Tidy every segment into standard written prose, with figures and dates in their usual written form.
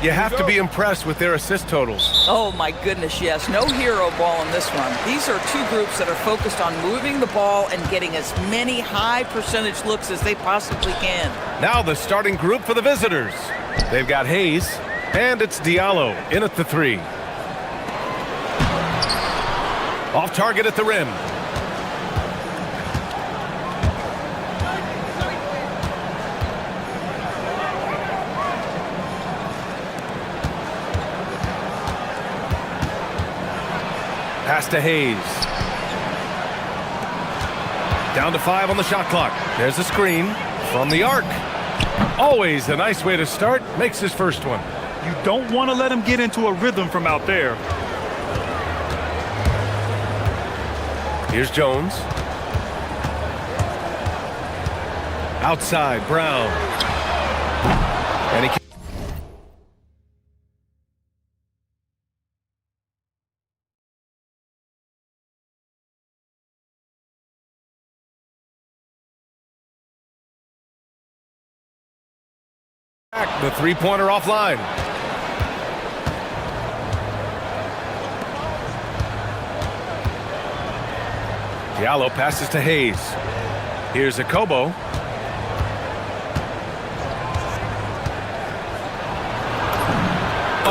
You have to be impressed with their assist totals. Oh my goodness, yes. No hero ball in this one. These are two groups that are focused on moving the ball and getting as many high percentage looks as they possibly can. Now the starting group for the visitors. They've got Hayes, and it's Diallo in at the 3. Off target at the rim. Pass to Hayes. Down to 5 on the shot clock. There's a screen from the arc. Always a nice way to start. Makes his first one. You don't want to let him get into a rhythm from out there. Here's Jones. Outside, Brown. And he the three-pointer offline. Diallo passes to Hayes. Here's Akobo.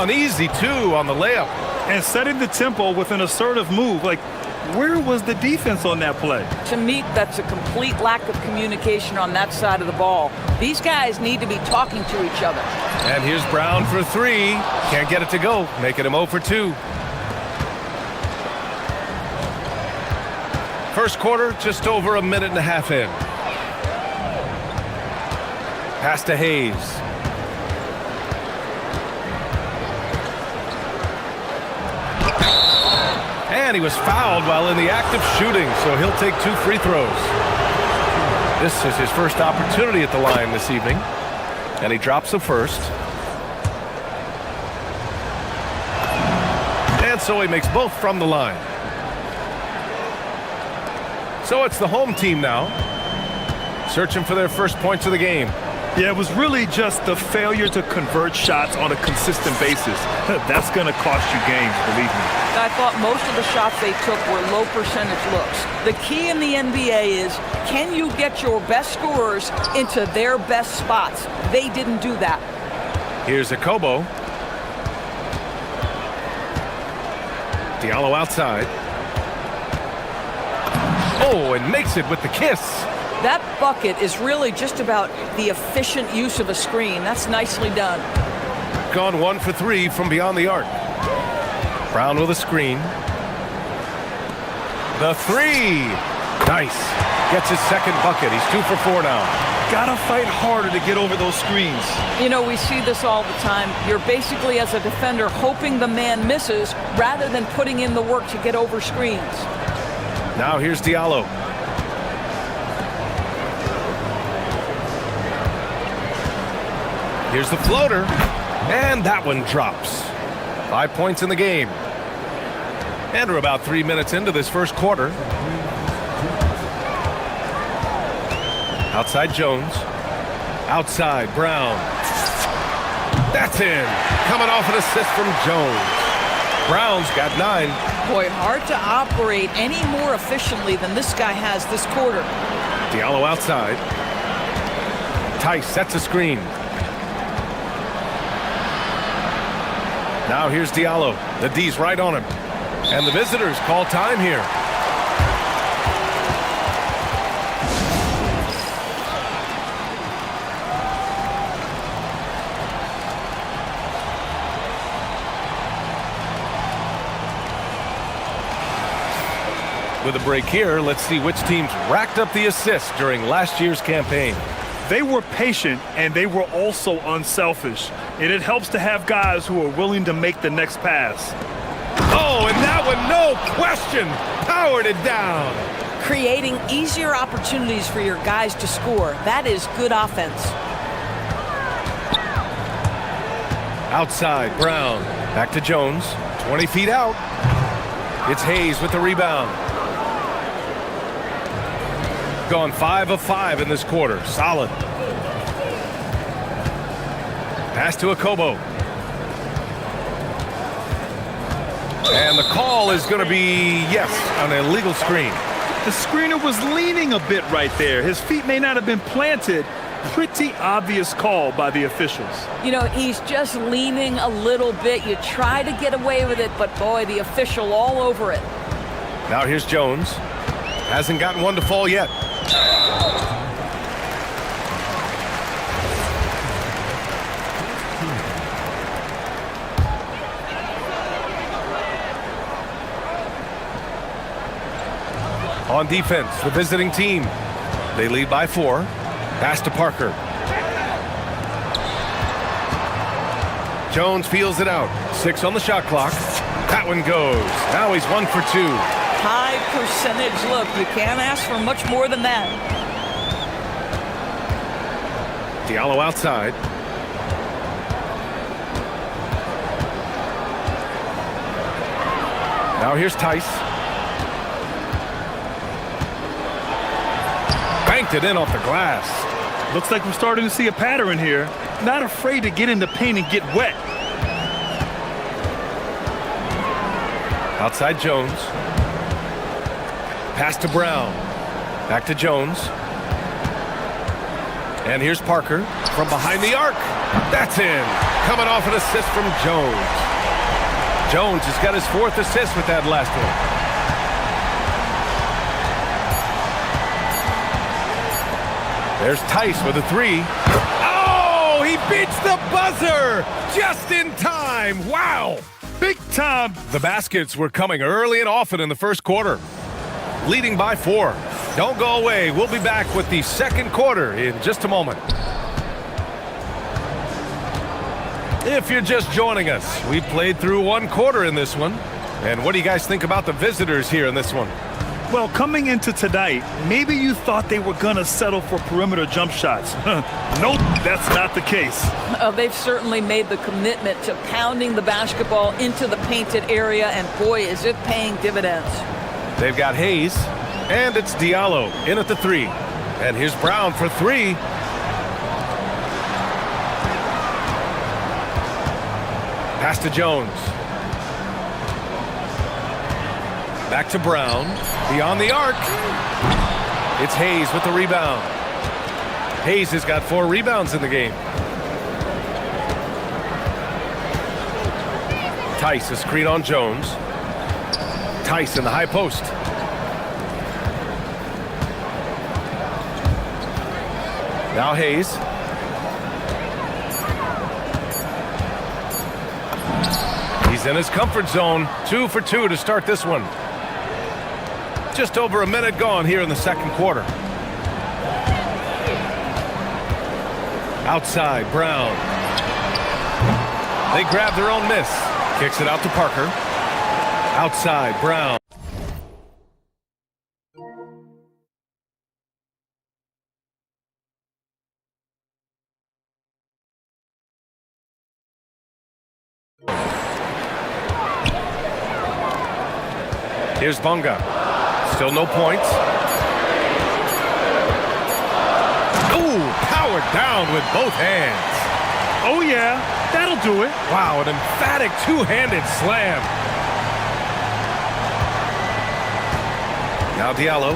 Uneasy, too, on the layup. And setting the tempo with an assertive move. Like, where was the defense on that play? To me, that's a complete lack of communication on that side of the ball. These guys need to be talking to each other. And here's Brown for 3. Can't get it to go, making him 0 for 2. First quarter, just over a minute and a half in. Pass to Hayes. And he was fouled while in the act of shooting, so he'll take 2 free throws. This is his first opportunity at the line this evening, and he drops the first. And so he makes both from the line. So it's the home team now, searching for their first points of the game. Yeah, it was really just the failure to convert shots on a consistent basis. That's going to cost you games, believe me. I thought most of the shots they took were low percentage looks. The key in the NBA is, can you get your best scorers into their best spots? They didn't do that. Here's Akobo. Diallo outside. Oh, and makes it with the kiss. That bucket is really just about the efficient use of a screen. That's nicely done. Gone 1 for 3 from beyond the arc. Brown with a screen. The 3. Nice. Gets his second bucket. He's 2 for 4 now. Gotta fight harder to get over those screens. You know, we see this all the time. You're basically, as a defender, hoping the man misses rather than putting in the work to get over screens. Now here's Diallo. Here's the floater. And that one drops. 5 points in the game. And we're about 3 minutes into this first quarter. Outside Jones. Outside Brown. That's in. Coming off an assist from Jones. Brown's got 9. Boy, hard to operate any more efficiently than this guy has this quarter. Diallo outside. Tice sets a screen. Now here's Diallo. The D's right on him. And the visitors call time here. With a break here, let's see which teams racked up the assists during last year's campaign. They were patient, and they were also unselfish. And it helps to have guys who are willing to make the next pass. Oh, and that one, no question, powered it down. Creating easier opportunities for your guys to score. That is good offense. Outside, Brown. Back to Jones. 20 feet out. It's Hayes with the rebound. Gone 5 of 5 in this quarter. Solid. Pass to Akobo. And the call is going to be, yes, an illegal screen. The screener was leaning a bit right there. His feet may not have been planted. Pretty obvious call by the officials. You know, he's just leaning a little bit. You try to get away with it, but boy, the official all over it. Now here's Jones. Hasn't gotten one to fall yet. On defense, the visiting team. They lead by 4. Pass to Parker. Jones feels it out. 6 on the shot clock. That one goes. Now he's 1 for 2. High percentage look. You can't ask for much more than that. Diallo outside. Now here's Tice. Banked it in off the glass. Looks like we're starting to see a pattern here. Not afraid to get in the paint and get wet. Outside Jones. Pass to Brown. Back to Jones. And here's Parker from behind the arc. That's in. Coming off an assist from Jones. Jones has got his 4th assist with that last one. There's Tice with a 3. Oh, he beats the buzzer just in time. Wow. Big time. The baskets were coming early and often in the first quarter. Leading by 4. Don't go away. We'll be back with the second quarter in just a moment. If you're just joining us, we played through 1 quarter in this one. And what do you guys think about the visitors here in this one? Well, coming into tonight, maybe you thought they were going to settle for perimeter jump shots. Nope, that's not the case. They've certainly made the commitment to pounding the basketball into the painted area, and boy, is it paying dividends. They've got Hayes, and it's Diallo in at the 3. And here's Brown for 3. Pass to Jones. Back to Brown. Beyond the arc. It's Hayes with the rebound. Hayes has got 4 rebounds in the game. Tice, a screen on Jones. Tice in the high post. Now Hayes. He's in his comfort zone. 2 for 2 to start this one. Just over a minute gone here in the second quarter. Outside, Brown. They grab their own miss. Kicks it out to Parker. Outside, Brown. Here's Bunga. Still no points. Ooh, powered down with both hands. Oh, yeah, that'll do it. Wow, an emphatic two-handed slam. Now Diallo.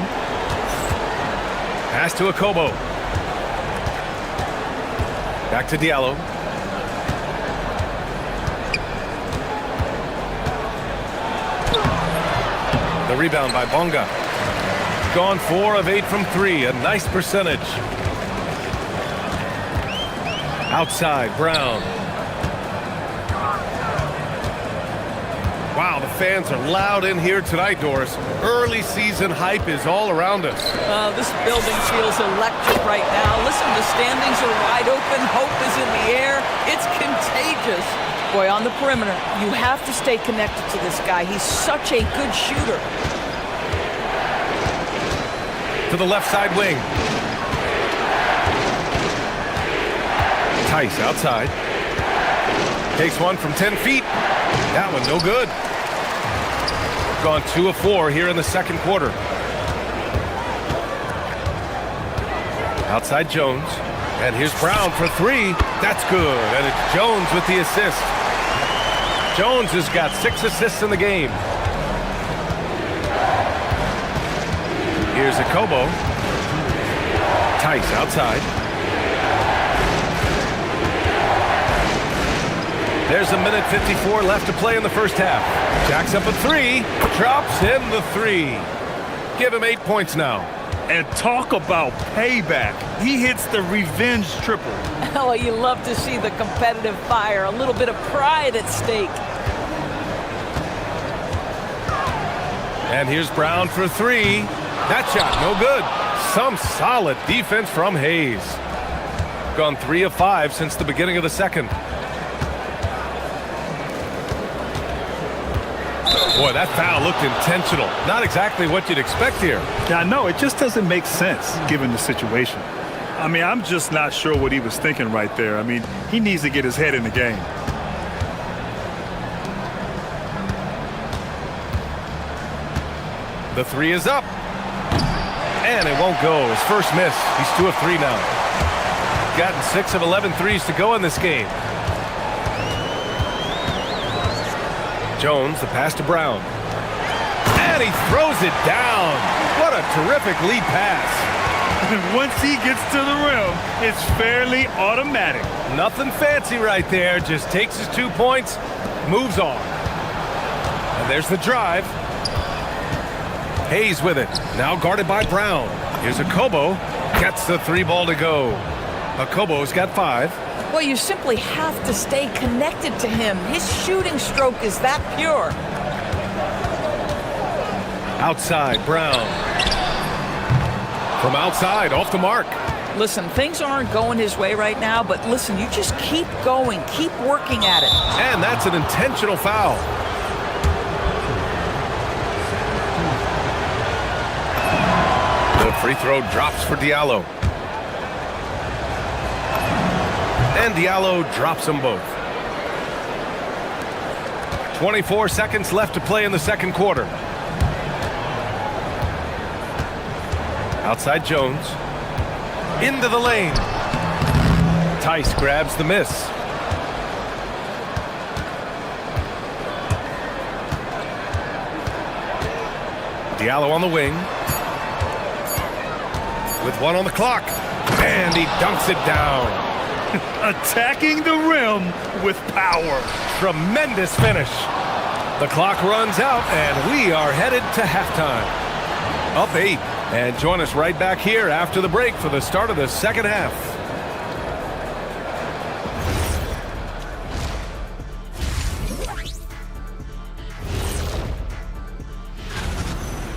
Pass to Akobo. Back to Diallo. The rebound by Bonga. Gone 4 of 8 from 3. A nice percentage. Outside, Brown. Wow, the fans are loud in here tonight, Doris. Early season hype is all around us. This building feels electric right now. Listen, the standings are wide open. Hope is in the air. It's contagious. Boy, on the perimeter, you have to stay connected to this guy. He's such a good shooter. To the left side wing. Tice outside. Takes one from 10 feet. That one no good. Gone 2 of 4 here in the second quarter. Outside Jones. And here's Brown for 3. That's good. And it's Jones with the assist. Jones has got 6 assists in the game. Here's Akobo. Tice outside. There's a minute 54 left to play in the first half. Jacks up a 3. Drops in the 3. Give him 8 points now. And talk about payback. He hits the revenge triple. Oh, you love to see the competitive fire. A little bit of pride at stake. And here's Brown for 3. That shot, no good. Some solid defense from Hayes. Gone 3 of 5 since the beginning of the second. Boy, that foul looked intentional. Not exactly what you'd expect here. Yeah, I know. It just doesn't make sense given the situation. I mean, I'm just not sure what he was thinking right there. I mean, he needs to get his head in the game. The 3 is up. And it won't go. His first miss. He's 2 of 3 now. Gotten 6 of 11 threes to go in this game. Jones, the pass to Brown. And he throws it down. What a terrific lead pass. Once he gets to the rim, it's fairly automatic. Nothing fancy right there. Just takes his 2 points, moves on. And there's the drive. Hayes with it. Now guarded by Brown. Here's Akobo. Gets the 3 ball to go. Akobo's got 5. Well, you simply have to stay connected to him. His shooting stroke is that pure. Outside, Brown. From outside, off the mark. Listen, things aren't going his way right now, but listen, you just keep going, keep working at it. And that's an intentional foul. The free throw drops for Diallo. And Diallo drops them both. 24 seconds left to play in the second quarter. Outside Jones. Into the lane. Tice grabs the miss. Diallo on the wing. With 1 on the clock. And he dunks it down. Attacking the rim with power. Tremendous finish. The clock runs out, and we are headed to halftime. Up 8. And join us right back here after the break for the start of the second half.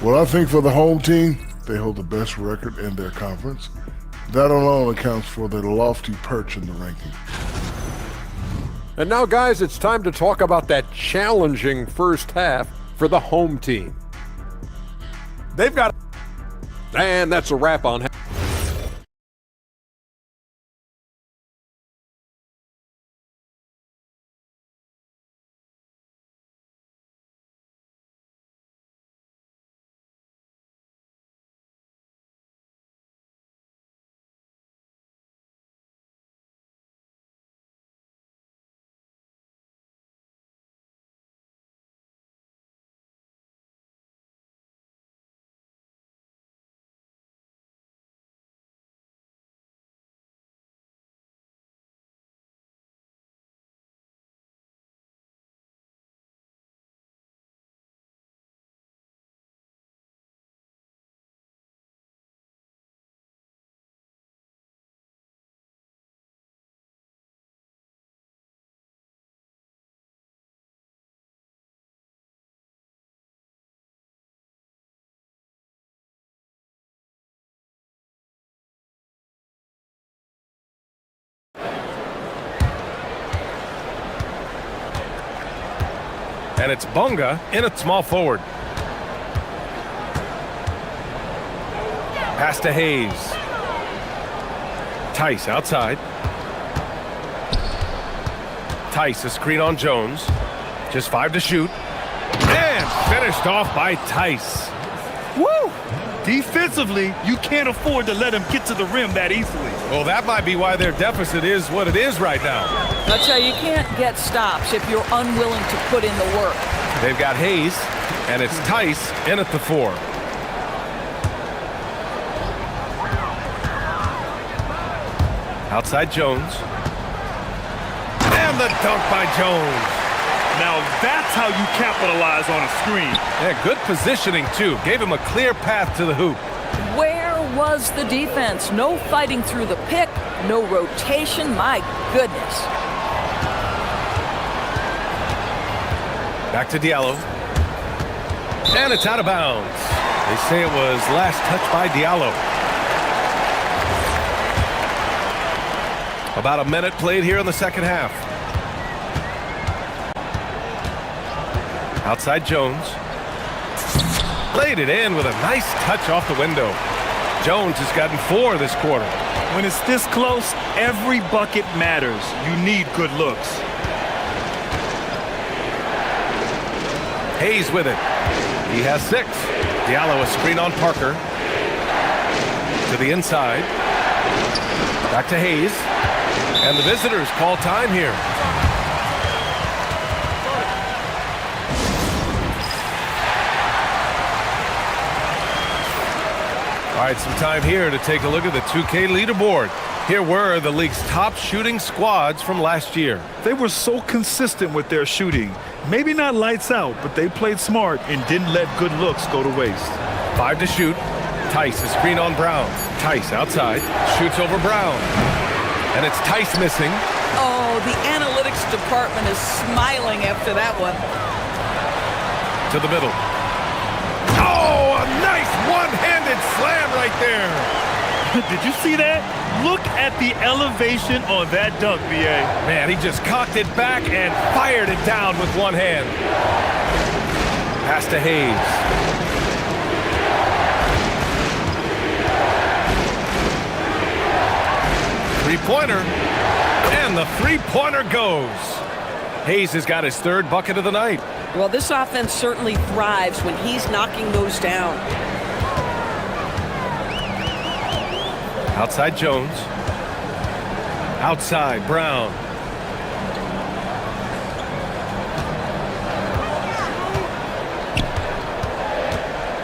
Well, I think for the home team, they hold the best record in their conference. That alone accounts for their lofty perch in the ranking. And now, guys, it's time to talk about that challenging first half for the home team. They've got... And that's a wrap on... And it's Bunga in at small forward. Pass to Hayes. Tice outside. Tice, a screen on Jones. Just 5 to shoot. And finished off by Tice. Woo! Defensively, you can't afford to let him get to the rim that easily. Well, that might be why their deficit is what it is right now. I'll tell you, you can't get stops if you're unwilling to put in the work. They've got Hayes, and it's Tice in at the 4. Outside Jones. And the dunk by Jones. Now that's how you capitalize on a screen. Yeah, good positioning, too. Gave him a clear path to the hoop. Where was the defense? No fighting through the pick, no rotation. My goodness. Back to Diallo. And it's out of bounds. They say it was last touched by Diallo. About a minute played here in the second half. Outside Jones. Laid it in with a nice touch off the window. Jones has gotten 4 this quarter. When it's this close, every bucket matters. You need good looks. Hayes with it. He has 6. Diallo a screen on Parker. To the inside. Back to Hayes. And the visitors call time here. All right, some time here to take a look at the 2K leaderboard. Here were the league's top shooting squads from last year. They were so consistent with their shooting. Maybe not lights out, but they played smart and didn't let good looks go to waste. 5 to shoot. Tice, a screen on Brown. Tice outside, shoots over Brown. And it's Tice missing. Oh, the analytics department is smiling after that one. To the middle. Oh, a nice one-handed slam right there. Did you see that? Look at the elevation on that dunk, B.A. Man, he just cocked it back and fired it down with one hand. Pass to Hayes. Three-pointer. And the three-pointer goes. Hayes has got his 3rd bucket of the night. Well, this offense certainly thrives when he's knocking those down. Outside Jones. Outside Brown.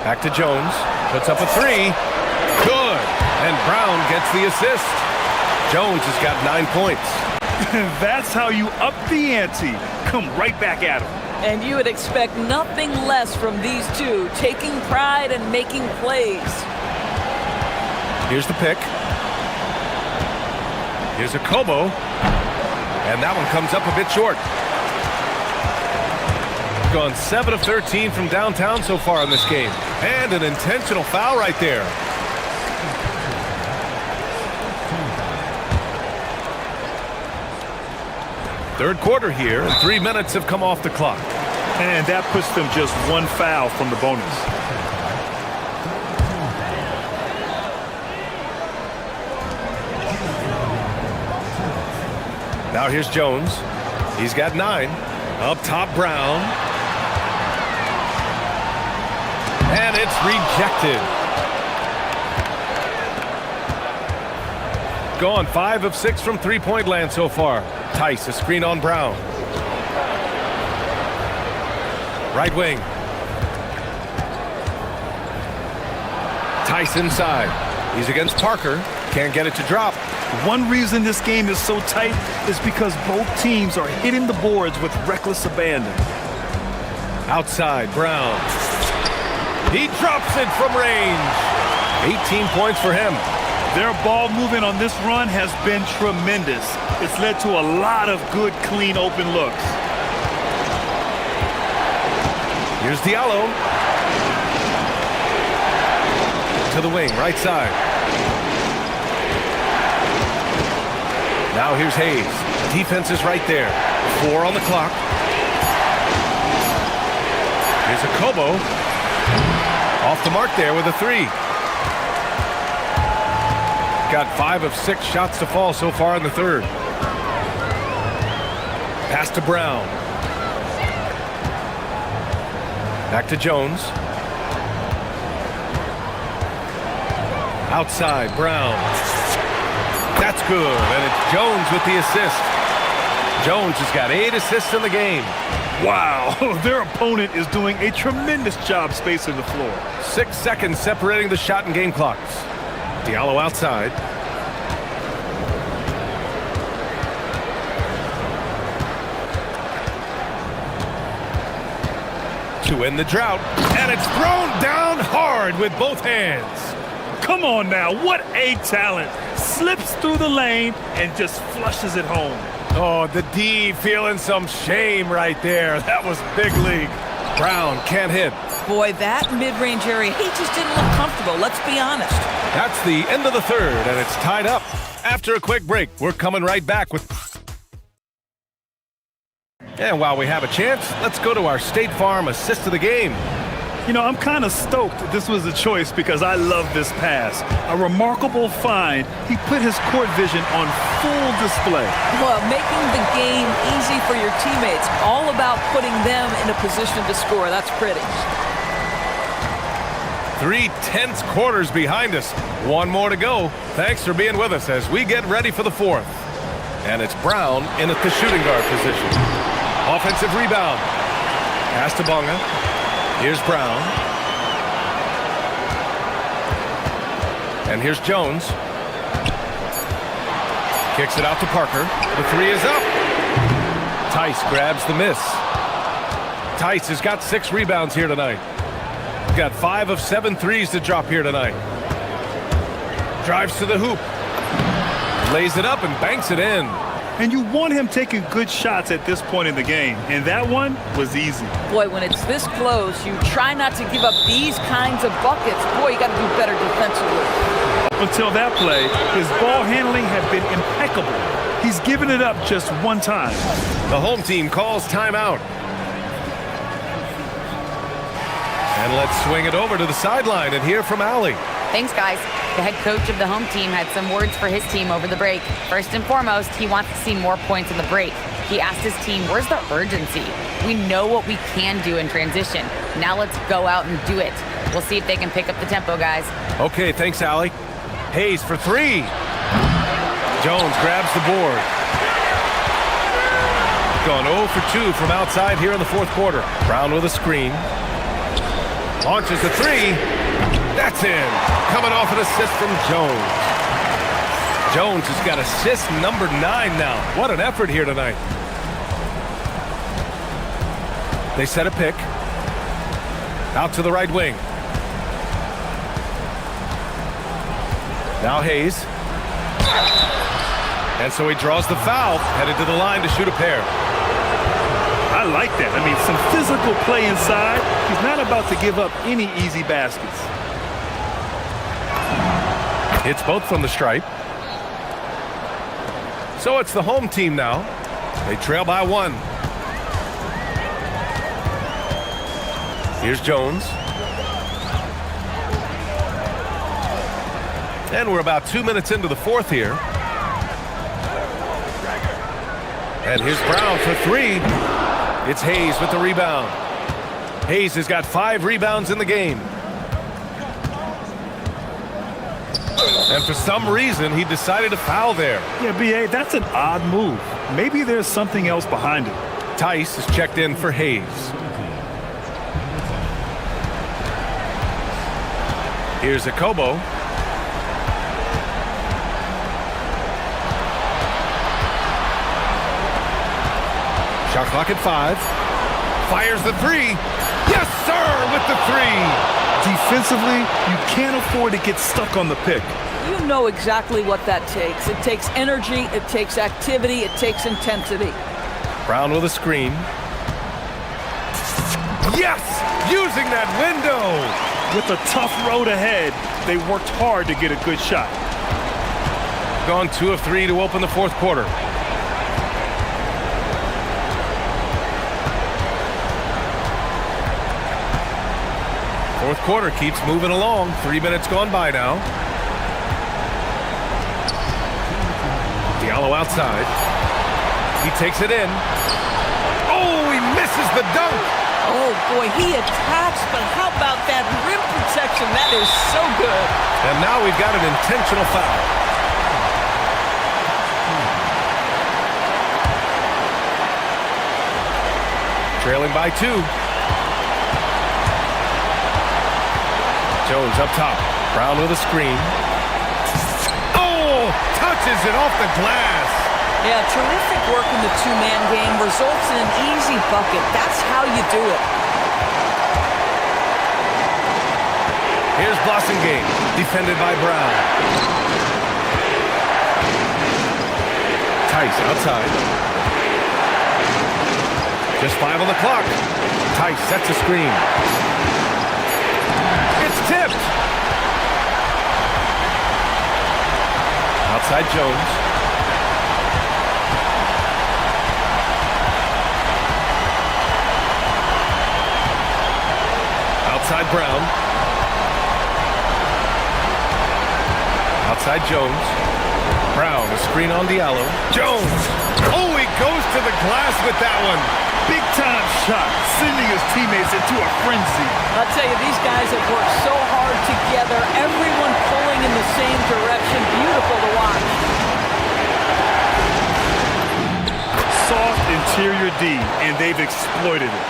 Back to Jones. Puts up a 3. Good. And Brown gets the assist. Jones has got 9 points. That's how you up the ante. Come right back at him. And you would expect nothing less from these two, taking pride and making plays. Here's the pick. Here's a Kobo. And that one comes up a bit short. Gone 7 of 13 from downtown so far in this game. And an intentional foul right there. Third quarter here, and 3 minutes have come off the clock. And that puts them just 1 foul from the bonus. Now here's Jones. He's got 9. Up top, Brown. And it's rejected. Gone 5 of 6 from three-point land so far. Tice, a screen on Brown. Right wing. Tice inside. He's against Parker. Can't get it to drop. One reason this game is so tight is because both teams are hitting the boards with reckless abandon. Outside, Brown. He drops it from range. 18 points for him. Their ball movement on this run has been tremendous. It's led to a lot of good, clean, open looks. Here's Diallo. To the wing, right side. Now here's Hayes. Defense is right there. 4 on the clock. Here's a Kobo. Off the mark there with a 3. Got 5 of 6 shots to fall so far in the third. Pass to Brown. Back to Jones. Outside, Brown. That's good, and it's Jones with the assist. Jones has got 8 assists in the game. Wow, their opponent is doing a tremendous job spacing the floor. 6 seconds separating the shot and game clocks. Diallo outside. To end the drought, and it's thrown down hard with both hands. Come on now, what a talent. Slips through the lane and just flushes it home. Oh, the D feeling some shame right there. That was big league. Brown can't hit. Boy, that mid-range area, he just didn't look comfortable, let's be honest. That's the end of the third, and it's tied up. After a quick break, we're coming right back with... And while we have a chance, let's go to our State Farm assist of the game. You know, I'm kind of stoked this was a choice because I love this pass. A remarkable find. He put his court vision on full display. Well, making the game easy for your teammates, all about putting them in a position to score. That's pretty. 3 tense quarters behind us. 1 more to go. Thanks for being with us as we get ready for the 4th. And it's Brown in at the shooting guard position. Offensive rebound. Pass to Bonga. Here's Brown. And here's Jones. Kicks it out to Parker. The 3 is up. Tice grabs the miss. Tice has got 6 rebounds here tonight. He's got 5 of 7 threes to drop here tonight. Drives to the hoop. Lays it up and banks it in. And you want him taking good shots at this point in the game. And that one was easy. Boy, when it's this close, you try not to give up these kinds of buckets. Boy, you got to do better defensively. Up until that play, his ball handling had been impeccable. He's given it up just 1 time. The home team calls timeout. And let's swing it over to the sideline and hear from Allie. Thanks, guys. The head coach of the home team had some words for his team over the break. First and foremost, he wants to see more points in the break. He asked his team, where's the urgency? We know what we can do in transition. Now let's go out and do it. We'll see if they can pick up the tempo, guys. Okay, thanks, Allie. Hayes for 3. Jones grabs the board. Gone 0 for 2 from outside here in the 4th quarter. Brown with a screen. Launches the 3. That's in. Coming off an assist from Jones. Jones has got assist number 9 now. What an effort here tonight. They set a pick. Out to the right wing. Now Hayes. And so he draws the foul, headed to the line to shoot a pair. I like that. I mean, some physical play inside. He's not about to give up any easy baskets. It's both from the stripe. So it's the home team now. They trail by 1. Here's Jones. And we're about 2 minutes into the 4th here. And here's Brown for 3. It's Hayes with the rebound. Hayes has got 5 rebounds in the game. And for some reason, he decided to foul there. Yeah, B.A., that's an odd move. Maybe there's something else behind it. Tice is checked in for Hayes. Here's Akobo. Shot clock at 5. Fires the 3. Yes, sir, with the 3. Defensively, you can't afford to get stuck on the pick. You know exactly what that takes. It takes energy, it takes activity, it takes intensity. Brown with a screen. Yes! Using that window! With a tough road ahead, they worked hard to get a good shot. Gone 2 of 3 to open the 4th quarter. Fourth quarter keeps moving along. 3 minutes gone by now. Diallo outside. He takes it in. Oh, he misses the dunk. Oh, boy, he attacks, but how about that rim protection? That is so good. And now we've got an intentional foul. Trailing by 2. Jones up top. Brown with a screen. Oh! Touches it off the glass. Yeah, terrific work in the two-man game results in an easy bucket. That's how you do it. Here's Blossingame, defended by Brown. Tice outside. Just 5 on the clock. Tice sets a screen. It's tipped. Outside Jones. Outside Brown. Outside Jones. Brown, a screen on Diallo. Jones! Oh, he goes to the glass with that one. Big time shot, sending his teammates into a frenzy. I'll tell you, these guys have worked so hard together. Everyone pulling in the same direction. Beautiful to watch. Soft interior D, and they've exploited it.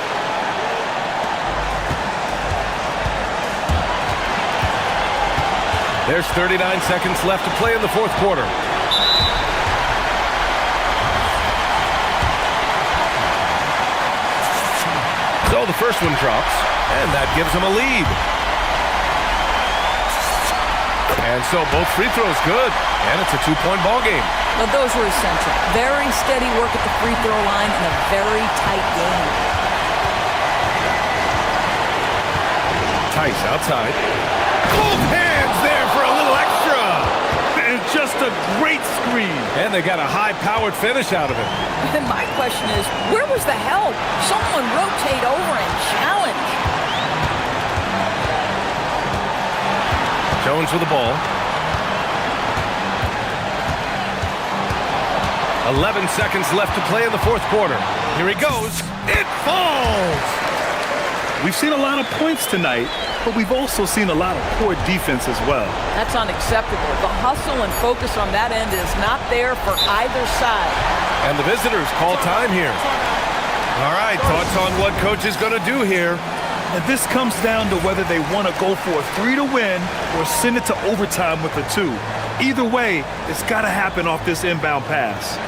There's 39 seconds left to play in the fourth quarter. So the first one drops, and that gives them a lead. And so both free throws good, and it's a 2-point ball game. Well, those were essential. Very steady work at the free throw line and a very tight game. Tice outside. Both hands there for a little extra. And just a great screen. And they got a high-powered finish out of it. And my question is, where was the help? Someone rotate over and challenge. Jones with the ball. 11 seconds left to play in the fourth quarter. Here he goes. It falls! We've seen a lot of points tonight, but we've also seen a lot of poor defense as well. That's unacceptable. The hustle and focus on that end is not there for either side. And the visitors call time here. All right, thoughts on what coach is going to do here? And this comes down to whether they want to go for a 3 to win or send it to overtime with a 2. Either way, it's got to happen off this inbound pass.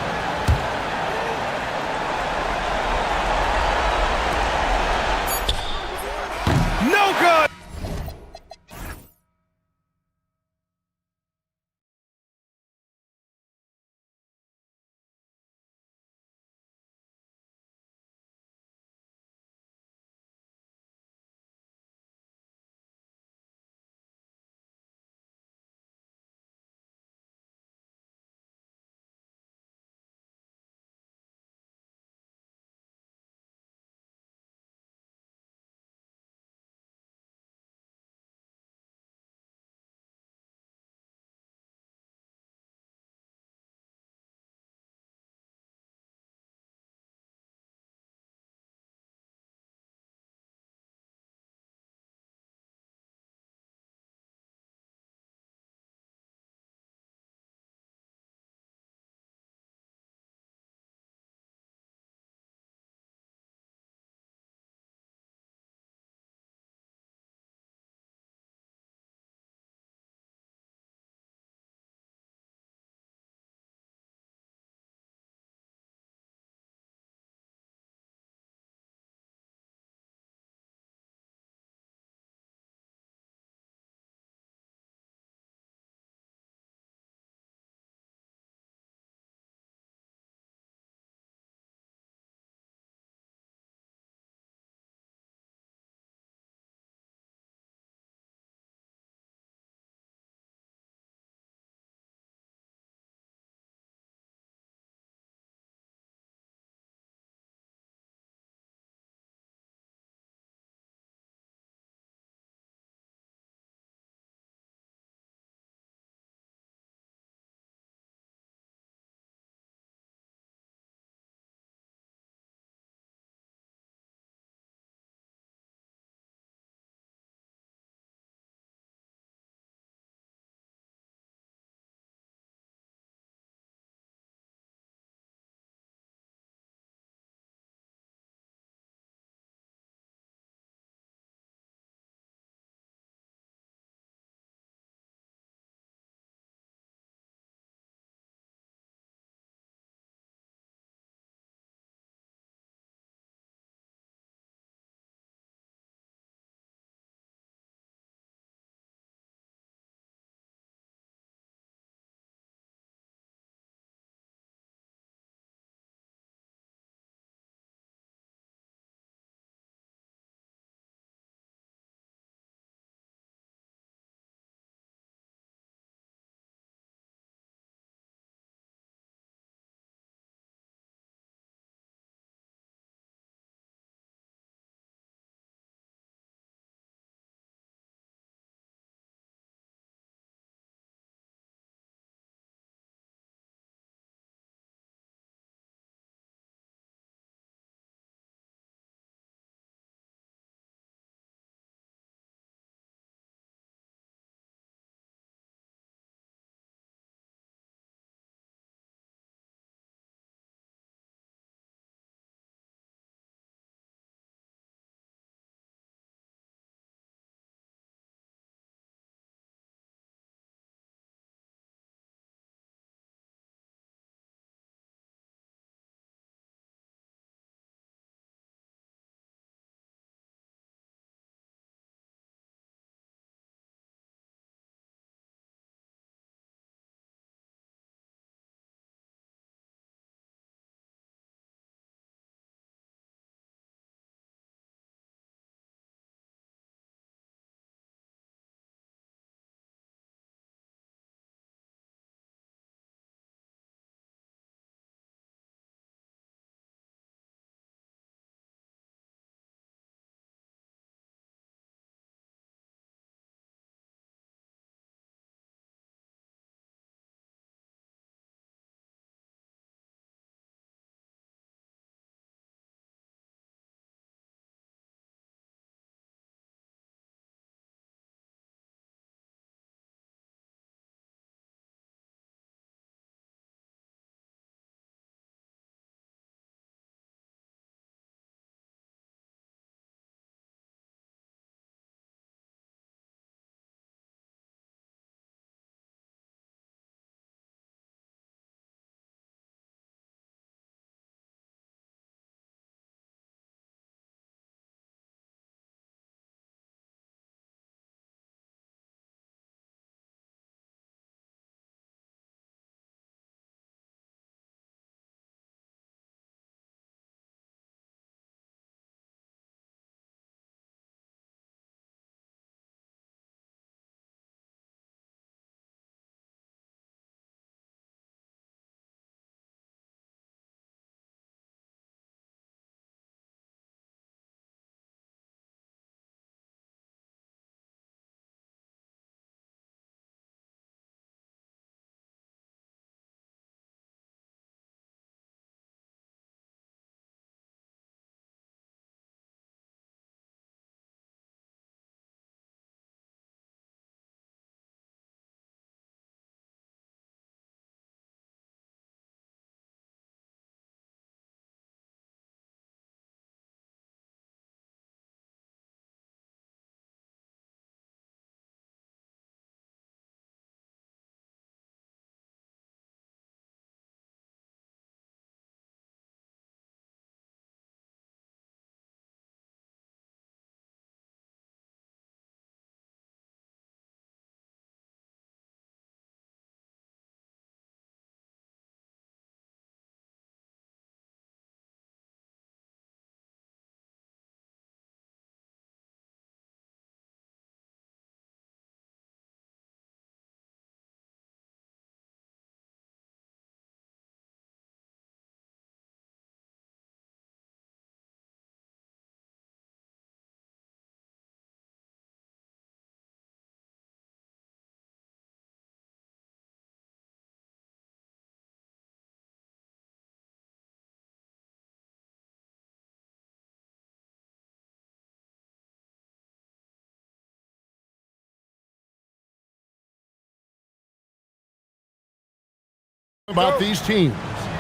about these teams.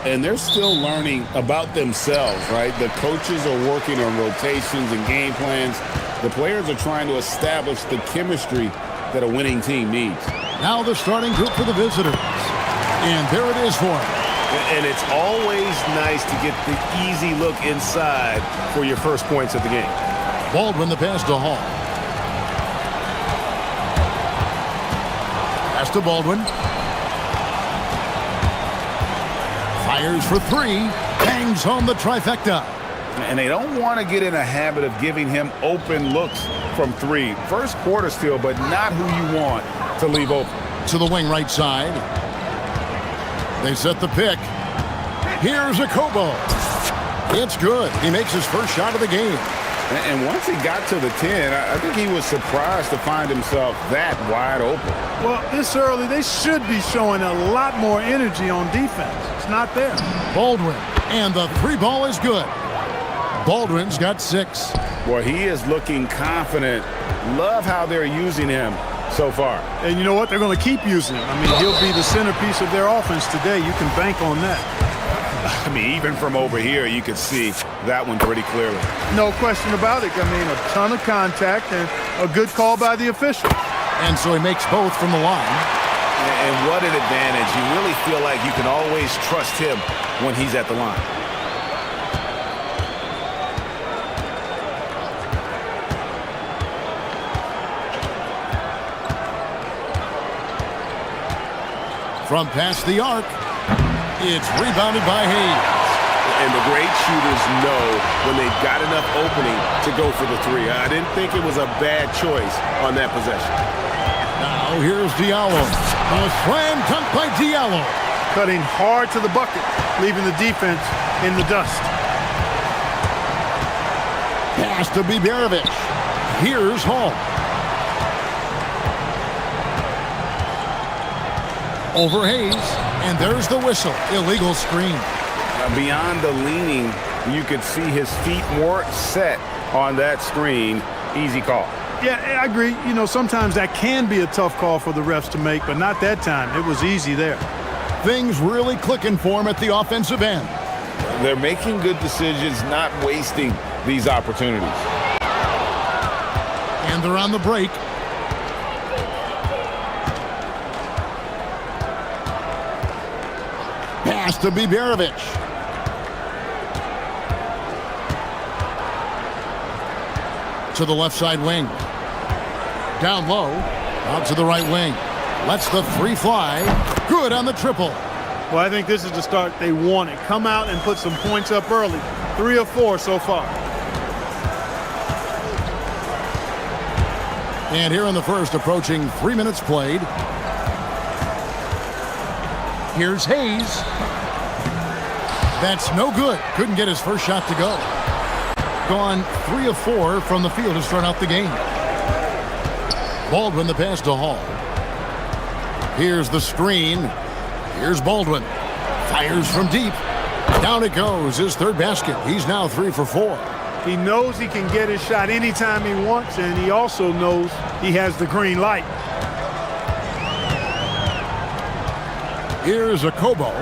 And they're still learning about themselves, right? The coaches are working on rotations and game plans. The players are trying to establish the chemistry that a winning team needs. Now the starting group for the visitors. And there it is for them. And it's always nice to get the easy look inside for your first points of the game. Baldwin the pass to Hall. Pass to Baldwin. Fires for three. Bangs home the trifecta. And they don't want to get in a habit of giving him open looks from three. First quarter still, but not who you want to leave open. To the wing right side. They set the pick. Here's a Kobo. It's good. He makes his first shot of the game. And once he got to the 10, I think he was surprised to find himself that wide open. Well, this early, they should be showing a lot more energy on defense. It's not there. Baldwin. And the three ball is good. Baldwin's got 6. Boy, he is looking confident. Love how they're using him so far. And you know what? They're going to keep using him. I mean, he'll be the centerpiece of their offense today. You can bank on that. I mean, even from over here, you could see that one pretty clearly. No question about it. I mean, a ton of contact and a good call by the official. And so he makes both from the line. And what an advantage. You really feel like you can always trust him when he's at the line. From past the arc, it's rebounded by Hayes. And the great shooters know when they've got enough opening to go for the three. I didn't think it was a bad choice on that possession. Now here's Diallo. A slam dunk by Diallo. Cutting hard to the bucket, leaving the defense in the dust. Pass to Biberovic. Here's Hall. Over Hayes, and there's the whistle. Illegal screen. Beyond the leaning, you could see his feet more set on that screen. Easy call. Yeah, I agree. You know, sometimes that can be a tough call for the refs to make, but not that time. It was easy there. Things really clicking for him at the offensive end. They're making good decisions, not wasting these opportunities. And they're on the break. Pass to Biberovic. To the left side wing. Down low. Out to the right wing. Lets the three fly. Good on the triple. Well, I think this is the start they wanted. Come out and put some points up early. 3 of 4 so far. And here in the first, approaching 3 minutes played. Here's Hayes. That's no good. Couldn't get his first shot to go. Gone 3 of 4 from the field to start out the game. Baldwin the pass to Hall. Here's the screen. Here's Baldwin. Fires from deep. Down it goes. His third basket. He's now 3 for 4. He knows he can get his shot anytime he wants, and he also knows he has the green light. Here's a Kobo.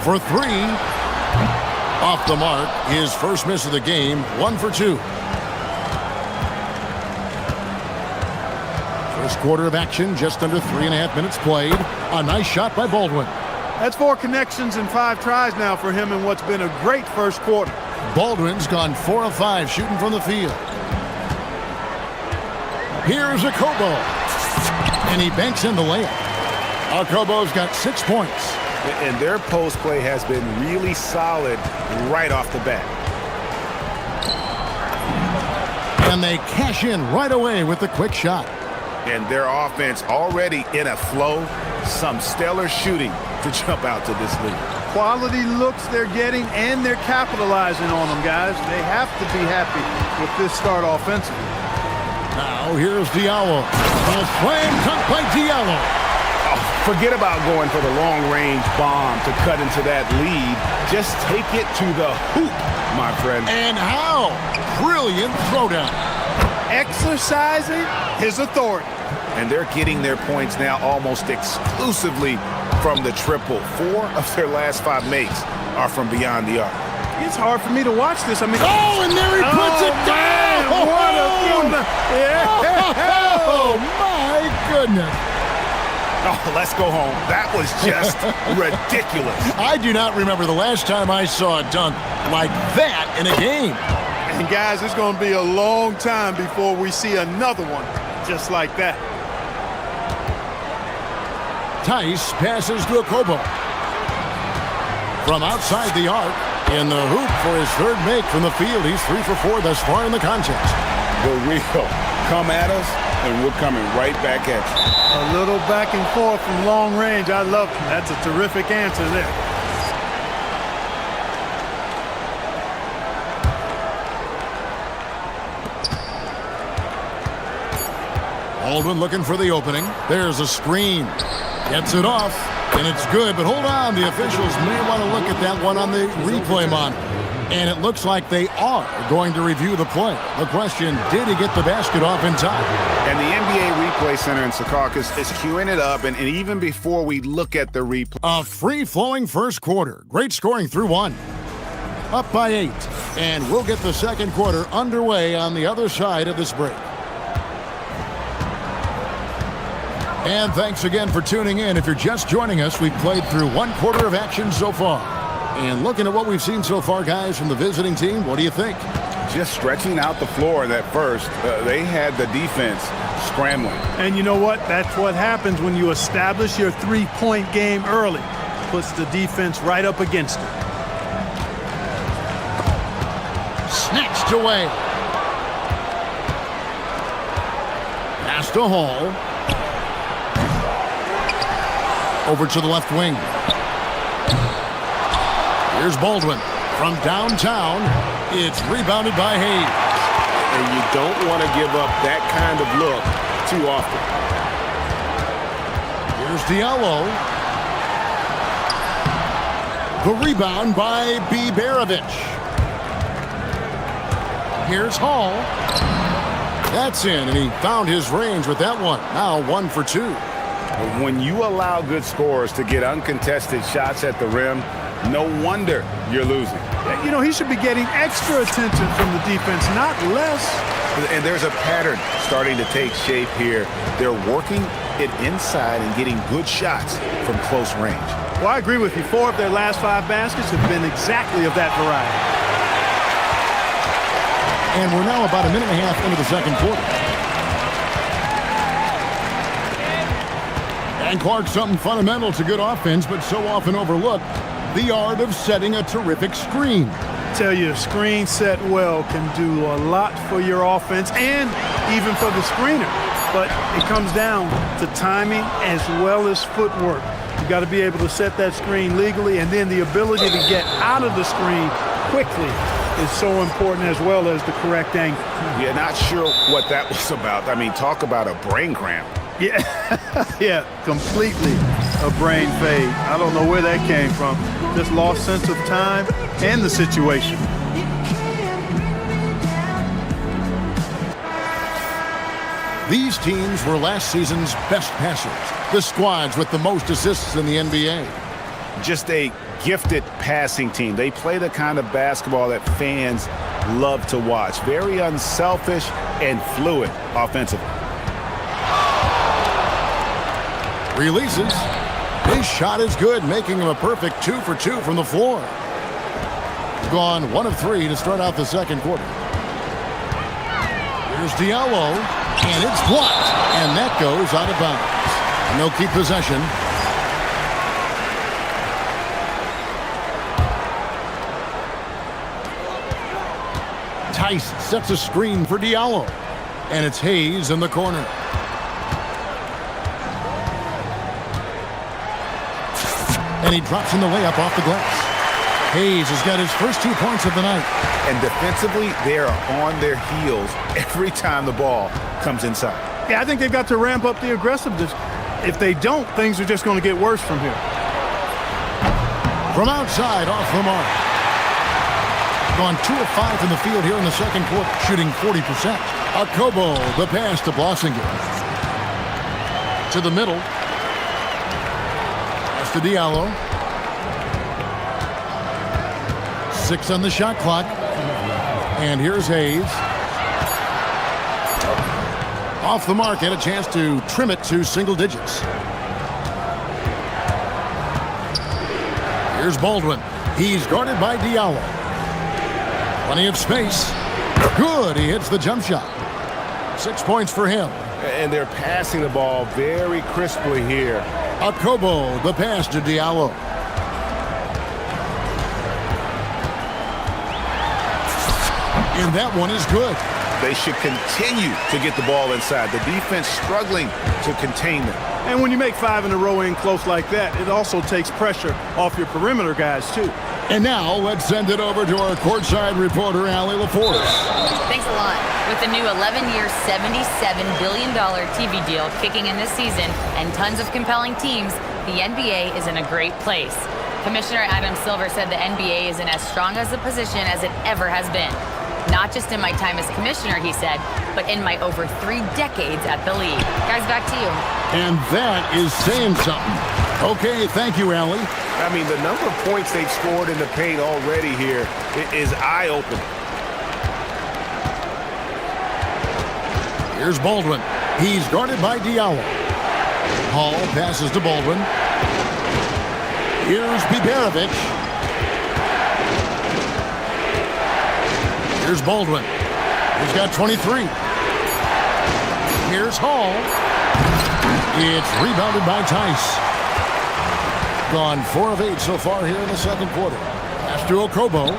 For 3. Off the mark. His first miss of the game. 1 for 2. First quarter of action, just under 3.5 minutes played. A nice shot by Baldwin. That's 4 connections and 5 tries now for him in what's been a great first quarter. Baldwin's gone 4 of 5 shooting from the field. Here's a Kobo. And he banks in the layup. Kobo's got 6 points. And their post play has been really solid right off the bat. And they cash in right away with the quick shot. And their offense already in a flow. Some stellar shooting to jump out to this lead. Quality looks they're getting, and they're capitalizing on them, guys. They have to be happy with this start offensively. Now here's Diallo. A slam dunk by Diallo. Forget about going for the long-range bomb to cut into that lead. Just take it to the hoop, my friend. And how? Brilliant throwdown. Exercising his authority. And they're getting their points now almost exclusively from the triple. 4 of their last 5 makes are from beyond the arc. It's hard for me to watch this. I mean, Oh, and there he puts it down! man, what a yeah. Oh, my goodness. Oh, let's go home. That was just ridiculous. I do not remember the last time I saw a dunk like that in a game. And guys, it's going to be a long time before we see another one just like that. Tice passes to Okobo. From outside the arc, in the hoop for his 3rd make from the field. He's 3 for 4 thus far in the contest. The real come at us, and we're coming right back at you. A little back and forth from long range. I love it. That's a terrific answer there. Baldwin looking for the opening. There's a screen. Gets it off, and it's good. But hold on, the officials may want to look at that one on the replay monitor. And it looks like they are going to review the play. The question, did he get the basket off in time? And the NBA Replay Center in Secaucus is queuing it up, and even before we look at the replay. A free-flowing first quarter. Great scoring through 1. Up by 8. And we'll get the second quarter underway on the other side of this break. And thanks again for tuning in. If you're just joining us, we've played through 1 quarter of action so far. And looking at what we've seen so far, guys, from the visiting team, what do you think? Just stretching out the floor that first. They had the defense scrambling. And you know what? That's what happens when you establish your 3-point game early. Puts the defense right up against it. Snatched away. Pass to Hall. Over to the left wing. Here's Baldwin from downtown. It's rebounded by Hayes. And you don't want to give up that kind of look too often. Here's Diallo. The rebound by Biberovich. Here's Hall. That's in, and he found his range with that one. Now 1 for 2. When you allow good scorers to get uncontested shots at the rim, no wonder you're losing. You know, he should be getting extra attention from the defense, not less. And there's a pattern starting to take shape here. They're working it inside and getting good shots from close range. Well, I agree with you. 4 of their last 5 baskets have been exactly of that variety. And we're now about a minute and a half into the second quarter. And Clark, something fundamental to good offense, but so often overlooked, the art of setting a terrific screen. Tell you, a screen set well can do a lot for your offense and even for the screener. But it comes down to timing as well as footwork. You got to be able to set that screen legally, and then the ability to get out of the screen quickly is so important, as well as the correct angle. Yeah, not sure what that was about. I mean, talk about a brain cramp. Yeah, yeah, completely a brain fade. I don't know where that came from. Just lost sense of time and the situation. These teams were last season's best passers, the squads with the most assists in the NBA. Just a gifted passing team. They play the kind of basketball that fans love to watch. Very unselfish and fluid offensively. Releases. His shot is good, making him a perfect 2 for 2 from the floor. Gone 1 of 3 to start out the second quarter. Here's Diallo, and it's blocked, and that goes out of bounds. And they'll keep possession. Tice sets a screen for Diallo, and it's Hayes in the corner. And he drops in the layup off the glass. Hayes has got his first 2 points of the night. And defensively, they are on their heels every time the ball comes inside. Yeah, I think they've got to ramp up the aggressiveness. If they don't, things are just going to get worse from here. From outside, off the mark. Gone 2 of 5 in the field here in the second quarter, shooting 40%. Akobo, the pass to Blossinger. To the middle. Pass to Diallo. 6 on the shot clock. And here's Hayes. Off the mark, and a chance to trim it to single digits. Here's Baldwin. He's guarded by Diallo. Plenty of space. Good. He hits the jump shot. 6 points for him. And they're passing the ball very crisply here. Akobo, the pass to Diallo. And that one is good. They should continue to get the ball inside. The defense struggling to contain them. And when you make 5 in a row in close like that, it also takes pressure off your perimeter guys, too. And now, let's send it over to our courtside reporter, Allie LaForce. Thanks a lot. With the new 11-year, $77 billion TV deal kicking in this season and tons of compelling teams, the NBA is in a great place. Commissioner Adam Silver said the NBA is in as strong as a position as it ever has been. Not just in my time as commissioner, he said, but in my over 3 decades at the league. Guys, back to you. And that is saying something. Okay, thank you, Allie. I mean, the number of points they've scored in the paint already here is eye-opening. Here's Baldwin. He's guarded by Diallo. Hall passes to Baldwin. Here's Biberovic. Here's Baldwin. He's got 23. Here's Hall. It's rebounded by Tice. Gone 4 of 8 so far here in the second quarter. Pass to Akobo.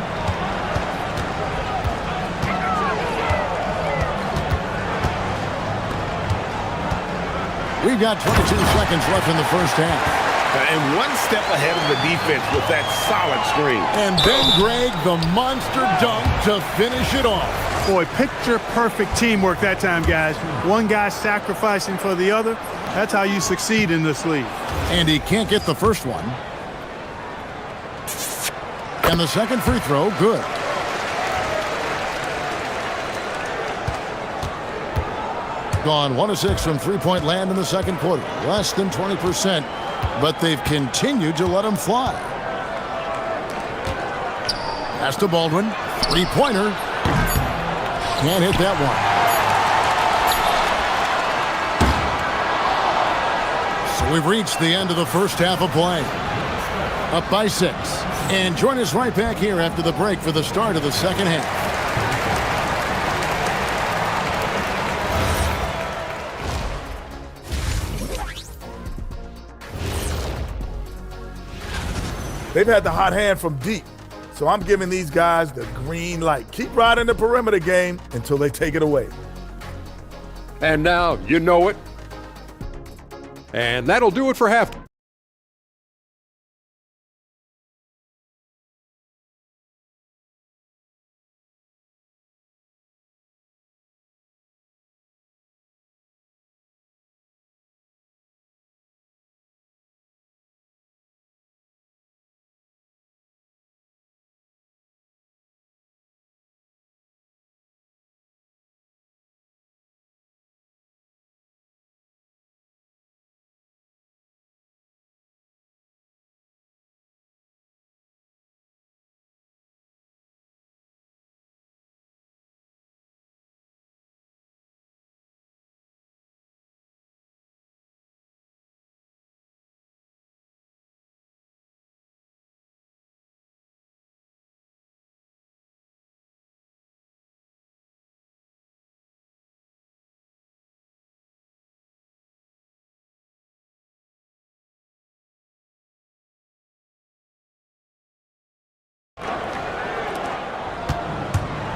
We've got 22 seconds left in the first half. And 1 step ahead of the defense with that solid screen. And then Greg, the monster dunk to finish it off. Boy, picture-perfect teamwork that time, guys. One guy sacrificing for the other. That's how you succeed in this league. And he can't get the first one. And the second free throw, good. Gone 1 of 6 from three-point land in the second quarter. Less than 20%, but they've continued to let him fly. Pass to Baldwin. Three-pointer. Can't hit that one. So we've reached the end of the first half of play. Up by 6. And join us right back here after the break for the start of the second half. They've had the hot hand from deep, so I'm giving these guys the green light. Keep riding the perimeter game until they take it away. And now, you know it. And that'll do it for halftime.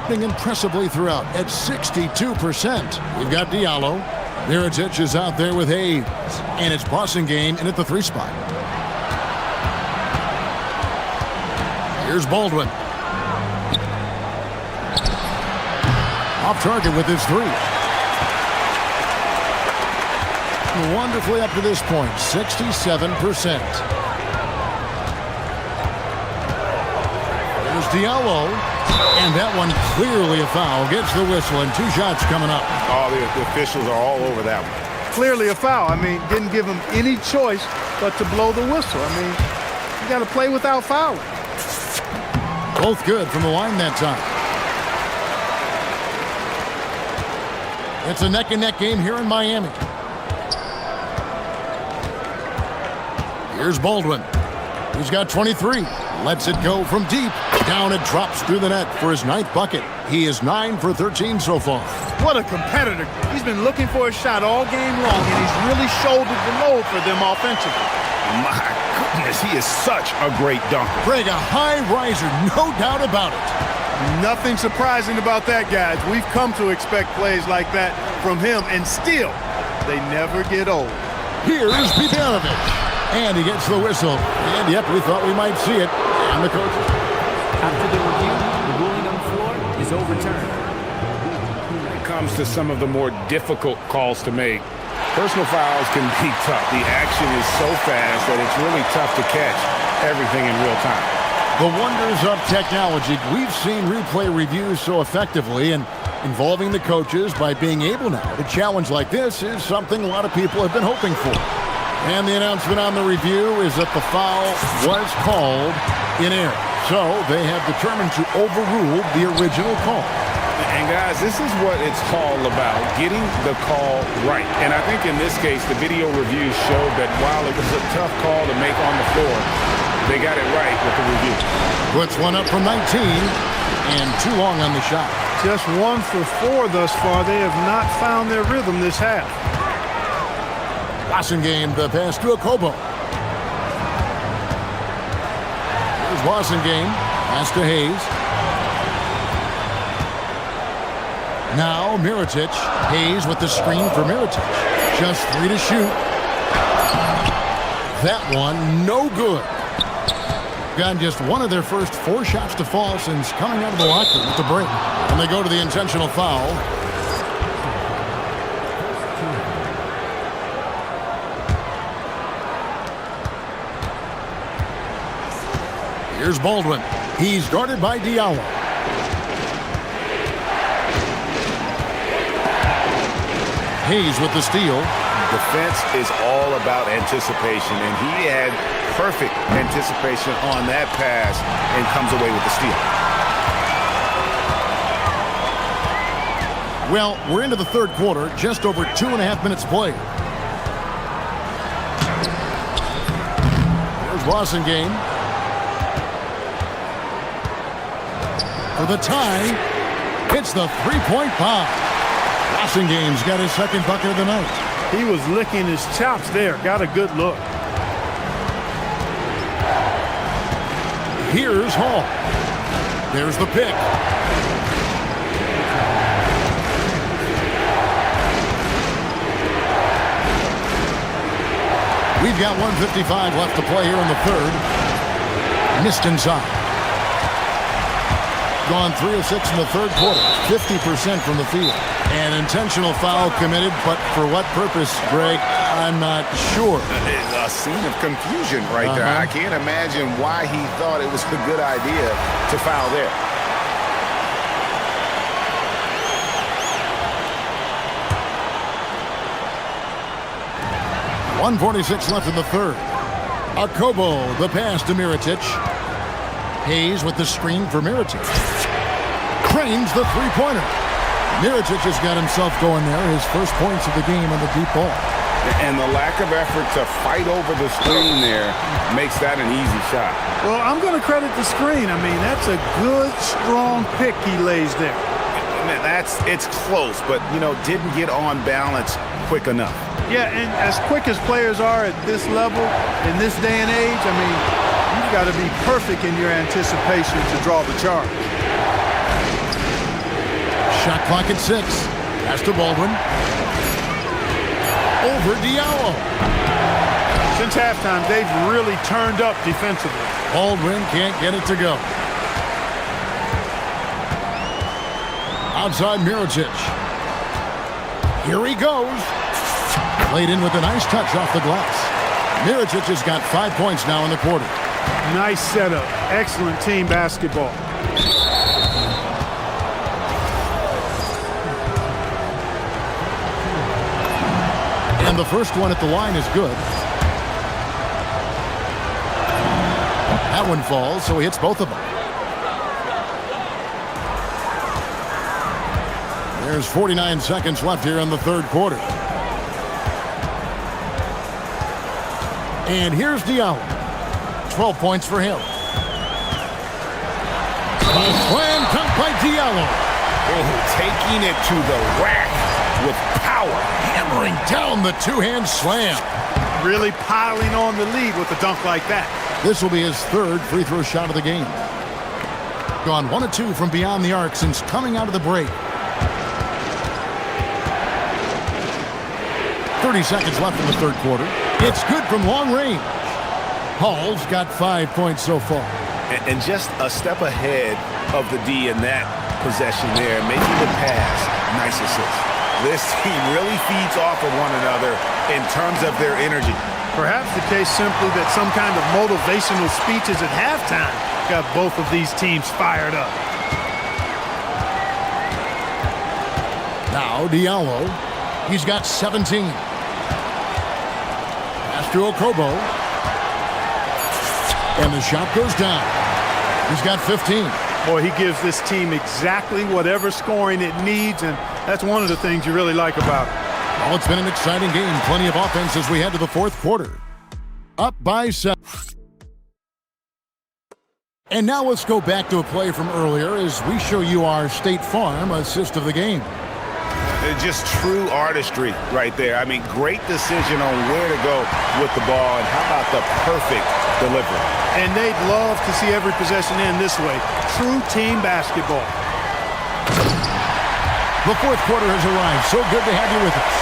Impressively throughout at 62%. We've got Diallo. Mirotic is out there with Hayes. And it's passing game in at the 3 spot. Here's Baldwin. Off target with his 3. wonderfully up to this point, 67%. There's Diallo, and that one clearly a foul. Gets the whistle, and 2 shots coming up. Oh, the officials are all over that one. Clearly a foul. I mean, didn't give him any choice but to blow the whistle. I mean, you got to play without fouling. Both good from the line that time. It's a neck-and-neck game here in Miami. Here's Baldwin. He's got 23. Lets it go from deep. Down it drops through the net for his 9th bucket. He is 9 for 13 so far. What a competitor. He's been looking for a shot all game long, and he's really shouldered the load for them offensively. My goodness, he is such a great dunker. Greg, a high riser, no doubt about it. Nothing surprising about that, guys. We've come to expect plays like that from him, and still, they never get old. Here's Bidanovic. And he gets the whistle. And, yep, we thought we might see it. And the coaches. After the review, the ruling on the floor is overturned. When it comes to some of the more difficult calls to make, personal fouls can be tough. The action is so fast that it's really tough to catch everything in real time. The wonders of technology. We've seen replay reviews so effectively, and involving the coaches by being able now to challenge like this is something a lot of people have been hoping for. And the announcement on the review is that the foul was called in error. So they have determined to overrule the original call. And guys, this is what it's all about, getting the call right. And I think in this case, the video reviews showed that while it was a tough call to make on the floor, they got it right with the review. Puts one up from 19 and too long on the shot. Just 1 for 4 thus far. They have not found their rhythm this half. Wasengame, the pass to Okobo. Here's Wasengame, pass to Hayes. Now Mirotic. Hayes with the screen for Mirotic. Just 3 to shoot. That one, no good. Got just one of their first 4 shots to fall since coming out of the locker room at the break. And they go to the intentional foul. Here's Baldwin. He's guarded by Diallo. Hayes with the steal. Defense is all about anticipation, and he had perfect anticipation on that pass and comes away with the steal. Well, we're into the 3rd quarter, just over 2.5 minutes played. There's Wasengame. For the tie, it's the 3-point bomb. Wasengame's got his 2nd bucket of the night. He was licking his chops there. Got a good look. Here's Hall. There's the pick. We've got 1:55 left to play here in the 3rd. Missed inside. Gone 3 of 6 in the 3rd quarter. 50% from the field. An intentional foul committed, but for what purpose, Greg, I'm not sure. A scene of confusion right there. I can't imagine why he thought it was a good idea to foul there. .146 left in the 3rd. Okobo, the pass to Mirotic. Hayes with the screen for Mirotic. Cranes the 3-pointer. Mirotic has got himself going there. His first points of the game on the deep ball. And the lack of effort to fight over the screen there makes that an easy shot. Well, I'm going to credit the screen. I mean, that's a good, strong pick he lays there. It's close, but, didn't get on balance quick enough. Yeah, and as quick as players are at this level, in this day and age, I mean, you've got to be perfect in your anticipation to draw the charge. Shot clock at 6. Pass to Baldwin. Over Diallo. Since halftime, they've really turned up defensively. Baldwin can't get it to go. Outside Mirotic. Here he goes. Played in with a nice touch off the glass. Mirotic has got 5 points now in the quarter. Nice setup. Excellent team basketball. And the first one at the line is good. That one falls, so he hits both of them. There's 49 seconds left here in the third quarter. And here's Diallo. 12 points for him. A slam dunk by Diallo. Oh, taking it to the rack with power. Hammering down the two-hand slam. Really piling on the lead with a dunk like that. This will be his third free throw shot of the game. Gone 1 of 2 from beyond the arc since coming out of the break. 30 seconds left in the third quarter. It's good from long range. Hall's got 5 points so far. And just a step ahead of the D in that possession there, making the pass. Nice assist. This team really feeds off of one another in terms of their energy. Perhaps the case simply that some kind of motivational speeches at halftime got both of these teams fired up. Now Diallo. He's got 17. Pass to Okobo. And the shot goes down. He's got 15. Boy, he gives this team exactly whatever scoring it needs, and that's one of the things you really like about it. Well, it's been an exciting game. Plenty of offense as we head to the fourth quarter. Up by 7. And now let's go back to a play from earlier as we show you our State Farm assist of the game. Just true artistry right there. I mean, great decision on where to go with the ball, and how about the perfect delivery. And they'd love to see every possession end this way. True team basketball. The fourth quarter has arrived. So good to have you with us.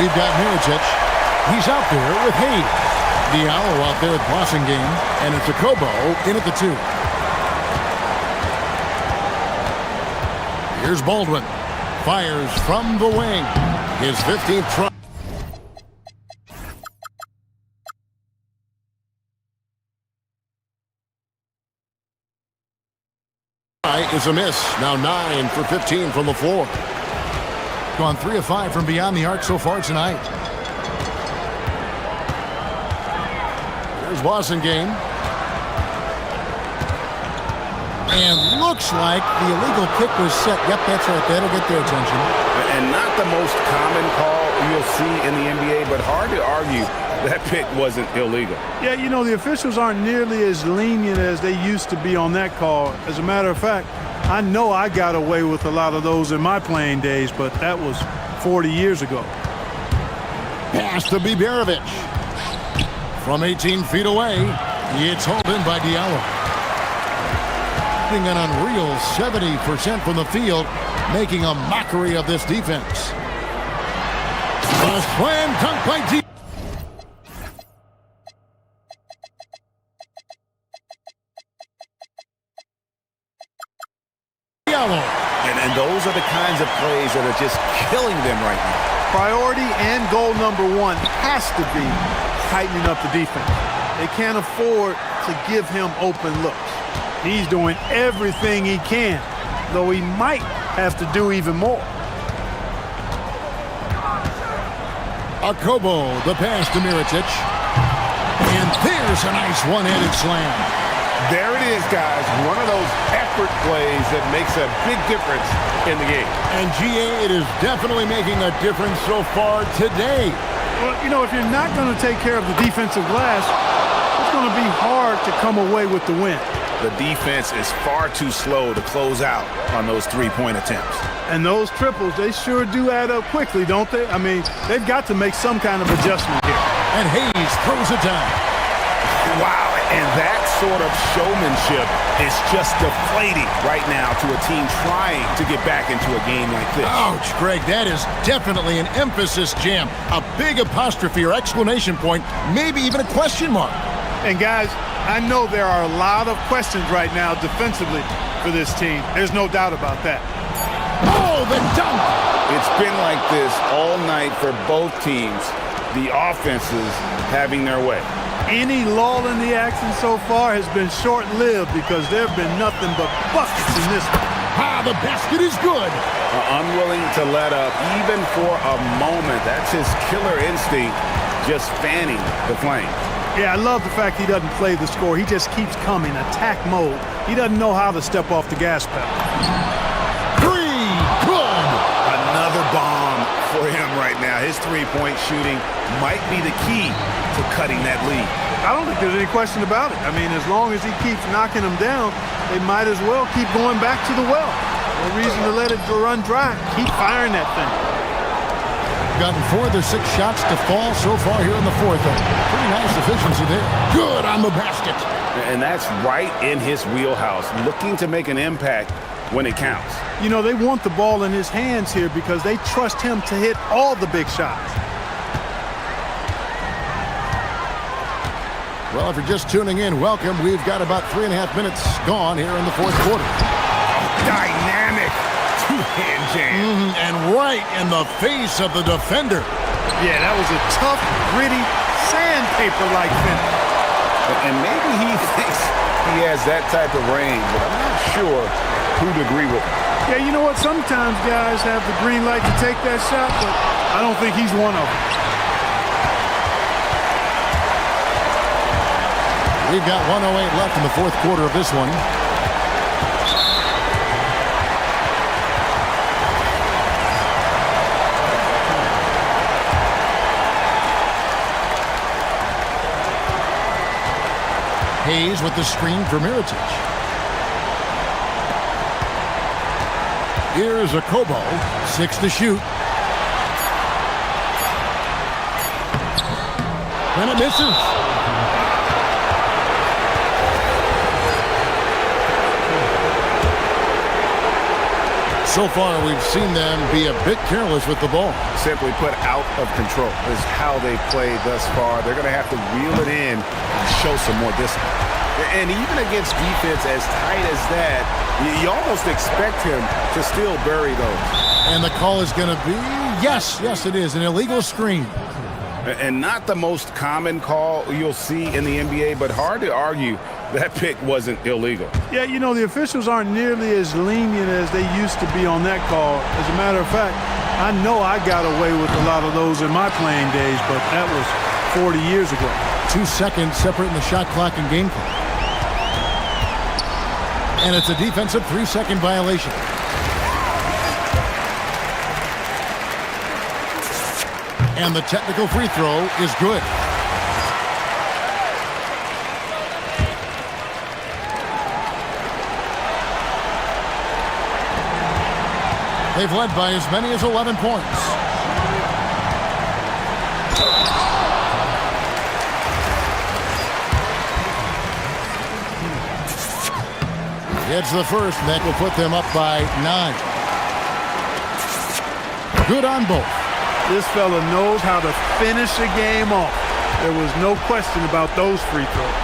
We've got Mirotic. He's out there with Hayes. Diallo out there at crossing game. And it's Okobo in at the 2. Here's Baldwin. Fires from the wing. His 15th try. Is a miss. Now 9 for 15 from the floor. Gone 3 of 5 from beyond the arc so far tonight. There's Boston game. And looks like the illegal kick was set. Yep, that's right. That'll get their attention. And not the most common call you'll see in the NBA, but hard to argue that pick wasn't illegal. Yeah, you know, the officials aren't nearly as lenient as they used to be on that call. As a matter of fact, I know I got away with a lot of those in my playing days, but that was 40 years ago. Pass to Biberovic. From 18 feet away, it's hauled in by Diallo. An unreal 70% from the field, making a mockery of this defense. A slam dunk by Diallo. And those are the kinds of plays that are just killing them right now. Priority and goal number 1 has to be tightening up the defense. They can't afford to give him open looks. He's doing everything he can, though he might have to do even more. Okobo, the pass to Mirotic. And there's a nice one-handed slam. There it is, guys. One of those effort plays that makes a big difference in the game. And GA, it is definitely making a difference so far today. Well, you know, if you're not going to take care of the defensive glass, it's going to be hard to come away with the win. The defense is far too slow to close out on those three-point attempts. And those triples, they sure do add up quickly, don't they? I mean, they've got to make some kind of adjustment here. And Hayes throws it down. Wow, and that sort of showmanship is just deflating right now to a team trying to get back into a game like this. Ouch, Greg, that is definitely an emphasis jam. A big apostrophe or exclamation point, maybe even a question mark. And guys, I know there are a lot of questions right now defensively for this team. There's no doubt about that. Oh, the dunk! It's been like this all night for both teams. the offenses having their way. Any lull in the action so far has been short-lived because there have been nothing but buckets in this one. Ah, the basket is good. Unwilling to let up even for a moment. That's his killer instinct, just fanning the flame. Yeah, I love the fact he doesn't play the score. He just keeps coming, attack mode. He doesn't know how to step off the gas pedal. Three, good. Another bomb for him right now. His three-point shooting might be the key to cutting that lead. I don't think there's any question about it. I mean, as long as he keeps knocking them down, they might as well keep going back to the well. No reason to let it run dry. Keep firing that thing. Gotten 4 of their 6 shots to fall so far here in the fourth. Pretty nice efficiency there. Good on the basket. And that's right in his wheelhouse, looking to make an impact when it counts. You know, they want the ball in his hands here because they trust him to hit all the big shots. Well, if you're just tuning in, welcome. We've got about 3.5 minutes gone here in the fourth quarter. Dynamic two-hand jam. And right in the face of the defender. Yeah, that was a tough, gritty, sandpaper-like finish. And maybe he thinks he has that type of range, but I'm not sure who'd agree with him. Yeah, you know what? Sometimes guys have the green light to take that shot, but I don't think he's one of them. We've got 1:08 left in the fourth quarter of this one. Hayes with the screen for Mirotic. Here's a Kobo, 6 to shoot. And it misses. So far, we've seen them be a bit careless with the ball. Simply put, out of control is how they've played thus far. They're going to have to reel it in and show some more discipline. And even against defense as tight as that, you almost expect him to still bury those. And the call is going to be, yes, it is, an illegal screen. And not the most common call you'll see in the NBA, but hard to argue that pick wasn't illegal. Yeah, you know, the officials aren't nearly as lenient as they used to be on that call. As a matter of fact, I know I got away with a lot of those in my playing days, but that was 40 years ago. 2 seconds separating the shot clock and game clock. And it's a defensive 3-second violation. And the technical free throw is good. They've led by as many as 11 points. It's the first, and that will put them up by 9. Good on both. This fella knows how to finish a game off. There was no question about those free throws.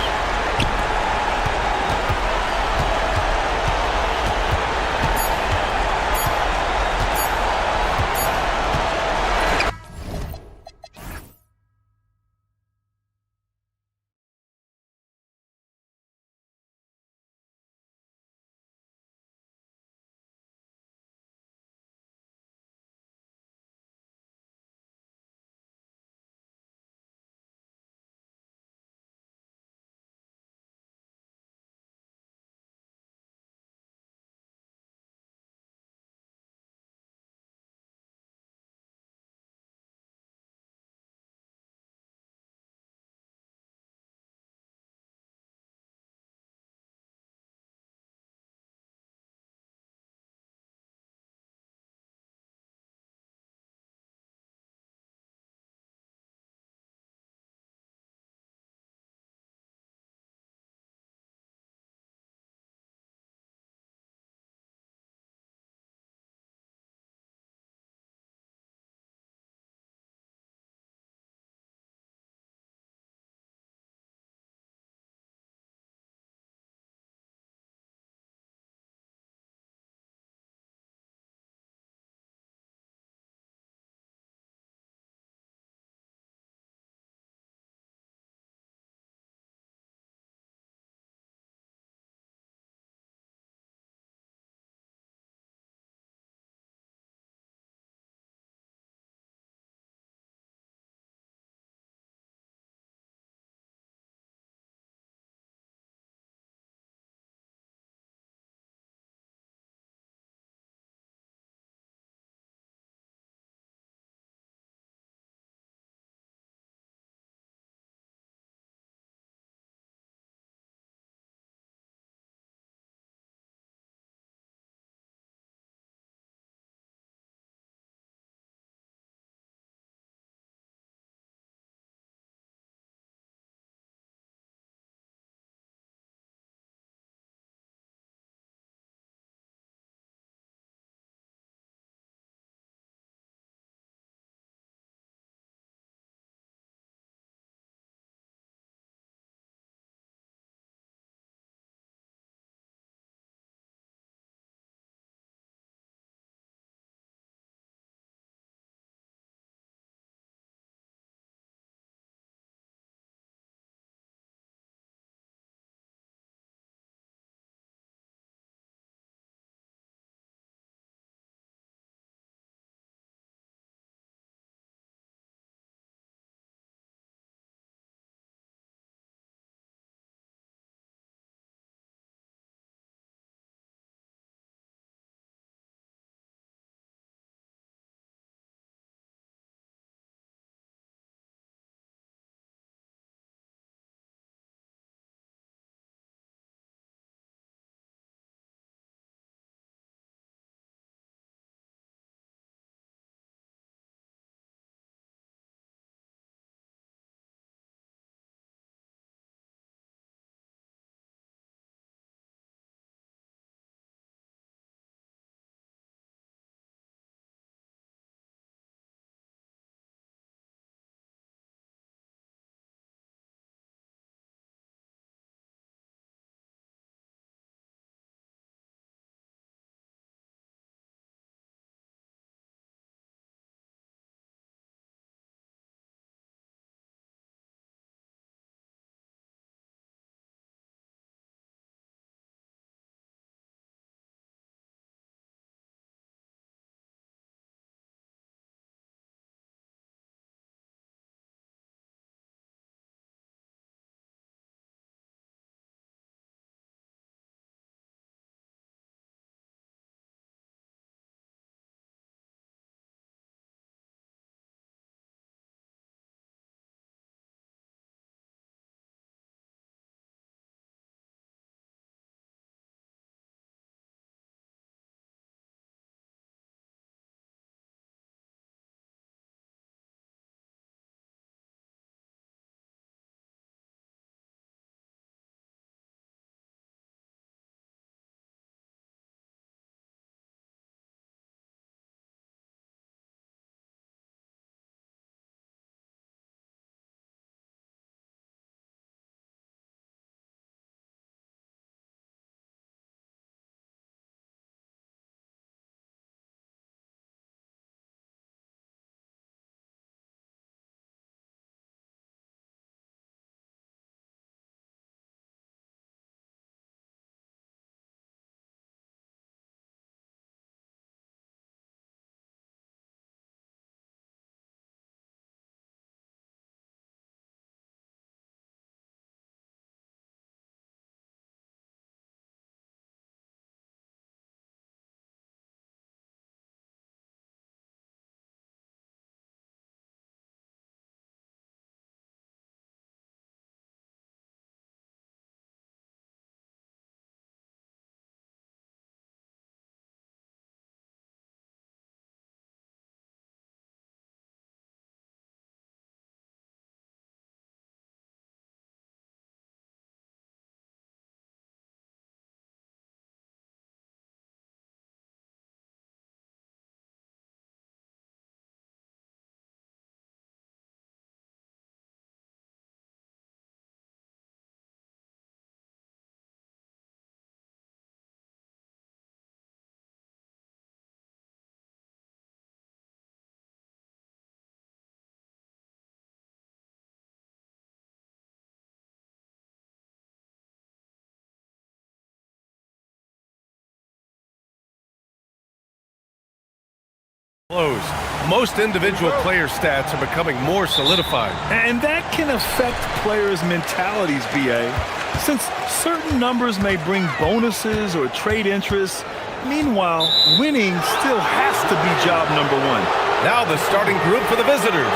Most individual player stats are becoming more solidified. And that can affect players' mentalities, BA. Since certain numbers may bring bonuses or trade interests, meanwhile, winning still has to be job number one. Now the starting group for the visitors.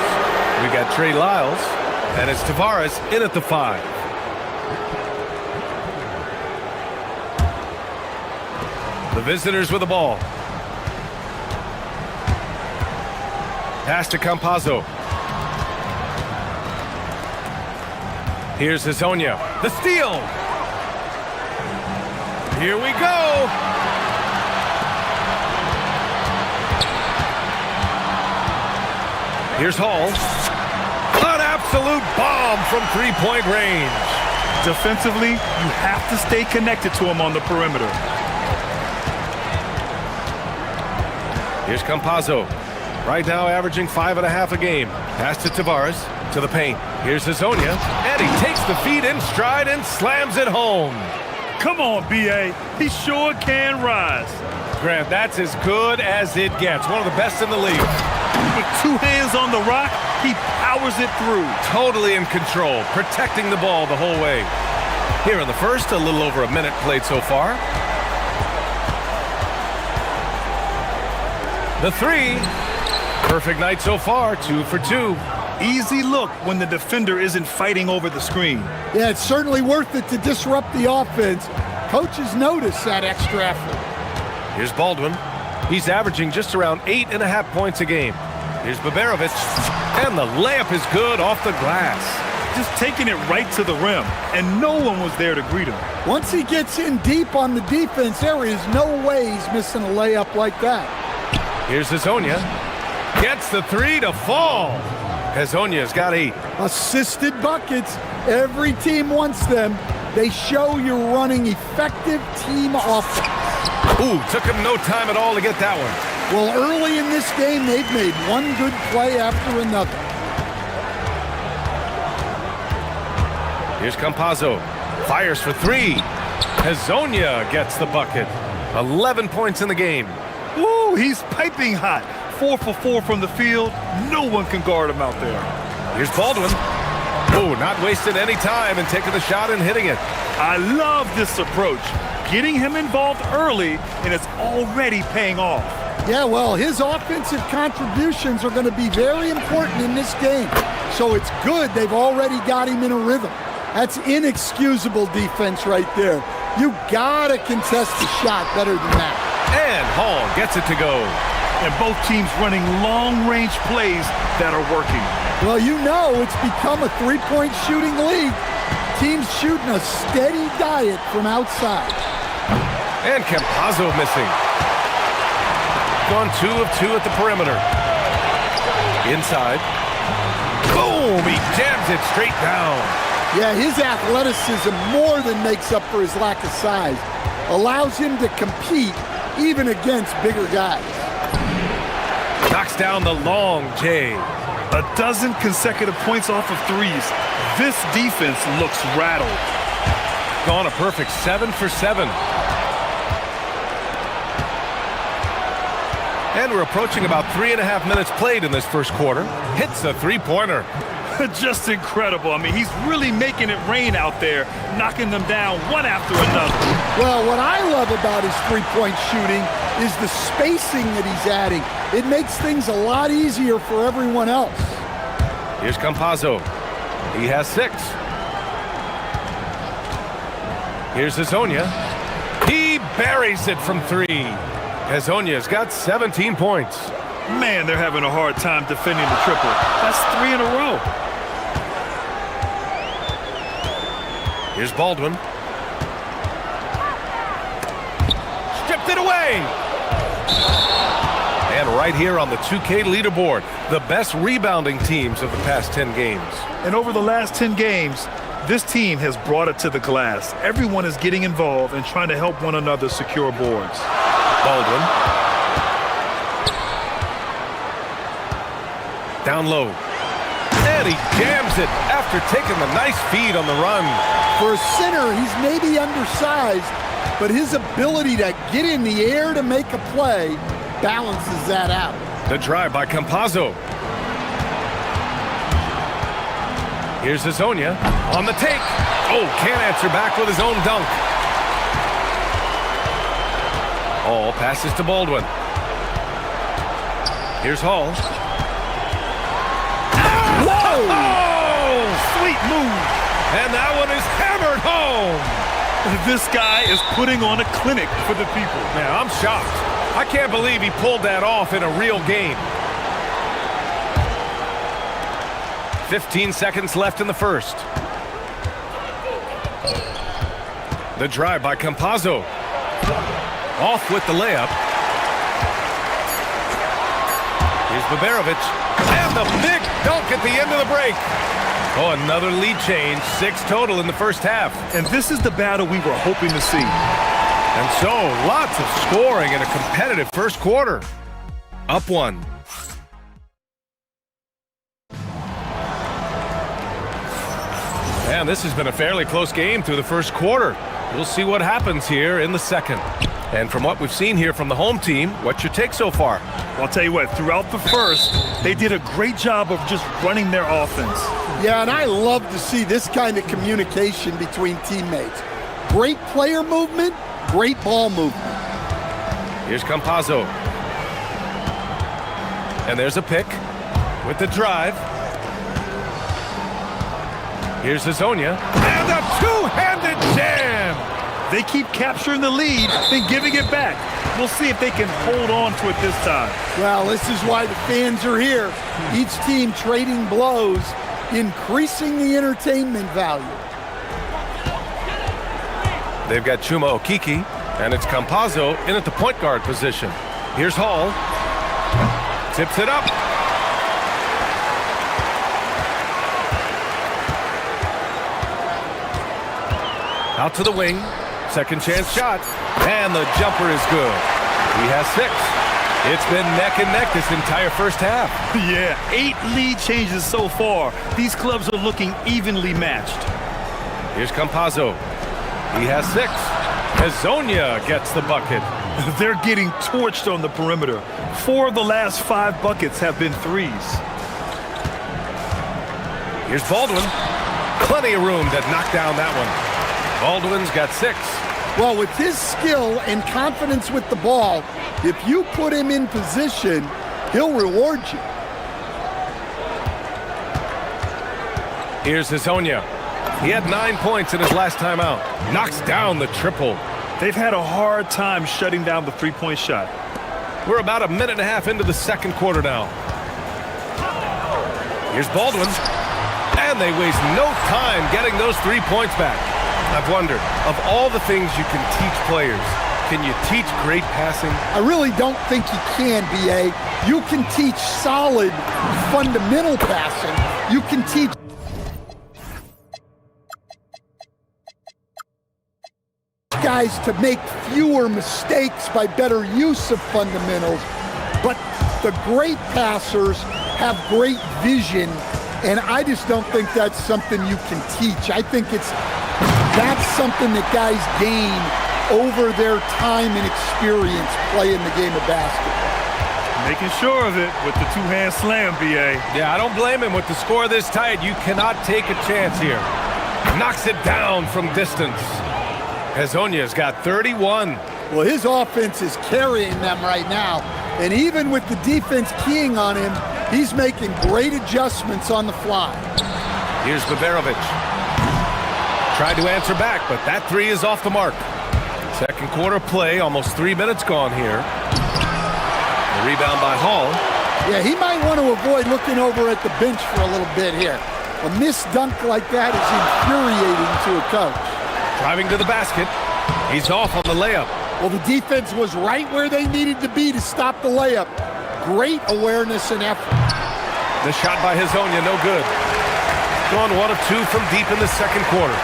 We got Trey Lyles, and it's Tavares in at the 5. The visitors with the ball. Pass to Campazzo. Here's Hezonja. The steal. Here we go. Here's Hall. An absolute bomb from three-point range. Defensively, you have to stay connected to him on the perimeter. Here's Campazzo. Right now averaging 5.5 a game. Pass to Tavares, to the paint. Here's Hezonja, and he takes the feed in stride and slams it home. Come on, B.A. He sure can rise. Grant, that's as good as it gets. One of the best in the league. With 2 hands on the rock, he powers it through. Totally in control, protecting the ball the whole way. Here in the first, a little over a minute played so far. The 3. Perfect night so far, 2 for 2. Easy look when the defender isn't fighting over the screen. Yeah, it's certainly worth it to disrupt the offense. Coaches notice that extra effort. Here's Baldwin. He's averaging just around 8.5 points a game. Here's Baberovic, and the layup is good off the glass. Just taking it right to the rim, and no one was there to greet him. Once he gets in deep on the defense, there is no way he's missing a layup like that. Here's Hezonja. Gets the 3 to fall. Hezonja's got 8. Assisted buckets. Every team wants them. They show you're running effective team offense. Ooh, took him no time at all to get that one. Well, early in this game, they've made one good play after another. Here's Campazzo. Fires for 3. Hezonja gets the bucket. 11 points in the game. Woo, he's piping hot. 4 for 4 from the field. No one can guard him out there. Here's Baldwin. Oh, not wasting any time and taking the shot and hitting it. I love this approach. Getting him involved early, and it's already paying off. Yeah, well, his offensive contributions are going to be very important in this game. So it's good they've already got him in a rhythm. That's inexcusable defense right there. You got to contest the shot better than that. And Hall gets it to go. And both teams running long-range plays that are working. Well, you know it's become a three-point shooting league. Teams shooting a steady diet from outside. And Campazzo missing. Gone 2 of 2 at the perimeter. Inside. Boom! He jams it straight down. Yeah, his athleticism more than makes up for his lack of size. Allows him to compete even against bigger guys. Knocks down the long J. 12 consecutive points off of threes. This defense looks rattled. Gone a perfect 7 for 7. And we're approaching about 3.5 minutes played in this first quarter. Hits a three-pointer. Just incredible. I mean, he's really making it rain out there, knocking them down one after another. Well, what I love about his three-point shooting is the spacing that he's adding. It makes things a lot easier for everyone else. Here's Campazzo. He has 6. Here's Hezonja. He buries it from 3. Hezonja's got 17 points. Man, they're having a hard time defending the triple. That's 3 in a row. Here's Baldwin. Stripped it away. And right here on the 2K leaderboard, the best rebounding teams of the past 10 games. And over the last 10 games, this team has brought it to the glass. Everyone is getting involved and trying to help one another secure boards. Baldwin. Down low. And he jams it after taking the nice feed on the run. For a center, he's maybe undersized, but his ability to get in the air to make a play balances that out. The drive by Campazzo. Here's Hazonia on the take. Oh, can't answer back with his own dunk. Hall passes to Baldwin. Here's Hall. Whoa! Oh, sweet move. And that one is hammered home. This guy is putting on a clinic for the people. Man, I'm shocked. I can't believe he pulled that off in a real game. 15 seconds left in the first. The drive by Campazzo. Off with the layup. Here's Baberovic. And the big dunk at the end of the break. Oh, another lead change. 6 total in the first half. And this is the battle we were hoping to see. And so, lots of scoring in a competitive first quarter. Up 1. And this has been a fairly close game through the first quarter. We'll see what happens here in the second. And from what we've seen here from the home team, what's your take so far? Well, I'll tell you what, throughout the first, they did a great job of just running their offense. Yeah, and I love to see this kind of communication between teammates. Great player movement, great ball movement. Here's Campazzo. And there's a pick with the drive. Here's Hazonia. And a two-handed jam! They keep capturing the lead, then giving it back. We'll see if they can hold on to it this time. Well, this is why the fans are here. Each team trading blows, increasing the entertainment value. They've got Chuma Okiki, and it's Campazzo in at the point guard position. Here's Hall. Tips it up. Out to the wing. Second chance shot. And the jumper is good. He has 6. It's been neck and neck this entire first half. Yeah, 8 lead changes so far. These clubs are looking evenly matched. Here's Campazzo. He has 6. Hazonia gets the bucket. They're getting torched on the perimeter. 4 of the last 5 buckets have been threes. Here's Baldwin. Plenty of room to knock down that one. Baldwin's got 6. Well, with his skill and confidence with the ball, if you put him in position, he'll reward you. Here's Hazonia. He had 9 points in his last time out. Knocks down the triple. They've had a hard time shutting down the three-point shot. We're about a minute and a half into the second quarter now. Here's Baldwin. And they waste no time getting those 3 points back. I've wondered, of all the things you can teach players, can you teach great passing? I really don't think you can, B.A. You can teach solid, fundamental passing. You can teach guys to make fewer mistakes by better use of fundamentals. But the great passers have great vision, and I just don't think that's something you can teach. I think that's something that guys gain over their time and experience playing the game of basketball. Making sure of it with the two-hand slam, B.A. Yeah, I don't blame him. With the score this tight, you cannot take a chance here. Knocks it down from distance. Hazonia's got 31. Well, his offense is carrying them right now. And even with the defense keying on him, he's making great adjustments on the fly. Here's Baberovic. Tried to answer back, but that 3 is off the mark. Second quarter play, almost 3 minutes gone here. The rebound by Hall. Yeah, he might want to avoid looking over at the bench for a little bit here. A missed dunk like that is infuriating to a coach. Driving to the basket. He's off on the layup. Well, the defense was right where they needed to be to stop the layup. Great awareness and effort. The shot by Hazonia, no good. Gone 1 of 2 from deep in the second quarter.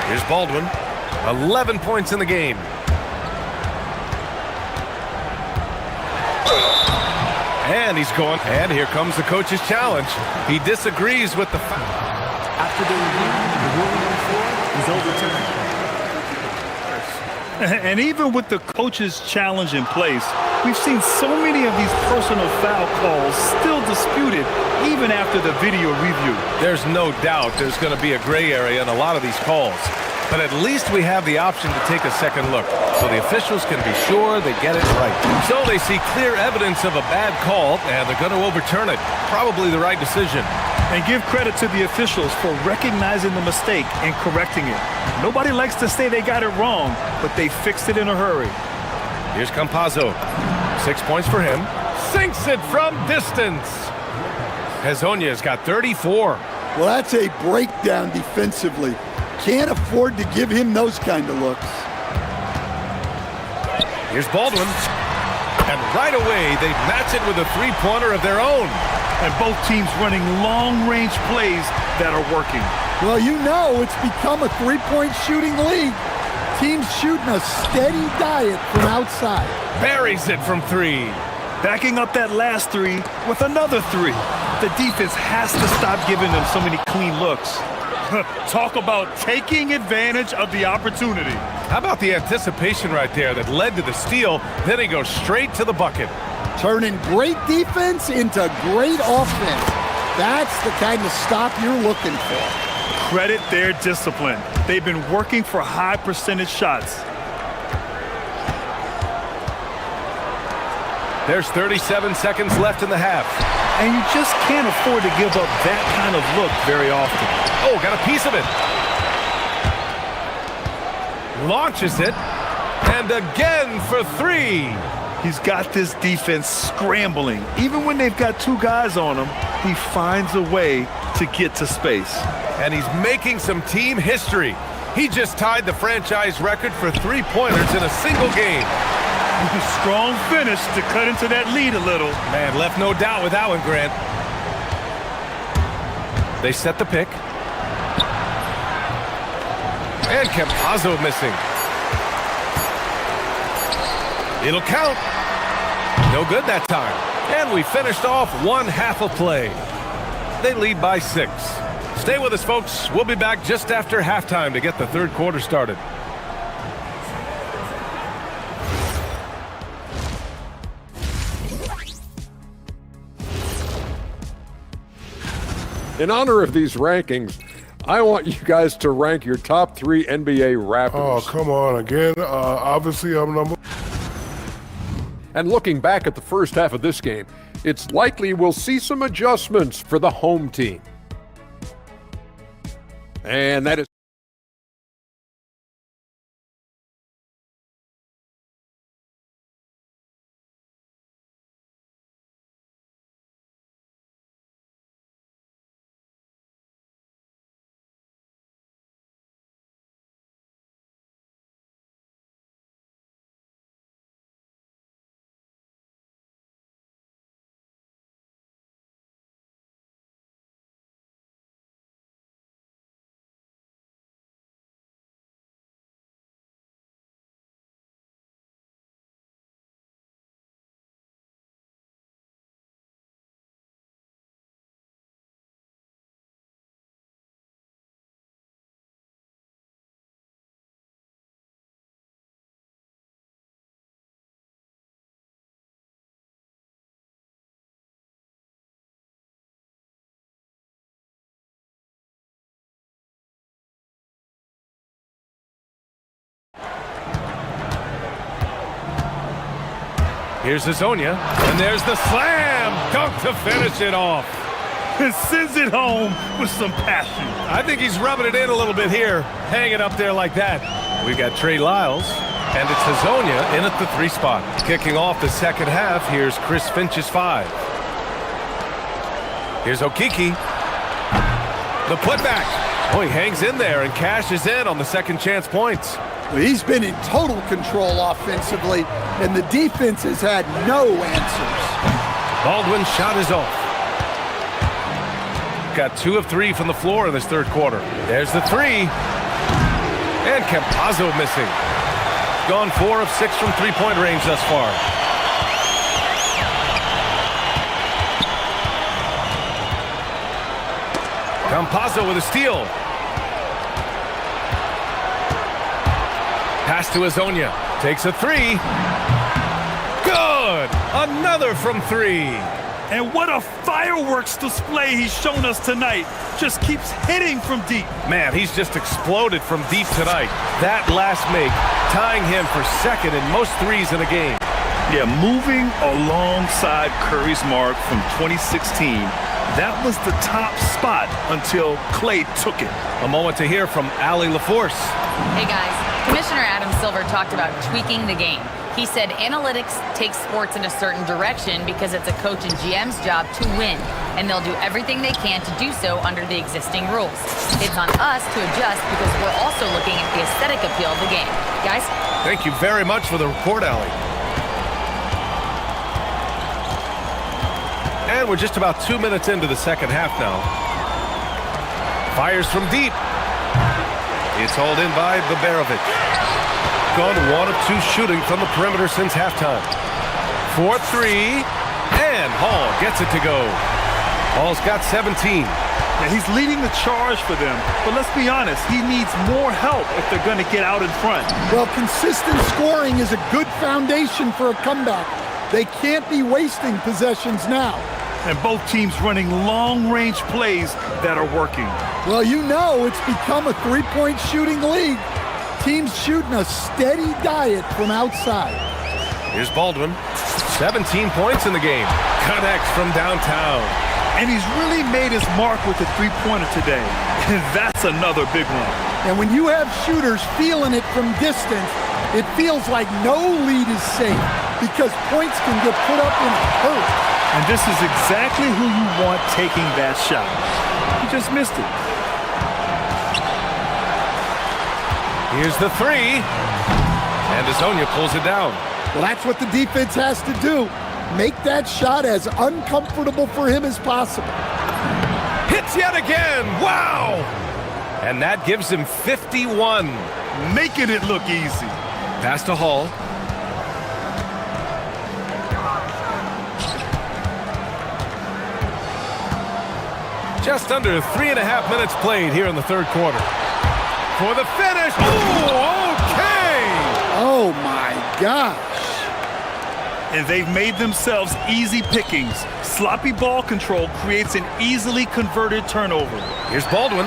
Here's Baldwin. 11 points in the game. And he's going. And here comes the coach's challenge. He disagrees with the foul. After the review, the ruling on the floor is overturned. And even with the coach's challenge in place, we've seen so many of these personal foul calls still disputed even after the video review. There's no doubt there's going to be a gray area in a lot of these calls. But at least we have the option to take a second look, so the officials can be sure they get it right. So they see clear evidence of a bad call, and they're going to overturn it. Probably the right decision. And give credit to the officials for recognizing the mistake and correcting it. Nobody likes to say they got it wrong, but they fixed it in a hurry. Here's Campazzo. 6 points for him. Sinks it from distance. Hezonja's got 34. Well, that's a breakdown defensively. Can't afford to give him those kind of looks. Here's Baldwin. And right away, they match it with a three-pointer of their own. And both teams running long-range plays that are working. Well, you know it's become a three-point shooting league. Teams shooting a steady diet from outside. Buries it from three. Backing up that last three with another three. The defense has to stop giving them so many clean looks. Talk about taking advantage of the opportunity. How about the anticipation right there that led to the steal? Then he goes straight to the bucket. Turning great defense into great offense. That's the kind of stop you're looking for. Credit their discipline. They've been working for high percentage shots. There's 37 seconds left in the half. And you just can't afford to give up that kind of look very often. Oh, got a piece of it. Launches it. And again for three. He's got this defense scrambling. Even when they've got two guys on him, he finds a way to get to space. And he's making some team history. He just tied the franchise record for three-pointers in a single game. Strong finish to cut into that lead a little. Man, left no doubt with that one, Grant. They set the pick. And Campazzo missing. It'll count. No good that time. And we finished off one half of play. They lead by 6. Stay with us, folks. We'll be back just after halftime to get the third quarter started. In honor of these rankings, I want you guys to rank your top 3 NBA Raptors. Oh, come on again. Obviously, I'm number. And looking back at the first half of this game, it's likely we'll see some adjustments for the home team. And that is Here's Hezonja, and there's the slam dunk to finish it off. Sends it home with some passion. I think he's rubbing it in a little bit here, hanging up there like that. We got Trey Lyles, and it's Hezonja in at the 3 spot. Kicking off the second half, here's Chris Finch's 5. Here's Okeke. The putback. Oh, he hangs in there and cashes in on the second chance points. Well, he's been in total control offensively, and the defense has had no answers. Baldwin's shot is off. Got 2 of 3 from the floor in this third quarter. There's the 3. And Campazzo missing. Gone 4 of 6 from three-point range thus far. Campazzo with a steal. Pass to Azonia. Takes a three. Good! Another from three. And what a fireworks display he's shown us tonight. Just keeps hitting from deep. Man, he's just exploded from deep tonight. That last make, tying him for second in most threes in a game. Yeah, moving alongside Curry's mark from 2016. That was the top spot until Clay took it. A moment to hear from Allie LaForce. Hey guys, Commissioner Adam Silver talked about tweaking the game. He said analytics takes sports in a certain direction because it's a coach and GM's job to win, and they'll do everything they can to do so under the existing rules. It's on us to adjust because we're also looking at the aesthetic appeal of the game. Guys? Thank you very much for the report, Allie. And we're just about 2 minutes into the second half now. Fires from deep. It's hauled in by Baberovic. Gone 1 of 2 shooting from the perimeter since halftime. 4-3, and Hall gets it to go. Hall's got 17. Now he's leading the charge for them, but let's be honest, he needs more help if they're going to get out in front. Well, consistent scoring is a good foundation for a comeback. They can't be wasting possessions now. And both teams running long-range plays that are working. Well, you know it's become a three-point shooting league. Teams shooting a steady diet from outside. Here's Baldwin. 17 points in the game. Connects from downtown. And he's really made his mark with the three-pointer today. And that's another big one. And when you have shooters feeling it from distance, it feels like no lead is safe because points can get put up in a hurry. And this is exactly who you want taking that shot. He just missed it. Here's the three. And Azonia pulls it down. Well, that's what the defense has to do. Make that shot as uncomfortable for him as possible. Hits yet again. Wow! And that gives him 51. Making it look easy. Pass to Hall. Just under 3.5 minutes played here in the third quarter. For the finish. Oh, okay! Oh, my gosh. And they've made themselves easy pickings. Sloppy ball control creates an easily converted turnover. Here's Baldwin.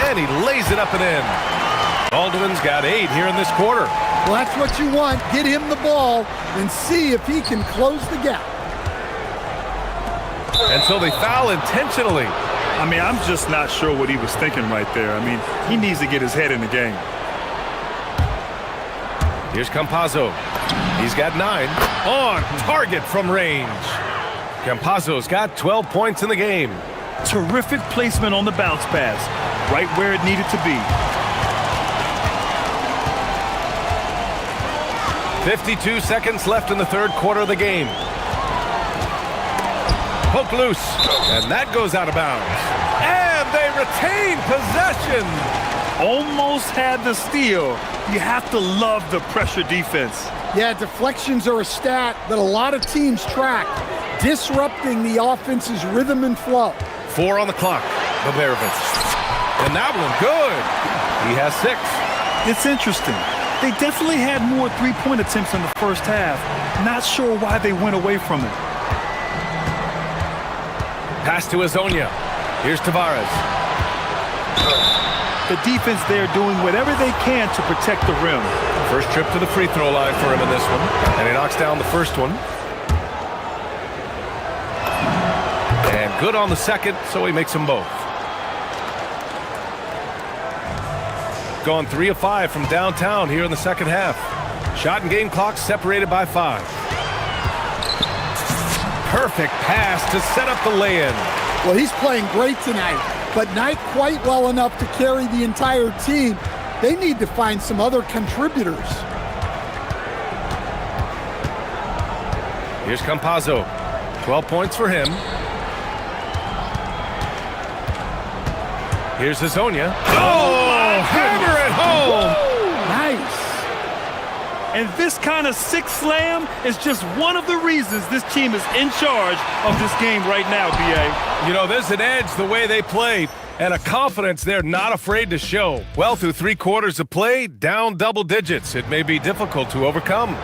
And he lays it up and in. Baldwin's got 8 here in this quarter. Well, that's what you want. Get him the ball and see if he can close the gap. And so they foul intentionally. I mean, I'm just not sure what he was thinking right there. I mean, he needs to get his head in the game. Here's Campazzo. He's got 9. On target from range. Campazzo's got 12 points in the game. Terrific placement on the bounce pass. Right where it needed to be. 52 seconds left in the third quarter of the game. Poke loose, and that goes out of bounds. And they retain possession. Almost had the steal. You have to love the pressure defense. Yeah, deflections are a stat that a lot of teams track, disrupting the offense's rhythm and flow. 4 on the clock, Baberovic. And that one, good. He has 6. It's interesting. They definitely had more three-point attempts in the first half. Not sure why they went away from it. Pass to Azonia. Here's Tavares. The defense there doing whatever they can to protect the rim. First trip to the free throw line for him in this one. And he knocks down the first one. And good on the second, so he makes them both. Gone 3 of 5 from downtown here in the second half. Shot and game clock separated by 5. Perfect pass to set up the lay-in. Well, he's playing great tonight, but not quite well enough to carry the entire team. They need to find some other contributors. Here's Campazzo. 12 points for him. Here's Azonia. Oh, hammer it home! Nice. And this kind of six slam is just one of the reasons this team is in charge of this game right now, B.A. You know, there's an edge the way they play and a confidence they're not afraid to show. Well, through 3 quarters of play, down double digits. It may be difficult to overcome.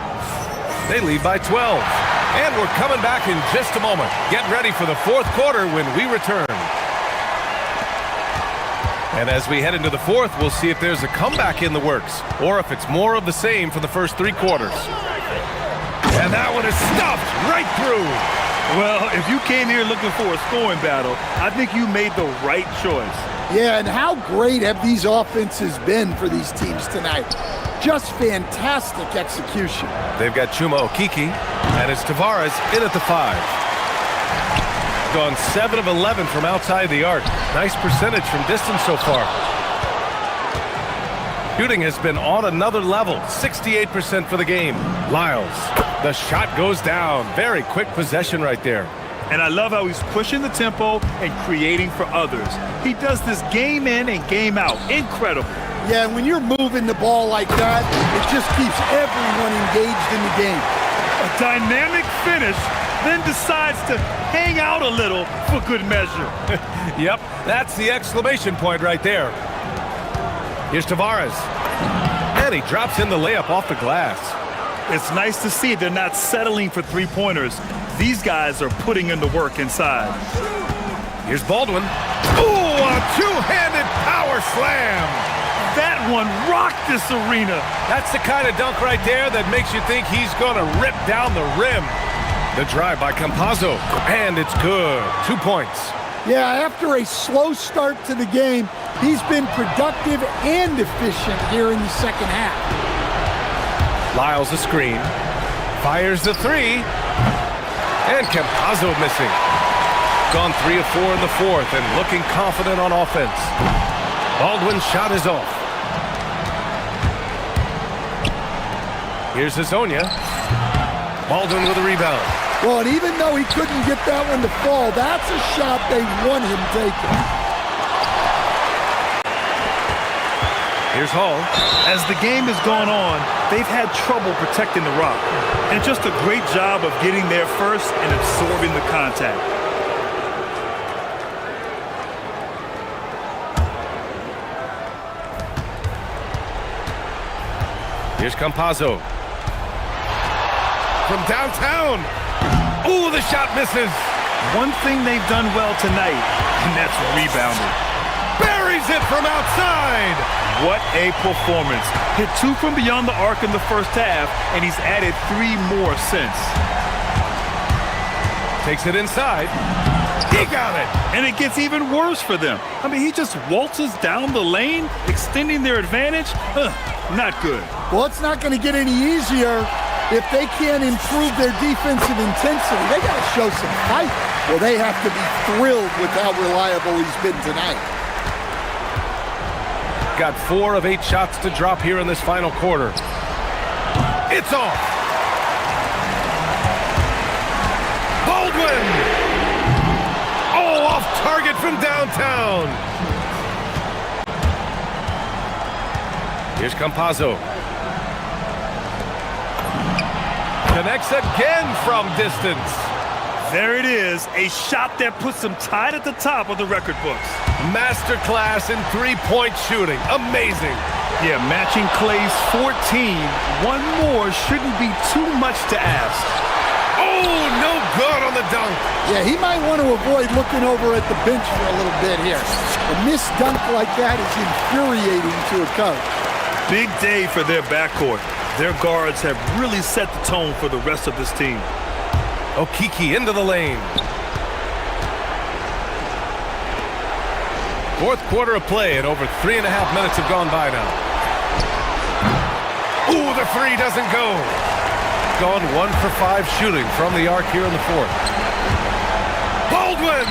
They lead by 12. And we're coming back in just a moment. Get ready for the 4th quarter when we return. And as we head into the 4th, we'll see if there's a comeback in the works or if it's more of the same for the first 3 quarters. And that one is stuffed right through. Well, if you came here looking for a scoring battle, I think you made the right choice. Yeah, and how great have these offenses been for these teams tonight? Just fantastic execution. They've got Chuma Okeke, and it's Tavares in at the 5. Gone 7 of 11 from outside the arc. Nice percentage from distance so far. Shooting has been on another level, 68% for the game. Lyles, the shot goes down. Very quick possession right there. And I love how he's pushing the tempo and creating for others. He does this game in and game out. Incredible. Yeah, and when you're moving the ball like that, it just keeps everyone engaged in the game. A dynamic finish, then decides to hang out a little for good measure. Yep, that's the exclamation point right there. Here's Tavares. And he drops in the layup off the glass. It's nice to see they're not settling for 3-pointers. These guys are putting in the work inside. Here's Baldwin. Ooh, a two-handed power slam. That one rocked this arena. That's the kind of dunk right there that makes you think he's going to rip down the rim. The drive by Campazzo, and it's good. 2 points. Yeah, after a slow start to the game, he's been productive and efficient here in the second half. Lyles a screen. Fires the 3. And Campazzo missing. Gone 3 of 4 in the 4th and looking confident on offense. Baldwin's shot is off. Here's Hazonia. Baldwin with a rebound. Well, and even though he couldn't get that one to fall, that's a shot they want him taking. Here's Hall. As the game has gone on, they've had trouble protecting the rock. And just a great job of getting there first and absorbing the contact. Here's Campazzo. From downtown. Ooh, the shot misses. One thing they've done well tonight, and that's rebounding. Buries it from outside. What a performance. Hit 2 from beyond the arc in the first half, and he's added 3 more since. Takes it inside. He got it. And it gets even worse for them. I mean, he just waltzes down the lane, extending their advantage. Not good. Well, it's not going to get any easier if they can't improve their defensive intensity. They got to show some fight. Well, they have to be thrilled with how reliable he's been tonight. Got 4 of 8 shots to drop here in this final quarter. It's off. Baldwin. Oh, off target from downtown. Here's Campazzo. Connects again from distance. There it is, a shot that puts them tied at the top of the record books. Masterclass in 3-point shooting. Amazing. Yeah, matching Clay's 14. One more shouldn't be too much to ask. Oh, no good on the dunk. Yeah, he might want to avoid looking over at the bench for a little bit here. A missed dunk like that is infuriating to a coach. Big day for their backcourt. Their guards have really set the tone for the rest of this team. Okeke into the lane. 4th quarter of play, and over 3.5 minutes have gone by now. Ooh, the 3 doesn't go. Gone 1 for 5 shooting from the arc here in the 4th. Baldwin!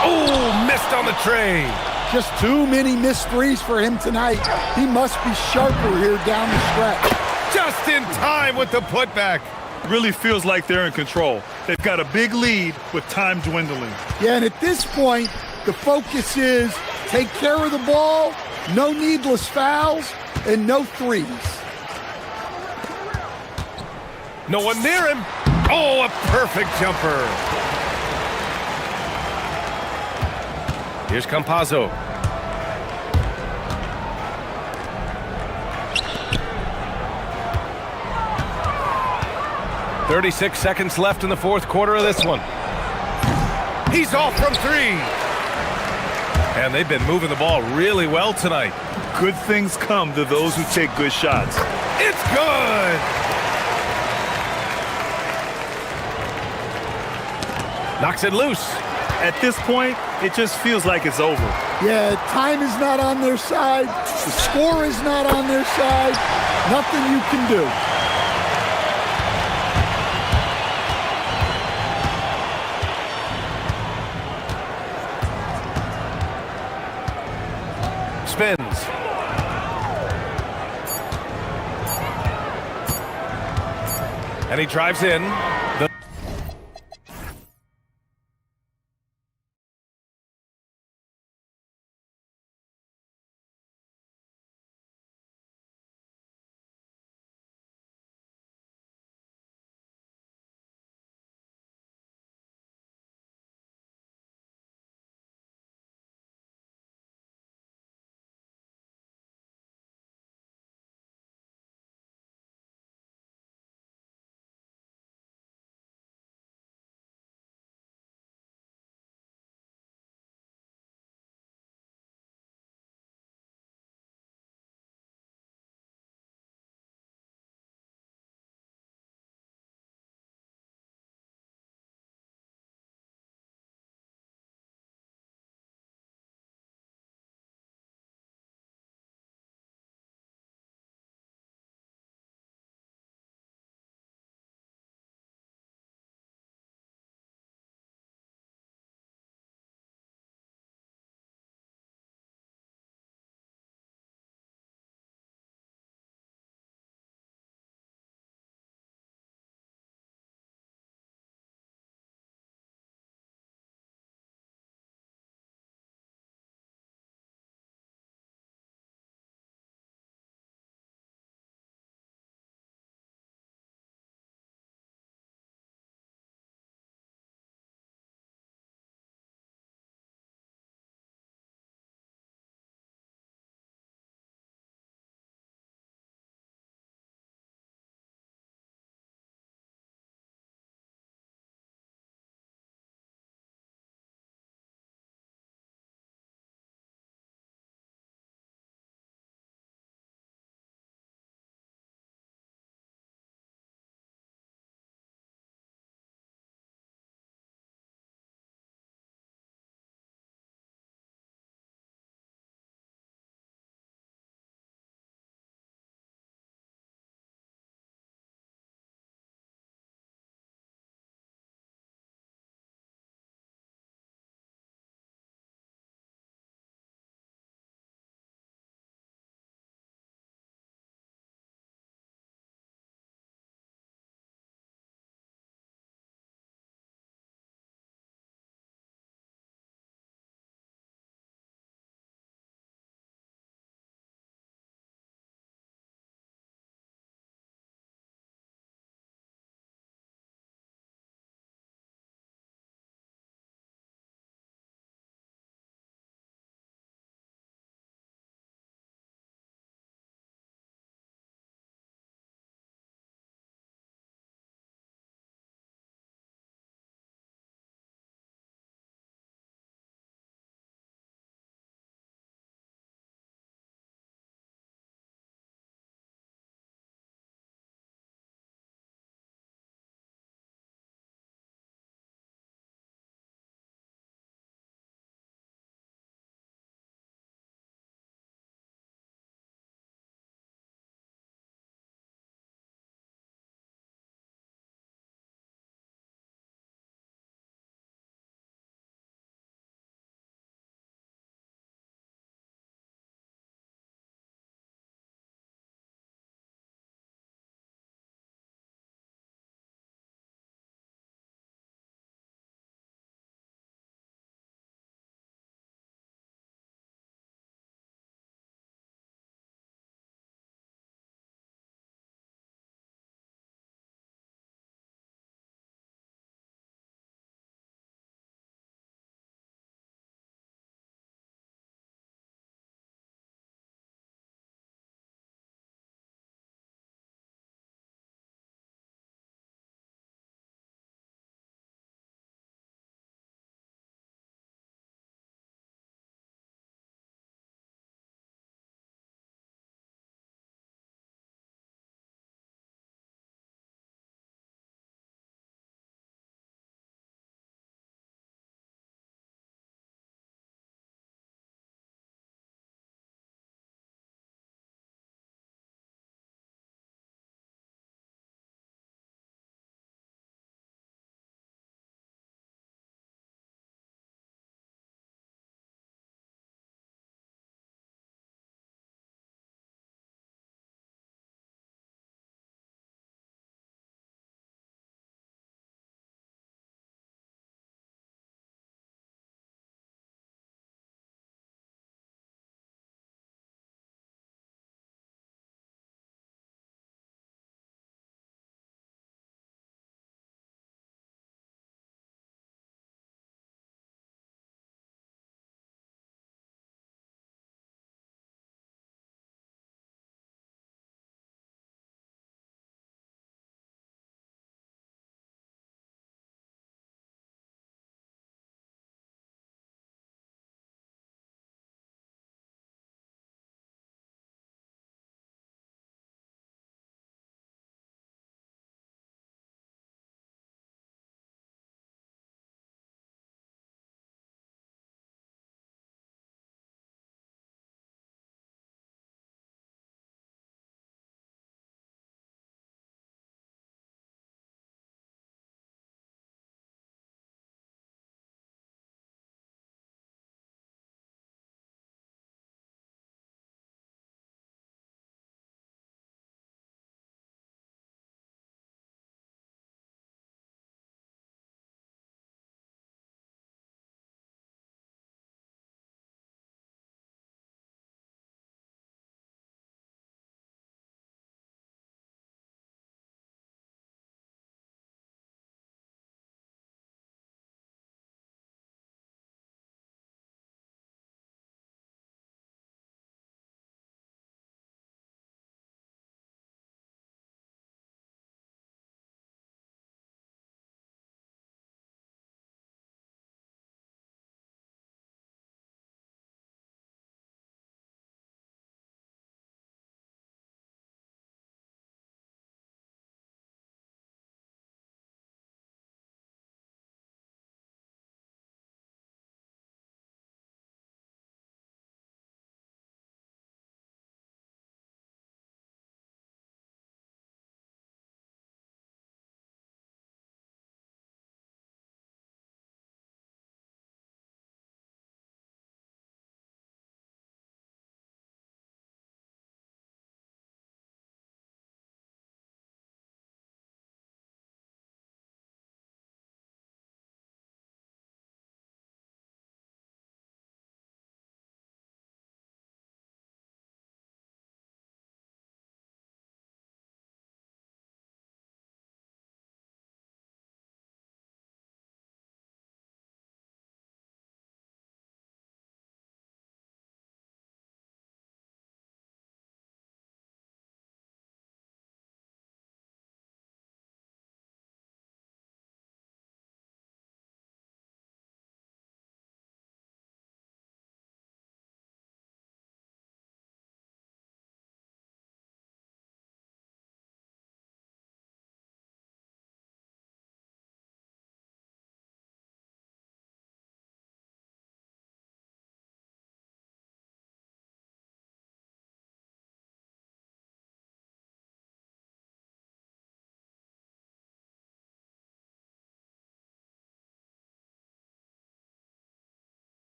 Oh, missed on the tray. Just too many missed threes for him tonight. He must be sharper here down the stretch. Just in time with the putback. Really feels like they're in control. They've got a big lead with time dwindling. Yeah, and at this point, the focus is take care of the ball, no needless fouls, and no threes. No one near him. Oh, a perfect jumper. Here's Campazzo. "36 seconds left in the fourth quarter of this one. He's off from three. And they've been moving the ball really well tonight. Good things come to those who take good shots. It's good. Knocks it loose. At this point, it just feels like it's over. Yeah, time is not on their side. The score is not on their side. Nothing you can do. Spins. And he drives in.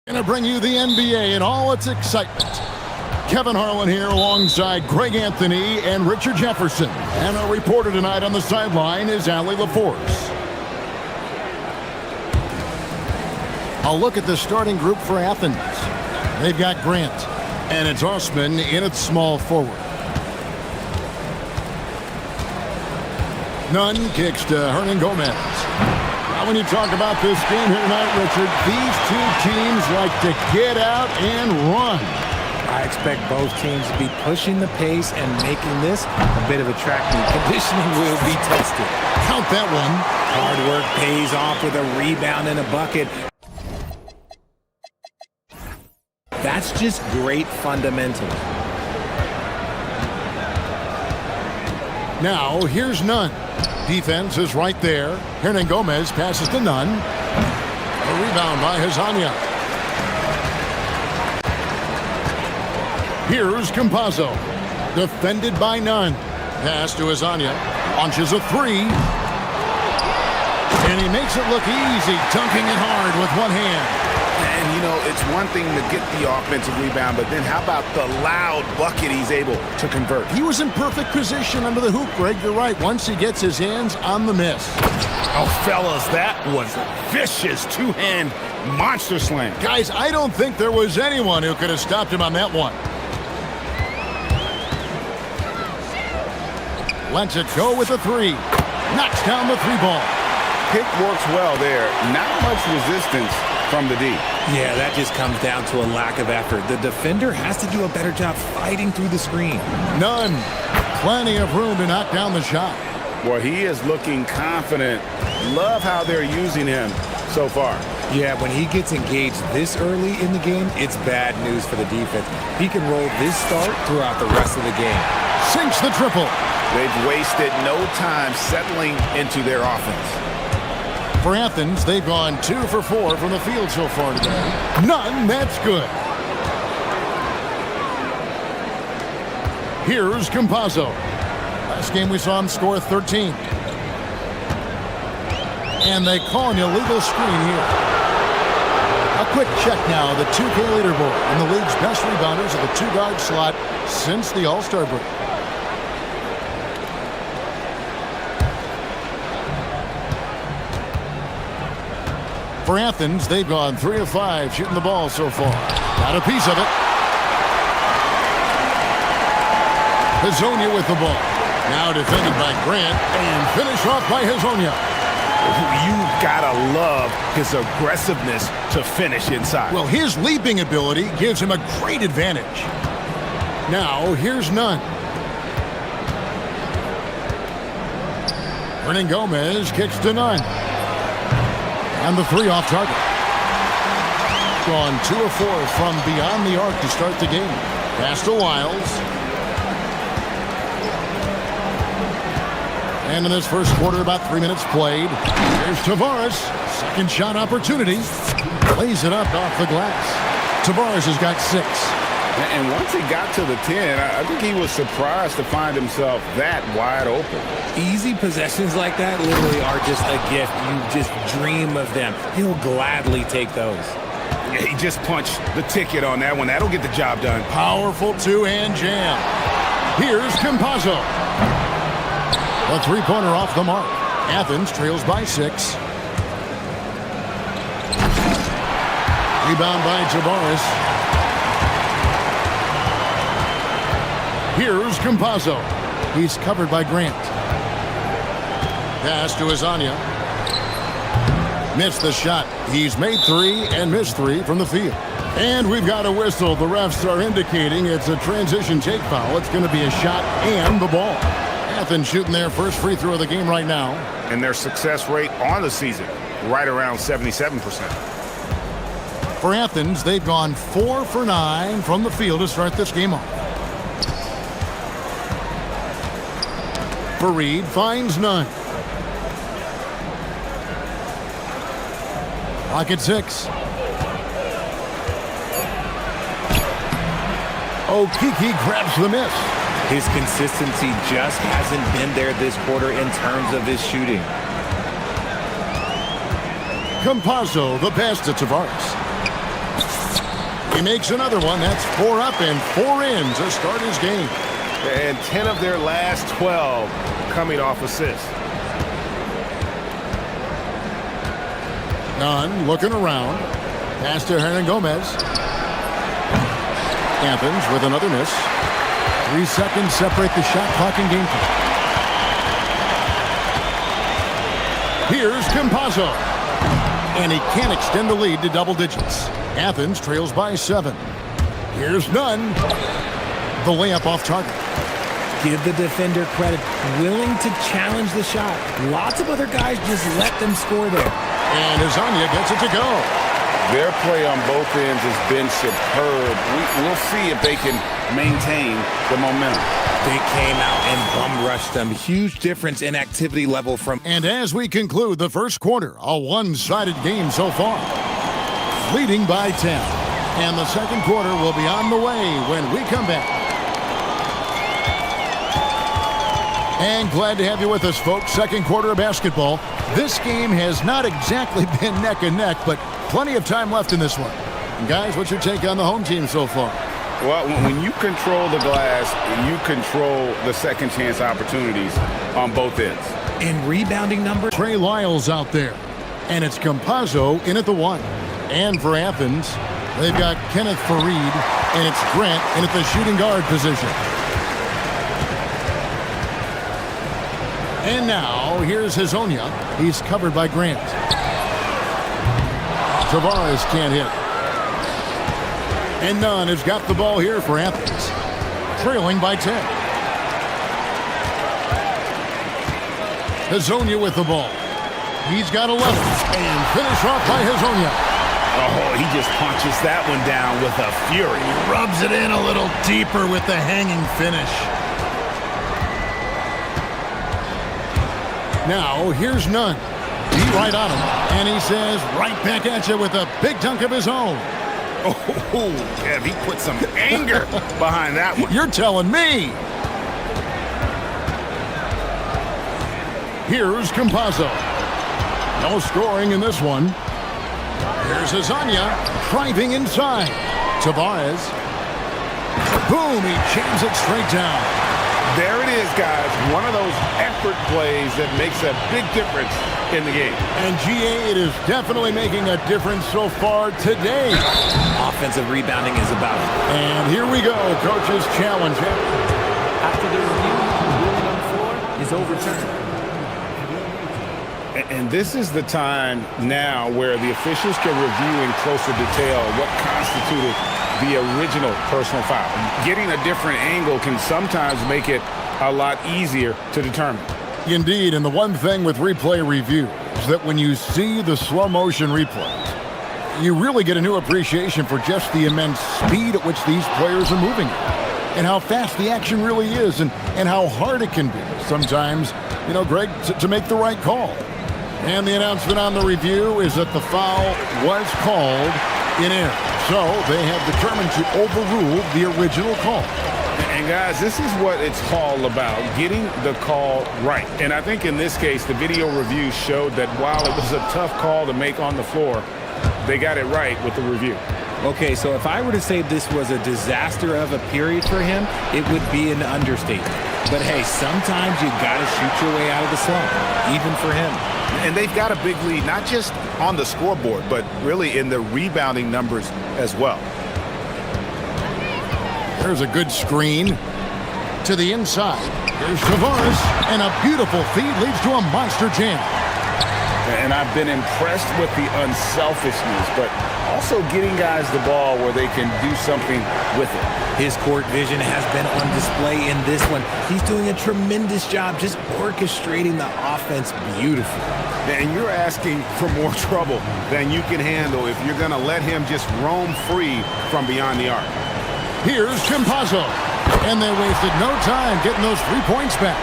Gonna bring you the NBA in all its excitement. Kevin Harlan here alongside Greg Anthony and Richard Jefferson. And our reporter tonight on the sideline is Allie LaForce. A look at the starting group for Athens. They've got Grant, and it's Osman in at small forward. Nunn kicks to Hernan Gomez. Now when you talk about this game here tonight, Richard, these two teams like to get out and run. I expect both teams to be pushing the pace and making this a bit of a track meet. Conditioning will be tested. Count that one. Hard work pays off with a rebound and a bucket. That's just great fundamentals. Now here's Nunn. Defense is right there. Hernan Gomez passes to Nunn. A rebound by Hazania. Here's Campazzo. Defended by Nunn. Pass to Hazania. Launches a three. And he makes it look easy, dunking it hard with one hand. And, you know, it's one thing to get the offensive rebound, but then how about the loud bucket he's able to convert? He was in perfect position under the hoop, Greg. You're right. Once he gets his hands on the miss. Oh, fellas, that was a vicious two-hand monster slam. Guys, I don't think there was anyone who could have stopped him on that one. Lets it go with a three. Knocks down the three ball. Pick works well there. Not much resistance from the D. Yeah, that just comes down to a lack of effort. The defender has to do a better job fighting through the screen. None. Plenty of room to knock down the shot. Boy, he is looking confident. Love how they're using him so far. Yeah, when he gets engaged this early in the game, it's bad news for the defense. He can roll this start throughout the rest of the game. Sinks the triple. They've wasted no time settling into their offense. For Athens, they've gone 2 for 4 from the field so far today. None, that's good. Here's Campazzo. Last game we saw him score 13. And they call an illegal screen here. A quick check now, the 2K leaderboard and the league's best rebounders at the two-guard slot since the All-Star break. For Athens, they've gone 3 of 5 shooting the ball so far. Got a piece of it. Hazonia with the ball. Now defended by Grant and finished off by Hazonia. You've got to love his aggressiveness to finish inside. Well, his leaping ability gives him a great advantage. Now, here's Nunn. Hernan Gomez kicks to Nunn. And the three off target. Gone 2 of 4 from beyond the arc to start the game. Pass to Wiles. And in this first quarter, about 3 minutes played. Here's Tavares. Second shot opportunity. Lays it up off the glass. Tavares has got 6. And once he got to the 10, I think he was surprised to find himself that wide open. Easy possessions like that literally are just a gift. You just dream of them. He'll gladly take those. Yeah, he just punched the ticket on that one. That'll get the job done. Powerful two-hand jam. Here's Campazzo. A three-pointer off the mark. Athens trails by 6. Rebound by Tavares. Here's Campazzo. He's covered by Grant. Pass to Hazania. Missed the shot. He's made 3 and missed 3 from the field. And we've got a whistle. The refs are indicating it's a transition take foul. It's going to be a shot and the ball. Athens shooting their first free throw of the game right now. And their success rate on the season, right around 77%. For Athens, they've gone 4 for 9 from the field to start this game off. Fareed finds Nunn. Clock at 6. Okiki grabs the miss. His consistency just hasn't been there this quarter in terms of his shooting. Campazzo, the pass to Tavares. He makes another one. That's 4 up and 4 in to start his game. And 10 of their last 12 coming off assists. Nunn looking around. Pass to Hernan Gomez. Athens with another miss. 3 seconds separate the shot clock and game clock. Here's Campazzo. And he can't extend the lead to double digits. Athens trails by 7. Here's Nunn. The layup off target. Give the defender credit. Willing to challenge the shot. Lots of other guys just let them score there. And Azania gets it to go. Their play on both ends has been superb. We'll see if they can maintain the momentum. They came out and bum rushed them. Huge difference in activity level from... And as we conclude the first quarter, a one-sided game so far. Leading by 10. And the second quarter will be on the way when we come back. And glad to have you with us, folks. Second quarter of basketball. This game has not exactly been neck and neck, but plenty of time left in this one. And guys, what's your take on the home team so far? Well, when you control the glass, you control the second chance opportunities on both ends. In rebounding numbers, Trey Lyles out there. And it's Campazzo in at the 1. And for Athens, they've got Kenneth Farid, and it's Grant in at the shooting guard position. And now, here's Hazonia. He's covered by Grant. Tavares can't hit. And Nunn has got the ball here for Athens. Trailing by 10. Hazonia with the ball. He's got 11. And finish off by Hazonia. Oh, he just punches that one down with a fury. He rubs it in a little deeper with the hanging finish. Now, here's Nunn. Beat right on him. And he says, right back at you with a big dunk of his own. Oh, Kev, he put some anger behind that one. You're telling me. Here's Campazzo. No scoring in this one. Here's Azania driving inside. Tavares. Boom, he jams it straight down. There it is, guys. One of those effort plays that makes a big difference in the game. And GA, it is definitely making a difference so far today. offensive rebounding is about. And here we go, coach's challenge. After the review, the ruling on the floor is overturned. And this is the time now where the officials can review in closer detail what constituted the original personal foul. Getting a different angle can sometimes make it a lot easier to determine. Indeed, and the one thing with replay review is that when you see the slow motion replays, you really get a new appreciation for just the immense speed at which these players are moving and how fast the action really is and how hard it can be sometimes, you know, Greg, to make the right call. And the announcement on the review is that the foul was called in error. So they have determined to overrule the original call. And guys, this is what it's all about, getting the call right. And I think in this case, the video review showed that while it was a tough call to make on the floor, they got it right with the review. Okay, so if I were to say this was a disaster of a period for him, it would be an understatement. But hey, sometimes you gotta shoot your way out of the slump, even for him. And they've got a big lead, not just on the scoreboard, but really in the rebounding numbers as well. There's a good screen to the inside. Here's Tavares, and a beautiful feed leads to a monster jam. And I've been impressed with the unselfishness, but also getting guys the ball where they can do something with it. His court vision has been on display in this one. He's doing a tremendous job just orchestrating the offense beautifully. And you're asking for more trouble than you can handle if you're going to let him just roam free from beyond the arc. Here's Campazzo, and they wasted no time getting those 3 points back.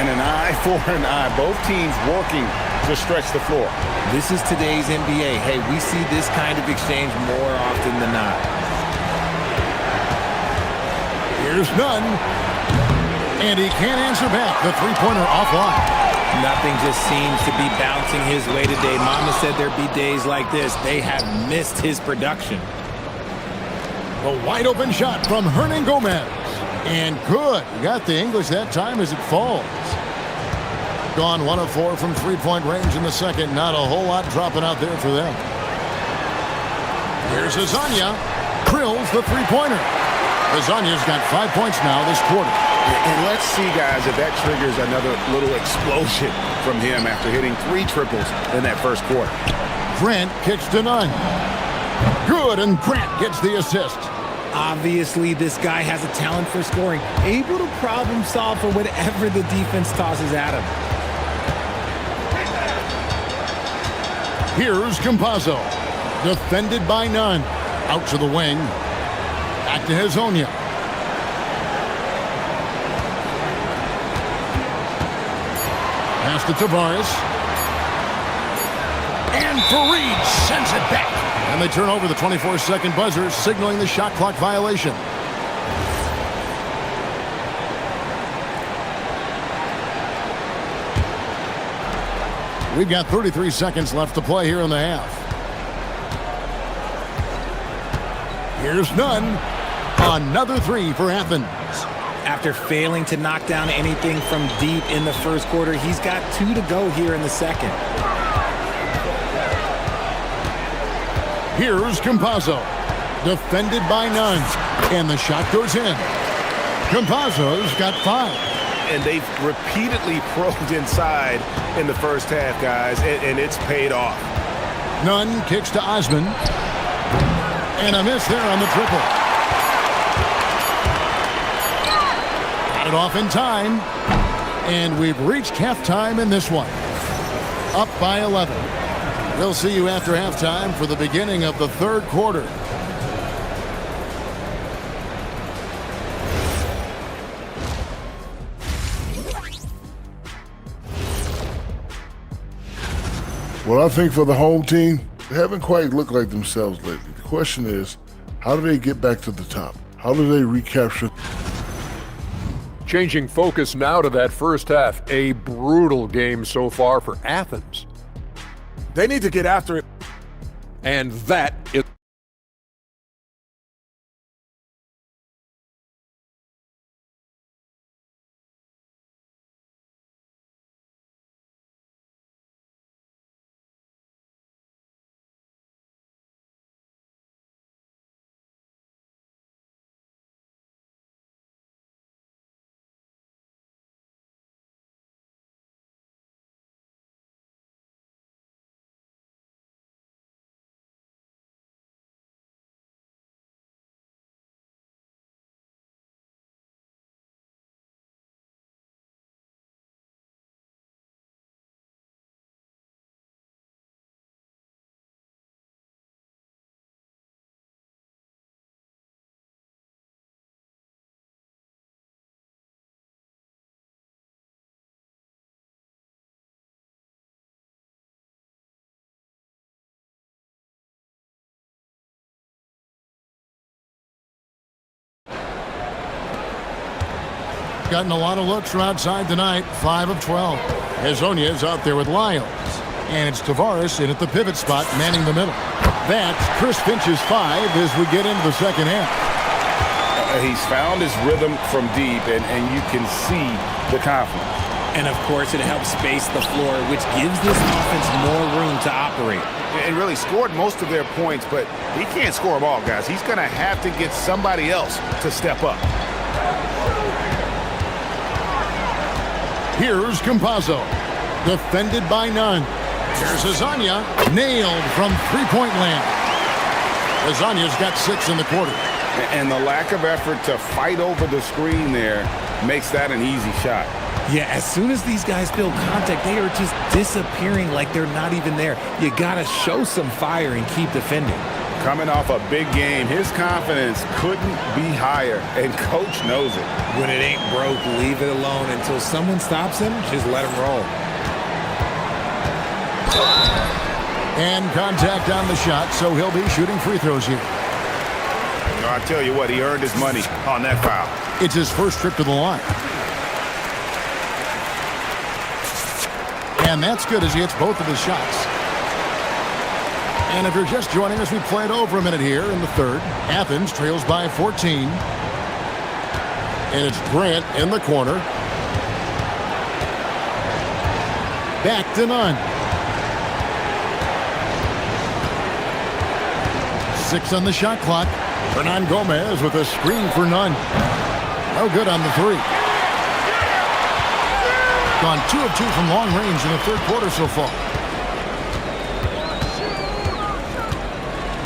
And an eye for an eye. Both teams working to stretch the floor. This is today's NBA. Hey, we see this kind of exchange more often than not. Here's Nunn, and he can't answer back. The three-pointer offline. Nothing just seems to be bouncing his way today. Mama said there'd be days like this. They have missed his production. A wide open shot from Hernan Gomez. And good. He got the English that time as it falls. Gone 1 of 4 from three-point range in the second. Not a whole lot dropping out there for them. Here's Azania. Drills the three-pointer. Azania's got 5 points now this quarter. And let's see, guys, if that triggers another little explosion from him after hitting 3 triples in that first quarter. Grant kicks to none. Good, and Grant gets the assist. Obviously, this guy has a talent for scoring, able to problem solve for whatever the defense tosses at him. Here's Campazzo. Defended by none. Out to the wing. Back to Hazonia. Pass to Tavares. And Fareed sends it back. And they turn over the 24-second buzzer, signaling the shot clock violation. We've got 33 seconds left to play here in the half. Here's none. Another 3 for Athens. After failing to knock down anything from deep in the first quarter, he's got 2 to go here in the second. Here's Campazzo. Defended by none. And the shot goes in. Campazzo's got 5. And they've repeatedly probed inside in the first half, guys, and it's paid off. Nunn kicks to Osman. And a miss there on the triple. Got it off in time. And we've reached halftime in this one. Up by 11. We'll see you after halftime for the beginning of the third quarter. Well, I think for the home team, they haven't quite looked like themselves lately. The question is, how do they get back to the top? How do they recapture? Changing focus now to that first half. A brutal game so far for Athens. They need to get after it. And that is... Gotten a lot of looks from outside tonight. 5 of 12. Hazonia is out there with Lyles. And it's Tavares in at the pivot spot, manning the middle. That's Chris Finch's 5 as we get into the second half. He's found his rhythm from deep, and you can see the confidence. And, of course, it helps space the floor, which gives this offense more room to operate. And really scored most of their points, but he can't score them all, guys. He's going to have to get somebody else to step up. Here's Campazzo. Defended by none. Here's Azania. Nailed from three-point land. Azania's got 6 in the quarter. And the lack of effort to fight over the screen there makes that an easy shot. Yeah, as soon as these guys feel contact, they are just disappearing like they're not even there. You got to show some fire and keep defending. Coming off a big game, his confidence couldn't be higher, and coach knows it. When it ain't broke, leave it alone until someone stops him. Just let him roll. And contact on the shot, so he'll be shooting free throws here. You know, I tell you what, he earned his money on that foul. It's his first trip to the line. And that's good as he hits both of his shots. And if you're just joining us, we played over a minute here in the third. Athens trails by 14. And it's Grant in the corner. Back to none. 6 on the shot clock. Hernan Gomez with a screen for none. No good on the three. Gone 2 of 2 from long range in the third quarter so far.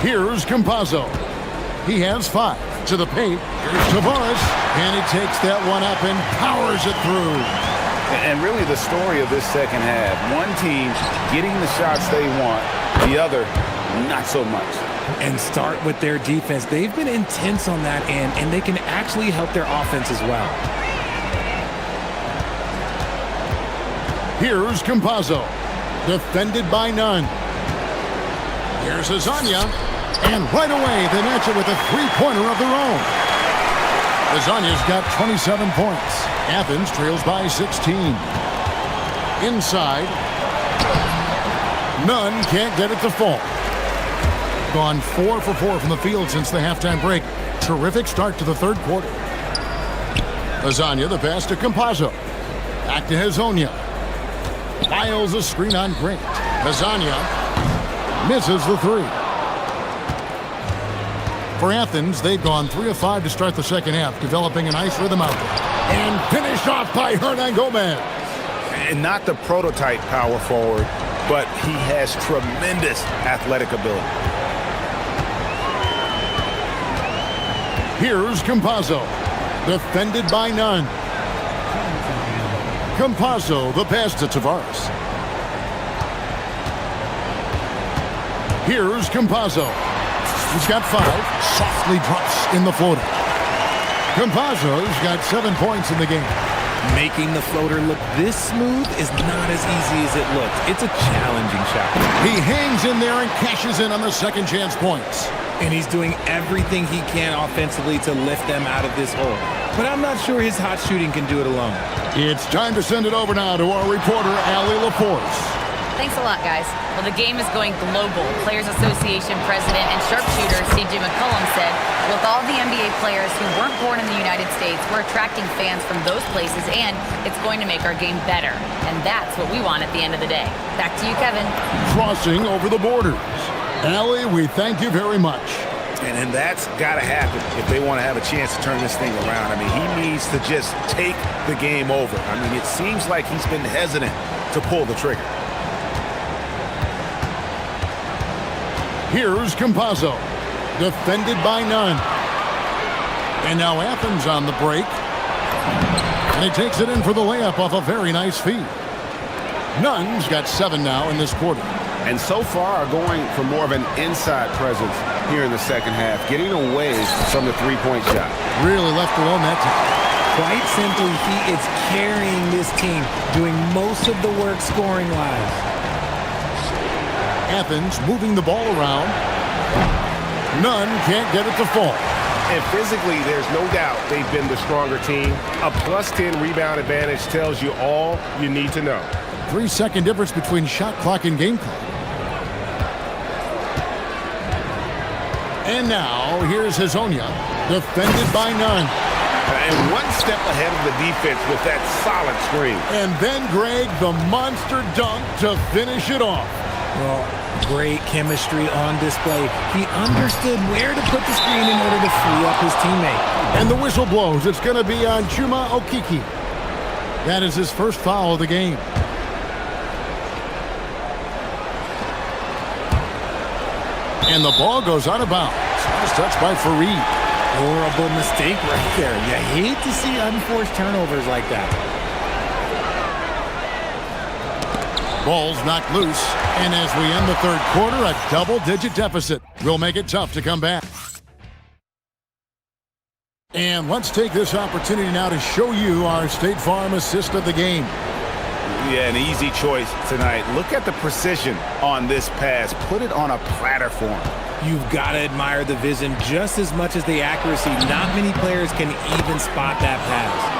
Here's Campazzo. He has 5 to the paint. Here's Tavares, and he takes that one up and powers it through. And really the story of this second half, one team getting the shots they want, the other not so much. And start with their defense. They've been intense on that end, and they can actually help their offense as well. Here's Campazzo, defended by none. Here's Azania, and right away they match it with a three-pointer of their own. Azania's got 27 points. Athens trails by 16. Inside, none can't get it to fall. Gone 4 for 4 from the field since the halftime break. Terrific start to the third quarter. Azania, the pass to Campazzo. Back to Hazonia. Files a screen on Grant. Azania misses the three. For Athens, they've gone 3 of 5 to start the second half, developing a nice rhythm out there. And finished off by Hernan Gomez. And not the prototype power forward, but he has tremendous athletic ability. Here's Campazzo, defended by none. Campazzo, the pass to Tavares. Here's Campazzo. He's got 5. Softly drops in the floater. Campazzo's got 7 points in the game. Making the floater look this smooth is not as easy as it looks. It's a challenging shot. He hangs in there and cashes in on the second chance points. And he's doing everything he can offensively to lift them out of this hole. But I'm not sure his hot shooting can do it alone. It's time to send it over now to our reporter, Allie LaForce. Thanks a lot, guys. Well, the game is going global. Players Association President and sharpshooter C.J. McCollum said, with all the NBA players who weren't born in the United States, we're attracting fans from those places, and it's going to make our game better. And that's what we want at the end of the day. Back to you, Kevin. Crossing over the borders. Allie, we thank you very much. And that's got to happen if they want to have a chance to turn this thing around. I mean, he needs to just take the game over. I mean, it seems like he's been hesitant to pull the trigger. Here's Campazzo, defended by none. And now Athens on the break. And he takes it in for the layup off a very nice feed. Nunn's got 7 now in this quarter. And so far are going for more of an inside presence here in the second half, getting away from the three-point shot. Really left alone that time. Quite simply, he is carrying this team, doing most of the work scoring-wise. Athens moving the ball around. None can't get it to fall. And physically, there's no doubt they've been the stronger team. A +10 rebound advantage tells you all you need to know. 3-second difference between shot clock and game clock. And now, here's Hazonia, defended by none. And one step ahead of the defense with that solid screen. And then, Greg, the monster dunk to finish it off. Well, great chemistry on display. He understood where to put the screen in order to free up his teammate. And the whistle blows. It's going to be on Chuma Okiki. That is his first foul of the game. And the ball goes out of bounds. It's touched by Fareed. Horrible mistake right there. You hate to see unforced turnovers like that. Ball's knocked loose. And as we end the third quarter, a double-digit deficit will make it tough to come back. And let's take this opportunity now to show you our State Farm assist of the game. Yeah, an easy choice tonight. Look at the precision on this pass. Put it on a platter for him. You've got to admire the vision just as much as the accuracy. Not many players can even spot that pass.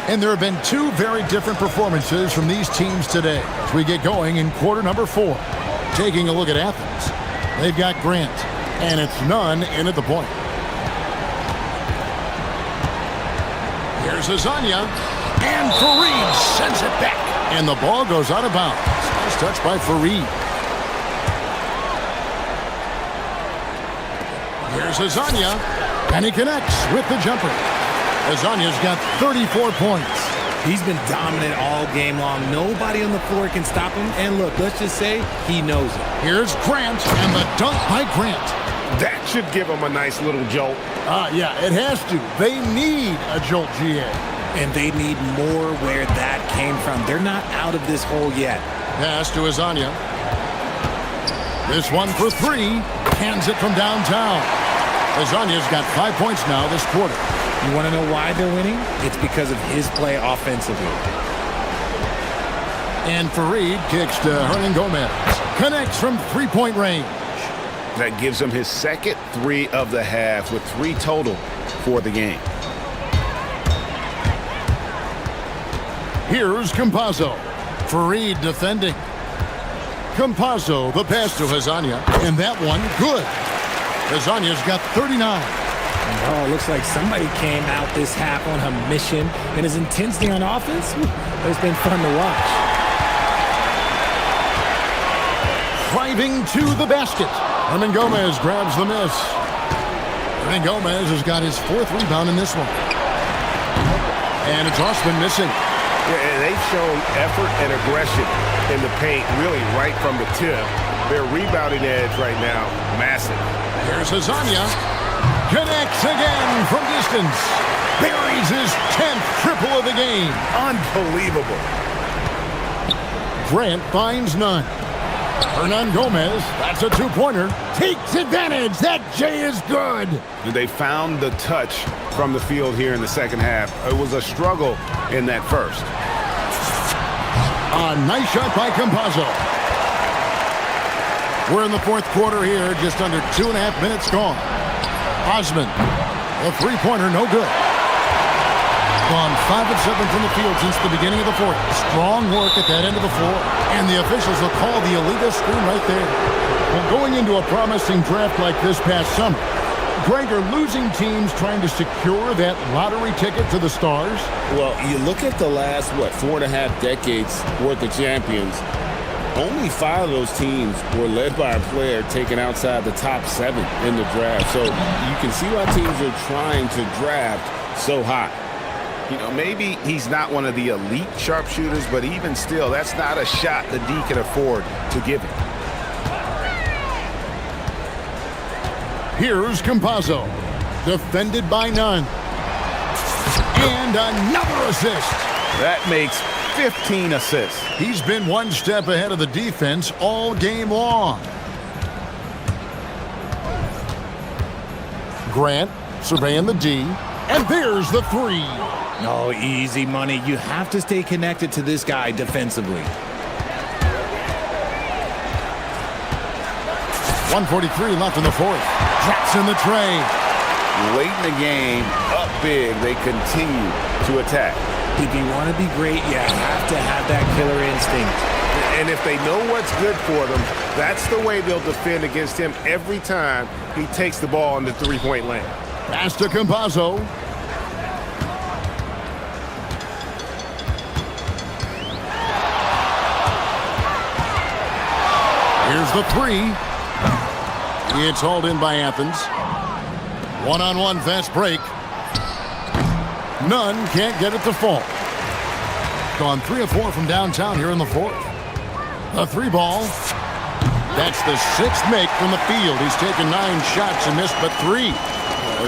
And there have been 2 very different performances from these teams today as we get going in quarter number 4. Taking a look at Athens. They've got Grant, and it's none in at the point. Here's Azania, and Fareed sends it back. And the ball goes out of bounds. Nice touch by Fareed. Here's Azania, and he connects with the jumper. Azania's got 34 points. He's been dominant all game long. Nobody on the floor can stop him. And look, let's just say he knows it. Here's Grant, and the dunk by Grant. That should give him a nice little jolt. Yeah, it has to. They need a jolt, GA. And they need more where that came from. They're not out of this hole yet. Pass to Azania. This one for three. Hands it from downtown. Azania's got 5 points now this quarter. You want to know why they're winning? It's because of his play offensively. And Fareed kicks to Hernan Gomez. Connects from three-point range. That gives him his second three of the half with 3 total for the game. Here's Campazzo. Fareed defending. Campazzo, the pass to Azania. And that one, good. Azania's got 39. Oh, looks like somebody came out this half on a mission. And his intensity on offense, it's been fun to watch. Driving to the basket. Hernan Gomez grabs the miss. Hernan Gomez has got his 4th rebound in this one. And it's Osman missing. Yeah, they've shown effort and aggression in the paint, really right from the tip. Their rebounding edge right now, massive. Here's Azania. Connects again from distance. Buries his 10th triple of the game. Unbelievable. Grant finds none. Hernan Gomez, that's a 2-pointer. Takes advantage. That J is good. They found the touch from the field here in the second half. It was a struggle in that first. A nice shot by Campazzo. We're in the 4th quarter here, just under 2.5 minutes gone. Osman, a 3-pointer, no good. Gone 5 of 7 from the field since the beginning of the 4th. Strong work at that end of the floor. And the officials will call the illegal screen right there. Well, going into a promising draft like this past summer, Greg, are losing teams trying to secure that lottery ticket to the stars? Well, you look at the last, 4.5 decades worth of champions. Only 5 of those teams were led by a player taken outside the top 7 in the draft. So you can see why teams are trying to draft so high. You know, maybe he's not one of the elite sharpshooters, but even still, that's not a shot that D can afford to give him. Here's Campazzo, defended by none. And another assist. That makes 15 assists. He's been one step ahead of the defense all game long. Grant surveying the D, and there's the 3. No, easy money. You have to stay connected to this guy defensively. 1:43 left in the 4th. Drops in the tray. Late in the game, up big, they continue to attack. If you want to be great, you have to have that killer instinct. And if they know what's good for them, that's the way they'll defend against him every time he takes the ball in the 3-point lane. Pass to Campazzo. Here's the 3. It's hauled in by Athens. One-on-one fast break. None can't get it to fall. Gone 3 of 4 from downtown here in the 4th. A 3-ball. That's the 6th make from the field. He's taken 9 shots and missed but 3.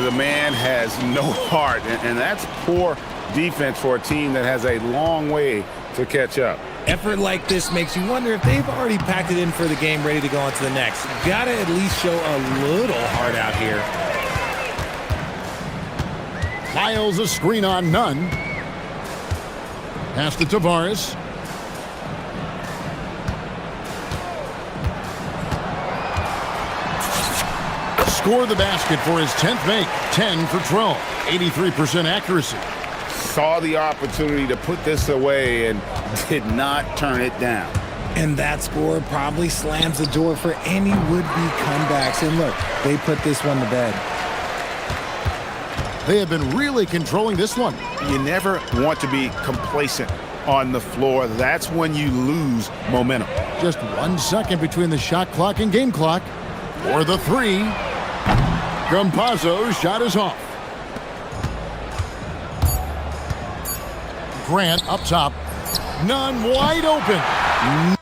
The man has no heart, and that's poor defense for a team that has a long way to catch up. Effort like this makes you wonder if they've already packed it in for the game, ready to go on to the next. Gotta at least show a little heart out here. Miles a screen on none. Pass to Tavares. Score the basket for his 10th make. 10 for 12. 83% accuracy. Saw the opportunity to put this away and did not turn it down. And that score probably slams the door for any would-be comebacks. And look, they put this one to bed. They have been really controlling this one. You never want to be complacent on the floor. That's when you lose momentum. Just 1 second between the shot clock and game clock. For the three. Campazzo's shot is off. Grant up top. None wide open.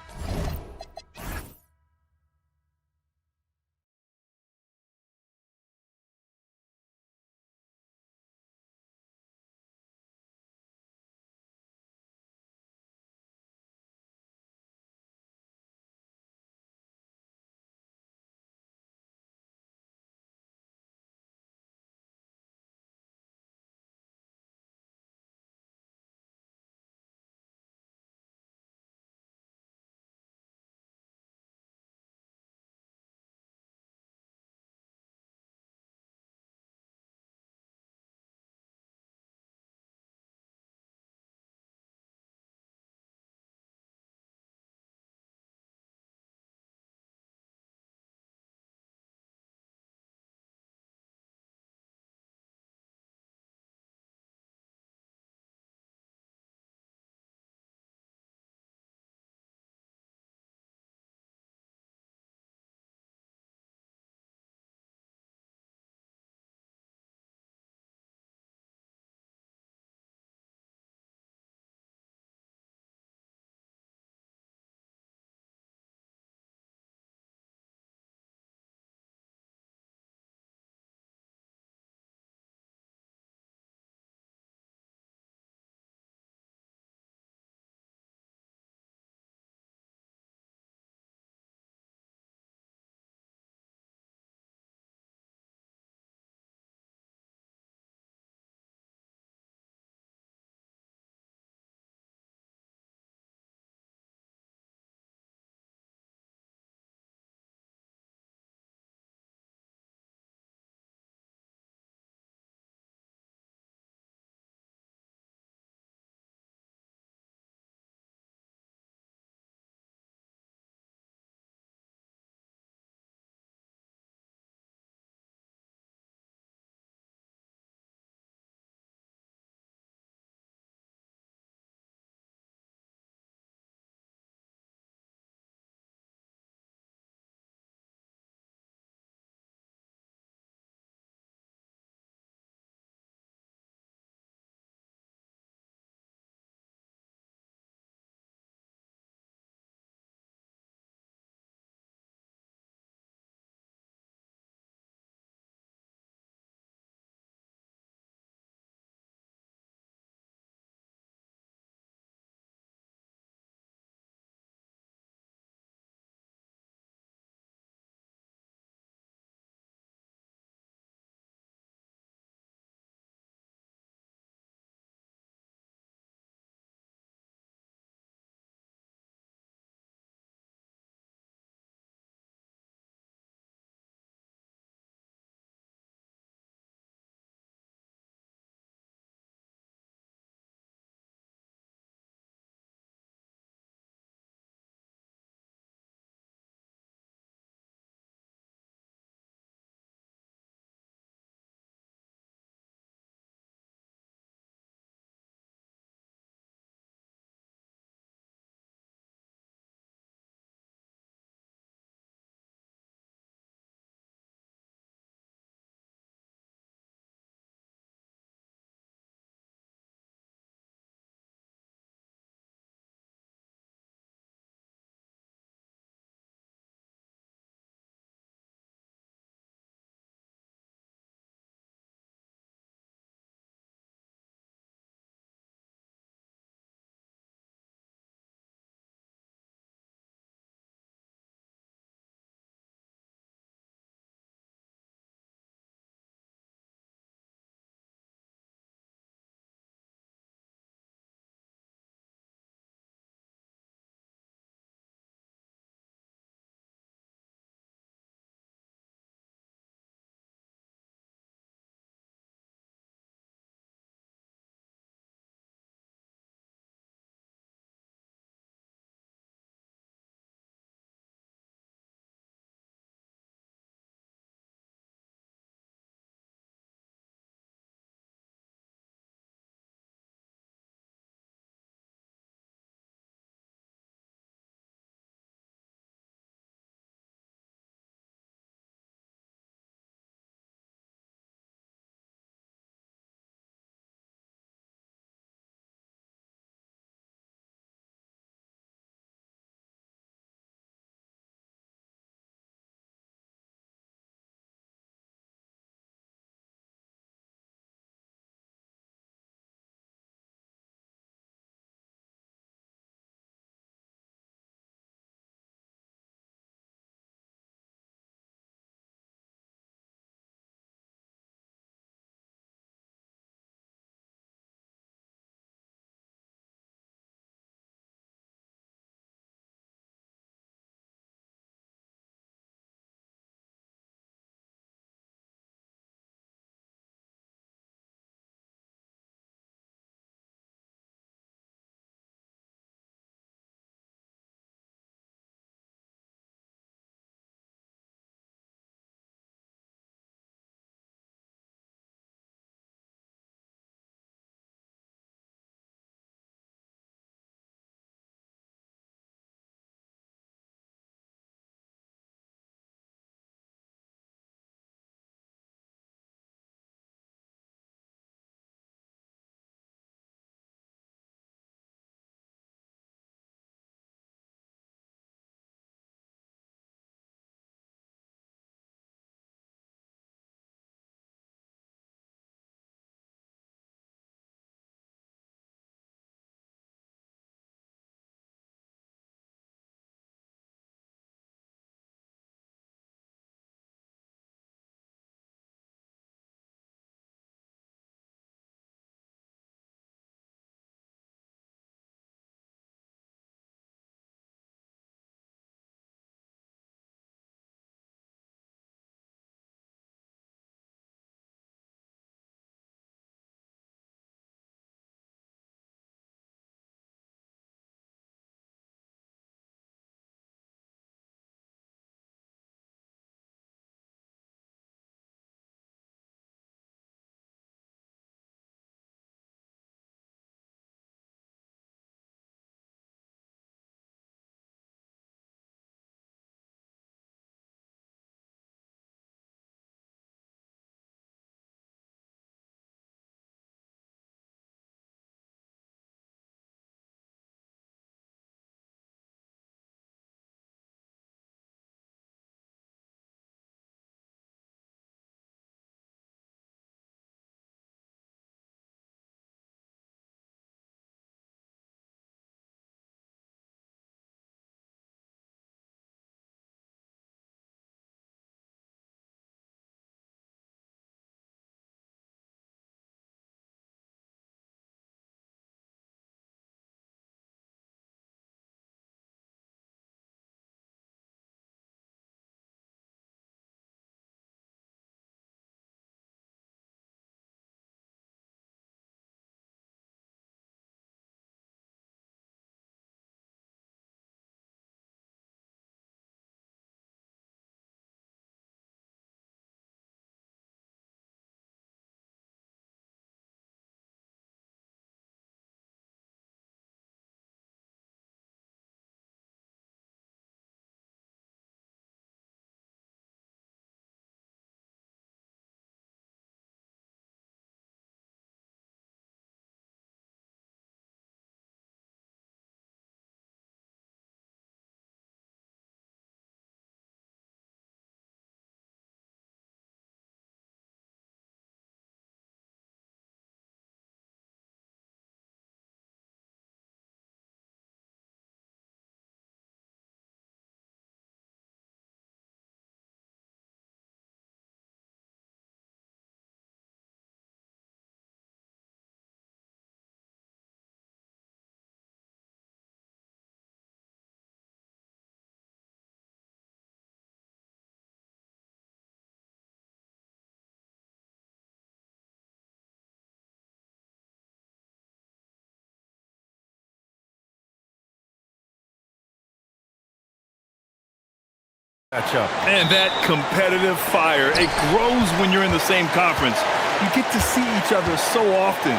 matchup. And that competitive fire, it grows when you're in the same conference. You get to see each other so often.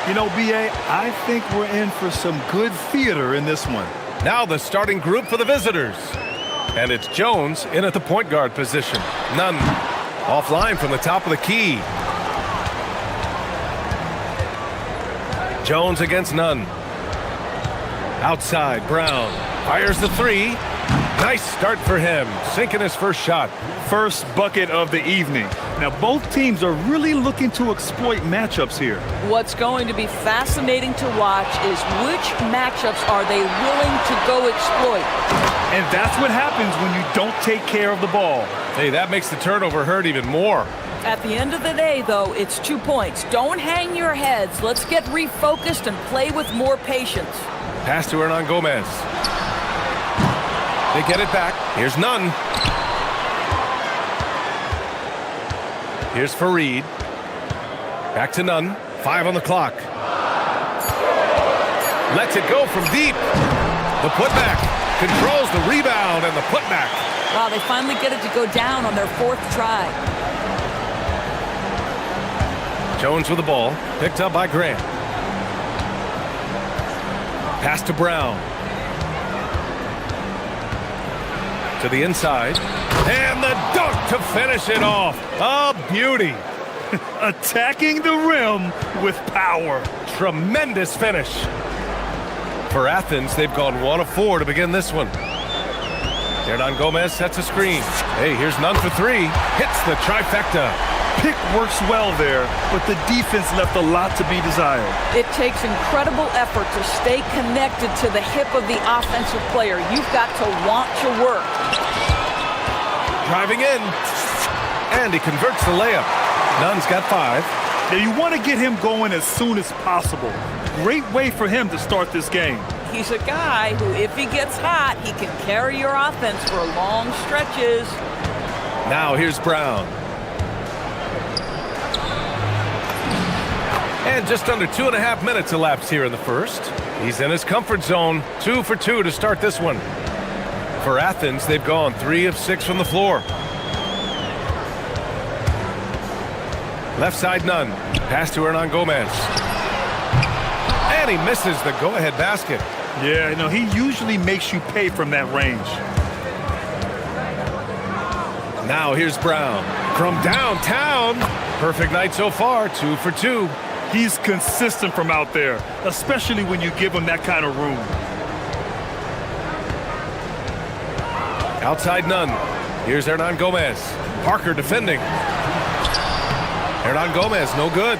You know, B.A., I think we're in for some good theater in this one. Now the starting group for the visitors. And it's Jones in at the point guard position. Nunn offline from the top of the key. Jones against Nunn. Outside, Brown fires the three. Nice start for him, sinking his first shot. First bucket of the evening. Now, both teams are really looking to exploit matchups here. What's going to be fascinating to watch is which matchups are they willing to go exploit. And that's what happens when you don't take care of the ball. Hey, that makes the turnover hurt even more. At the end of the day, though, it's 2 points. Don't hang your heads. Let's get refocused and play with more patience. Pass to Hernan Gomez. They get it back. Here's Nunn. Here's Fareed. Back to Nunn. 5 on the clock. Lets it go from deep. The putback. Controls the rebound and the putback. Wow, they finally get it to go down on their 4th try. Jones with the ball. Picked up by Grant. Pass to Brown. To the inside. And the dunk to finish it off. A beauty. Attacking the rim with power. Tremendous finish. For Athens, they've gone 1 of 4 to begin this one. Hernan Gomez sets a screen. Hey, here's Nunn for 3. Hits the trifecta. Pick works well there, but the defense left a lot to be desired. It takes incredible effort to stay connected to the hip of the offensive player. You've got to want to work. Driving in. And he converts the layup. Nunn's got 5. Now you want to get him going as soon as possible. Great way for him to start this game. He's a guy who, if he gets hot, he can carry your offense for long stretches. Now here's Brown. And just under 2.5 minutes elapsed here in the first. He's in his comfort zone. 2 for 2 to start this one. For Athens, they've gone 3 of 6 from the floor. Left side, Nunn. Pass to Hernan Gomez. And he misses the go-ahead basket. Yeah, you know, he usually makes you pay from that range. Now here's Brown. From downtown. Perfect night so far. 2 for 2. He's consistent from out there, especially when you give him that kind of room. Outside Nunn. Here's Hernan Gomez. Parker defending. Hernan Gomez, no good.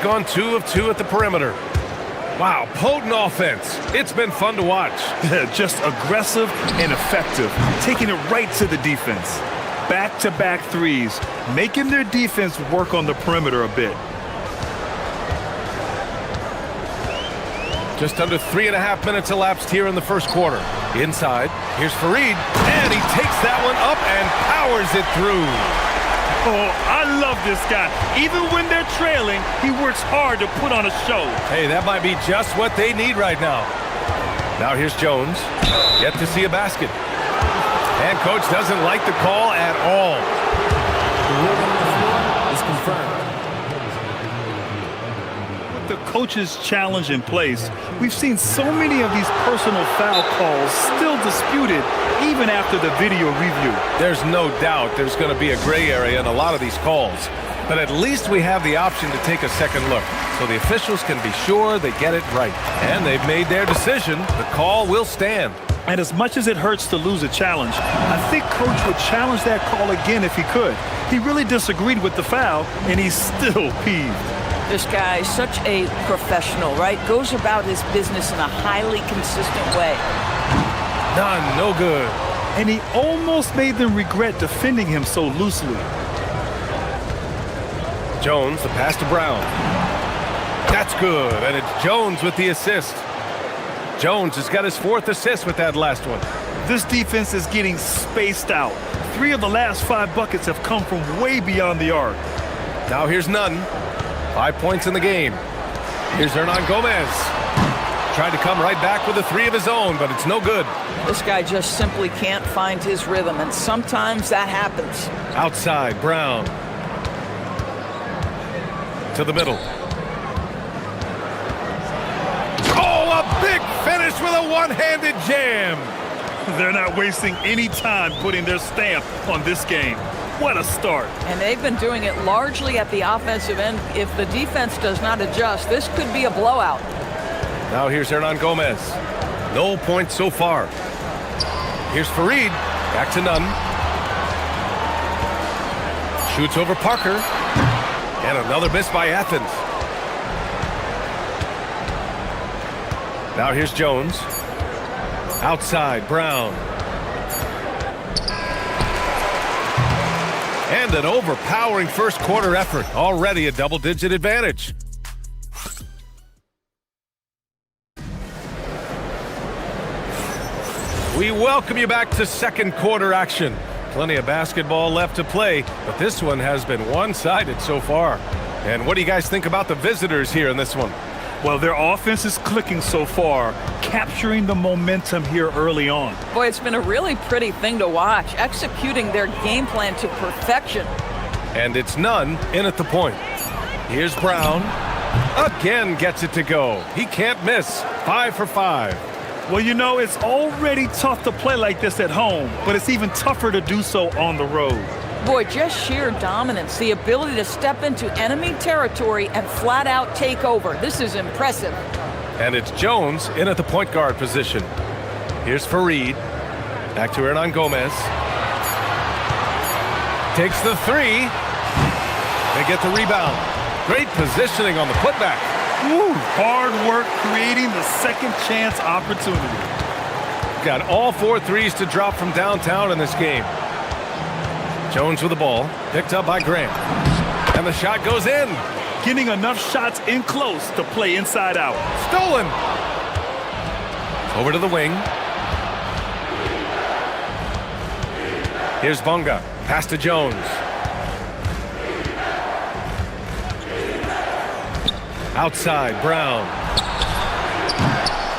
Gone 2 of 2 at the perimeter. Wow, potent offense. It's been fun to watch. Just aggressive and effective, taking it right to the defense. Back-to-back threes, making their defense work on the perimeter a bit. Just under 3.5 minutes elapsed here in the first quarter. Inside, here's Fareed, and he takes that one up and powers it through. Oh, I love this guy. Even when they're trailing, he works hard to put on a show. Hey, that might be just what they need right now. Now here's Jones. Yet to see a basket. And coach doesn't like the call at all. The ruling on the floor is confirmed. With the coach's challenge in place, we've seen so many of these personal foul calls still disputed even after the video review. There's no doubt there's going to be a gray area in a lot of these calls. But at least we have the option to take a second look, so the officials can be sure they get it right. And they've made their decision. The call will stand. And as much as it hurts to lose a challenge, I think Coach would challenge that call again if he could. He really disagreed with the foul, and he's still peeved. This guy is such a professional, right? Goes about his business in a highly consistent way. None, no good. And he almost made them regret defending him so loosely. Jones, the pass to Brown. That's good, and it's Jones with the assist. Jones has got his 4th assist with that last one. This defense is getting spaced out. 3 of the last 5 buckets have come from way beyond the arc. Now here's Nunn. 5 points in the game. Here's Hernan Gomez. Tried to come right back with a three of his own, but it's no good. This guy just simply can't find his rhythm, and sometimes that happens. Outside, Brown. To the middle. Oh, a big finish with a one-handed jam. They're not wasting any time putting their stamp on this game. What a start. And they've been doing it largely at the offensive end. If the defense does not adjust, this could be a blowout. Now here's Hernan Gomez. No points so far. Here's Fareed. Back to none. Shoots over Parker. And another miss by Athens. Now here's Jones. Outside, Brown. And an overpowering first quarter effort. Already a double-digit advantage. We welcome you back to second quarter action. Plenty of basketball left to play, but this one has been one-sided so far. And what do you guys think about the visitors here in this one? Well, their offense is clicking so far, capturing the momentum here early on. Boy, it's been a really pretty thing to watch, executing their game plan to perfection. And it's none in at the point. Here's Brown. Again gets it to go. He can't miss. 5 for 5. Well, you know, it's already tough to play like this at home, but it's even tougher to do so on the road. Boy, just sheer dominance, the ability to step into enemy territory and flat out take over. This is impressive. And it's Jones in at the point guard position. Here's Fareed. Back to Hernan Gomez. Takes the three. They get the rebound. Great positioning on the putback. Woo, hard work creating the second chance opportunity. Got all 4 threes to drop from downtown in this game. Jones with the ball, picked up by Grant. And the shot goes in. Getting enough shots in close to play inside out. Stolen. Over to the wing. Here's Bunga. Pass to Jones. Outside, Brown.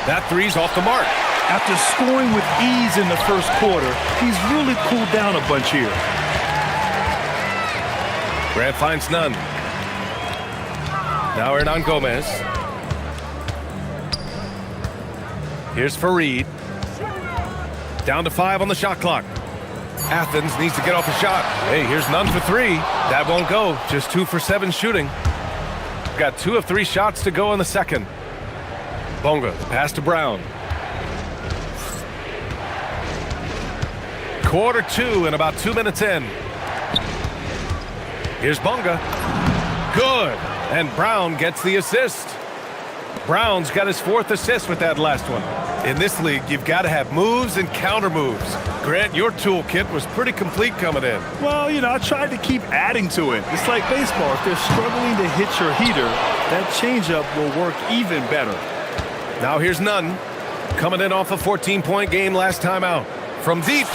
That three's off the mark. After scoring with ease in the first quarter, he's really cooled down a bunch here. Grant finds none. Now Hernan Gomez. Here's Fareed. Down to 5 on the shot clock. Athens needs to get off a shot. Hey, here's none for 3. That won't go. Just 2 for 7 shooting. Got 2 of 3 shots to go in the second. Bonga, pass to Brown. Quarter 2 and about 2 minutes in. Here's Bonga. Good. And Brown gets the assist. Brown's got his 4th assist with that last one. In this league, you've got to have moves and counter moves. Grant, your toolkit was pretty complete coming in. Well, you know, I tried to keep adding to it. It's like baseball. If they're struggling to hit your heater, that changeup will work even better. Now here's Nunn. Coming in off a 14-point game last time out. From deep.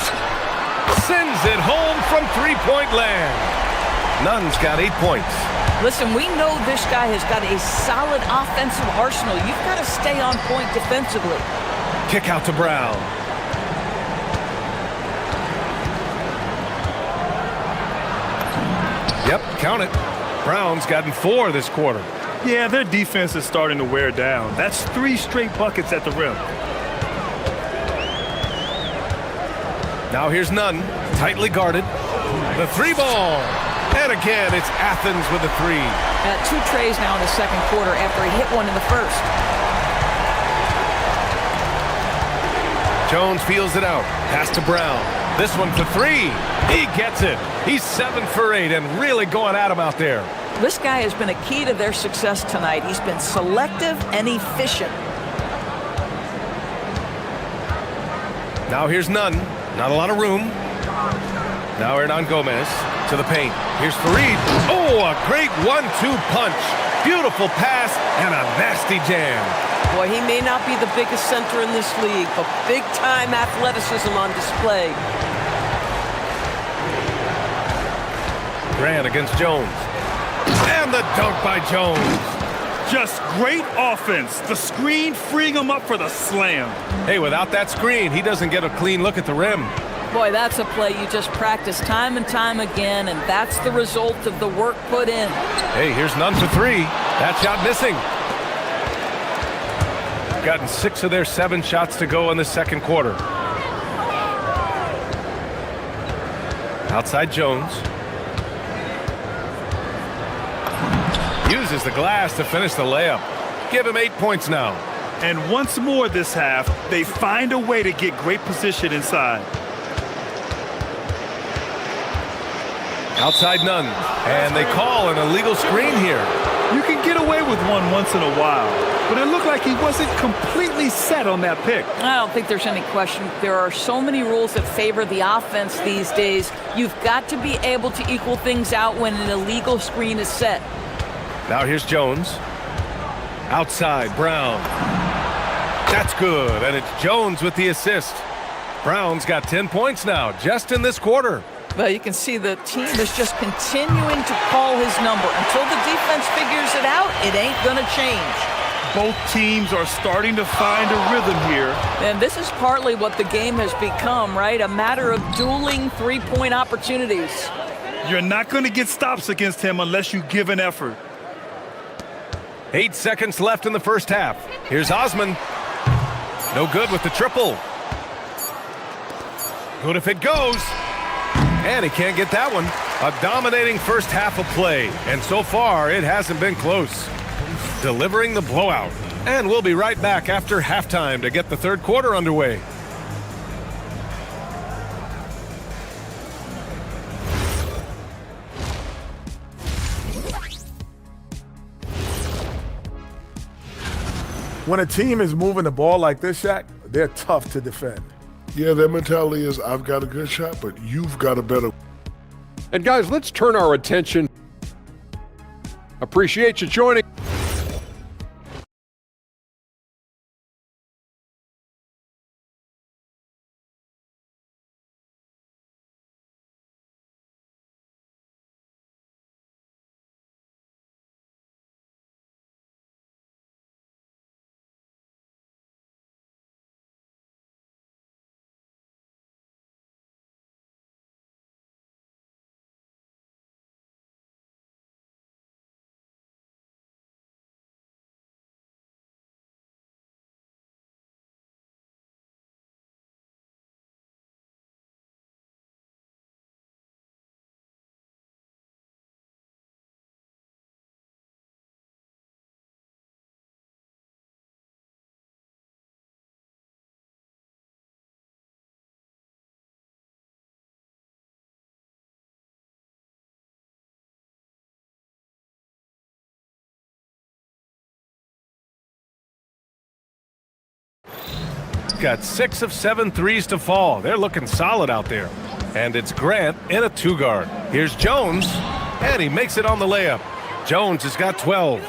Sends it home from three-point land. Nunn's got 8 points. Listen, we know this guy has got a solid offensive arsenal. You've got to stay on point defensively. Kick out to Brown. Yep, count it. Brown's gotten 4 this quarter. Yeah, their defense is starting to wear down. That's 3 straight buckets at the rim. Now here's Nunn, tightly guarded. The 3-ball. And again, it's Athens with the 3. 2 trays now in the second quarter after he hit one in the first. Jones feels it out. Pass to Brown. This one for 3. He gets it. He's 7 for 8 and really going at him out there. This guy has been a key to their success tonight. He's been selective and efficient. Now here's Nunn. Not a lot of room. Now Hernan Gomez to the paint. Here's Fareed. Oh, a great 1-2 punch. Beautiful pass and a nasty jam. Boy, he may not be the biggest center in this league, but big-time athleticism on display. Grant against Jones. And the dunk by Jones. Just great offense. The screen freeing him up for the slam. Hey, without that screen, he doesn't get a clean look at the rim. Boy, that's a play you just practice time and time again, and that's the result of the work put in. Hey, here's none for three. That shot missing. Gotten 6 of their 7 shots to go in the second quarter. Outside Jones. Uses the glass to finish the layup. Give him 8 points now. And once more this half, they find a way to get great position inside. Outside none. And they call an illegal screen here. You can get away with one once in a while, but it looked like he wasn't completely set on that pick. I don't think there's any question. There are so many rules that favor the offense these days. You've got to be able to equal things out when an illegal screen is set. Now here's Jones. Outside, Brown. That's good, and it's Jones with the assist. Brown's got 10 points now, just in this quarter. Well, you can see the team is just continuing to call his number. Until the defense figures it out, it ain't going to change. Both teams are starting to find a rhythm here. And this is partly what the game has become, right? A matter of dueling three-point opportunities. You're not going to get stops against him unless you give an effort. 8 seconds left in the first half. Here's Osman. No good with the triple. Good if it goes. And he can't get that one. A dominating first half of play. And so far, it hasn't been close. Delivering the blowout. And we'll be right back after halftime to get the third quarter underway. When a team is moving the ball like this, Shaq, they're tough to defend. Yeah, their mentality is, I've got a good shot, but you've got a better. And guys, let's turn our attention. Appreciate you joining. Got 6 of 7 threes to fall. They're looking solid out there. And it's Grant in a 2-guard. Here's Jones, and he makes it on the layup. Jones has got 12.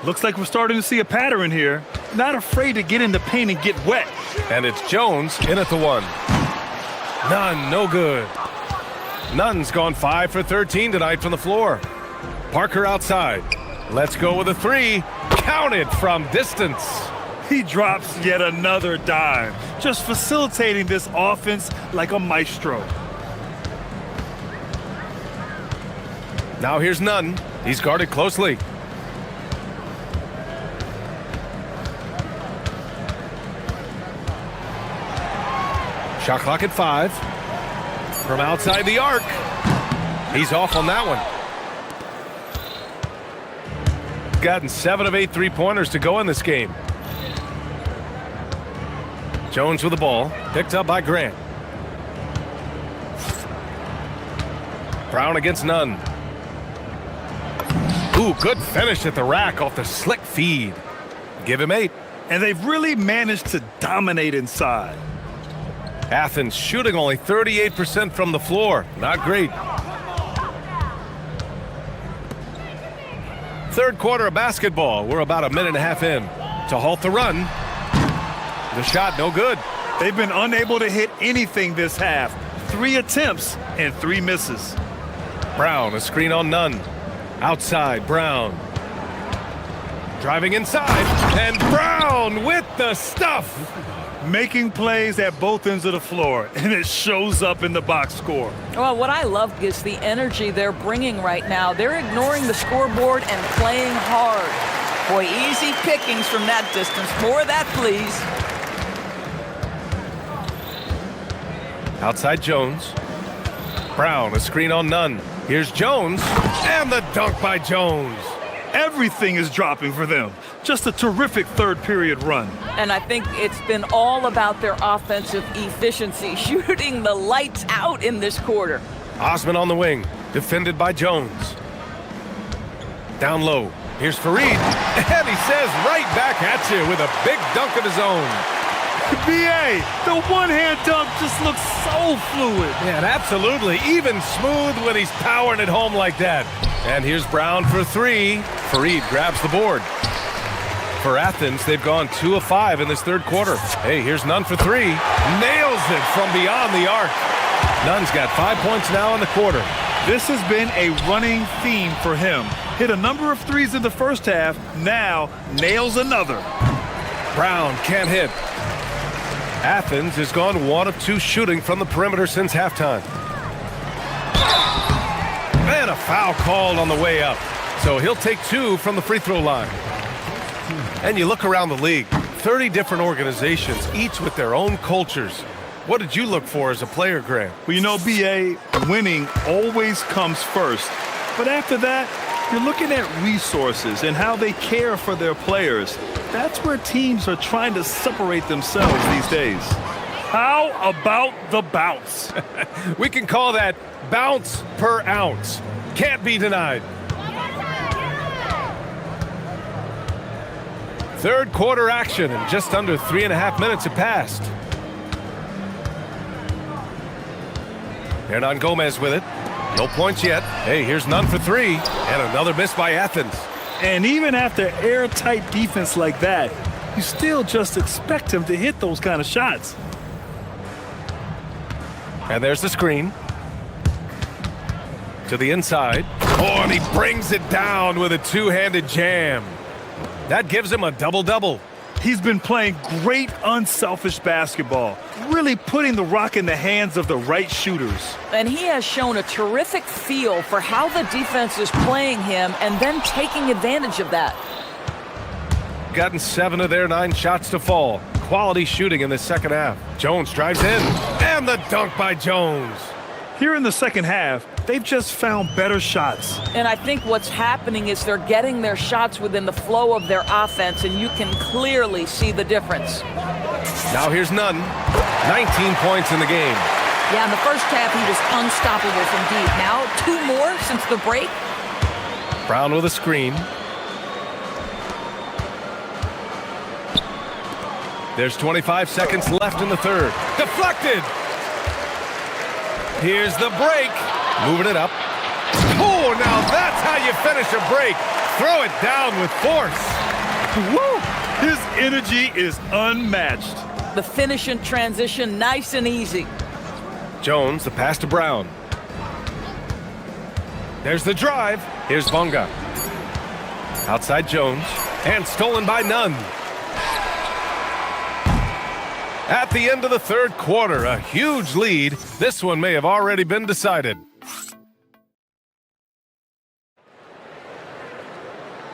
Looks like we're starting to see a pattern here. Not afraid to get in the paint and get wet. And it's Jones in at the 1. None, no good. Nunn's gone 5 for 13 tonight from the floor. Parker outside. Let's go with a 3. Counted from distance. He drops yet another dime, just facilitating this offense like a maestro. Now here's Nunn. He's guarded closely. Shot clock at 5. From outside the arc. He's off on that one. Gotten 7 of 8 3-pointers to go in this game. Jones with the ball, picked up by Grant. Brown against Nunn. Ooh, good finish at the rack off the slick feed. Give him 8. And they've really managed to dominate inside. Athens shooting only 38% from the floor. Not great. Third quarter of basketball. We're about a minute and a half in. To halt the run. The shot no good. They've been unable to hit anything this half. 3 attempts and 3 misses. Brown, a screen on Nunn. Outside, Brown. Driving inside, and Brown with the stuff. Making plays at both ends of the floor, and it shows up in the box score. Well, what I love is the energy they're bringing right now. They're ignoring the scoreboard and playing hard. Boy, easy pickings from that distance. More of that, please. Outside Jones. Brown, a screen on Nunn. Here's Jones, and the dunk by Jones. Everything is dropping for them. Just a terrific third period run. And I think it's been all about their offensive efficiency, shooting the lights out in this quarter. Osman on the wing, defended by Jones. Down low, here's Fareed, and he says right back at you with a big dunk of his own. BA, the one-hand dunk just looks so fluid. Yeah, absolutely. Even smooth when he's powering it home like that. And here's Brown for three. Fareed grabs the board. For Athens, they've gone 2 of 5 in this third quarter. Hey, here's Nunn for three. Nails it from beyond the arc. Nunn's got 5 points now in the quarter. This has been a running theme for him. Hit a number of threes in the first half, now nails another. Brown can't hit. Athens has gone 1 of 2 shooting from the perimeter since halftime. And a foul called on the way up. So he'll take 2 from the free throw line. And you look around the league, 30 different organizations, each with their own cultures. What did you look for as a player, Graham? Well, you know, BA, winning always comes first. But after that, you're looking at resources and how they care for their players. That's where teams are trying to separate themselves these days. How about the bounce? We can call that bounce per ounce. Can't be denied. Third quarter action, and just under 3.5 minutes have passed. Hernan Gomez with it. No points yet. Hey, here's Nunn for three, and another miss by Athens. And even after airtight defense like that, you still just expect him to hit those kind of shots. And there's the screen. To the inside. Oh, and he brings it down with a two-handed jam. That gives him a double-double. He's been playing great unselfish basketball, really putting the rock in the hands of the right shooters. And he has shown a terrific feel for how the defense is playing him and then taking advantage of that. Gotten 7 of their 9 shots to fall. Quality shooting in the second half. Jones drives in, and the dunk by Jones. Here in the second half, they've just found better shots. And I think what's happening is they're getting their shots within the flow of their offense, and you can clearly see the difference. Now here's Nunn. 19 points in the game. Yeah, in the first half, he was unstoppable from deep. Now, 2 more since the break. Brown with a screen. There's 25 seconds left in the third. Deflected! Here's the break. Moving it up. Oh, now that's how you finish a break. Throw it down with force. Woo! His energy is unmatched. The finish in transition, nice and easy. Jones, the pass to Brown. There's the drive. Here's Bonga. Outside Jones. And stolen by Nunn. At the end of the third quarter, a huge lead. This one may have already been decided.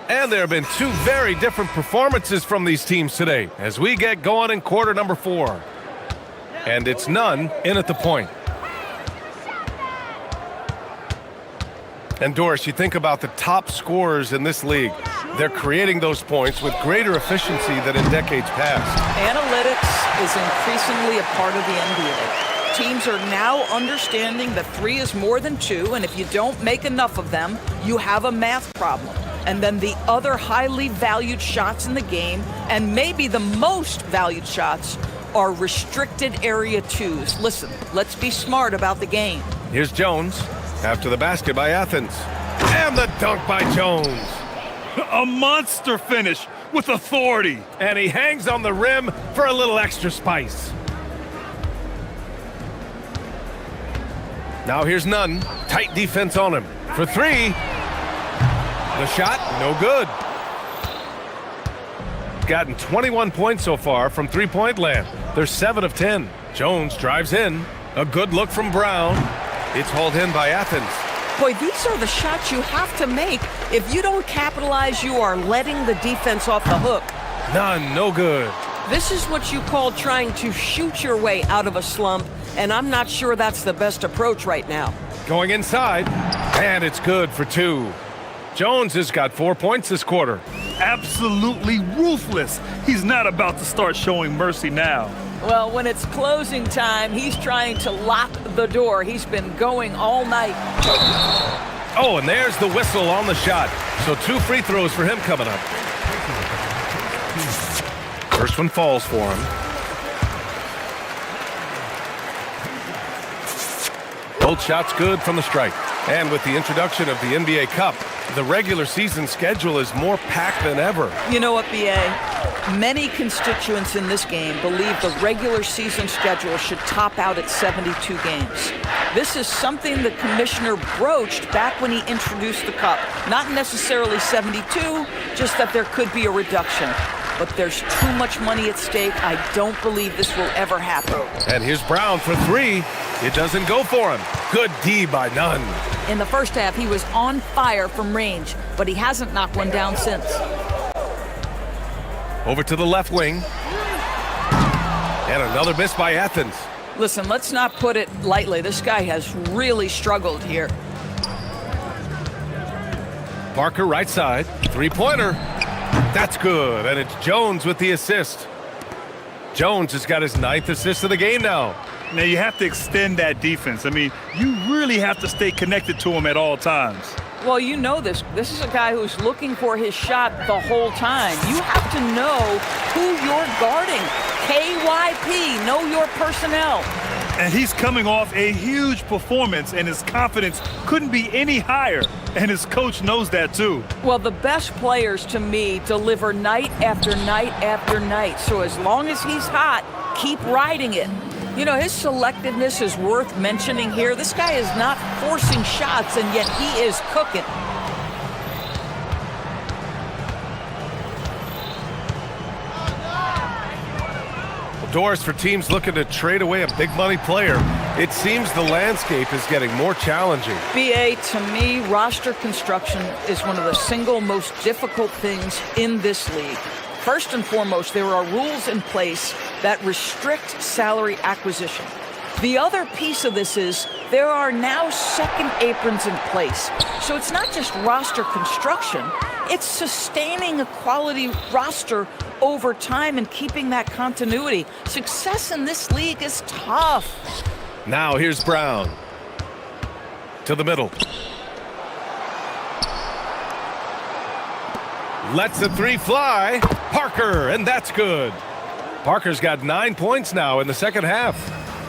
And there have been 2 very different performances from these teams today as we get going in quarter number 4. And it's Nunn in at the point. And Doris, you think about the top scorers in this league. They're creating those points with greater efficiency than in decades past. Analytics is increasingly a part of the NBA. Teams are now understanding that 3 is more than 2, and if you don't make enough of them, you have a math problem. And then the other highly valued shots in the game, and maybe the most valued shots, are restricted area 2s. Listen, let's be smart about the game. Here's Jones. After the basket by Athens. And the dunk by Jones. A monster finish with authority. And he hangs on the rim for a little extra spice. Now here's Nunn. Tight defense on him. For 3. The shot, no good. gotten 21 points so far from three-point land. They're 7 of 10. Jones drives in. A good look from Brown. It's hauled in by Athens. Boy, these are the shots you have to make. If you don't capitalize, you are letting the defense off the hook. None, no good. This is what you call trying to shoot your way out of a slump, and I'm not sure that's the best approach right now. Going inside, and it's good for 2. Jones has got 4 points this quarter. Absolutely ruthless. He's not about to start showing mercy now. Well, when it's closing time, he's trying to lock the door. He's been going all night. Oh, and there's the whistle on the shot. So 2 free throws for him coming up. First one falls for him. Both shots good from the strike. And with the introduction of the NBA Cup, the regular season schedule is more packed than ever. You know what, B.A.? Many constituents in this game believe the regular season schedule should top out at 72 games. This is something the commissioner broached back when he introduced the Cup. Not necessarily 72, just that there could be a reduction. But there's too much money at stake. I don't believe this will ever happen. And here's Brown for 3. It doesn't go for him. Good D by Nunn. In the first half, he was on fire from range, but he hasn't knocked one down since. Over to the left wing. And another miss by Athens. Listen, let's not put it lightly. This guy has really struggled here. Parker right side. Three-pointer. That's good. And it's Jones with the assist. Jones has got his 9th assist of the game now. Now, you have to extend that defense. I mean, you really have to stay connected to him at all times. Well, you know this. This is a guy who's looking for his shot the whole time. You have to know who you're guarding. KYP, know your personnel. And he's coming off a huge performance, and his confidence couldn't be any higher. And his coach knows that, too. Well, the best players, to me, deliver night after night after night. So as long as he's hot, keep riding it. You know, his selectiveness is worth mentioning here. This guy is not forcing shots, and yet he is cooking. Doors for teams looking to trade away a big money player. It seems the landscape is getting more challenging. BA, to me, roster construction is one of the single most difficult things in this league. First and foremost, there are rules in place that restrict salary acquisition. The other piece of this is there are now second aprons in place. So it's not just roster construction, it's sustaining a quality roster over time and keeping that continuity. Success in this league is tough. Now here's Brown. To the middle. Lets the 3 fly. Parker, and that's good. Parker's got 9 points now in the second half.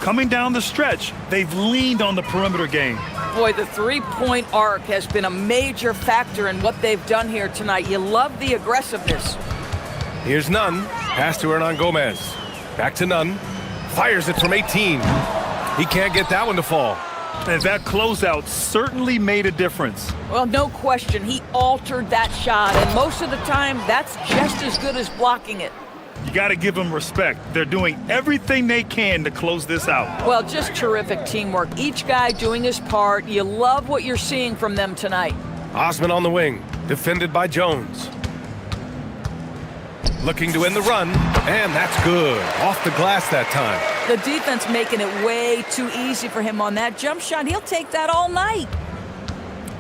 Coming down the stretch, they've leaned on the perimeter game. Boy, the three-point arc has been a major factor in what they've done here tonight. You love the aggressiveness. Here's Nunn. Pass to Hernan Gomez. Back to Nunn. Fires it from 18. He can't get that one to fall. And that closeout certainly made a difference. Well, no question. He altered that shot, and most of the time, that's just as good as blocking it. You got to give them respect. They're doing everything they can to close this out. Well, just terrific teamwork. Each guy doing his part. You love what you're seeing from them tonight. Osman on the wing, defended by Jones. Looking to win the run, and that's good. Off the glass that time. The defense making it way too easy for him on that jump shot. He'll take that all night.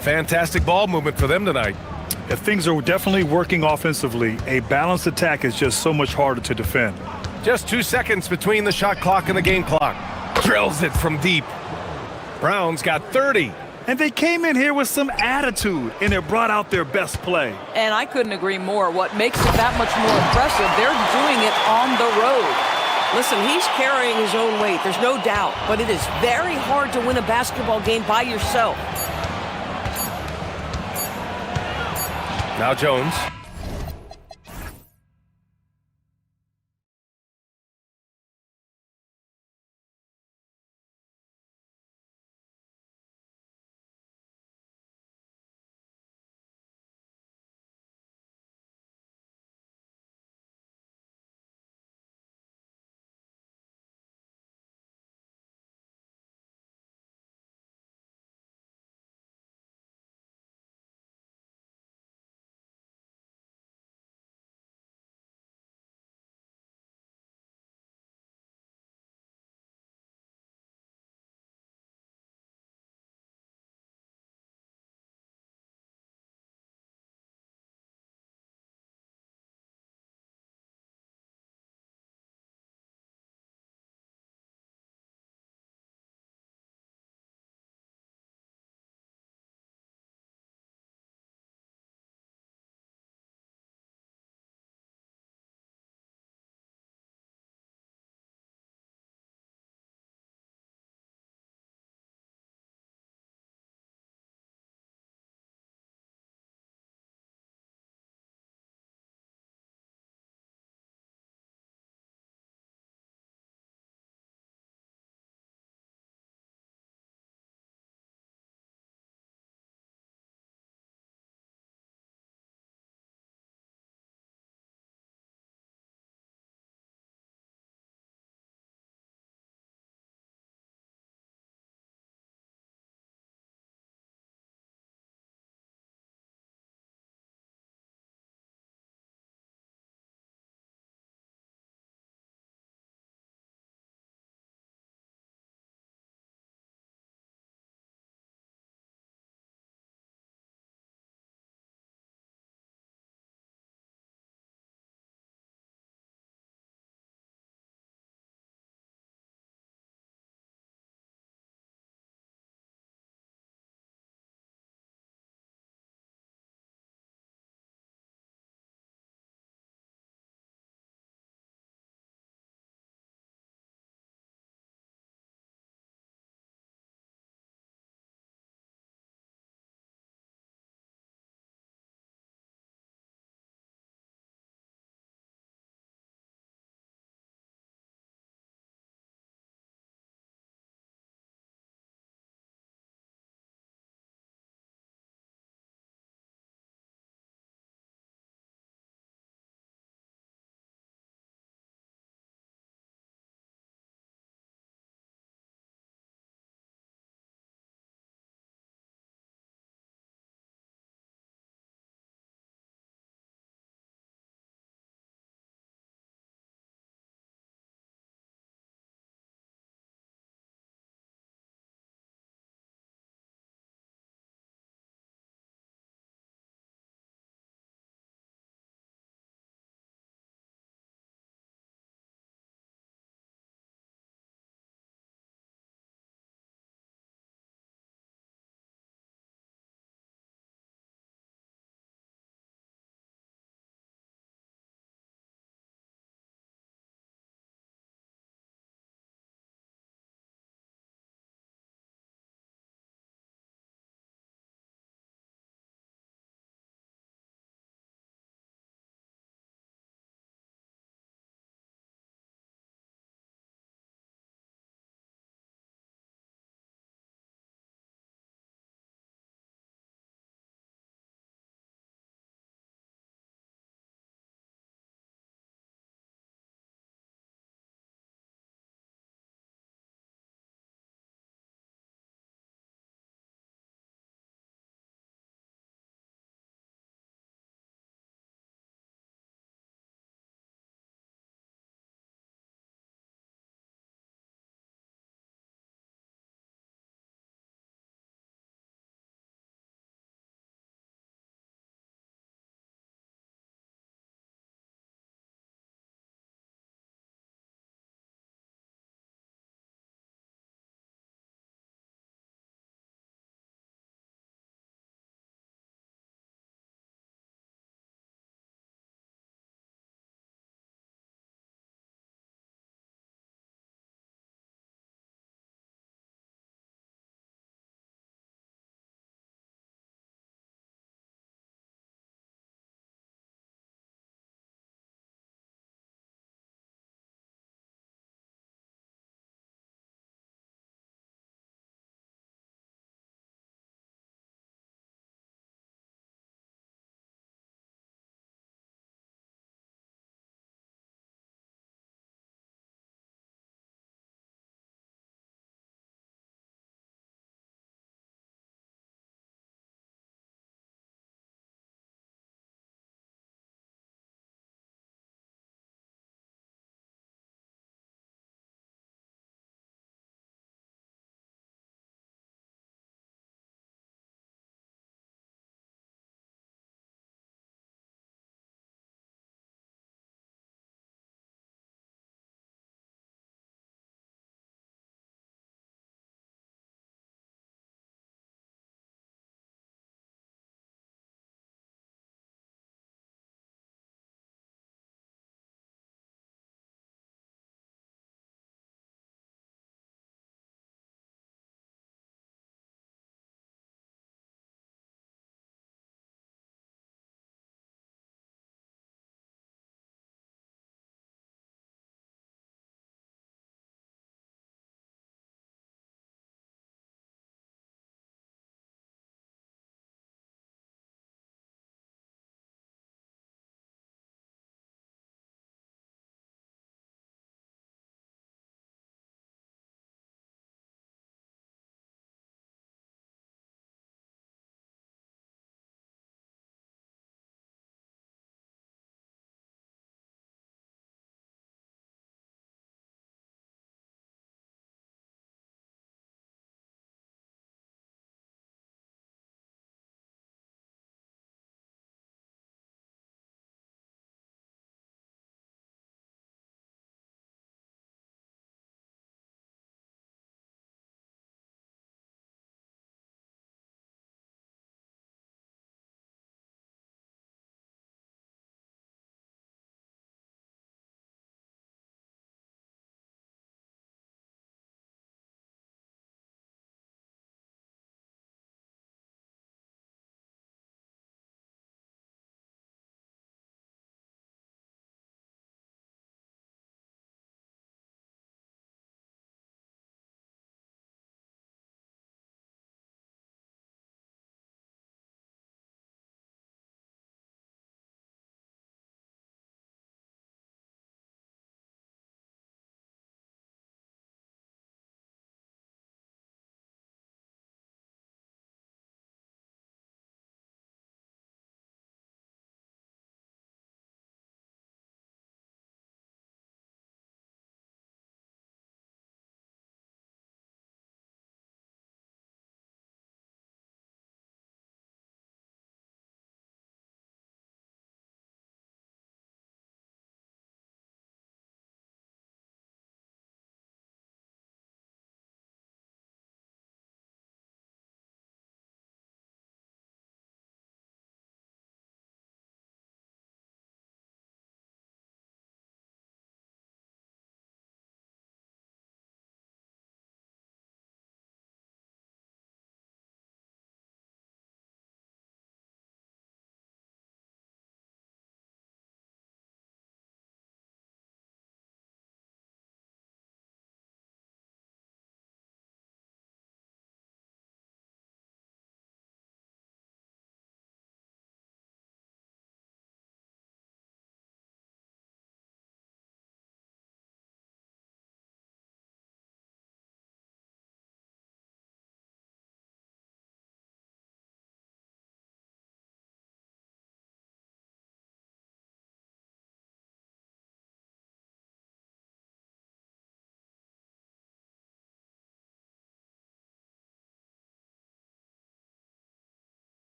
Fantastic ball movement for them tonight. If things are definitely working offensively, a balanced attack is just so much harder to defend. Just 2 seconds between the shot clock and the game clock. Drills it from deep. Brown's got 30. And they came in here with some attitude, and it brought out their best play. And I couldn't agree more. What makes it that much more impressive, they're doing it on the road. Listen, he's carrying his own weight, there's no doubt. But it is very hard to win a basketball game by yourself. Now Jones.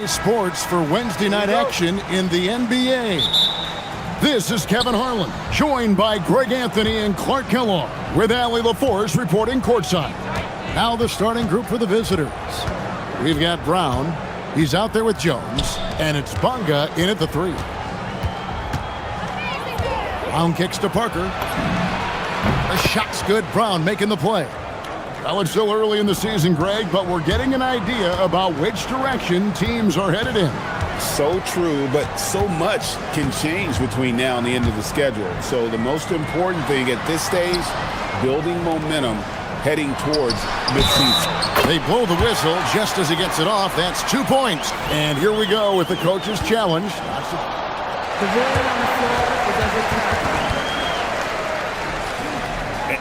Sports for Wednesday night action in the NBA. This is Kevin Harlan, joined by Greg Anthony and Clark Kellogg, with Allie LaForce reporting courtside. Now the starting group for the visitors. We've got Brown. He's out there with Jones, and it's Bonga in at the 3. Brown kicks to Parker. The shot's good. Brown making the play. Well, it's still early in the season, Greg, but we're getting an idea about which direction teams are headed in. So true, but so much can change between now and the end of the schedule. So the most important thing at this stage, building momentum heading towards midseason. They blow the whistle just as he gets it off. That's 2 points. And here we go with the coach's challenge. The ruling on the floor is overturned.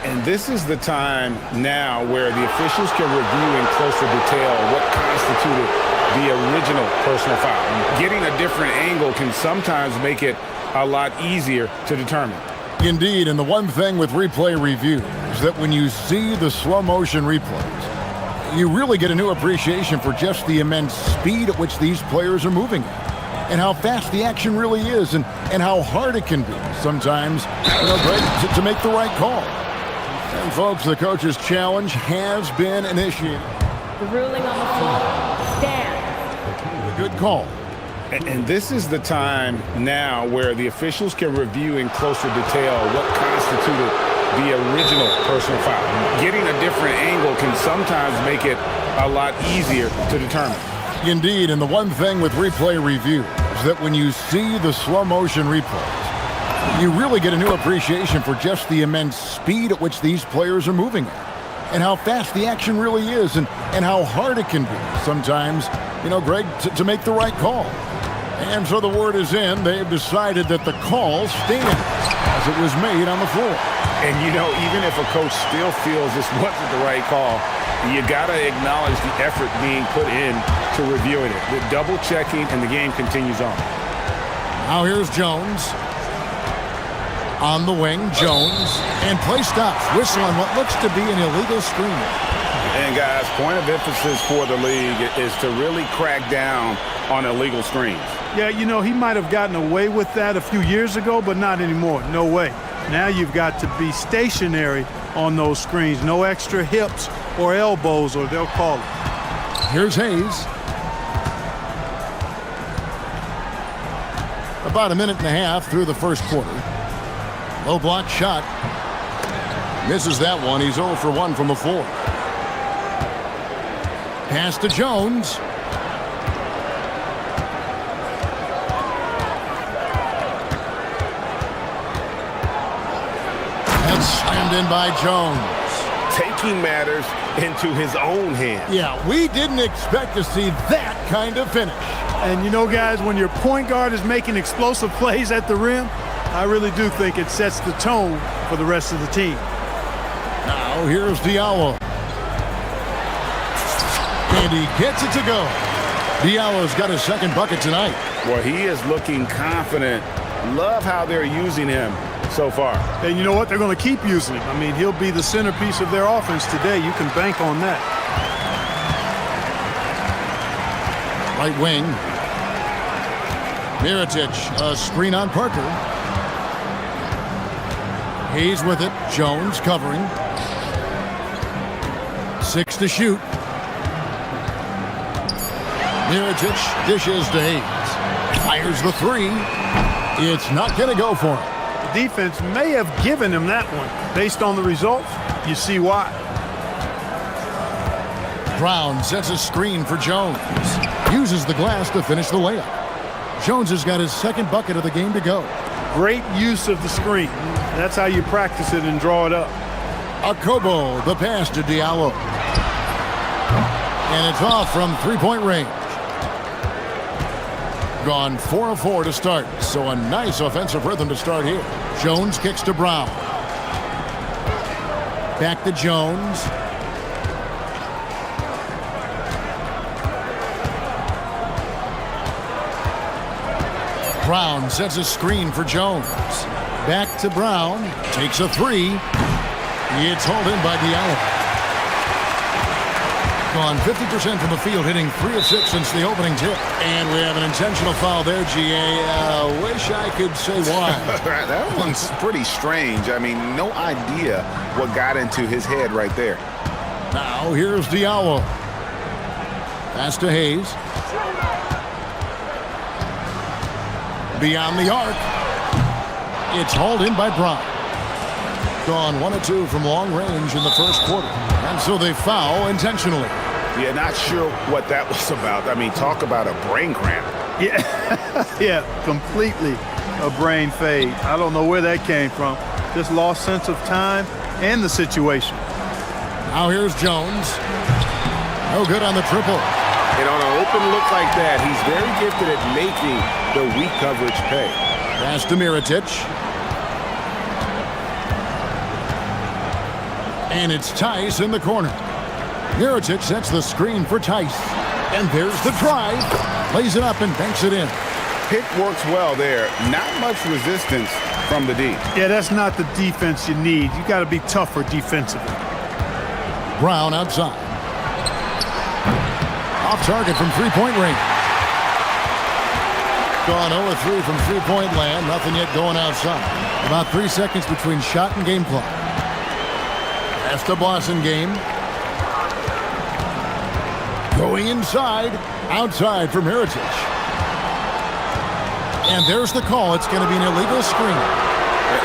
And this is the time now where the officials can review in closer detail what constituted the original personal foul. Getting a different angle can sometimes make it a lot easier to determine. Indeed, and the one thing with replay review is that when you see the slow motion replays, you really get a new appreciation for just the immense speed at which these players are moving at, and how fast the action really is, and how hard it can be sometimes, Greg, to make the right call. And folks, the coach's challenge has been initiated. The ruling on the floor stands. A good call. And this is the time now where the officials can review in closer detail what constituted the original personal foul. Getting a different angle can sometimes make it a lot easier to determine. Indeed, and the one thing with replay review is that when you see the slow motion replays, you really get a new appreciation for just the immense speed at which these players are moving at, and how fast the action really is, and how hard it can be sometimes, Greg, to make the right call. And so the word is in. They've decided that the call stands as it was made on the floor. And, even if a coach still feels this wasn't the right call, you got to acknowledge the effort being put in to reviewing it. The double checking, and the game continues on. Now here's Jones. On the wing, Jones, and play stops. Whistle on what looks to be an illegal screen. And guys, point of emphasis for the league is to really crack down on illegal screens. Yeah, he might have gotten away with that a few years ago, but not anymore. No way. Now you've got to be stationary on those screens. No extra hips or elbows, or they'll call it. Here's Hayes. About a minute and a half through the first quarter. Low block shot. Misses that one. He's 0 for 1 from the floor. Pass to Jones. And slammed in by Jones. Taking matters into his own hands. Yeah, we didn't expect to see that kind of finish. And guys, when your point guard is making explosive plays at the rim, I really do think it sets the tone for the rest of the team. Now here's Diallo. And he gets it to go. Diallo's got his second bucket tonight. Well, he is looking confident. Love how they're using him so far. And you know what? They're going to keep using him. I mean, he'll be the centerpiece of their offense today. You can bank on that. Right wing. Mirotic, a screen on Parker. Hayes with it. Jones covering. 6 to shoot. Mirotic dishes to Hayes. Fires the 3. It's not going to go for him. The defense may have given him that one. Based on the results, you see why. Brown sets a screen for Jones. Uses the glass to finish the layup. Jones has got his second bucket of the game to go. Great use of the screen. That's how you practice it and draw it up. Akobo, the pass to Diallo. And it's off from three-point range. Gone 4 of 4 to start, so a nice offensive rhythm to start here. Jones kicks to Brown. Back to Jones. Brown sets a screen for Jones. Back to Brown. Takes a 3. It's hauled in by Diallo. gone 50% from the field, hitting 3 of 6 since the opening tip. And we have an intentional foul there, GA. Wish I could say why. That one's pretty strange. I mean, no idea what got into his head right there. Now, here's Diallo. Pass to Hayes. Beyond the arc. It's hauled in by Brown. Gone 1 of 2 from long range in the first quarter. And so they foul intentionally. Yeah, not sure what that was about. I mean, talk about a brain cramp. Yeah, yeah, completely a brain fade. I don't know where that came from. Just lost sense of time and the situation. Now here's Jones. No good on the triple. And on an open look like that, he's very gifted at making the weak coverage pay. Pass to Mirotic. And it's Tice in the corner. Mirotic sets the screen for Tice. And there's the drive. Lays it up and banks it in. Pick works well there. Not much resistance from the D. Yeah, that's not the defense you need. You got to be tougher defensively. Brown outside. Off target from three-point range. Gone 0-3 from three-point land. Nothing yet going outside. About 3 seconds between shot and game clock. That's the Boston game. Going inside. Outside from Mirotic. And there's the call. It's going to be an illegal screen.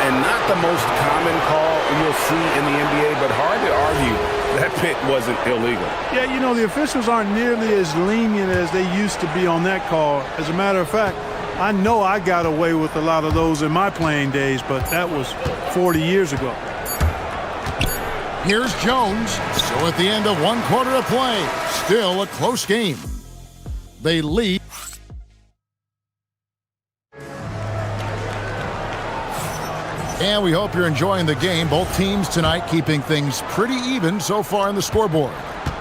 And not the most common call you'll see in the NBA, but hard to argue that pick wasn't illegal. Yeah, you know, the officials aren't nearly as lenient as they used to be on that call. As a matter of fact, I know I got away with a lot of those in my playing days, but that was 40 years ago. Here's Jones. So at the end of 1 quarter of play, still a close game. They lead. And we hope you're enjoying the game. Both teams tonight keeping things pretty even so far on the scoreboard.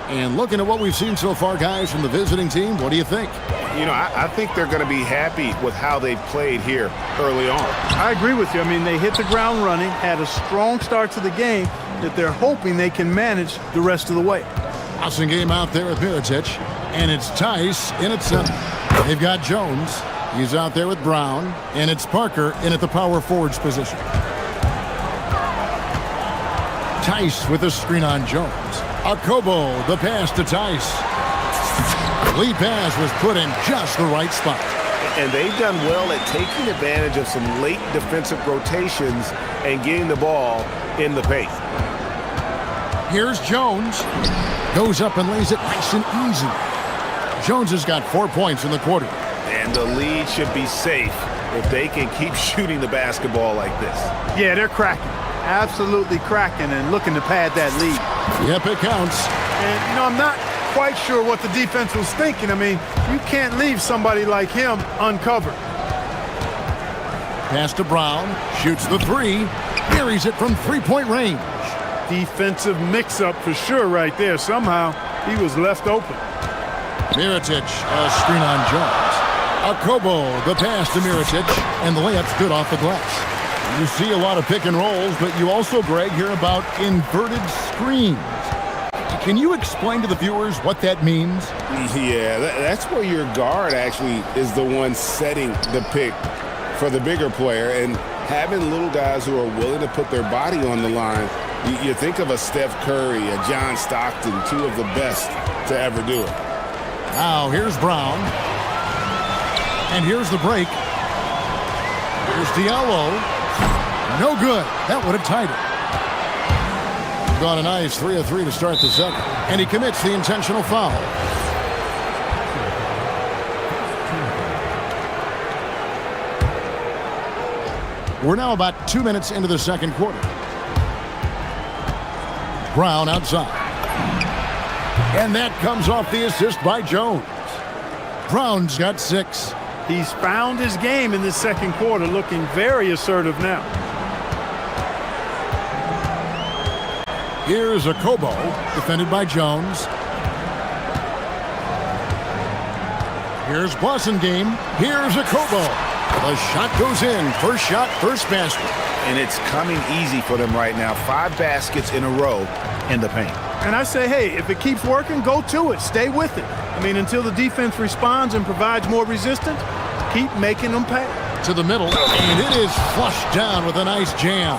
And looking at what we've seen so far, guys, from the visiting team, what do you think? You know, I think they're going to be happy with how they've played here early on. I agree with you. I mean, they hit the ground running, had a strong start to the game that they're hoping they can manage the rest of the way. Awesome game out there with Mirotic. And it's Tice in at 7. They've got Jones. He's out there with Brown. And it's Parker in at the power forwards position. Tice with a screen on Jones. Akobo, the pass to Tice. Lead pass was put in just the right spot. And they've done well at taking advantage of some late defensive rotations and getting the ball in the paint. Here's Jones. Goes up and lays it nice and easy. Jones has got 4 points in the quarter. And the lead should be safe if they can keep shooting the basketball like this. Yeah, they're cracking. Absolutely cracking and looking to pad that lead. Yep, it counts. And, you know, I'm not quite sure what the defense was thinking. I mean, you can't leave somebody like him uncovered. Pass to Brown. Shoots the 3. Carries it from three-point range. Defensive mix-up for sure right there. Somehow, he was left open. Mirotic, a screen on Jones. Akobo, the pass to Mirotic, and the layup's good off the glass. You see a lot of pick and rolls, but you also, Greg, hear about inverted screens. Can you explain to the viewers what that means? Yeah, that's where your guard actually is the one setting the pick for the bigger player, and having little guys who are willing to put their body on the line. You think of a Steph Curry, a John Stockton, 2 of the best to ever do it. Now here's Brown. And here's the break. Here's Diallo. No good. That would have tied it. Gone a nice 3 of 3 to start the second. And he commits the intentional foul. We're now about 2 minutes into the second quarter. Brown outside. And that comes off the assist by Jones. Brown's got 6. He's found his game in this second quarter, looking very assertive now. Here's Akobo, defended by Jones. Here's Boston game. Here's Akobo. The shot goes in. First shot, first basket. And it's coming easy for them right now. 5 baskets in a row in the paint. And I say, hey, if it keeps working, go to it. Stay with it. I mean, until the defense responds and provides more resistance, keep making them pay. To the middle, and it is flushed down with a nice jam.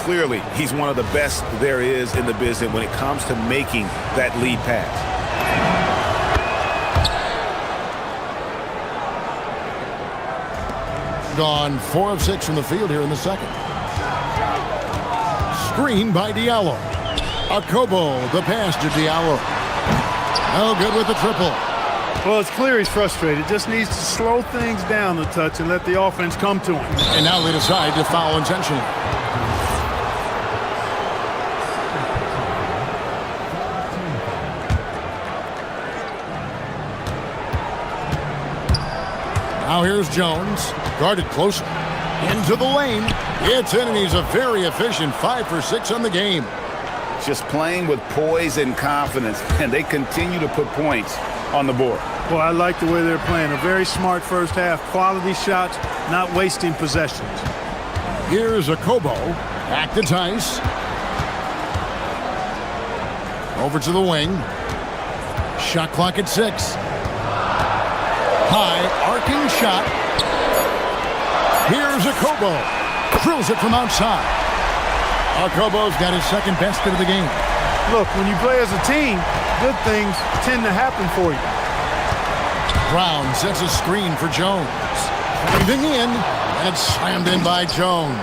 Clearly, he's one of the best there is in the business when it comes to making that lead pass. Gone 4 of 6 from the field here in the second. Screen by Diallo. Akobo, the pass to Diallo. No good with the triple. Well, it's clear he's frustrated. Just needs to slow things down a touch and let the offense come to him. And now they decide to foul intentionally. Now here's Jones, guarded closer, into the lane. It's in, and he's a very efficient 5 for 6 on the game. Just playing with poise and confidence, and they continue to put points on the board. Well, I like the way they're playing. A very smart first half, quality shots, not wasting possessions. Here's Akobo, back to Tice. Over to the wing. Shot clock at 6. High, arcing shot. Here's Akobo. Drills it from outside. Akobo's got his second best of the game. Look, when you play as a team, good things tend to happen for you. Brown sets a screen for Jones. Breathing in, and it's slammed in by Jones.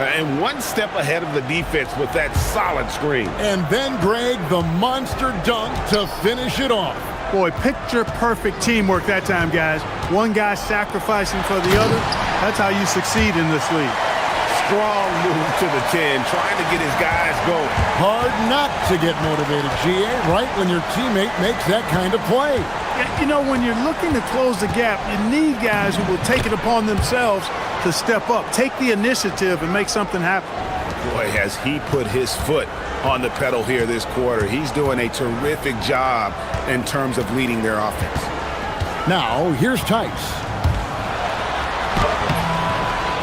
And one step ahead of the defense with that solid screen. And then Greg, the monster dunk to finish it off. Boy, picture-perfect teamwork that time, guys. One guy sacrificing for the other. That's how you succeed in this league. Strong move to the 10, trying to get his guys going. Hard not to get motivated, GA, right when your teammate makes that kind of play. You know, when you're looking to close the gap, you need guys who will take it upon themselves to step up, take the initiative, and make something happen. Boy, has he put his foot on the pedal here this quarter. He's doing a terrific job in terms of leading their offense. Now, here's Tice.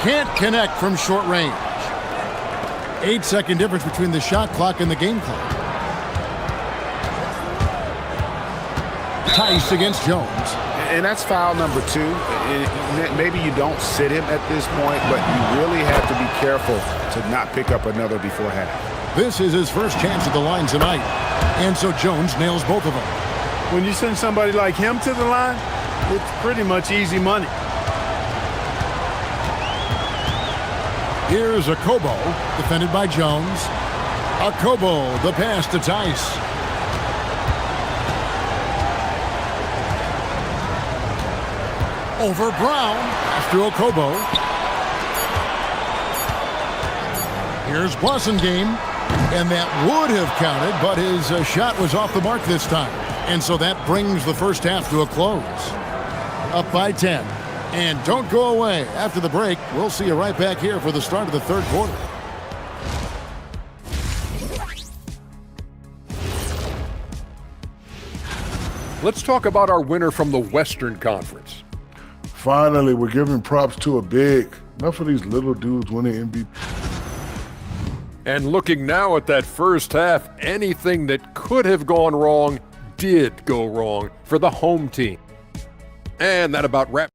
Can't connect from short range. 8-second difference between the shot clock and the game clock. Tice against Jones. And that's foul number 2. Maybe you don't sit him at this point, but you really have to be careful to not pick up another before half. This is his first chance at the line tonight. And so Jones nails both of them. When you send somebody like him to the line, it's pretty much easy money. Here's Akobo, defended by Jones. Akobo, the pass to Tice. Over Brown, after Akobo. Here's Blasingame, and that would have counted, but his shot was off the mark this time. And so that brings the first half to a close. Up by 10. And don't go away. After the break, we'll see you right back here for the start of the third quarter. Let's talk about our winner from the Western Conference. Finally, we're giving props to a big. Enough of these little dudes winning MVP. And looking now at that first half, anything that could have gone wrong did go wrong for the home team. And that about wraps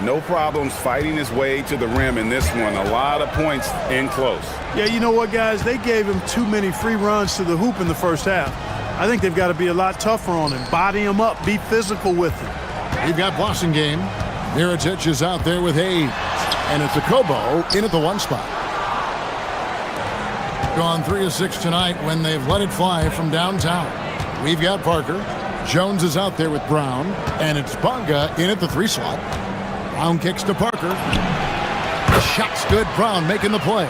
No problems fighting his way to the rim in this one. A lot of points in close. Yeah, you know what, guys? They gave him too many free runs to the hoop in the first half. I think they've got to be a lot tougher on him. Body him up. Be physical with him. We've got Boston game. Mirotic is out there with Hayes. And it's a Kobo in at the 1 spot. Gone 3 of 6 tonight when they've let it fly from downtown. We've got Parker. Jones is out there with Brown. And it's Bonga in at the 3 slot. Brown kicks to Parker. The shot's good. Brown making the play.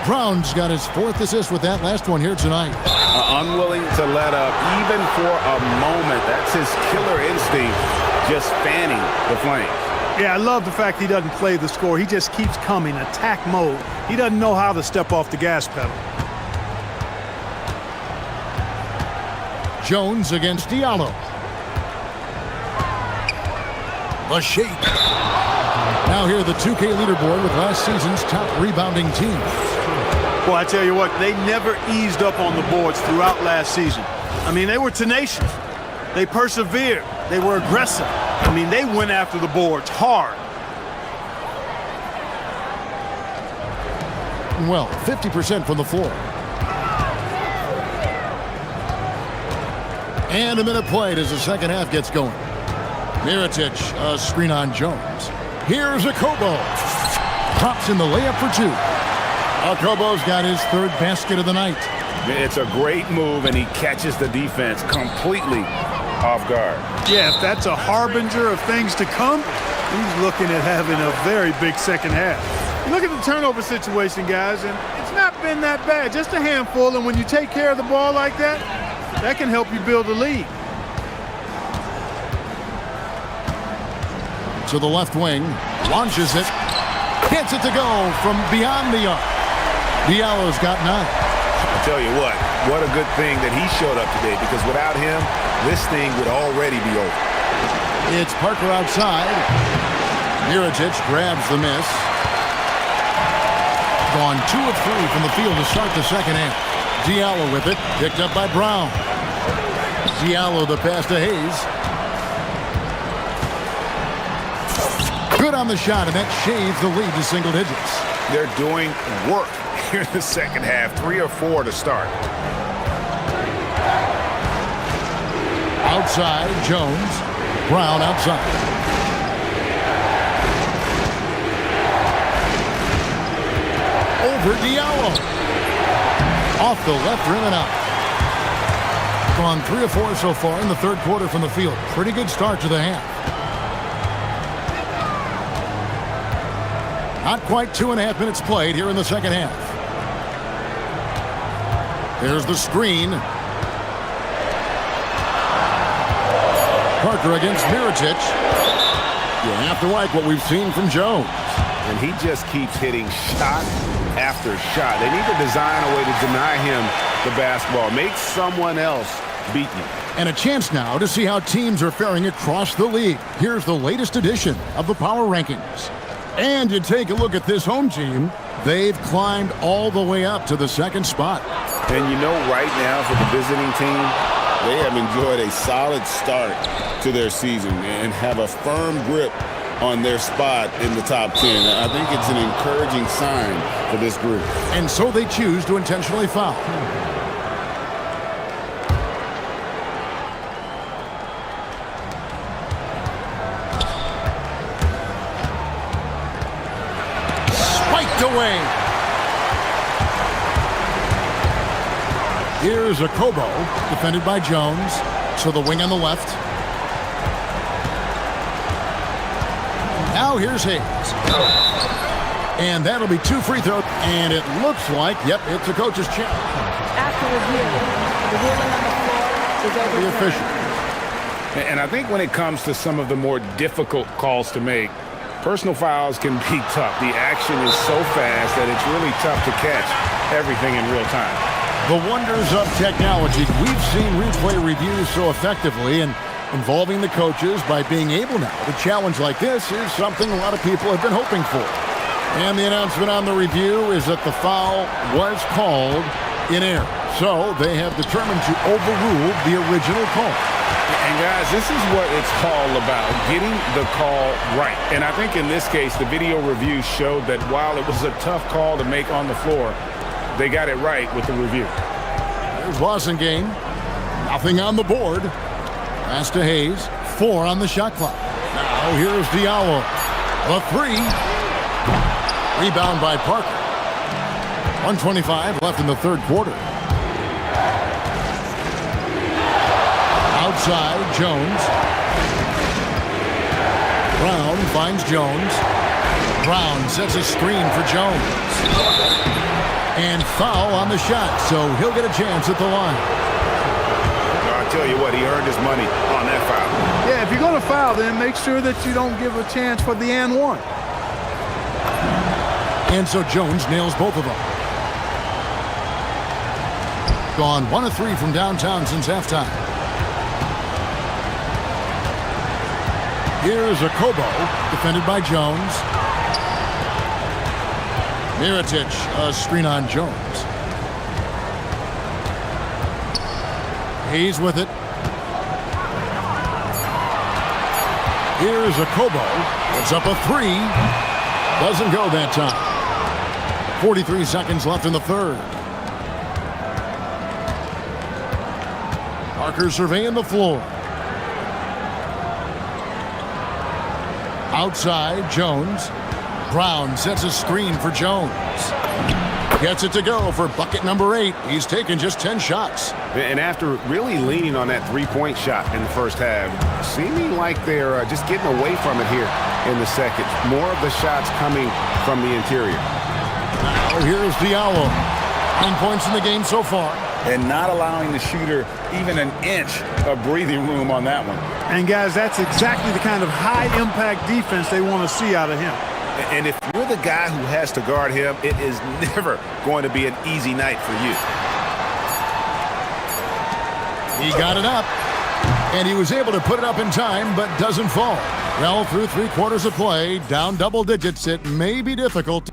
Brown's got his 4th assist with that last one here tonight. Unwilling to let up even for a moment. That's his killer instinct, just fanning the flames. Yeah, I love the fact he doesn't play the score. He just keeps coming, attack mode. He doesn't know how to step off the gas pedal. Jones against Diallo. The shape. Now here the 2K leaderboard with last season's top rebounding team. Well, I tell you what, they never eased up on the boards throughout last season. I mean, they were tenacious. They persevered. They were aggressive. I mean, they went after the boards hard. Well, 50% from the floor. And a minute played as the second half gets going. Mirotic, a screen on Jones. Here's a Kobo. Drops in the layup for 2. Kobo's got his 3rd basket of the night. It's a great move, and he catches the defense completely off guard. Yeah, if that's a harbinger of things to come, he's looking at having a very big second half. You look at the turnover situation, guys, and it's not been that bad. Just a handful, and when you take care of the ball like that, that can help you build a lead. To the left wing, launches it, gets it to go from beyond the arc. Diallo's got 9. I tell you what a good thing that he showed up today, because without him, this thing would already be over. It's Parker outside. Mirotic grabs the miss. Gone 2 of 3 from the field to start the second half. Diallo with it, picked up by Brown. Diallo the pass to Hayes. Good on the shot, and that shaves the lead to single digits. They're doing work here in the second half. 3 or 4 to start. Outside, Jones. Brown outside. Over Diallo. Off the left rim and out. Gone 3 or 4 so far in the 3rd quarter from the field. Pretty good start to the half. Not quite 2.5 minutes played here in the second half. There's the screen. Parker against Mirotic. You have to like what we've seen from Jones. And he just keeps hitting shot after shot. They need to design a way to deny him the basketball. Make someone else beat him. And a chance now to see how teams are faring across the league. Here's the latest edition of the Power Rankings. And you take a look at this home team. They've climbed all the way up to the 2nd spot. And you know, right now for the visiting team, they have enjoyed a solid start to their season and have a firm grip on their spot in the top 10. I think it's an encouraging sign for this group. And so they choose to intentionally foul. Away. Here's a Kobo, defended by Jones. To the wing on the left. Now here's Hayes. And that'll be 2 free throws. And it looks like, yep, it's a coach's challenge. After review, the ruling on the floor is overturned. The official. And I think when it comes to some of the more difficult calls to make, personal fouls can be tough. The action is so fast that it's really tough to catch everything in real time. The wonders of technology. We've seen replay reviews so effectively, and involving the coaches by being able now to challenge like this is something a lot of people have been hoping for. And the announcement on the review is that the foul was called in error. So they have determined to overrule the original call. And guys, this is what it's all about, getting the call right. And I think in this case, the video review showed that while it was a tough call to make on the floor, they got it right with the review. There's Blasingame. Nothing on the board. Pass to Hayes. 4 on the shot clock. Now here's Diallo. The 3. Rebound by Parker. 1:25 left in the third quarter. Outside, Jones. Brown finds Jones. Brown sets a screen for Jones. And foul on the shot, so he'll get a chance at the line. I'll tell you what, he earned his money on that foul. Yeah, if you're going to foul, then make sure that you don't give a chance for the and one. And so Jones nails both of them. Gone 1 of 3 from downtown since halftime. Here's a Kobo, defended by Jones. Mirotic, a screen on Jones. Hayes with it. Here's a Kobo. It's up a 3. Doesn't go that time. 43 seconds left in the third. Parker surveying the floor. Outside, Jones. Brown sets a screen for Jones. Gets it to go for bucket number 8. He's taken just 10 shots. And after really leaning on that three-point shot in the first half, seeming like they're just getting away from it here in the second. More of the shots coming from the interior. Now here's Diallo. 9 points in the game so far. And not allowing the shooter even an inch of breathing room on that one. And guys, that's exactly the kind of high-impact defense they want to see out of him. And if you're the guy who has to guard him, it is never going to be an easy night for you. He got it up, and he was able to put it up in time, but doesn't fall. Well, through 3 quarters of play, down double digits, it may be difficult.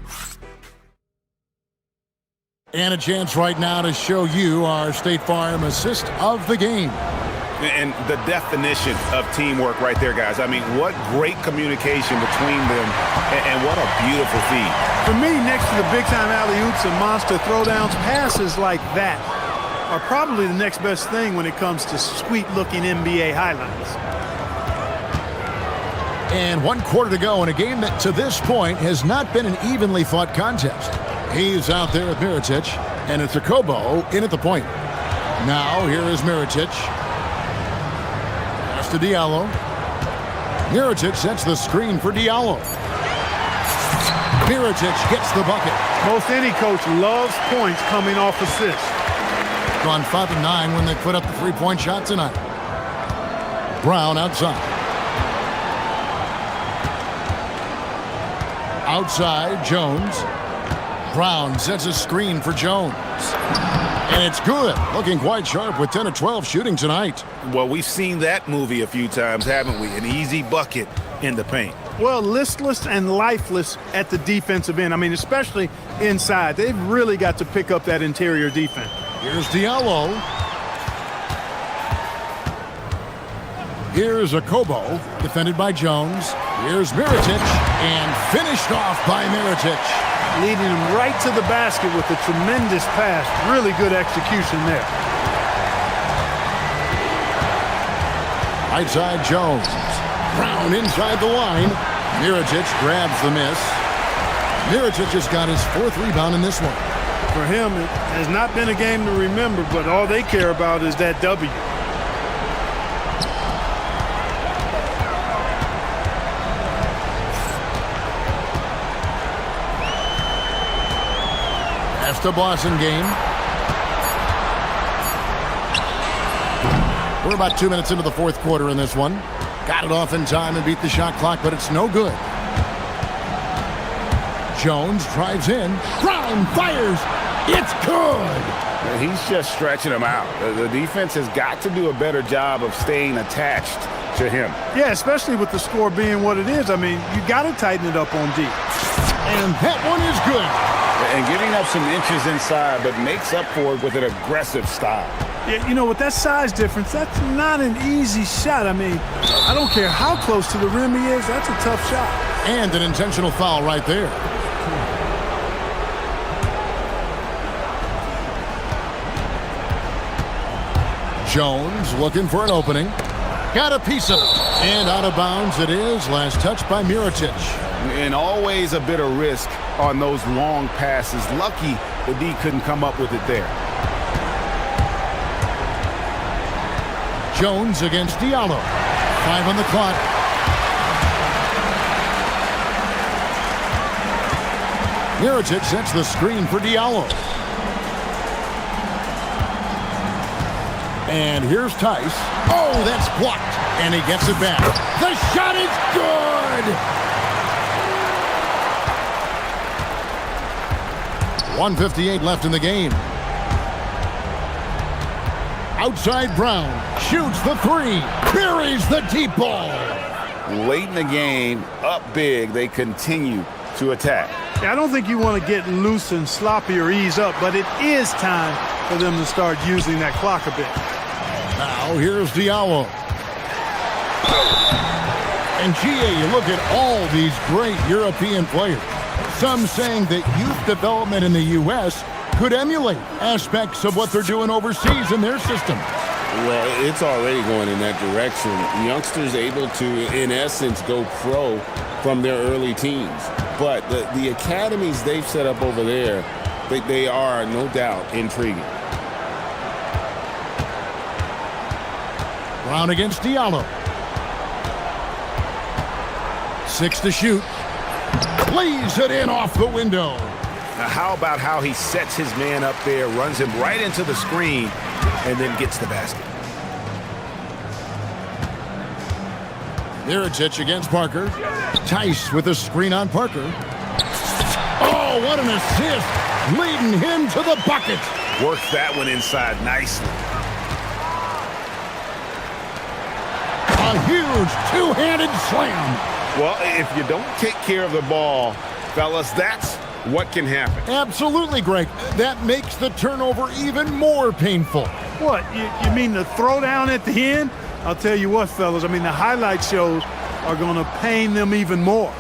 And a chance right now to show you our State Farm assist of the game. And the definition of teamwork right there, guys. I mean, what great communication between them, and what a beautiful feed. For me, next to the big-time alley-oops and monster throwdowns, passes like that are probably the next best thing when it comes to sweet-looking NBA highlights. And 1 quarter to go in a game that, to this point, has not been an evenly fought contest. He's out there with Mirotic, and it's a Kobo in at the point. Now, here is Mirotic. Pass to Diallo. Mirotic sets the screen for Diallo. Mirotic gets the bucket. Most any coach loves points coming off assists. Gone 5 of 9 when they put up the three-point shot tonight. Brown outside. Outside, Jones. Brown sets a screen for Jones. And it's good. Looking quite sharp with 10 of 12 shooting tonight. Well, we've seen that movie a few times, haven't we? An easy bucket in the paint. Well, listless and lifeless at the defensive end. I mean, especially inside. They've really got to pick up that interior defense. Here's Diallo. Here's a Kobo, defended by Jones. Here's Mirotic, and finished off by Mirotic. Leading him right to the basket with a tremendous pass. Really good execution there. Right side, Jones. Brown inside the line. Mirotic grabs the miss. Mirotic just got his 4th rebound in this one. For him, it has not been a game to remember, but all they care about is that W. That's the Blasingame. We're about 2 minutes into the 4th quarter in this one. Got it off in time and beat the shot clock, but it's no good. Jones drives in. Brown fires. It's good. He's just stretching him out. The defense has got to do a better job of staying attached to him. Yeah, especially with the score being what it is. I mean, you got to tighten it up on D. And that one is good. And giving up some inches inside, but makes up for it with an aggressive style. Yeah, you know, with that size difference, that's not an easy shot. I mean, I don't care how close to the rim he is, that's a tough shot. And an intentional foul right there. Jones looking for an opening. Got a piece of it. And out of bounds it is. Last touch by Mirotic. And always a bit of risk on those long passes. Lucky the D couldn't come up with it there. Jones against Diallo. 5 on the clock. Mirotic sets the screen for Diallo. And here's Tice. Oh, that's blocked. And he gets it back. The shot is good! 1:58 left in the game. Outside Brown. Shoots the three. Buries the deep ball. Late in the game, up big, they continue to attack. Yeah, I don't think you want to get loose and sloppy or ease up, but it is time for them to start using that clock a bit. Now here's Diallo. And GA, you look at all these great European players. Some saying that youth development in the U.S. could emulate aspects of what they're doing overseas in their system. Well, it's already going in that direction. Youngsters able to, in essence, go pro from their early teens. But the academies they've set up over there, they are, no doubt, intriguing. Brown against Diallo. 6 to shoot. Lays it in off the window. Now, how about how he sets his man up there, runs him right into the screen, and then gets the basket. Mirotic against Parker. Tice with a screen on Parker. Oh, what an assist. Leading him to the bucket. Works that one inside nicely. A huge two-handed slam. Well, if you don't take care of the ball, fellas, that's what can happen. Absolutely, Greg. That makes the turnover even more painful. What, you mean the throwdown at the end? I'll tell you what, fellas, I mean, the highlight shows are going to pain them even more.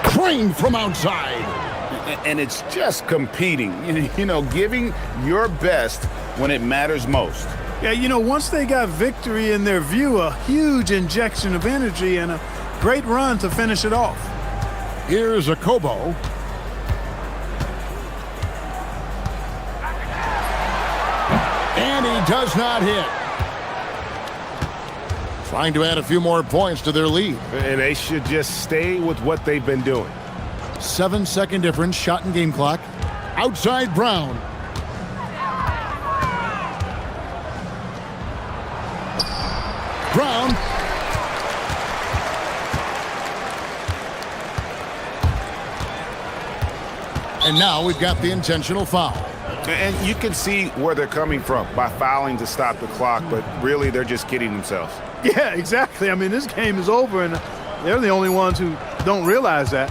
Trained from outside. And it's just competing, you know, giving your best when it matters most. Yeah, you know, once they got victory in their view, a huge injection of energy and a great run to finish it off. Here's a Kobo. And he does not hit. Trying to add a few more points to their lead. And they should just stay with what they've been doing. 7-second difference, shot and game clock. Outside Brown. Brown. And now we've got the intentional foul. And you can see where they're coming from by fouling to stop the clock, but really they're just kidding themselves. Yeah, exactly. I mean, this game is over, and they're the only ones who don't realize that.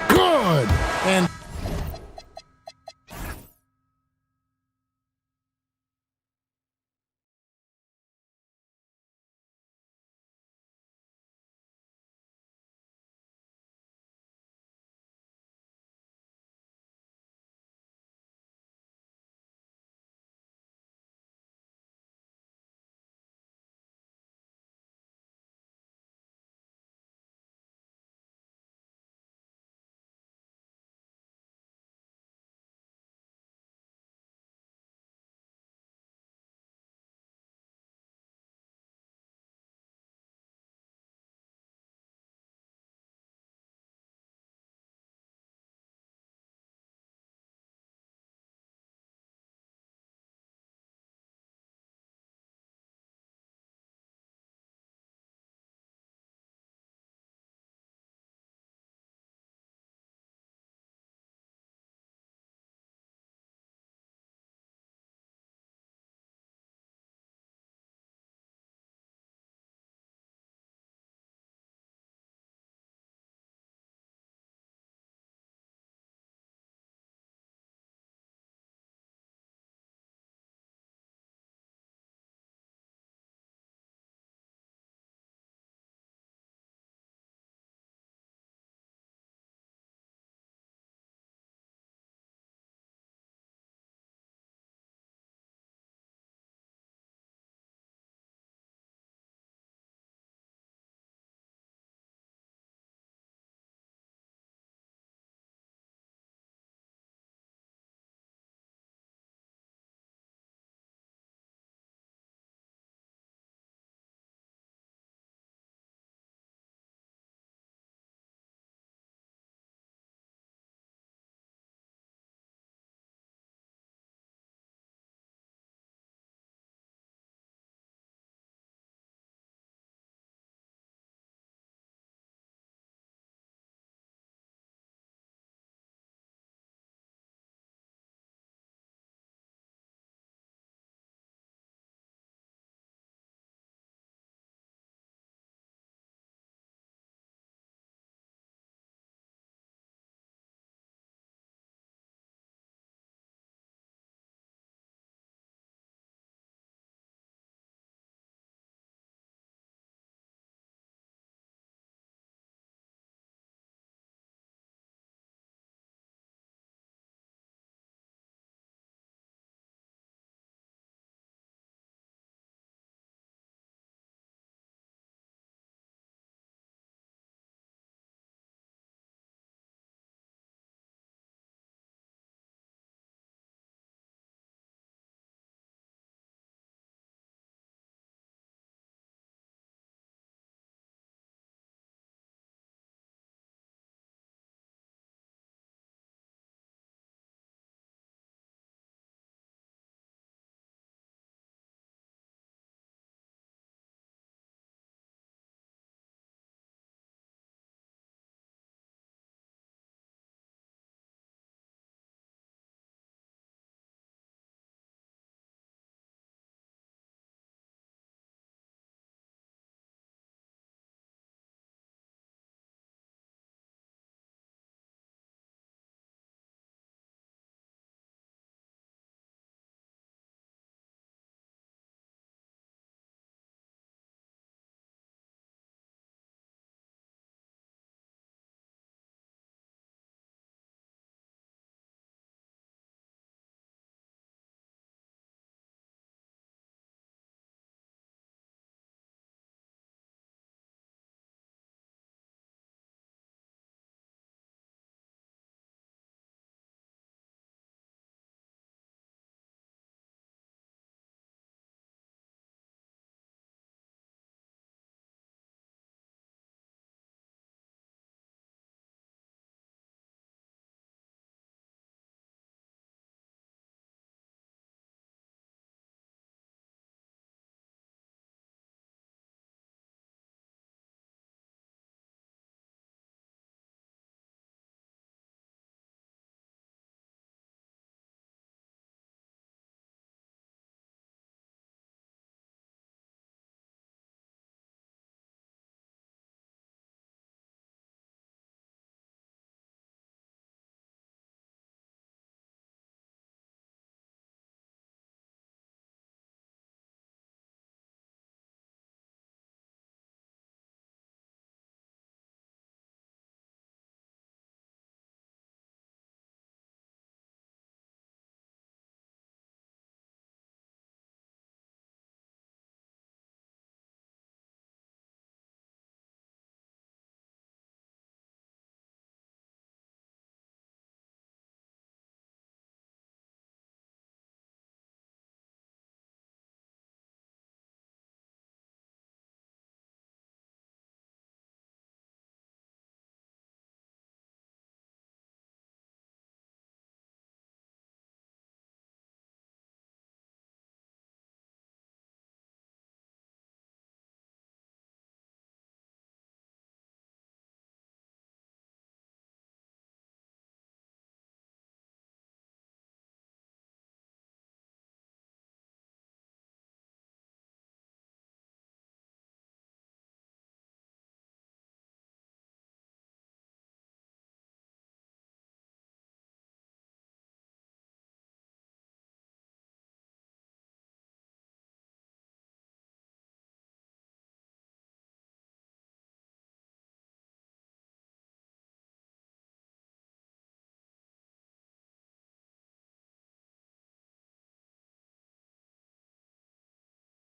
Good. And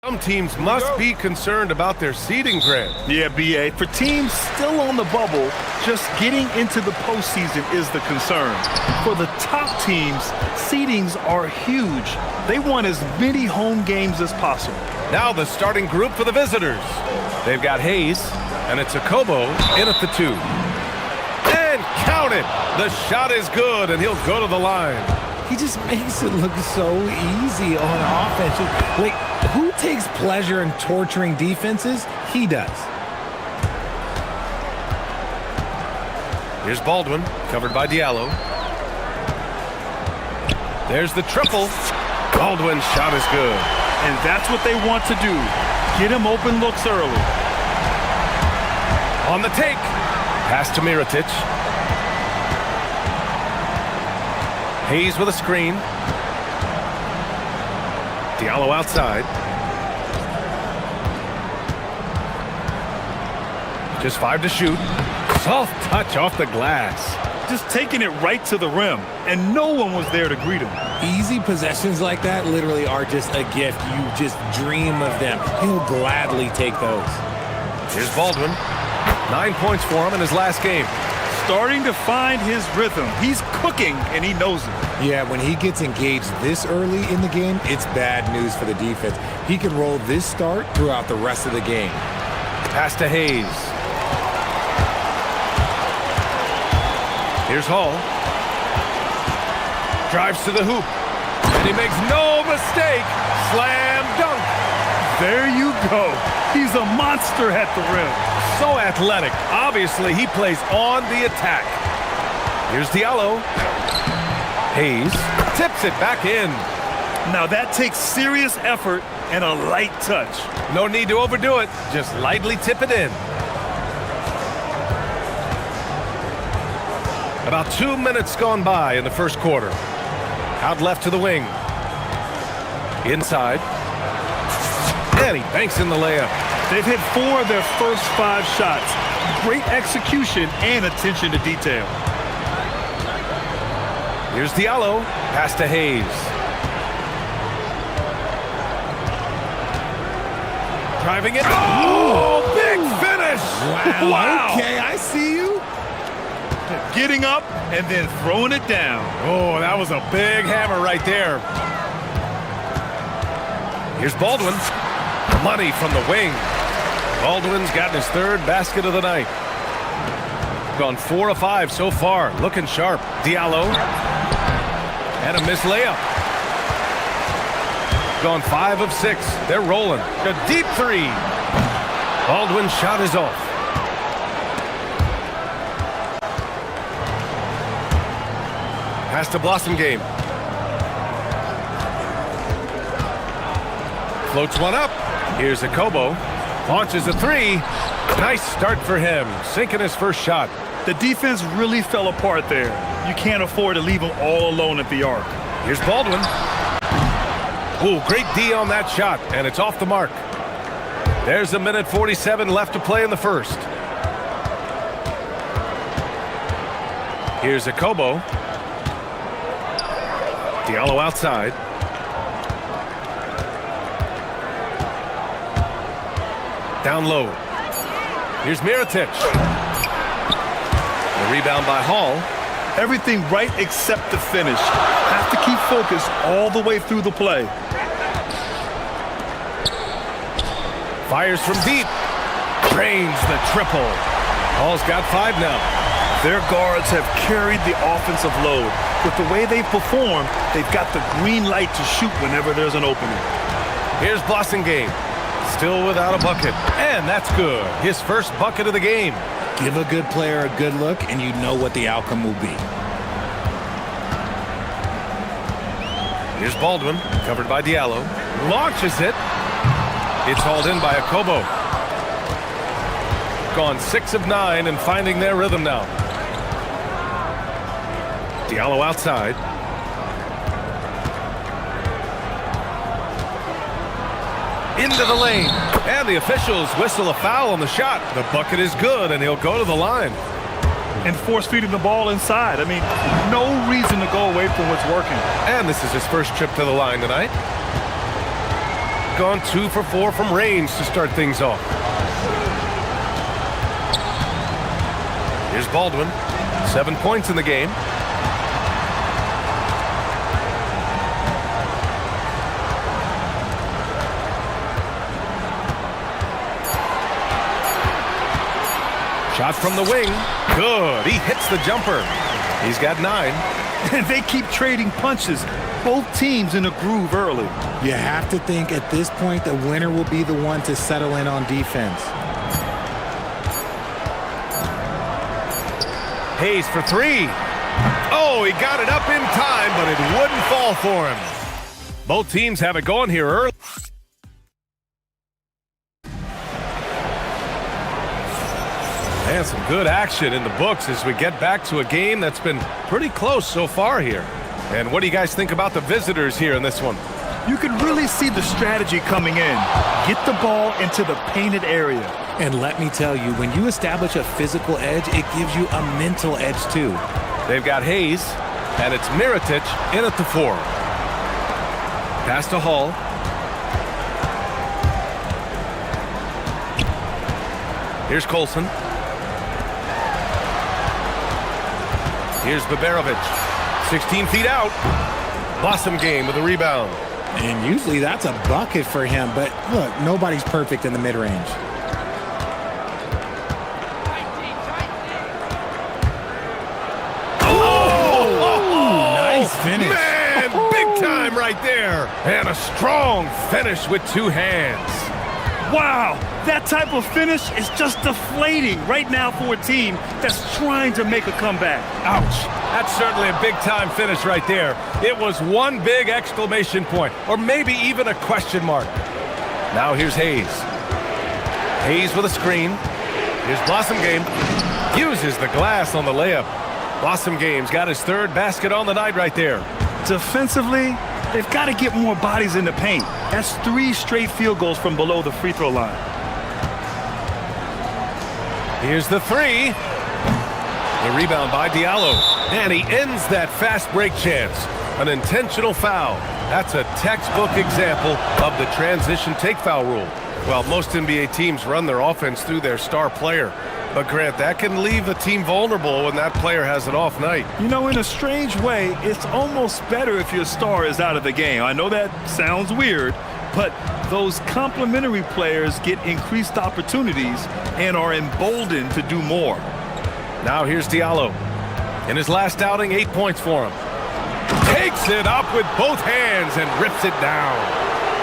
Some teams must be concerned about their seeding grant. Yeah, BA. For teams still on the bubble, just getting into the postseason is the concern. For the top teams, seedings are huge. They want as many home games as possible. Now the starting group for the visitors. They've got Hayes, and it's Akobo in at the 2. And count it! The shot is good, and he'll go to the line. He just makes it look so easy on offense. Like, who takes pleasure in torturing defenses? He does. Here's Baldwin, covered by Diallo. There's the triple. Baldwin's shot is good. And that's what they want to do. Get him open looks early. On the take. Pass to Mirotic. Hayes with a screen. Diallo outside. Just 5 to shoot. Soft touch off the glass. Just taking it right to the rim, and no one was there to greet him. Easy possessions like that literally are just a gift. You just dream of them. He'll gladly take those. Here's Baldwin. 9 points for him in his last game. Starting to find his rhythm. He's cooking, and he knows it. Yeah, when he gets engaged this early in the game, it's bad news for the defense. He can roll this start throughout the rest of the game. Pass to Hayes. Here's Hall. Drives to the hoop. And he makes no mistake. Slam dunk. There you go. He's a monster at the rim. So athletic. Obviously, he plays on the attack. Here's Diallo. Hayes tips it back in. Now that takes serious effort and a light touch. No need to overdo it. Just lightly tip it in. About 2 minutes gone by in the first quarter. Out left to the wing. Inside. And he banks in the layup. They've hit 4 of their first 5 shots. Great execution and attention to detail. Here's Diallo. Pass to Hayes. Driving it. Oh, big finish! Wow. Okay, I see you. Getting up and then throwing it down. Oh, that was a big hammer right there. Here's Baldwin. Money from the wing. Baldwin's gotten his 3rd basket of the night. Gone 4 of 5 so far. Looking sharp. Diallo. And a missed layup. Gone 5 of 6. They're rolling. A deep 3. Baldwin's shot is off. Pass to Blossom Game. Floats one up. Here's Akobo. Launches a 3. Nice start for him. Sinking his first shot. The defense really fell apart there. You can't afford to leave him all alone at the arc. Here's Baldwin. Ooh, great D on that shot, and it's off the mark. There's 1:47 left to play in the first. Here's Akobo. Diallo outside. Down low. Here's Mirotic. The rebound by Hall. Everything right except the finish. Have to keep focused all the way through the play. Fires from deep. Drains the triple. Hall's got 5 now. Their guards have carried the offensive load. With the way they perform, they've got the green light to shoot whenever there's an opening. Here's Blossom Game. Still without a bucket. And that's good. His first bucket of the game. Give a good player a good look, and you know what the outcome will be. Here's Baldwin, covered by Diallo. Launches it. It's hauled in by Akobo. Gone 6 of 9 and finding their rhythm now. Diallo outside. Into the lane. And the officials whistle a foul on the shot. The bucket is good, and he'll go to the line. And force-feeding the ball inside. I mean, no reason to go away from what's working. And this is his first trip to the line tonight. gone 2 for 4 from range to start things off. Here's Baldwin. 7 points in the game. Shot from the wing. Good. He hits the jumper. He's got 9. And they keep trading punches. Both teams in a groove early. You have to think at this point the winner will be the one to settle in on defense. Hayes for 3. Oh, he got it up in time, but it wouldn't fall for him. Both teams have it going here early. And some good action in the books as we get back to a game that's been pretty close so far here. And what do you guys think about the visitors here in this one? You can really see the strategy coming in. Get the ball into the painted area. And let me tell you, when you establish a physical edge, it gives you a mental edge too. They've got Hayes, and it's Mirotic in at the 4. Pass to Hall. Here's Colson. Here's Baberovic. 16 feet out. Blossom game with a rebound. And usually that's a bucket for him, but look, nobody's perfect in the mid-range. Nice finish. Man, big time right there. And a strong finish with 2 hands. Wow, that type of finish is just deflating right now for a team that's trying to make a comeback. Ouch. That's certainly a big-time finish right there. It was one big exclamation point, or maybe even a question mark. Now here's Hayes. Hayes with a screen. Here's Blossom Game. Uses the glass on the layup. Blossom Game's got his 3rd basket on the night right there. Defensively, they've got to get more bodies in the paint. That's 3 straight field goals from below the free throw line. Here's the 3. The rebound by Diallo. And he ends that fast break chance. An intentional foul. That's a textbook example of the transition take foul rule. Well, most NBA teams run their offense through their star player. But, Grant, that can leave a team vulnerable when that player has an off night. You know, in a strange way, it's almost better if your star is out of the game. I know that sounds weird, but those complementary players get increased opportunities and are emboldened to do more. Now here's Diallo. In his last outing, 8 points for him. Takes it up with both hands and rips it down.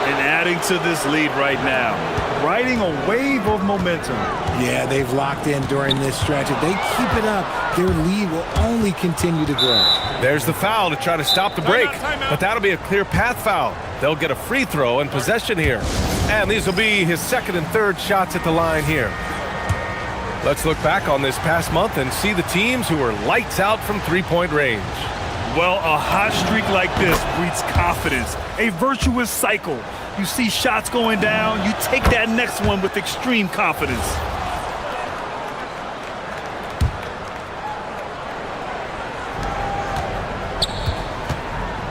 And adding to this lead right now, riding a wave of momentum. Yeah, they've locked in during this stretch. If they keep it up, their lead will only continue to grow. There's the foul to try to stop the break, but that'll be a clear path foul. They'll get a free throw and possession here. And these will be his 2nd and 3rd shots at the line here. Let's look back on this past month and see the teams who are lights out from 3-point range. Well, a hot streak like this breeds confidence, a virtuous cycle. You see shots going down, you take that next one with extreme confidence.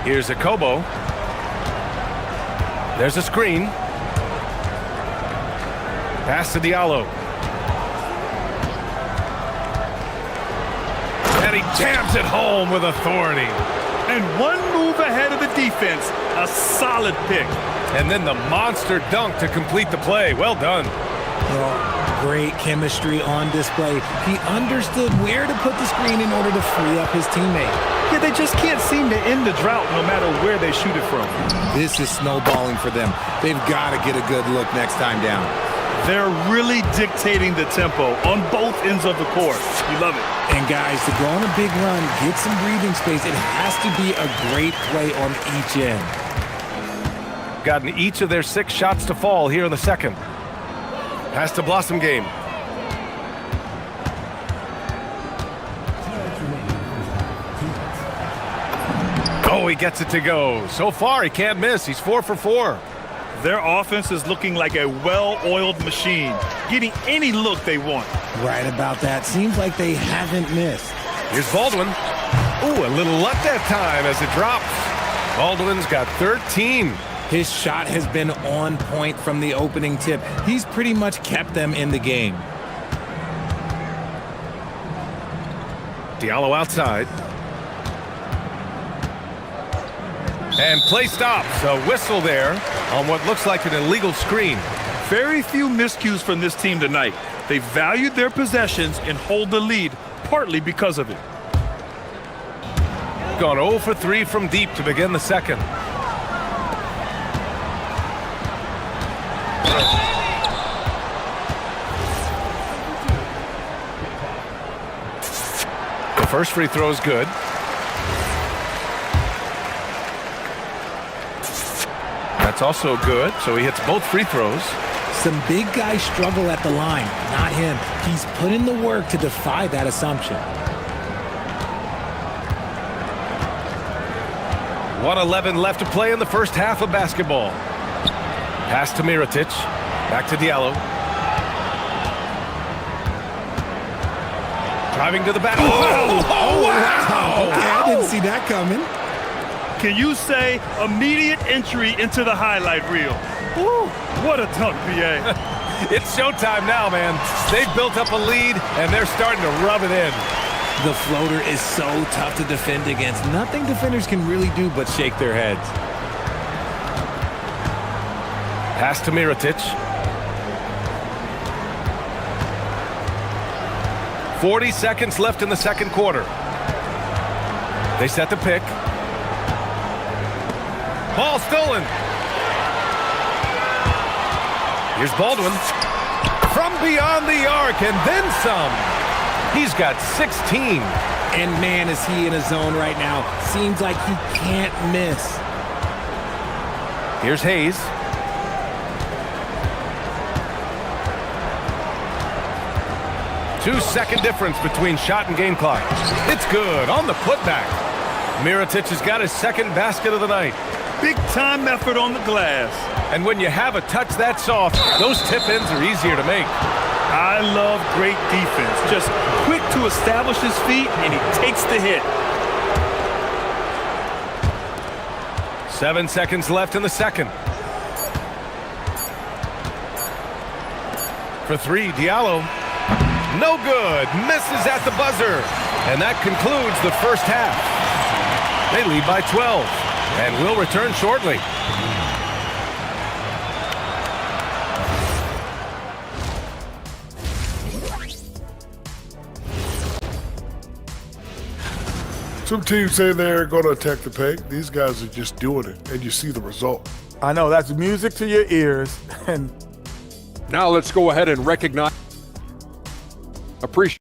Here's a Kobo. There's a screen. Pass to Diallo. And he jams it home with authority. And one move ahead of the defense. A solid pick. And then the monster dunk to complete the play. Well done. Well, great chemistry on display. He understood where to put the screen in order to free up his teammate. Yeah, they just can't seem to end the drought no matter where they shoot it from. This is snowballing for them. They've got to get a good look next time down. They're really dictating the tempo on both ends of the court. You love it. And guys, to go on a big run, get some breathing space, it has to be a great play on each end. Gotten each of their 6 shots to fall here in the 2nd. Pass to Blossom Game. Oh, he gets it to go. So far, he can't miss. He's 4 for 4. Their offense is looking like a well-oiled machine, getting any look they want. Right about that. Seems like they haven't missed. Here's Baldwin. Ooh, a little luck that time as it drops. Baldwin's got 13. His shot has been on point from the opening tip. He's pretty much kept them in the game. Diallo outside. And play stops. A whistle there on what looks like an illegal screen. Very few miscues from this team tonight. They valued their possessions and hold the lead, partly because of it. Gone 0 for 3 from deep to begin the second. The first free throw is good. That's also good, so he hits both free throws. Some big guys struggle at the line, not him. He's put in the work to defy that assumption. 1:11 left to play in the first half of basketball. Pass to Mirotic. Back to Diallo. Driving to the back. Oh, wow! Okay, I didn't see that coming. Can you say immediate entry into the highlight reel? Woo, what a dunk, BA. It's showtime now, man. They've built up a lead, and they're starting to rub it in. The floater is so tough to defend against. Nothing defenders can really do but shake their heads. Pass to Mirotic. 40 seconds left in the second quarter. They set the pick. Ball stolen. Here's Baldwin. From beyond the arc and then some. He's got 16. And man, is he in a zone right now. Seems like he can't miss. Here's Hayes. Two-second difference between shot and game clock. It's good on the putback. Mirotic has got his second basket of the night. Big time effort on the glass. And when you have a touch that soft, those tip-ins are easier to make. I love great defense. Just quick to establish his feet, and he takes the hit. 7 seconds left in the second. For three, Diallo. No good. Misses at the buzzer. And that concludes the first half. They lead by 12. And will return shortly. Some teams say they're going to attack the paint. These guys are just doing it, and you see the result. I know, that's music to your ears. And now let's go ahead and recognize, appreciate.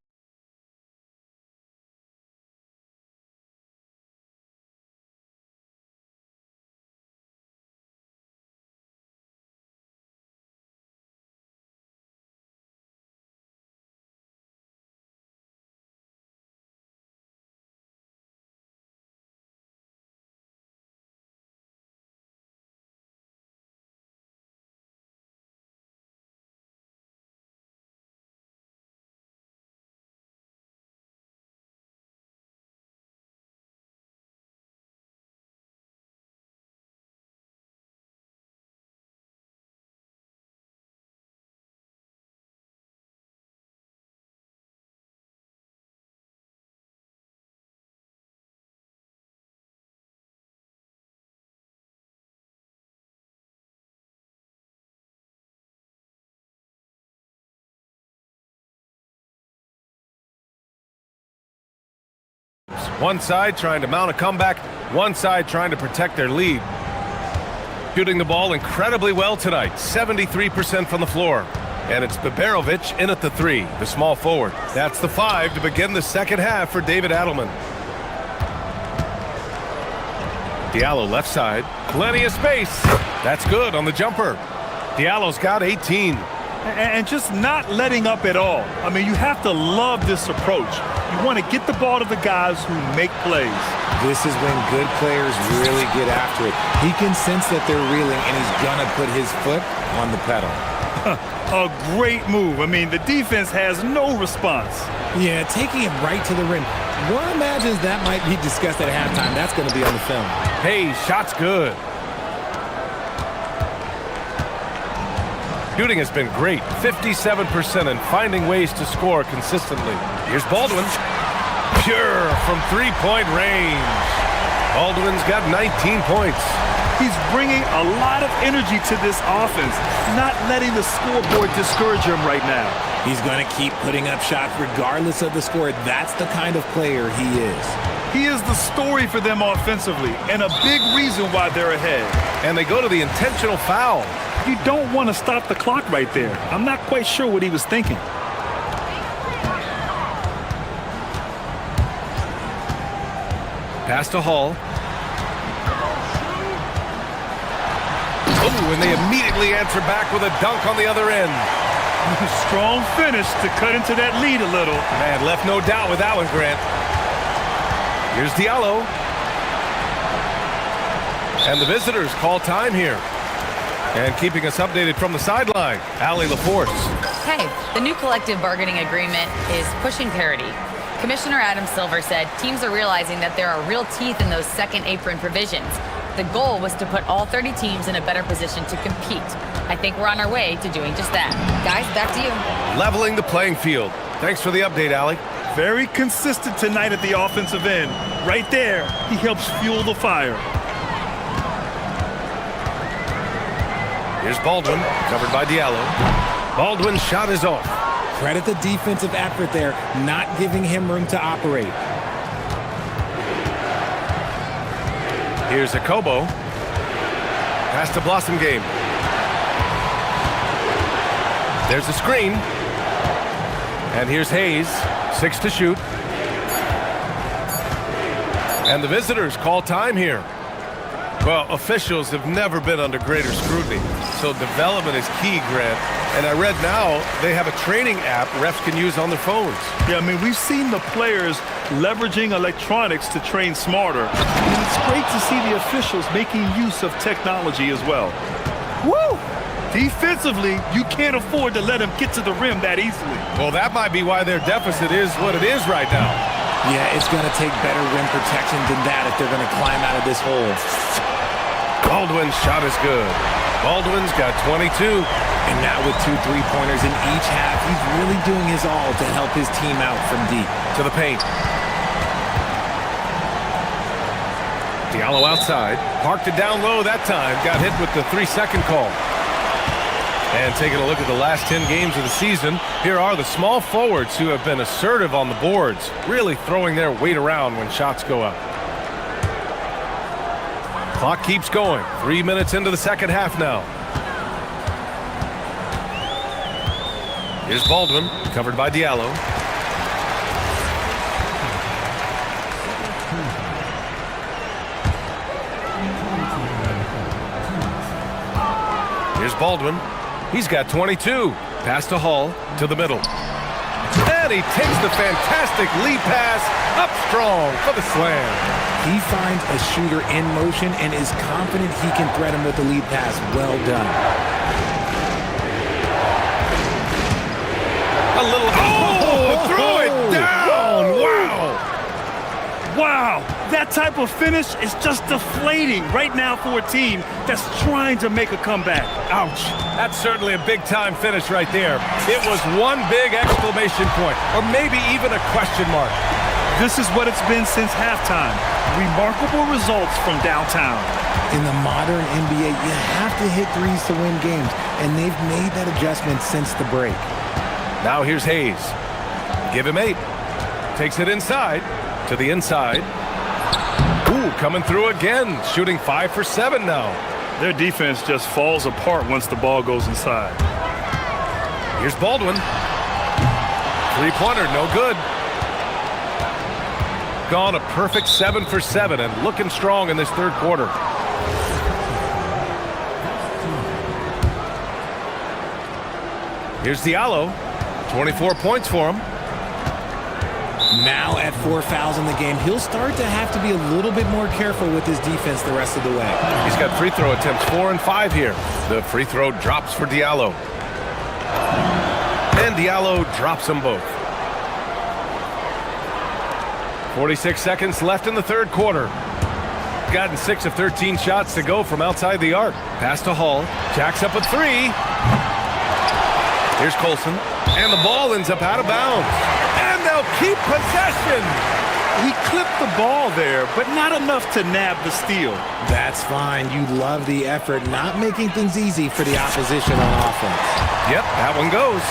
One side trying to mount a comeback, one side trying to protect their lead. Shooting the ball incredibly well tonight, 73% from the floor. And it's Biberovic in at the three, the small forward. That's the 5 to begin the second half for David Adelman. Diallo left side, plenty of space. That's good on the jumper. Diallo's got 18. And just not letting up at all. I mean, you have to love this approach. You want to get the ball to the guys who make plays. This is when good players really get after it. He can sense that they're reeling, and he's going to put his foot on the pedal. A great move. I mean, the defense has no response. Yeah, taking it right to the rim. One imagines that might be discussed at halftime. That's going to be on the film. Hey, shot's good. Shooting has been great, 57%, and finding ways to score consistently. Here's Baldwin. Pure from three-point range. Baldwin's got 19 points. He's bringing a lot of energy to this offense, not letting the scoreboard discourage him right now. He's going to keep putting up shots regardless of the score. That's the kind of player he is. He is the story for them offensively and a big reason why they're ahead. And they go to the intentional foul. You don't want to stop the clock right there. I'm not quite sure what he was thinking. Pass to Hall. Oh, and they immediately answer back with a dunk on the other end. Strong finish to cut into that lead a little. Man, left no doubt with that one, Grant. Here's Diallo. And the visitors call time here. And keeping us updated from the sideline, Allie LaForce. Hey, the new collective bargaining agreement is pushing parity. Commissioner Adam Silver said teams are realizing that there are real teeth in those second apron provisions. The goal was to put all 30 teams in a better position to compete. I think we're on our way to doing just that. Guys, back to you. Leveling the playing field. Thanks for the update, Allie. Very consistent tonight at the offensive end. Right there, he helps fuel the fire. Here's Baldwin, covered by Diallo. Baldwin's shot is off. Credit the defensive effort there, not giving him room to operate. Here's Akobo. Pass to Blossom Game. There's a screen. And here's Hayes. 6 to shoot. And the visitors call time here. Well, officials have never been under greater scrutiny. So development is key, Grant. And I read now they have a training app refs can use on their phones. Yeah, I mean, we've seen the players leveraging electronics to train smarter. And it's great to see the officials making use of technology as well. Woo! Defensively, you can't afford to let them get to the rim that easily. Well, that might be why their deficit is what it is right now. Yeah, it's going to take better rim protection than that if they're going to climb out of this hole. Baldwin's shot is good. Baldwin's got 22. And now with 2 3-pointers in each half, he's really doing his all to help his team out from deep. To the paint. Diallo outside. Parked it down low that time. Got hit with the 3-second call. And taking a look at the last 10 games of the season, here are the small forwards who have been assertive on the boards, really throwing their weight around when shots go up. Clock keeps going. 3 minutes into the second half now. Here's Baldwin, covered by Diallo. Here's Baldwin. He's got 22. Pass to Hall, to the middle. And he takes the fantastic lead pass up strong for the slam. He finds a shooter in motion and is confident he can thread him with the lead pass. Well done. A little, throw it down! Wow! Wow, that type of finish is just deflating right now for a team that's trying to make a comeback. Ouch. That's certainly a big-time finish right there. It was one big exclamation point, or maybe even a question mark. This is what it's been since halftime. Remarkable results from downtown. In the modern NBA, you have to hit threes to win games, and they've made that adjustment since the break. Now here's Hayes. Give him 8. Takes it inside. To the inside. Ooh, coming through again. Shooting 5 for 7 now. Their defense just falls apart once the ball goes inside. Here's Baldwin. 3-pointer, no good. Gone a perfect 7 for 7 and looking strong in this third quarter. Here's Diallo. 24 points for him. Now at 4 fouls in the game, he'll start to have to be a little bit more careful with his defense the rest of the way. He's got free throw attempts 4 and 5 here. The free throw drops for Diallo. And Diallo drops them both. 46 seconds left in the third quarter. Gotten 6 of 13 shots to go from outside the arc. Pass to Hall. Jacks up a 3. Here's Colson, and the ball ends up out of bounds. And they'll keep possession. He clipped the ball there, but not enough to nab the steal. That's fine. You love the effort, not making things easy for the opposition on offense. Yep, that one goes.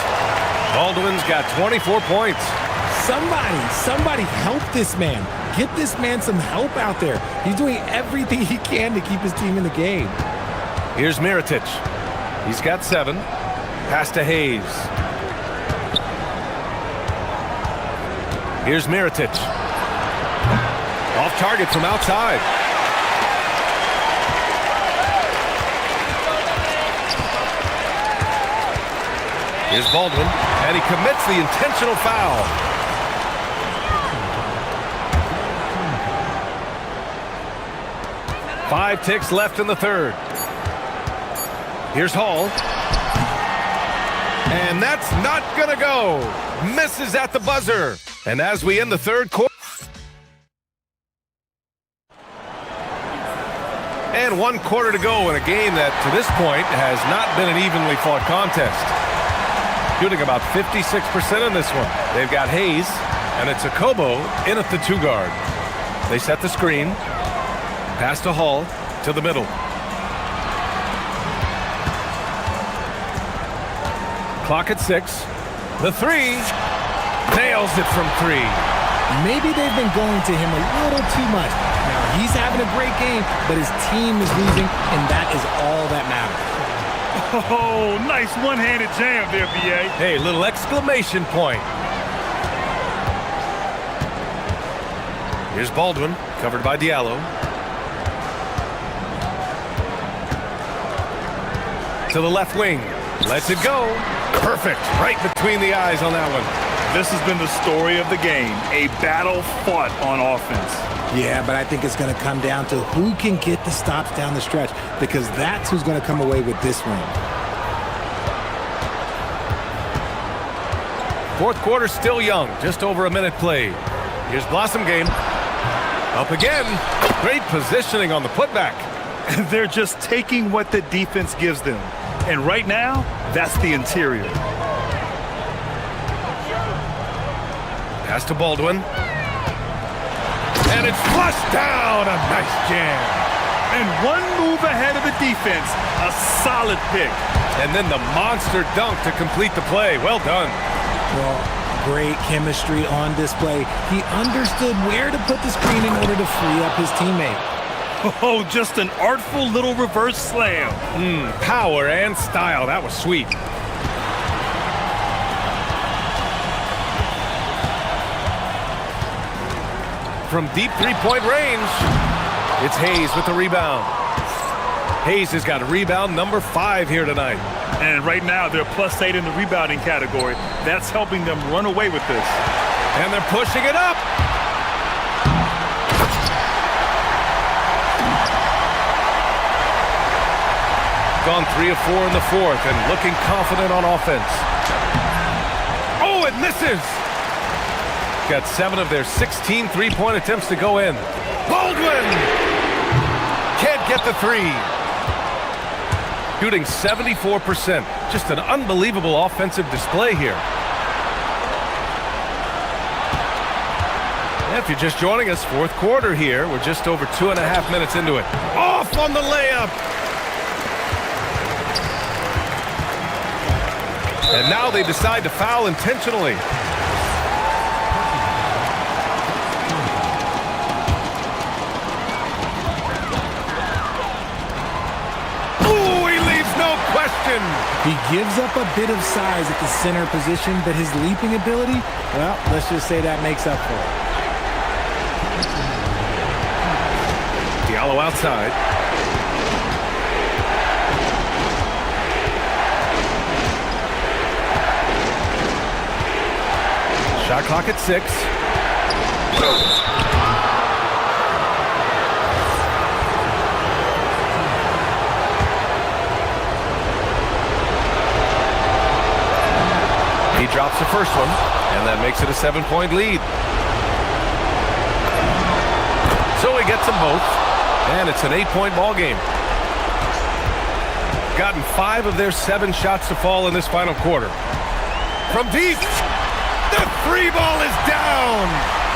Baldwin's got 24 points. Somebody help this man. Get this man some help out there. He's doing everything he can to keep his team in the game. Here's Mirotic. He's got 7. Pass to Hayes. Here's Mirotic. Off target from outside. Here's Baldwin, and he commits the intentional foul. Five ticks left in the third. Here's Hall. And that's not gonna go. Misses at the buzzer. And as we end the third quarter. And 1 quarter to go in a game that, to this point, has not been an evenly fought contest. Shooting about 56% in this one. They've got Hayes, and it's Akobo in at the 2 guard. They set the screen. Pass to Hall, to the middle. Clock at 6. The 3. Nails it from 3. Maybe they've been going to him a little too much. Now, he's having a great game, but his team is losing, and that is all that matters. Oh, nice one-handed jam there, B.A. Hey, little exclamation point. Here's Baldwin, covered by Diallo. To the left wing. Lets it go. Perfect. Right between the eyes on that one. This has been the story of the game. A battle fought on offense. Yeah, but I think it's going to come down to who can get the stops down the stretch, because that's who's going to come away with this win. Fourth quarter still young. Just over a minute played. Here's Blossom game. Up again. Great positioning on the putback. They're just taking what the defense gives them. And right now, that's the interior. Pass to Baldwin. And it's flushed down. A nice jam. And one move ahead of the defense. A solid pick. And then the monster dunk to complete the play. Well done. Well, great chemistry on display. He understood where to put the screen in order to free up his teammate. Oh, just an artful little reverse slam. Power and style. That was sweet. From deep three-point range, it's Hayes with the rebound. Hayes has got rebound number 5 here tonight. And right now, they're +8 in the rebounding category. That's helping them run away with this. And they're pushing it up. Gone 3 of 4 in the fourth and looking confident on offense. Oh, it misses. Got 7 of their 16 three-point attempts to go in. Baldwin can't get the 3. Shooting 74%. Just an unbelievable offensive display here. If you're just joining us, fourth quarter here. We're just over 2.5 minutes into it. Off on the layup. And now they decide to foul intentionally. Ooh, he leaves no question. He gives up a bit of size at the center position, but his leaping ability, well, let's just say that makes up for it. Diallo outside. Shot clock at 6. He drops the first one, and that makes it a 7-point lead. So he gets them both, and it's an 8-point ball game. gotten 5 of their 7 shots to fall in this final quarter. From deep, the 3 ball is down.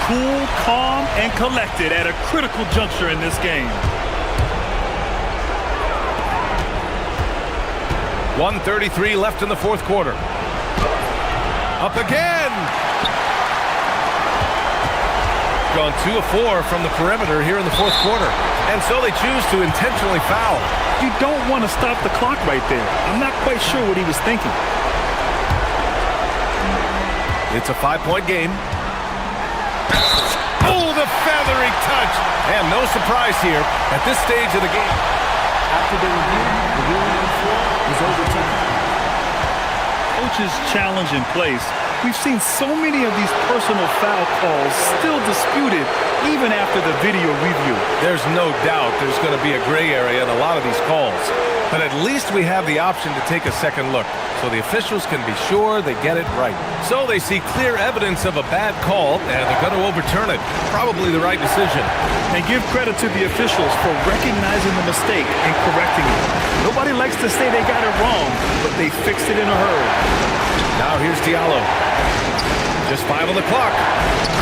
Cool, calm, and collected at a critical juncture in this game. 1:33 left in the fourth quarter. Up again. Gone 2 of 4 from the perimeter here in the fourth quarter. And so they choose to intentionally foul. You don't want to stop the clock right there. I'm not quite sure what he was thinking. It's a 5-point game. Oh, the feathery touch. And no surprise here at this stage of the game. After the review, the ruling on the floor is overturned. Coach's challenge in place. We've seen so many of these personal foul calls still disputed even after the video review. There's no doubt there's going to be a gray area in a lot of these calls. But at least we have the option to take a second look, so the officials can be sure they get it right. So they see clear evidence of a bad call, and they're going to overturn it. Probably the right decision. And give credit to the officials for recognizing the mistake and correcting it. Nobody likes to say they got it wrong, but they fixed it in a hurry. Now here's Diallo. Just 5 on the clock.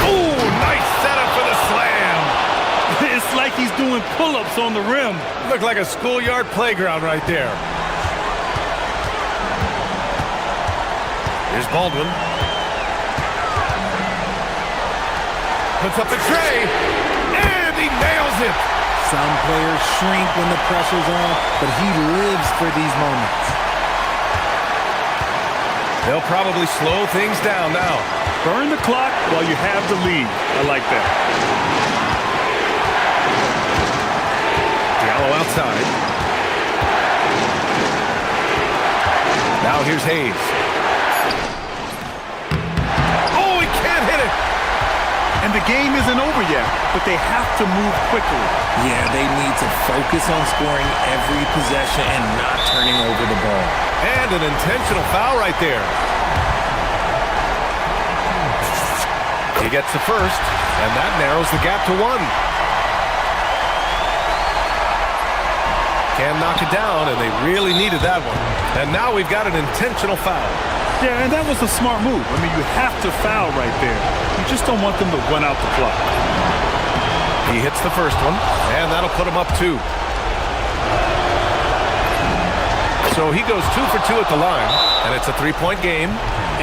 Ooh, nice setup for the slam. It's like he's doing pull-ups on the rim. Looked like a schoolyard playground right there. Here's Baldwin. Puts up the tray, and he nails it. Some players shrink when the pressure's on, but he lives for these moments. They'll probably slow things down now. Burn the clock while you have the lead. I like that. Diallo outside. Now here's Hayes. Oh, he can't hit it. And the game isn't over yet, but they have to move quickly. Yeah, they need to focus on scoring every possession and not turning over the ball. And an intentional foul right there. He gets the first, and that narrows the gap to 1. Can knock it down, and they really needed that one. And now we've got an intentional foul. Yeah, and that was a smart move. I mean, you have to foul right there. You just don't want them to run out the clock. He hits the first one, and that'll put him up 2. So he goes 2 for 2 at the line, and it's a 3-point game.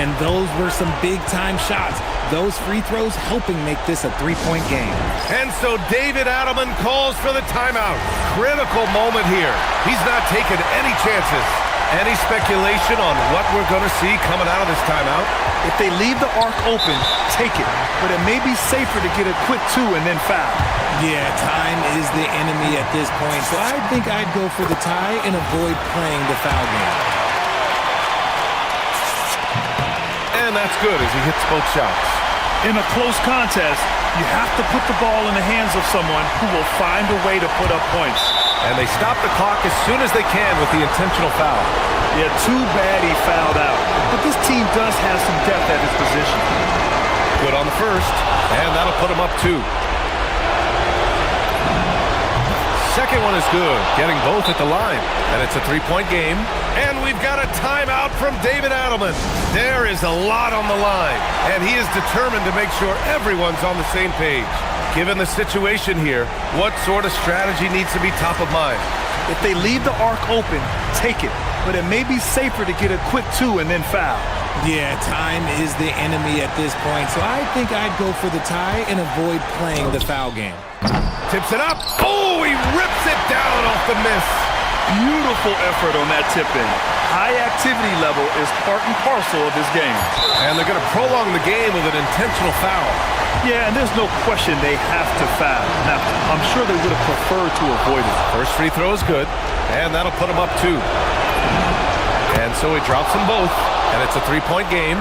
And those were some big-time shots. Those free throws helping make this a 3-point game. And so David Adelman calls for the timeout. Critical moment here. He's not taking any chances. Any speculation on what we're going to see coming out of this timeout? If they leave the arc open, take it. But it may be safer to get a quick 2 and then foul. Yeah, time is the enemy at this point, so I think I'd go for the tie and avoid playing the foul game. And that's good as he hits both shots. In a close contest, you have to put the ball in the hands of someone who will find a way to put up points. And they stop the clock as soon as they can with the intentional foul. Yeah, too bad he fouled out. But this team does have some depth at his position. Good on the first, and that'll put him up 2. Second one is good, getting both at the line. And it's a 3-point game. And we've got a timeout from David Adelman. There is a lot on the line, and he is determined to make sure everyone's on the same page. Given the situation here, what sort of strategy needs to be top of mind? If they leave the arc open, take it. But it may be safer to get a quick 2 and then foul. Yeah, time is the enemy at this point, so I think I'd go for the tie and avoid playing the foul game. Tips it up. Oh, he rips it down off the miss. Beautiful effort on that tip-in. High activity level is part and parcel of his game. And they're going to prolong the game with an intentional foul. Yeah, and there's no question they have to foul. Now, I'm sure they would have preferred to avoid it. First free throw is good, and that'll put him up 2. And so he drops them both, and it's a 3-point game.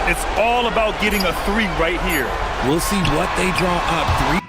It's all about getting a 3 right here. We'll see what they draw up. 3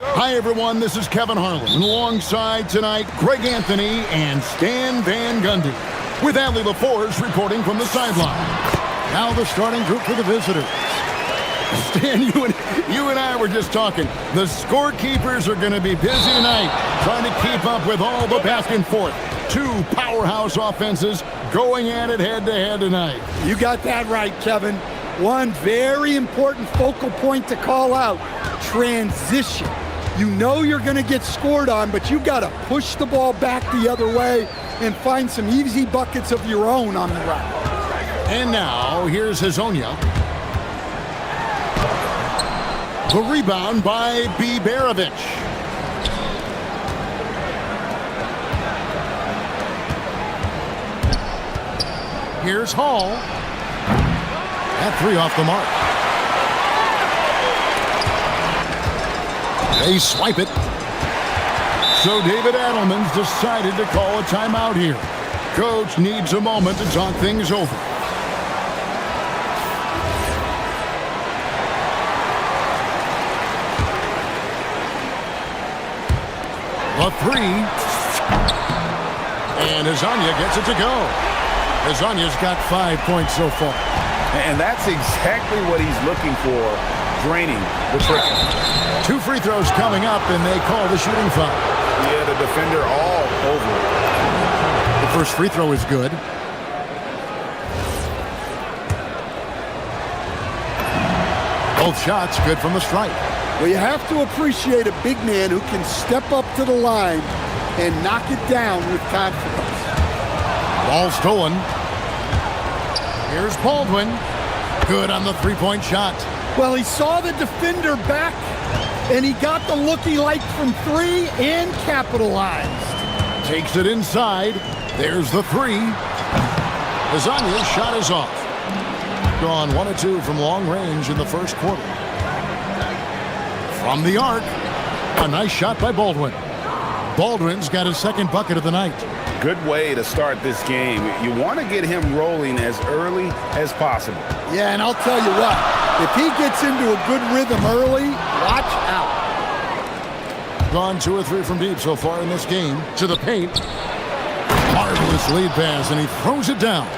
Hi, everyone. This is Kevin Harlan. Alongside tonight, Greg Anthony and Stan Van Gundy. With Adley LaForge reporting from the sideline. Now the starting group for the visitors. Stan, you and I were just talking. The scorekeepers are going to be busy tonight trying to keep up with all the back and forth. Two powerhouse offenses going at it head-to-head tonight. You got that right, Kevin. One very important focal point to call out, transition. You know you're going to get scored on, but you got to push the ball back the other way and find some easy buckets of your own on the right. And now, here's Hazonia. The rebound by Biberovic. Here's Hall. That three off the mark. They swipe it. So David Adelman's decided to call a timeout here. Coach needs a moment to talk things over. A three. And Hazonia gets it to go. Hazonia's got 5 points so far. And that's exactly what he's looking for, draining the trick. 2 free throws coming up, and they call the shooting foul. Yeah, the defender all over it. The first free throw is good. Both shots good from the stripe. Well, you have to appreciate a big man who can step up to the line and knock it down with confidence. Ball stolen. Here's Baldwin. Good on the three-point shot. Well, he saw the defender back, and he got the look he liked from three and capitalized. Takes it inside. There's the three. Hazonia's shot is off. Gone 1 of 2 from long range in the first quarter. From the arc, a nice shot by Baldwin. Baldwin's got his second bucket of the night. Good way to start this game. You want to get him rolling as early as possible. Yeah, and I'll tell you what, if he gets into a good rhythm early, watch out. Gone 2 or 3 from deep so far in this game. To the paint. Marvelous lead pass, and he throws it down.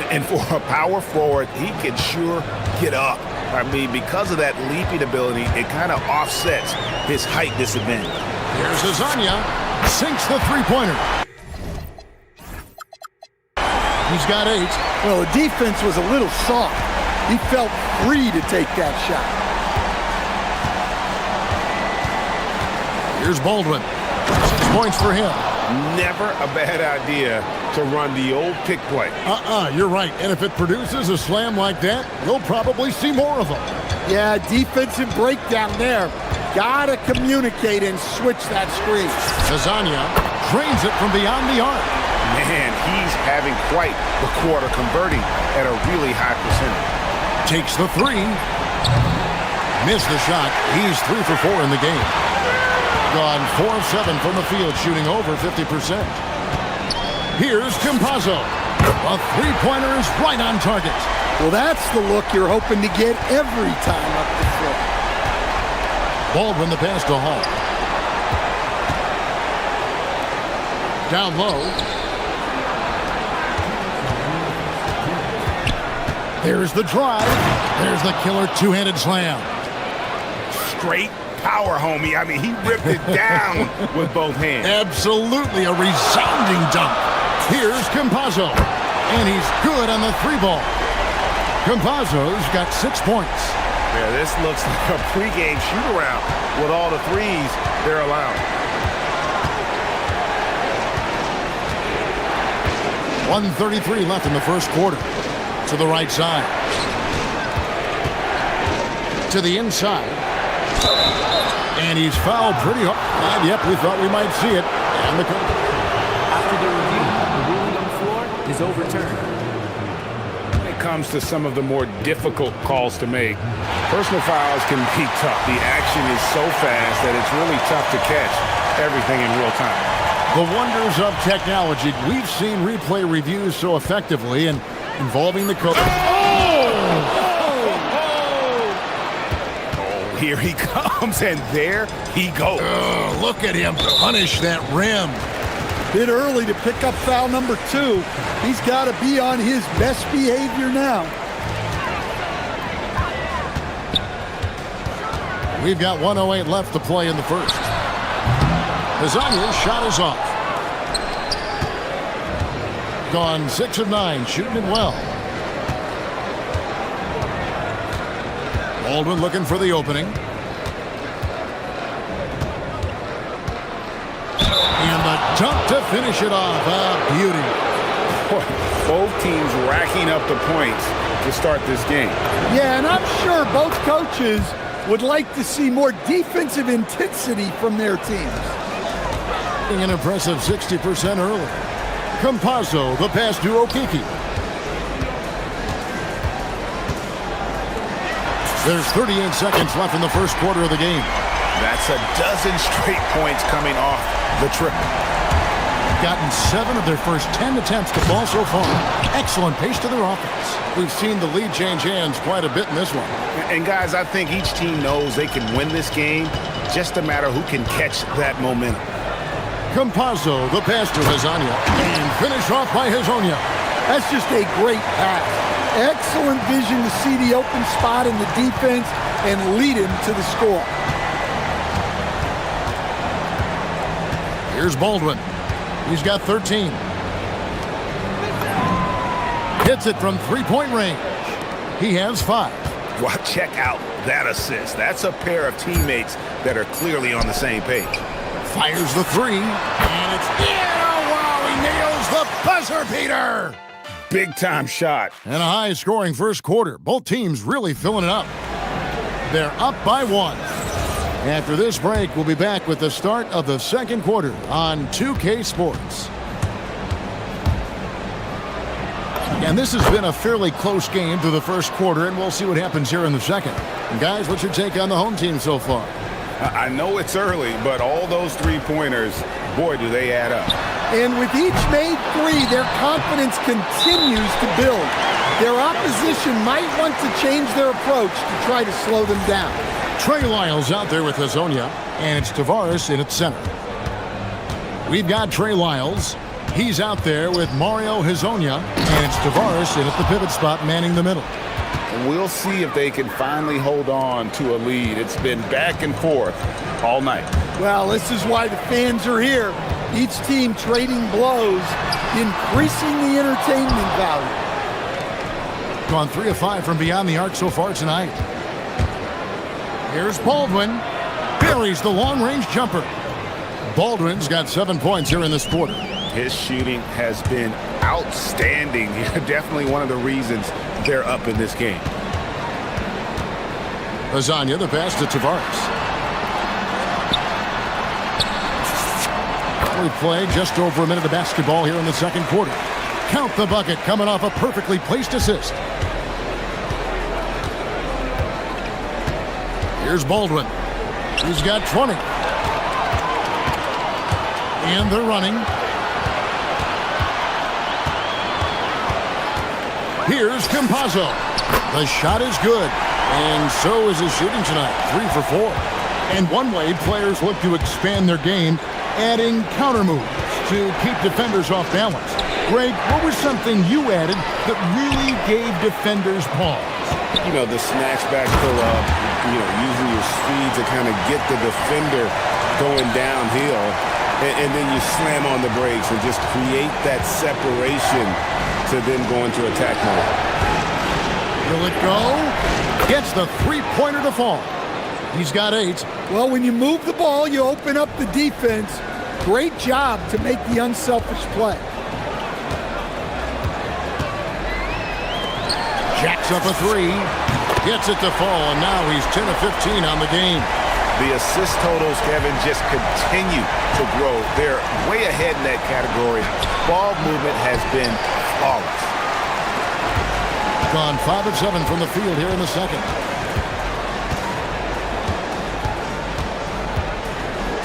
And for a power forward, he can sure get up. I mean, because of that leaping ability, it kind of offsets his height disadvantage. Here's Hazonia. Sinks the three-pointer. He's got 8. Well, the defense was a little soft. He felt free to take that shot. Here's Baldwin. 6 points for him. Never a bad idea to run the old pick play. You're right. And if it produces a slam like that, you'll probably see more of them. Yeah, defensive breakdown there. Gotta communicate and switch that screen. Hazonia drains it from beyond the arc. Man, he's having quite the quarter, converting at a really high percentage. Takes the three. Missed the shot. He's 3 for 4 in the game. Gone 4 of 7 from the field, shooting over 50%. Here's Campazzo. A three-pointer is right on target. Well, that's the look you're hoping to get every time up the floor. Baldwin the pass to Hall. Down low. There's the drive. There's the killer two-handed slam. Straight power, homie. I mean, he ripped it down with both hands. Absolutely a resounding dunk. Here's Campazzo. And he's good on the three ball. Campazzo's got 6 points. Yeah, this looks like a pregame shoot-around with all the threes they're allowing. 1:33 left in the first quarter. To the right side. To the inside. And he's fouled pretty hard. And yep, we thought we might see it. And the After the review, the ruling on the floor is overturned. When it comes to some of the more difficult calls to make, personal fouls can be tough. The action is so fast that it's really tough to catch everything in real time. The wonders of technology. We've seen replay reviews so effectively and involving the coach. Here he comes, and there he goes. Oh, look at him punish that rim. Bit early to pick up foul number 2. He's got to be on his best behavior now. We've got 1:08 left to play in the first. Hazanya's shot is off. Gone 6 of 9, shooting it well. Baldwin looking for the opening. And the dunk to finish it off. A beauty. Both teams racking up the points to start this game. Yeah, and I'm sure both coaches would like to see more defensive intensity from their teams. An impressive 60% early. Campazzo, the pass to Okiki. There's 38 seconds left in the first quarter of the game. That's a dozen straight points coming off the triple. Gotten 7 of their first 10 attempts to ball so far. Excellent pace to their offense. We've seen the lead change hands quite a bit in this one. And guys, I think each team knows they can win this game. Just a matter who can catch that momentum. Campazzo, the pass to Hazanya. And finish off by Hazanya. That's just a great pass. Excellent vision to see the open spot in the defense and lead him to the score. Here's Baldwin. He's got 13. Hits it from three-point range. He has 5. Well, check out that assist. That's a pair of teammates that are clearly on the same page. Fires the 3. And it's in. Oh, wow, he nails the buzzer beater. Big-time shot. And a high-scoring first quarter. Both teams really filling it up. They're up by 1. After this break, we'll be back with the start of the second quarter on 2K Sports. And this has been a fairly close game through the first quarter, and we'll see what happens here in the second. And guys, what's your take on the home team so far? I know it's early, but all those three-pointers, boy, do they add up. And with each made 3, their confidence continues to build. Their opposition might want to change their approach to try to slow them down. Trey Lyles out there with Hazonia, and it's Tavares in at center. We've got Trey Lyles. He's out there with Mario Hazonia, and it's Tavares in at the pivot spot manning the middle. And we'll see if they can finally hold on to a lead. It's been back and forth all night. Well, this is why the fans are here. Each team trading blows, increasing the entertainment value. Gone 3 of 5 from beyond the arc so far tonight. Here's Baldwin. Buries the long-range jumper. Baldwin's got 7 points here in this quarter. His shooting has been outstanding. Definitely one of the reasons they're up in this game. Lasagna, the pass to Tavares. We played just over a minute of basketball here in the second quarter. Count the bucket coming off a perfectly placed assist. Here's Baldwin. He's got 20. And they're running. Here's Campazzo. The shot is good. And so is his shooting tonight. 3 for 4. And one way players look to expand their game, adding counter moves to keep defenders off balance. Greg, what was something you added that really gave defenders pause? You know, the snatch back pull up, using your speed to kind of get the defender going downhill, and then you slam on the brakes and just create that separation to then go into attack mode. Will it go? Gets the three-pointer to fall. He's got 8. Well, when you move the ball, you open up the defense. Great job to make the unselfish play. Jacks up a 3. Gets it to fall, and now he's 10 of 15 on the game. The assist totals, Kevin, just continue to grow. They're way ahead in that category. Ball movement has been flawless. Gone 5 of 7 from the field here in the second.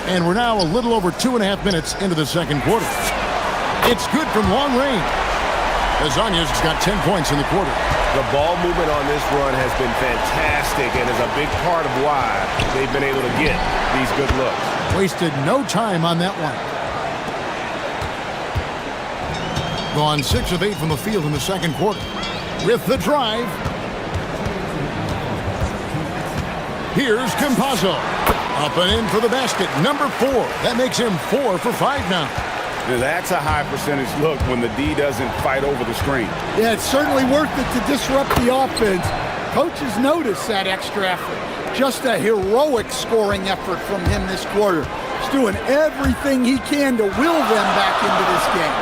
And we're now a little over 2.5 minutes into the second quarter. It's good from long range. Lasagna's got 10 points in the quarter. The ball movement on this run has been fantastic and is a big part of why they've been able to get these good looks. Wasted no time on that one. Gone 6 of 8 from the field in the second quarter. With the drive. Here's Campazzo. Up and in for the basket. Number 4. That makes him 4 for 5 now. That's a high percentage look when the D doesn't fight over the screen. Yeah, it's certainly worth it to disrupt the offense. Coaches notice that extra effort. Just a heroic scoring effort from him this quarter. He's doing everything he can to will them back into this game.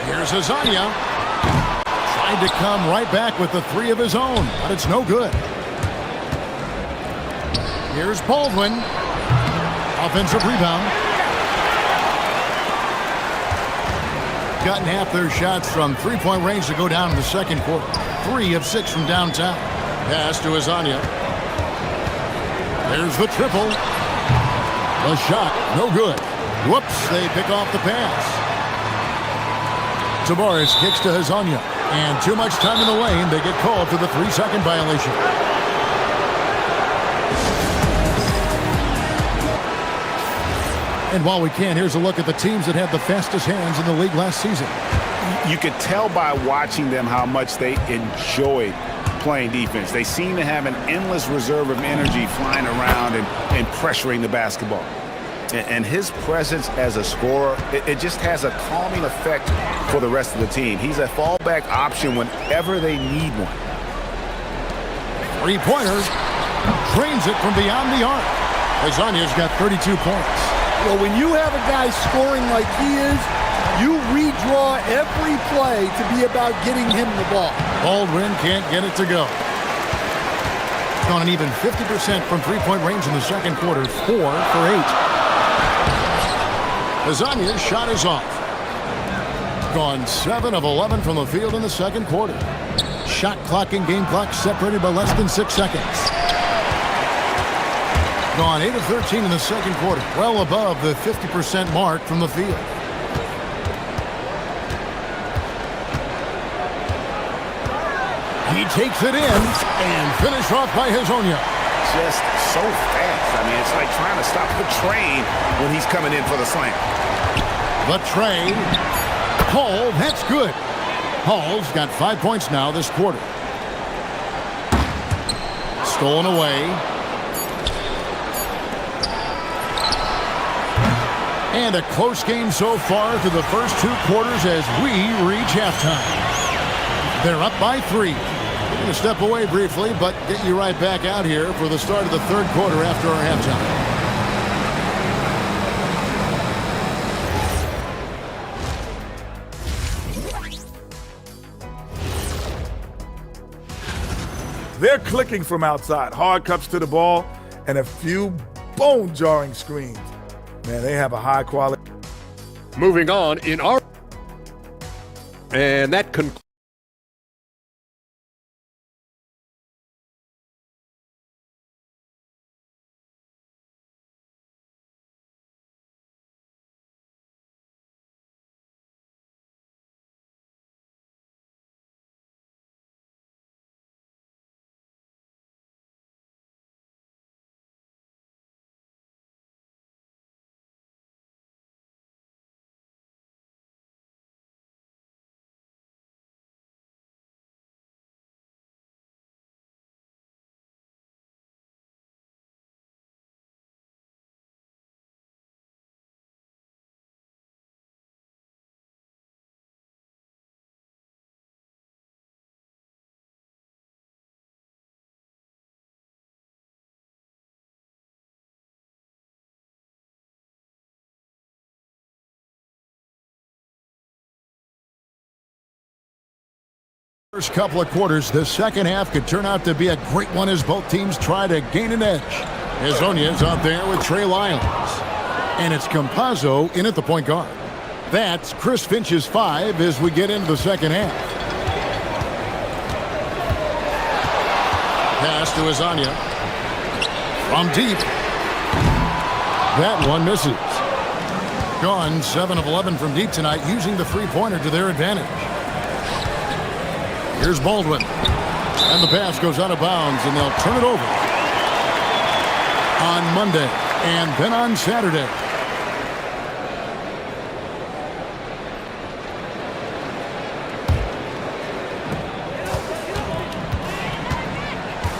Here's Azania. Tried to come right back with the 3 of his own, but it's no good. Here's Baldwin. Offensive rebound. Gotten half their shots from three-point range to go down in the second quarter. 3 of 6 from downtown. Pass to Azania. There's the triple. The shot, no good. Whoops, they pick off the pass. Tavares kicks to Azania. And too much time in the lane. They get called for the 3-second violation. And while we can, here's a look at the teams that had the fastest hands in the league last season. You could tell by watching them how much they enjoyed playing defense. They seem to have an endless reserve of energy flying around and pressuring the basketball. And his presence as a scorer, it just has a calming effect for the rest of the team. He's a fallback option whenever they need one. 3-pointer. Drains it from beyond the arc. Azania's got 32 points. Well, when you have a guy scoring like he is, you redraw every play to be about getting him the ball. Baldwin can't get it to go. Gone an even 50% from three-point range in the second quarter. 4 for 8. Azania's shot is off. Gone 7 of 11 from the field in the second quarter. Shot clock and game clock separated by less than 6 seconds. Gone 8 of 13 in the second quarter. Well above the 50% mark from the field. He takes it in and finished off by Hazonia. Just so fast. I mean, it's like trying to stop the train when he's coming in for the slam. The train. Hall, that's good. Hall's got 5 points now this quarter. Stolen away. And a close game so far through the first 2 quarters as we reach halftime. They're up by 3. We're going to step away briefly, but get you right back out here for the start of the third quarter after our halftime. They're clicking from outside. Hard cups to the ball and a few bone-jarring screens. Man, they have a high quality. Moving on in our... And that concludes... First couple of quarters, the second half could turn out to be a great one as both teams try to gain an edge. Hazonia's out there with Trey Lyons. And it's Campazzo in at the point guard. That's Chris Finch's 5 as we get into the second half. Pass to Azania. From deep. That one misses. Gone 7 of 11 from deep tonight, using the three-pointer to their advantage. Here's Baldwin. And the pass goes out of bounds, and they'll turn it over on Monday and then on Saturday.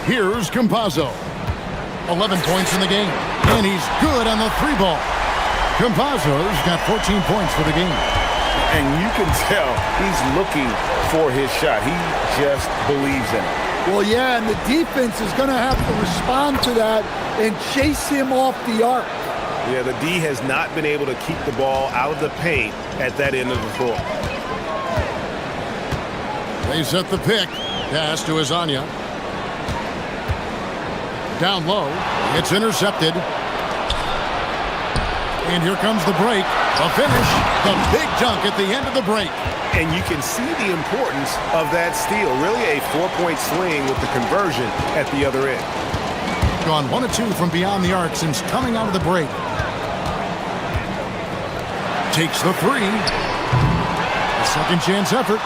Here's Campazzo. 11 points in the game. And he's good on the three ball. Campazzo's got 14 points for the game. And you can tell he's looking for his shot. He just believes in it. Well, yeah, and the defense is going to have to respond to that and chase him off the arc. Yeah, the D has not been able to keep the ball out of the paint at that end of the floor. They set the pick. Pass to Azania. Down low. It's intercepted. And here comes the break. A finish. The big dunk at the end of the break. And you can see the importance of that steal. Really a 4-point swing with the conversion at the other end. Gone 1 of 2 from beyond the arc since coming out of the break. Takes the three. A second chance effort.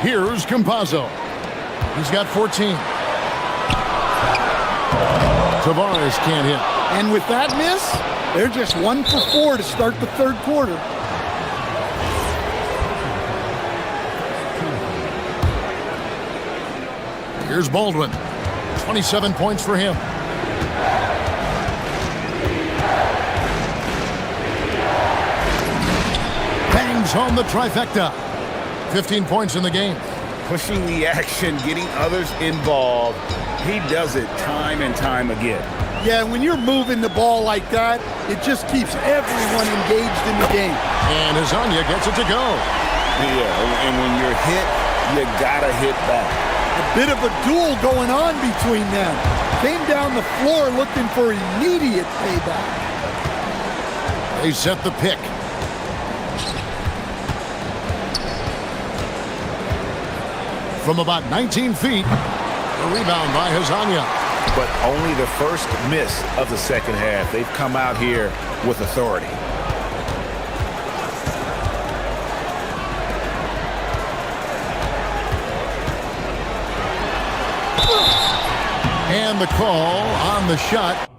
Here's Campazzo. He's got 14. Tavares can't hit. And with that miss, they're just 1 for 4 to start the third quarter. Here's Baldwin. 27 points for him. Bangs home the trifecta. 15 points in the game. Pushing the action, getting others involved. He does it time and time again. Yeah, when you're moving the ball like that, it just keeps everyone engaged in the game. And Azania gets it to go. Yeah, and when you're hit, you gotta hit back. A bit of a duel going on between them. Came down the floor looking for immediate payback. They set the pick. From about 19 feet, a rebound by Azania. But only the first miss of the second half. They've come out here with authority. And the call on the shot.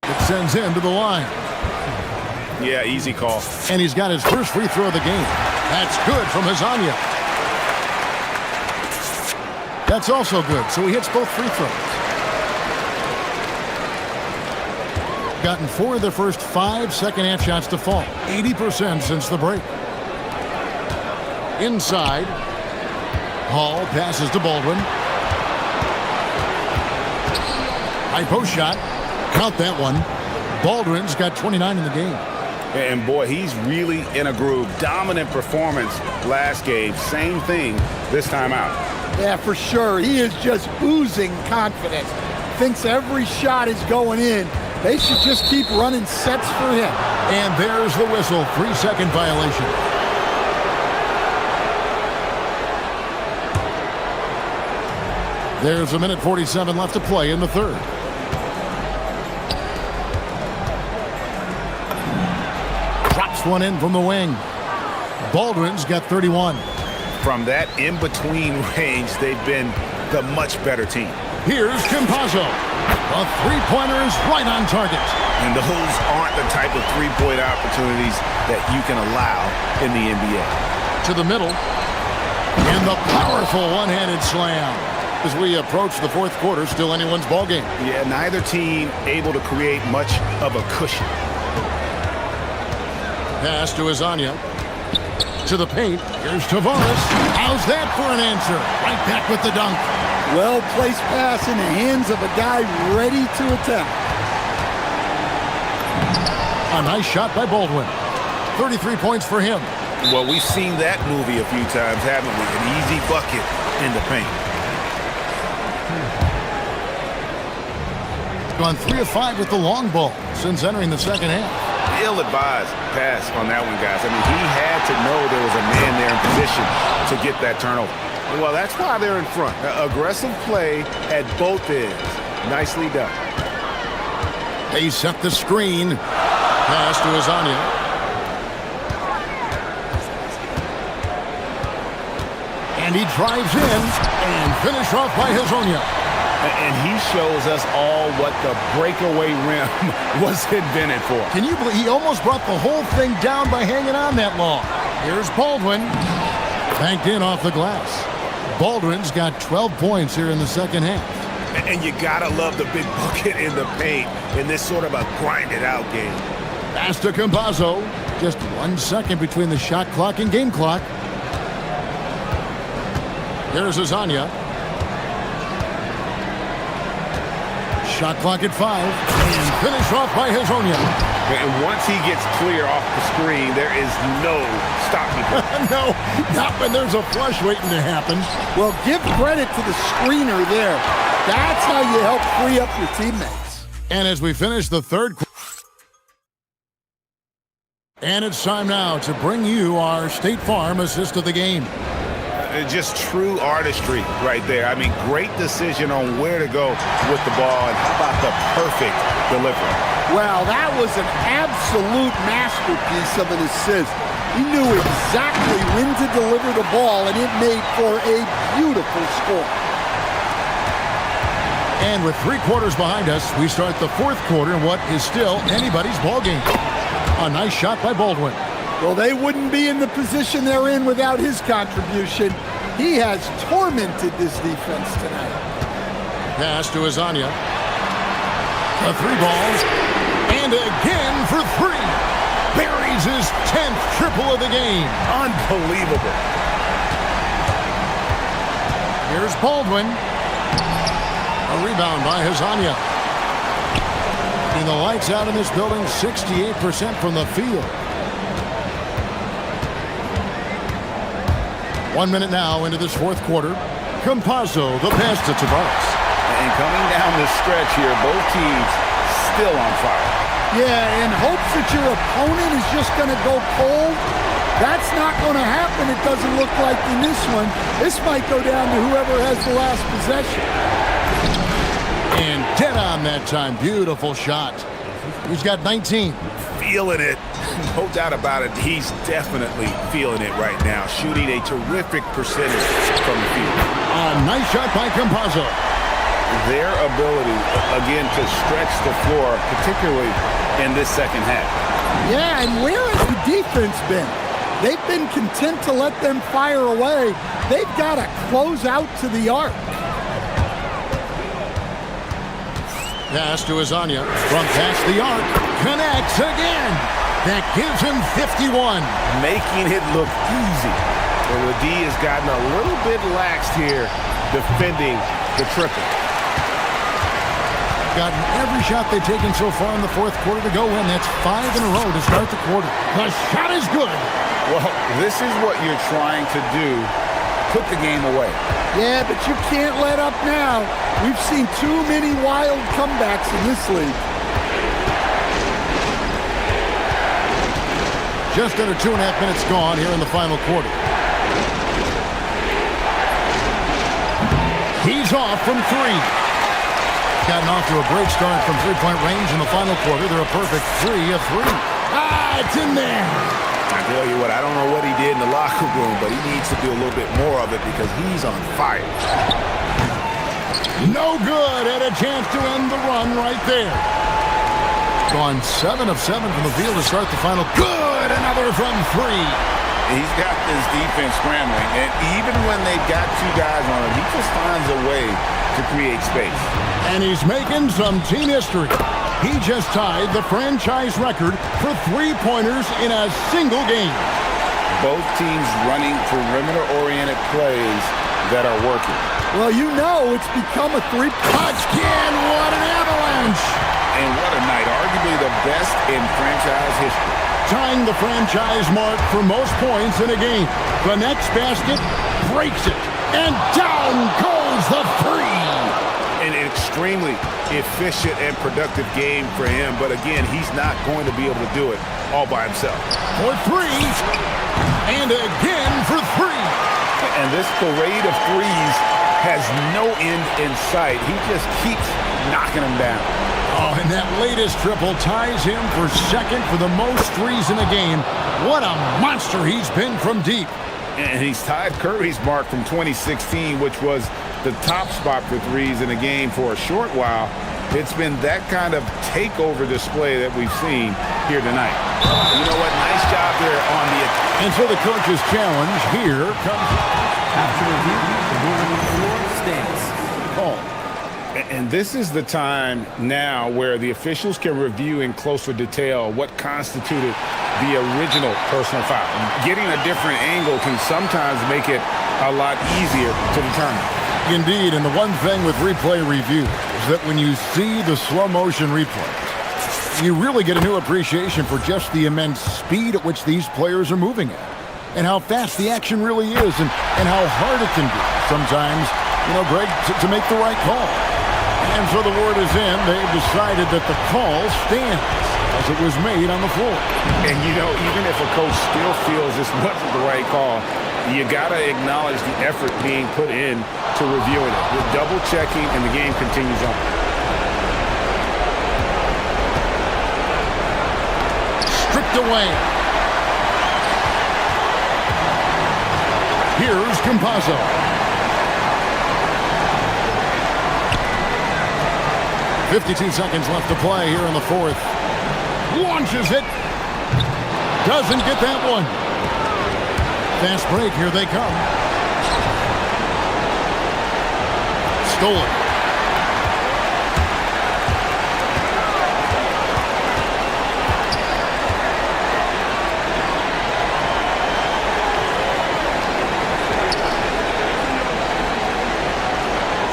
It sends him to the line. Yeah, easy call. And he's got his first free throw of the game. That's good from Azania. That's also good, so he hits both free throws. Gotten 4 of their first 5 second-half shots to fall. 80% since the break. Inside. Hall passes to Baldwin. High post shot. Count that one. Baldwin's got 29 in the game. And boy, he's really in a groove. Dominant performance last game. Same thing this time out. Yeah, for sure. He is just oozing confidence. Thinks every shot is going in. They should just keep running sets for him. And there's the whistle. 3-second violation. There's 1:47 left to play in the third. One in from the wing. Baldwin's got 31. From that in-between range, they've been the much better team. Here's Campazzo. A three-pointer is right on target. And those aren't the type of three-point opportunities that you can allow in the NBA. To the middle. And the powerful one-handed slam. As we approach the fourth quarter, still anyone's ballgame. Yeah, neither team able to create much of a cushion. Pass to Azania. To the paint. Here's Tavares. How's that for an answer? Right back with the dunk. Well-placed pass in the hands of a guy ready to attack. A nice shot by Baldwin. 33 points for him. Well, we've seen that movie a few times, haven't we? An easy bucket in the paint. Gone 3 of 5 with the long ball since entering the second half. Ill-advised pass on that one, guys. I mean, he had to know there was a man there in position to get that turnover. Well, that's why they're in front. Aggressive play at both ends. Nicely done. They set the screen. Pass to Azania. And he drives in and finish off by Hazonia. And he shows us all what the breakaway rim was invented for. Can you believe he almost brought the whole thing down by hanging on that long? Here's Baldwin. Banked in off the glass. Baldwin's got 12 points here in the second half. And you gotta love the big bucket in the paint in this sort of a grinded-out game. Pass to Campazzo. Just 1 second between the shot clock and game clock. Here's Azania. Shot clock at 5. And finish off by Hazonia. And once he gets clear off the screen, there is no stopping him. No, not when there's a flush waiting to happen. Well, give credit to the screener there. That's how you help free up your teammates. And as we finish the third quarter, and it's time now to bring you our State Farm assist of the game. Just true artistry right there. I mean, great decision on where to go with the ball, and how about the perfect delivery? Well, that was an absolute masterpiece of an assist. He knew exactly when to deliver the ball, and it made for a beautiful score. And with 3 quarters behind us, we start the fourth quarter in what is still anybody's ball game. A nice shot by Baldwin. Well, they wouldn't be in the position they're in without his contribution. He has tormented this defense tonight. Pass to Azania. The 3 balls. And again for 3. Buries his 10th triple of the game. Unbelievable. Here's Baldwin. A rebound by Hazonia. And the lights out in this building, 68% from the field. 1 minute now into this fourth quarter. Campazzo, the pass to Tavares. And coming down the stretch here, both teams still on fire. Yeah, in hopes that your opponent is just going to go cold. That's not going to happen, it doesn't look like in this one. This might go down to whoever has the last possession. And dead on that time. Beautiful shot. He's got 19. Feeling it. No doubt about it. He's definitely feeling it right now. Shooting a terrific percentage from the field. A nice shot by Campazzo. Their ability, again, to stretch the floor, particularly in this second half. Yeah, and where has the defense been? They've been content to let them fire away. They've got to close out to the arc. Pass to Azania. From past the arc. Connects again. That gives him 51. Making it look easy. Well, the D has gotten a little bit laxed here defending the triple. Gotten every shot they've taken so far in the fourth quarter to go in. That's 5 in a row to start the quarter. The shot is good. Well, this is what you're trying to do. Put the game away. Yeah, but you can't let up now. We've seen too many wild comebacks in this league. Just under 2.5 minutes gone here in the final quarter. He's off from 3. Gotten off to a great start from three-point range in the final quarter. They're a perfect 3 of 3. Ah, it's in there. I tell you what, I don't know what he did in the locker room, but he needs to do a little bit more of it because he's on fire. No good. Had a chance to end the run right there. Gone 7 of 7 from the field to start the final. Good. Another from 3. He's got this defense scrambling, and even when they've got 2 guys on him, he just finds a way to create space. And he's making some team history. He just tied the franchise record for 3-pointers in a single game. Both teams running perimeter-oriented plays that are working. Well, you know it's become a 3-point. Again, what an avalanche! And what a night, arguably the best in franchise history. Tying the franchise mark for most points in a game. The next basket breaks it, and down goes the 3. An extremely efficient and productive game for him, but again, he's not going to be able to do it all by himself. For 3, and again for 3. And this parade of threes has no end in sight. He just keeps knocking them down. Oh, and that latest triple ties him for second for the most threes in a game. What a monster he's been from deep. And he's tied Curry's mark from 2016, which was the top spot for threes in a game for a short while. It's been that kind of takeover display that we've seen here tonight. You know what? Nice job there on the... And so the coach's challenge here comes... After review, the move on the floor stands. Oh. And this is the time now where the officials can review in closer detail what constituted the original personal foul. Getting a different angle can sometimes make it a lot easier to determine. Indeed, and the one thing with replay review is that when you see the slow motion replays, you really get a new appreciation for just the immense speed at which these players are moving at, and how fast the action really is, and how hard it can be sometimes, Greg, to make the right call. And so the word is in. They've decided that the call stands as it was made on the floor. And, even if a coach still feels this wasn't the right call, you got to acknowledge the effort being put in to reviewing it. With double-checking, and the game continues on. Stripped away. Here's Campazzo. 52 seconds left to play here in the fourth. Launches it. Doesn't get that one. Fast break. Here they come. Stolen.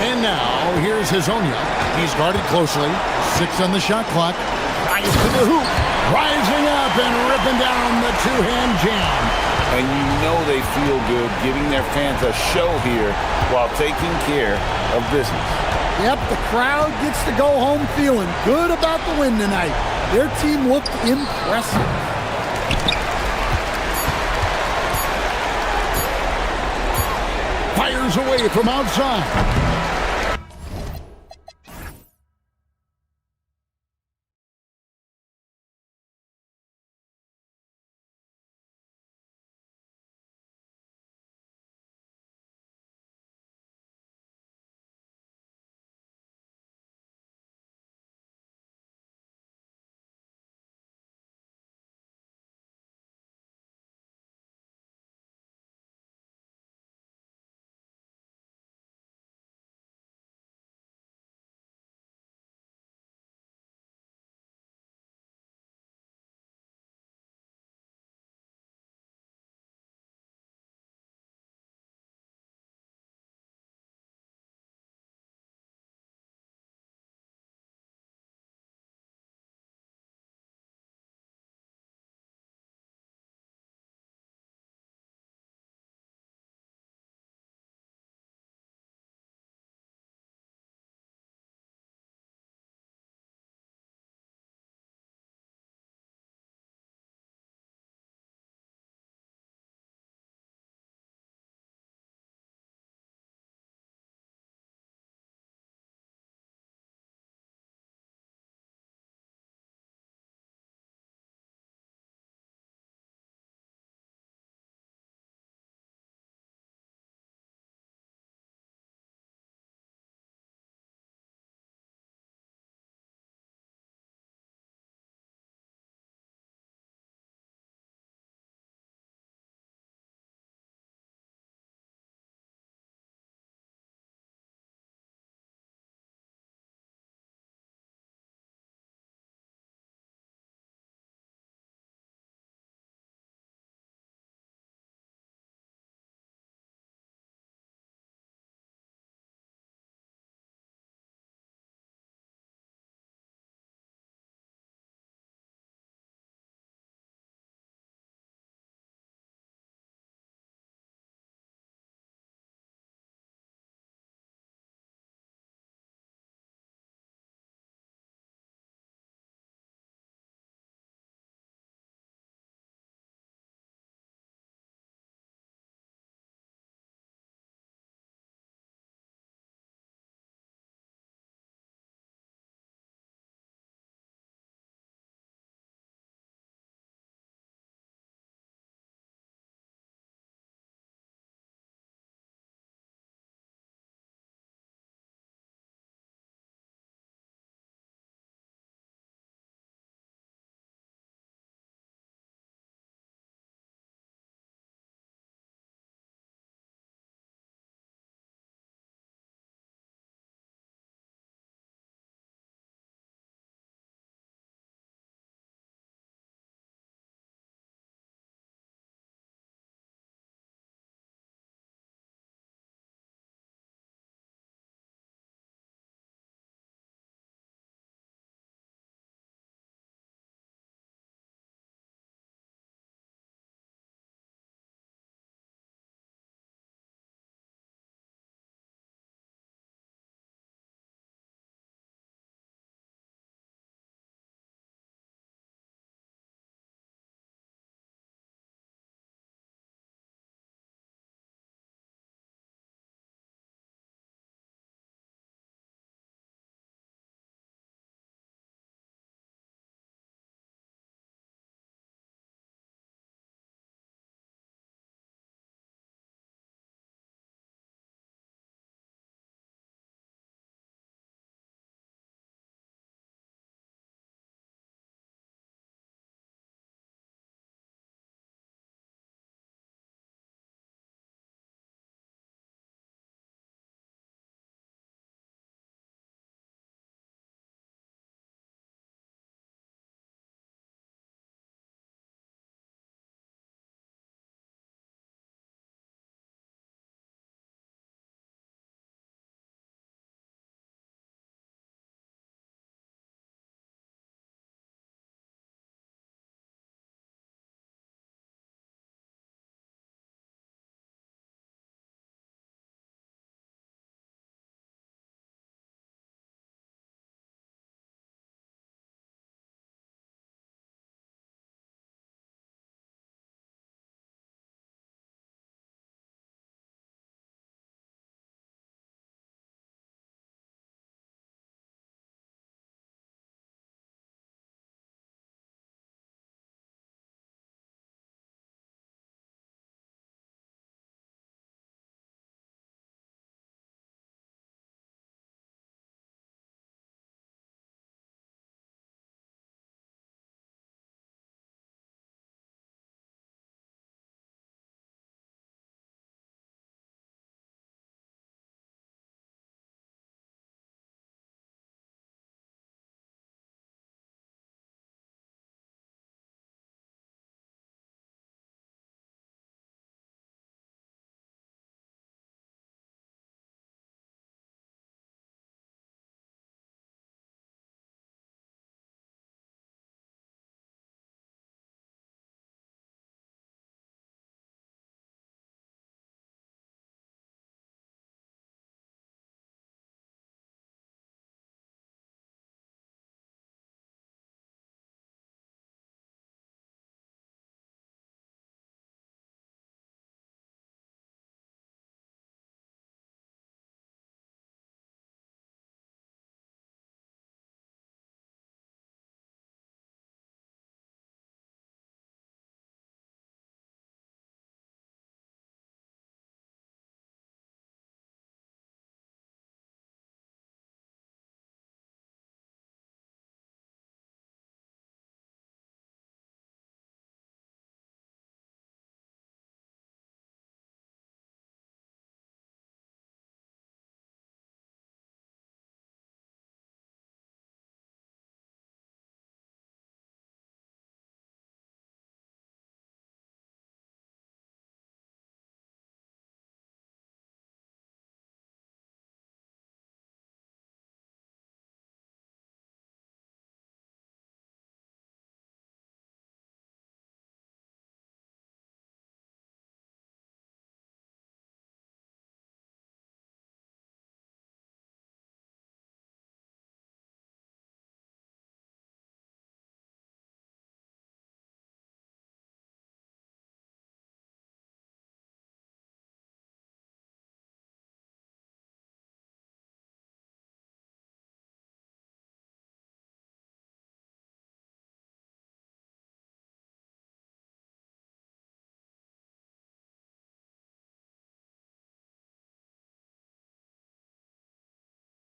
And now, here's Hazonia. He's guarded closely. 6 on the shot clock. Eyes to the hoop. Rising up and ripping down the two-hand jam. And they feel good giving their fans a show here while taking care of business. Yep, the crowd gets to go home feeling good about the win tonight. Their team looked impressive. Fires away from outside.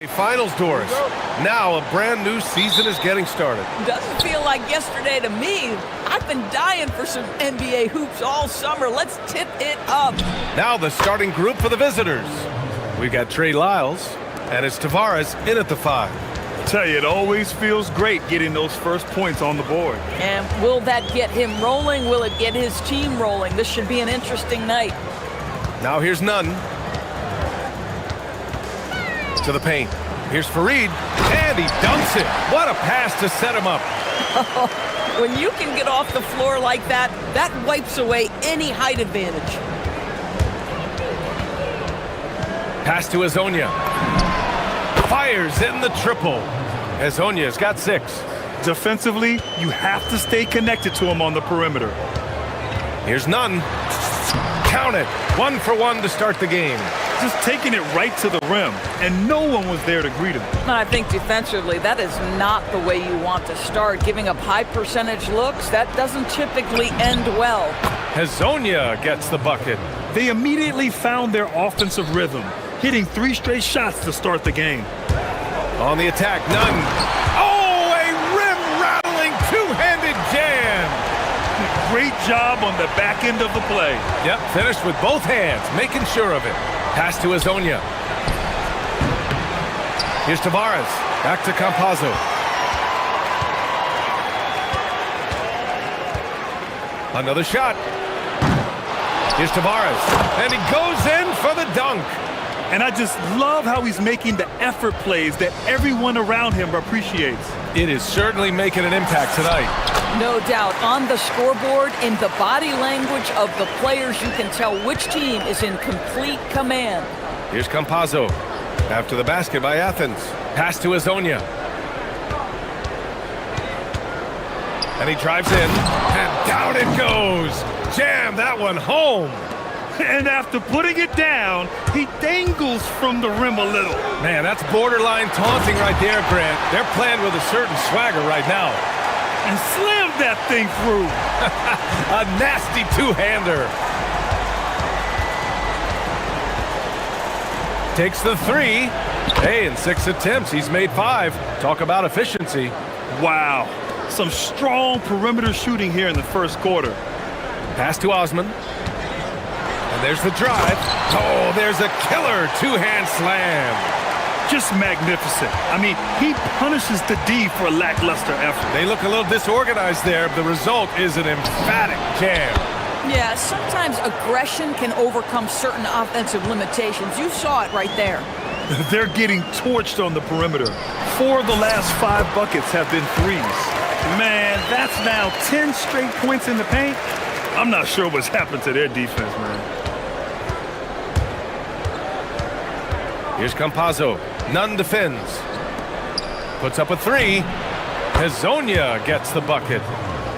Finals doors. Now a brand new season is getting started. Doesn't feel like yesterday to me. I've been dying for some NBA hoops all summer. Let's tip it up. Now the starting group for the visitors. We've got Trey Lyles, and it's Tavares in at the 5. Tell you, it always feels great getting those first points on the board. And will that get him rolling? Will it get his team rolling? This should be an interesting night. Now here's Nunn. To the paint. Here's Fareed, and he dunks it. What a pass to set him up. When you can get off the floor like that, that wipes away any height advantage. Pass to Hezonja. Fires in the triple. Hezonja's got 6. Defensively, you have to stay connected to him on the perimeter. Here's Nunn. Count it. 1 for 1 to start the game. Just taking it right to the rim, and no one was there to greet him. I think defensively, that is not the way you want to start. Giving up high percentage looks, that doesn't typically end well. Hezonja gets the bucket. They immediately found their offensive rhythm, hitting 3 straight shots to start the game. On the attack, Nunn. Oh, a rim-rattling two-handed jam. Great job on the back end of the play. Yep, finished with both hands, making sure of it. Pass to Hezonja. Here's Tavares. Back to Campazzo. Another shot. Here's Tavares. And he goes in for the dunk. And I just love how he's making the effort plays that everyone around him appreciates. It is certainly making an impact tonight. No doubt. On the scoreboard, in the body language of the players, you can tell which team is in complete command. Here's Campazzo. After the basket by Athens. Pass to Hezonja. And he drives in. And down it goes. Jam that one home. And after putting it down, he dangles from the rim a little. Man, that's borderline taunting right there, Grant. They're playing with a certain swagger right now. And slammed that thing through. A nasty two-hander. Takes the 3. Hey, in 6 attempts, he's made 5. Talk about efficiency. Wow. Some strong perimeter shooting here in the first quarter. Pass to Osman. And there's the drive. Oh, there's a killer two-hand slam. Just magnificent. I mean, he punishes the D for a lackluster effort. They look a little disorganized there. The result is an emphatic jam. Yeah, sometimes aggression can overcome certain offensive limitations. You saw it right there. They're getting torched on the perimeter. 4 of the last 5 buckets have been threes. Man, that's now 10 straight points in the paint. I'm not sure what's happened to their defense, man. Here's Campazzo. Nunn defends. Puts up a 3. Hezonja gets the bucket.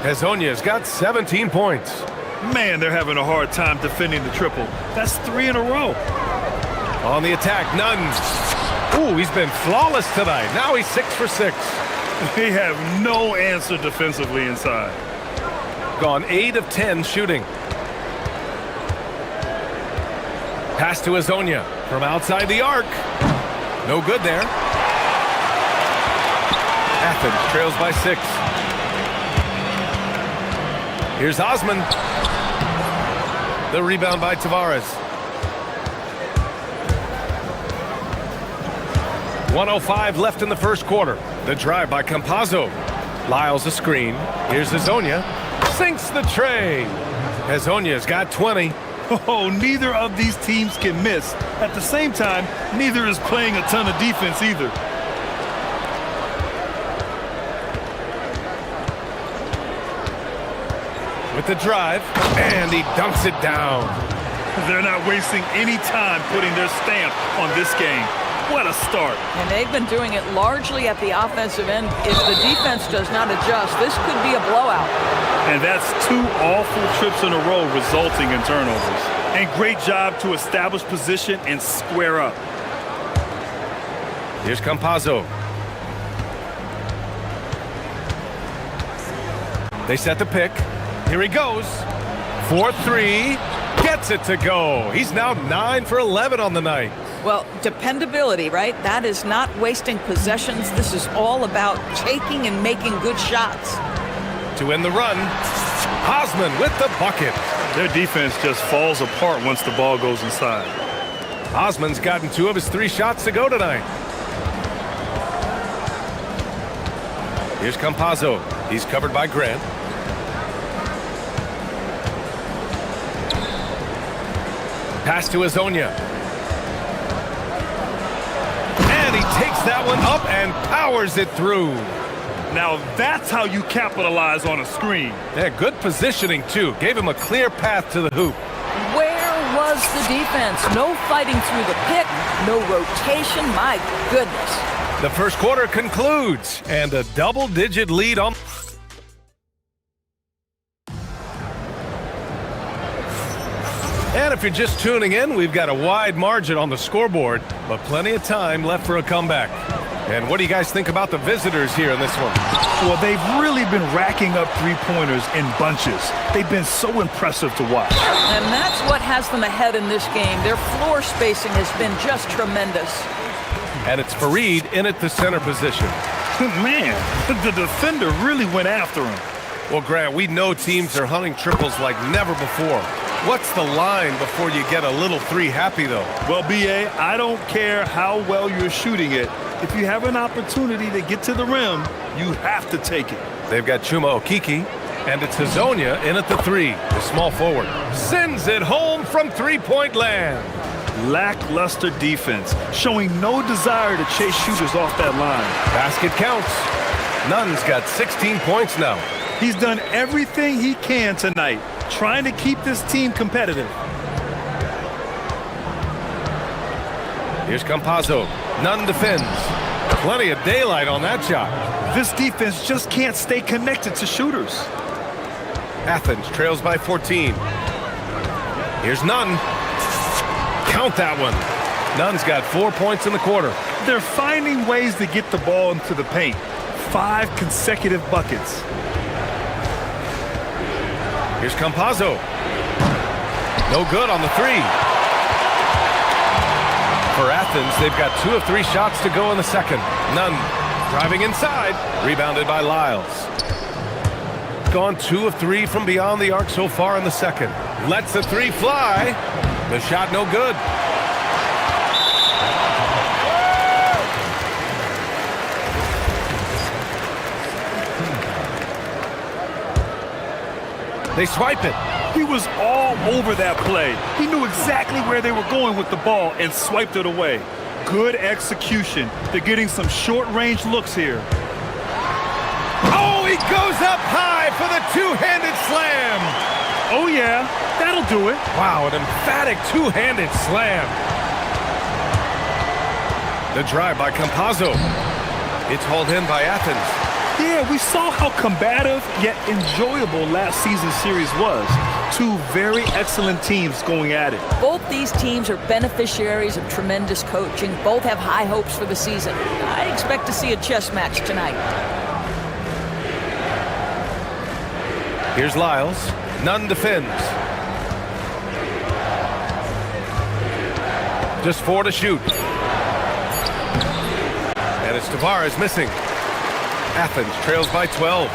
Hezonja's got 17 points. Man, they're having a hard time defending the triple. That's 3 in a row. On the attack, Nunn. Ooh, he's been flawless tonight. Now he's 6 for 6. They have no answer defensively inside. Gone 8 of 10 shooting. Pass to Hezonja from outside the arc. No good there. Athens trails by 6. Here's Osman. The rebound by Tavares. 1:05 left in the first quarter. The drive by Campazzo. Lyles a screen. Here's Hezonja. Sinks the tray. Hezonja's got 20. Oh, neither of these teams can miss. At the same time, neither is playing a ton of defense either. With the drive, and he dunks it down. They're not wasting any time putting their stamp on this game. What a start. And they've been doing it largely at the offensive end. If the defense does not adjust, this could be a blowout. And that's 2 awful trips in a row resulting in turnovers. And great job to establish position and square up. Here's Campazzo. They set the pick. Here he goes. 4-3. Gets it to go. He's now 9 for 11 on the night. Well, dependability, right? That is not wasting possessions. This is all about taking and making good shots. To win the run, Osman with the bucket. Their defense just falls apart once the ball goes inside. Osman's gotten 2 of his 3 shots to go tonight. Here's Campazzo. He's covered by Grant. Pass to Azonia. And he takes that one up and powers it through. Now that's how you capitalize on a screen. Yeah, good positioning too. Gave him a clear path to the hoop. Where was the defense? No fighting through the pick, no rotation. My goodness. The first quarter concludes, and a double-digit lead on... And if you're just tuning in, we've got a wide margin on the scoreboard, but plenty of time left for a comeback. And what do you guys think about the visitors here in this one? Well, they've really been racking up three-pointers in bunches. They've been so impressive to watch. And that's what has them ahead in this game. Their floor spacing has been just tremendous. And it's Fareed in at the center position. Man, the defender really went after him. Well, Grant, we know teams are hunting triples like never before. What's the line before you get a little 3 happy, though? Well, B.A., I don't care how well you're shooting it. If you have an opportunity to get to the rim, you have to take it. They've got Chuma Okiki, and it's Hazonia in at the 3, the small forward. Sends it home from three-point land. Lackluster defense, showing no desire to chase shooters off that line. Basket counts. Nunn's got 16 points now. He's done everything he can tonight, trying to keep this team competitive. Here's Campazzo. Nunn defends. Plenty of daylight on that shot. This defense just can't stay connected to shooters. Athens trails by 14. Here's Nunn. Count that one. Nunn's got 4 points in the quarter. They're finding ways to get the ball into the paint. 5 consecutive buckets. Here's Campazzo. No good on the 3. For Athens, they've got 2 of 3 shots to go in the second. Nunn driving inside. Rebounded by Lyles. Gone 2 of 3 from beyond the arc so far in the second. Lets the 3 fly. The shot no good. They swipe it. He was all over that play. He knew exactly where they were going with the ball and swiped it away. Good execution. They're getting some short-range looks here. Oh, he goes up high for the two-handed slam. Oh, yeah, that'll do it. Wow, an emphatic two-handed slam. The drive by Campazzo. It's hauled in by Athens. Yeah, we saw how combative yet enjoyable last season's series was. 2 very excellent teams going at it. Both these teams are beneficiaries of tremendous coaching. Both have high hopes for the season. I expect to see a chess match tonight. Here's Lyles. Nunn defends. Just 4 to shoot. And it's Tavares missing. Athens trails by 12.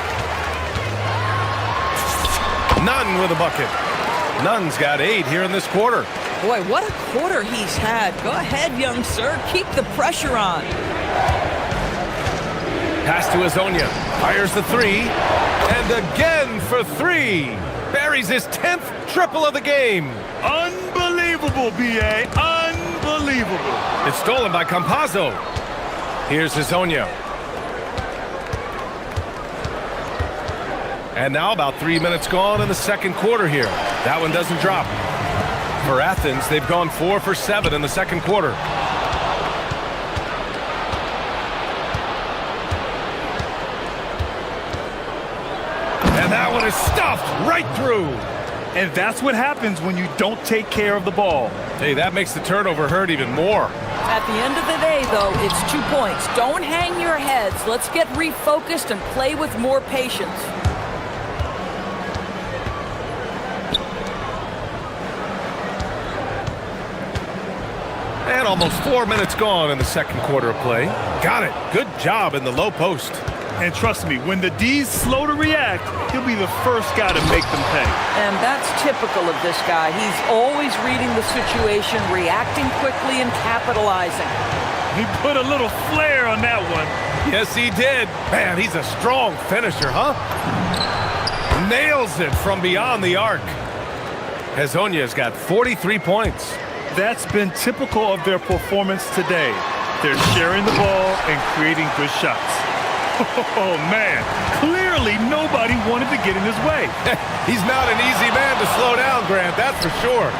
Nunn with a bucket. Nunn's got 8 here in this quarter. Boy, what a quarter he's had. Go ahead, young sir. Keep the pressure on. Pass to Azonia. Fires the 3. And again for 3. Buries his 10th triple of the game. Unbelievable, B.A. Unbelievable. It's stolen by Campazzo. Here's Azonia. And now about 3 minutes gone in the second quarter here. That one doesn't drop. For Athens, they've gone 4 for 7 in the second quarter. And that one is stuffed right through. And that's what happens when you don't take care of the ball. Hey, that makes the turnover hurt even more. At the end of the day, though, it's 2 points. Don't hang your heads. Let's get refocused and play with more patience. And Almost 4 minutes gone in the second quarter of play. Got it. Good job in the low post. And trust me, when the D's slow to react, he'll be the first guy to make them pay. And that's typical of this guy. He's always reading the situation, reacting quickly and capitalizing. He put a little flair on that one. Yes, he did. Man, he's a strong finisher, huh? Nails it from beyond the arc. Hezonja's got 43 points. That's been typical of their performance today. They're sharing the ball and creating good shots. Oh, man. Clearly, nobody wanted to get in his way. He's not an easy man to slow down, Grant, that's for sure.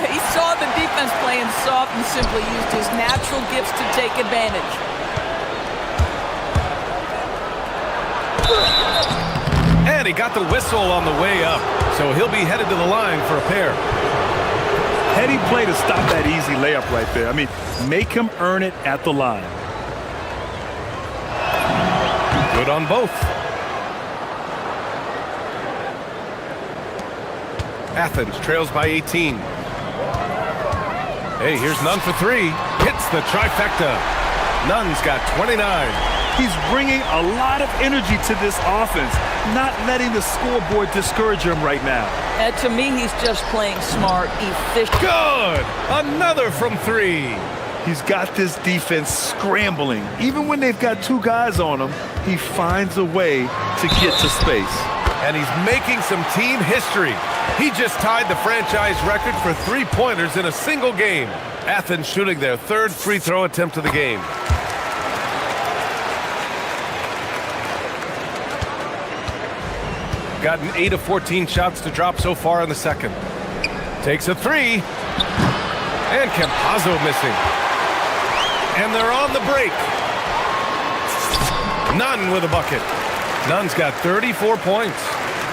He saw the defense playing soft and simply used his natural gifts to take advantage. And he got the whistle on the way up, so he'll be headed to the line for a pair. Heady play to stop that easy layup right there. I mean, make him earn it at the line. Good on both. Athens trails by 18. Hey, here's Nunn for three. Hits the trifecta. Nunn's got 29. He's bringing a lot of energy to this offense, not letting the scoreboard discourage him right now. And to me, he's just playing smart, efficient. Good! Another from three. He's got this defense scrambling. Even when they've got two guys on him, he finds a way to get to space. And he's making some team history. He just tied the franchise record for three-pointers in a single game. Athens shooting their third free throw attempt of the game. Gotten 8 of 14 shots to drop so far in the second. Takes a three. And Campazzo missing. And they're on the break. Nunn with a bucket. Nunn's got 34 points.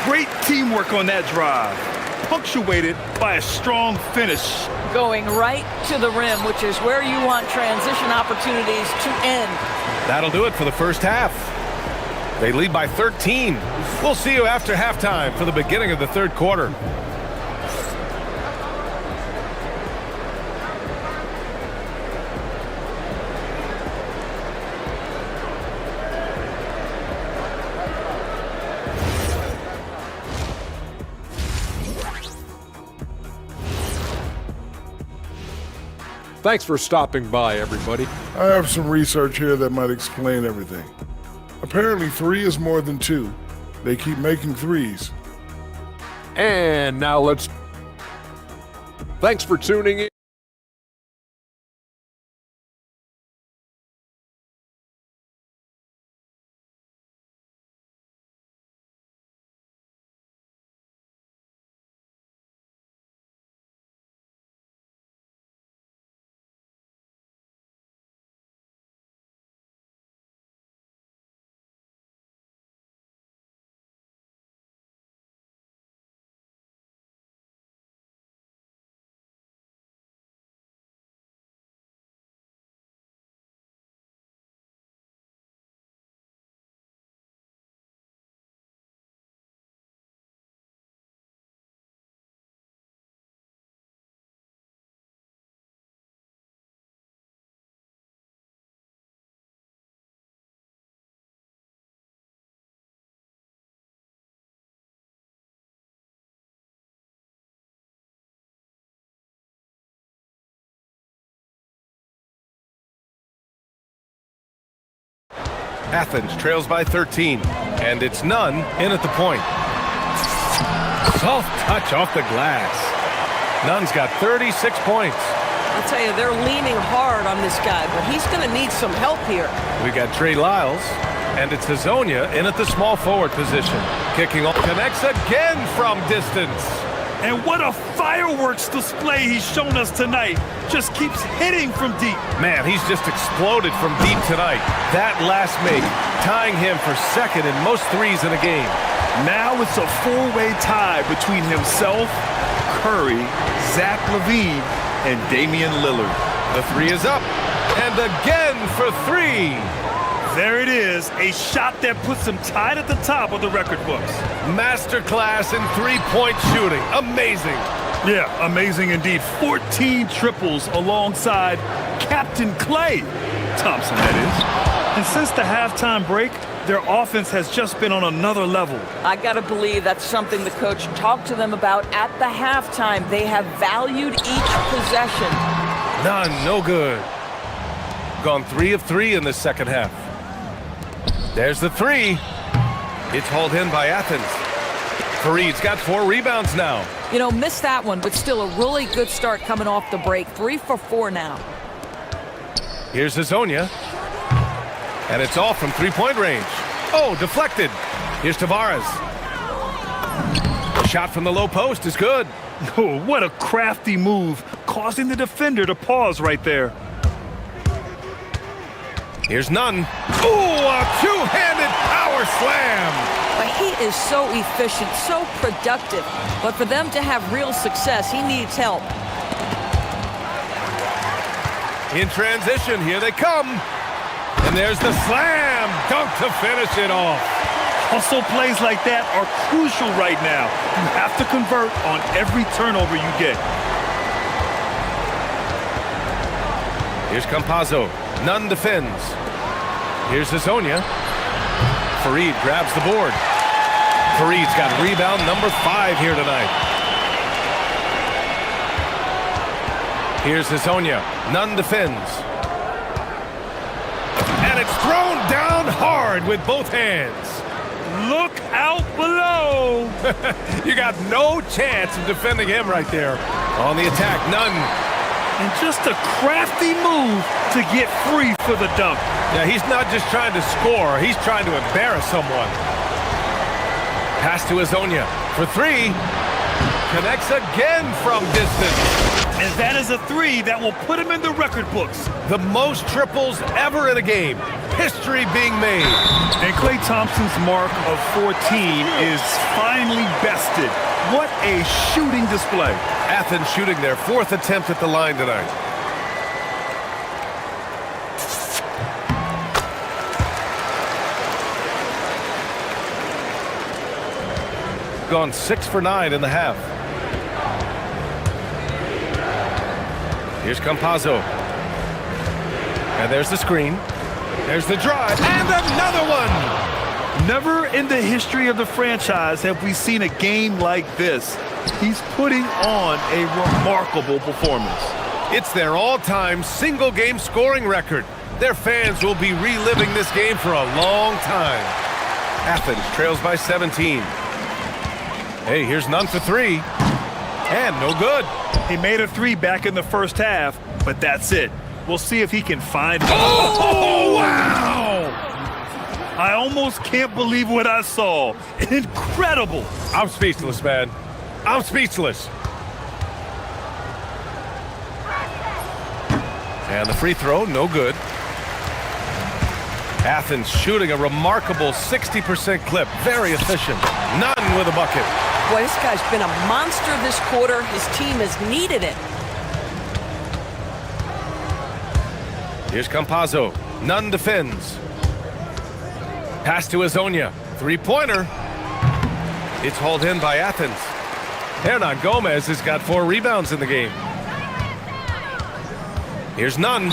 Great teamwork on that drive, punctuated by a strong finish. Going right to the rim, which is where you want transition opportunities to end. That'll do it for the first half. They lead by 13. We'll see you after halftime for the beginning of the third quarter. Thanks for stopping by, everybody. I have some research here that might explain everything. Apparently, 3 is more than 2. They keep making threes. And now let's... Thanks for tuning in. Athens trails by 13, and it's Nunn in at the point. Soft touch off the glass. Nunn's got 36 points. I'll tell you, they're leaning hard on this guy, but he's going to need some help here. We got Trey Lyles, and it's Hezonja in at the small forward position. Kicking off, connects again from distance. And what a fireworks display he's shown us tonight. Just keeps hitting from deep. Man, he's just exploded from deep tonight. That last make, tying him for second in most threes in a game. Now it's a four-way tie between himself, Curry, Zach LaVine, and Damian Lillard. The three is up. And again for three. There it is, a shot that puts him tied at the top of the record books. Masterclass in three-point shooting. Amazing. Yeah, amazing indeed. 14 triples alongside Captain Klay Thompson, that is. And since the halftime break, their offense has just been on another level. I got to believe that's something the coach talked to them about at the halftime. They have valued each possession. None, no good. Gone 3 of 3 in this second half. There's the three. It's hauled in by Athens. Fareed's got 4 rebounds now. You know, missed that one, but still a really good start coming off the break. 3 for 4 now. Here's Hazonia. And it's all from three-point range. Oh, deflected. Here's Tavares. The shot from the low post is good. Oh, what a crafty move, causing the defender to pause right there. Here's Nunn. Ooh, a two-handed power slam. But he is so efficient, so productive. But for them to have real success, he needs help. In transition, here they come. And there's the slam dunk to finish it off. Hustle plays like that are crucial right now. You have to convert on every turnover you get. Here's Campazzo. Nunn defends. Here's Hazonia. Fareed grabs the board. Fareed's got rebound number 5 here tonight. Here's Hazonia. Nunn defends. And it's thrown down hard with both hands. Look out below. You got no chance of defending him right there. On the attack, Nunn. And just a crafty move to get free for the dunk. Yeah, he's not just trying to score. He's trying to embarrass someone. Pass to Hazonia for 3. Connects again from distance. And that is a 3 that will put him in the record books. The most triples ever in a game. History being made. And Klay Thompson's mark of 14 is finally bested. What a shooting display. Athens shooting their 4th attempt at the line tonight. Gone 6 for 9 in the half. Here's Campazzo. And there's the screen. There's the drive. And another one! Never in the history of the franchise have we seen a game like this. He's putting on a remarkable performance. It's their all-time single-game scoring record. Their fans will be reliving this game for a long time. Athens trails by 17. Hey, here's Nunn for 3. And no good. He made a 3 back in the first half, but that's it. We'll see if he can find it. Oh, wow! I almost can't believe what I saw. Incredible. I'm speechless, man. I'm speechless. And the free throw, no good. Athens shooting a remarkable 60% clip. Very efficient. Nunn with a bucket. Boy, this guy's been a monster this quarter. His team has needed it. Here's Campazzo. Nunn defends. Pass to Hazonia. 3-pointer. It's hauled in by Athens. Hernan Gomez has got 4 rebounds in the game. Here's Nunn.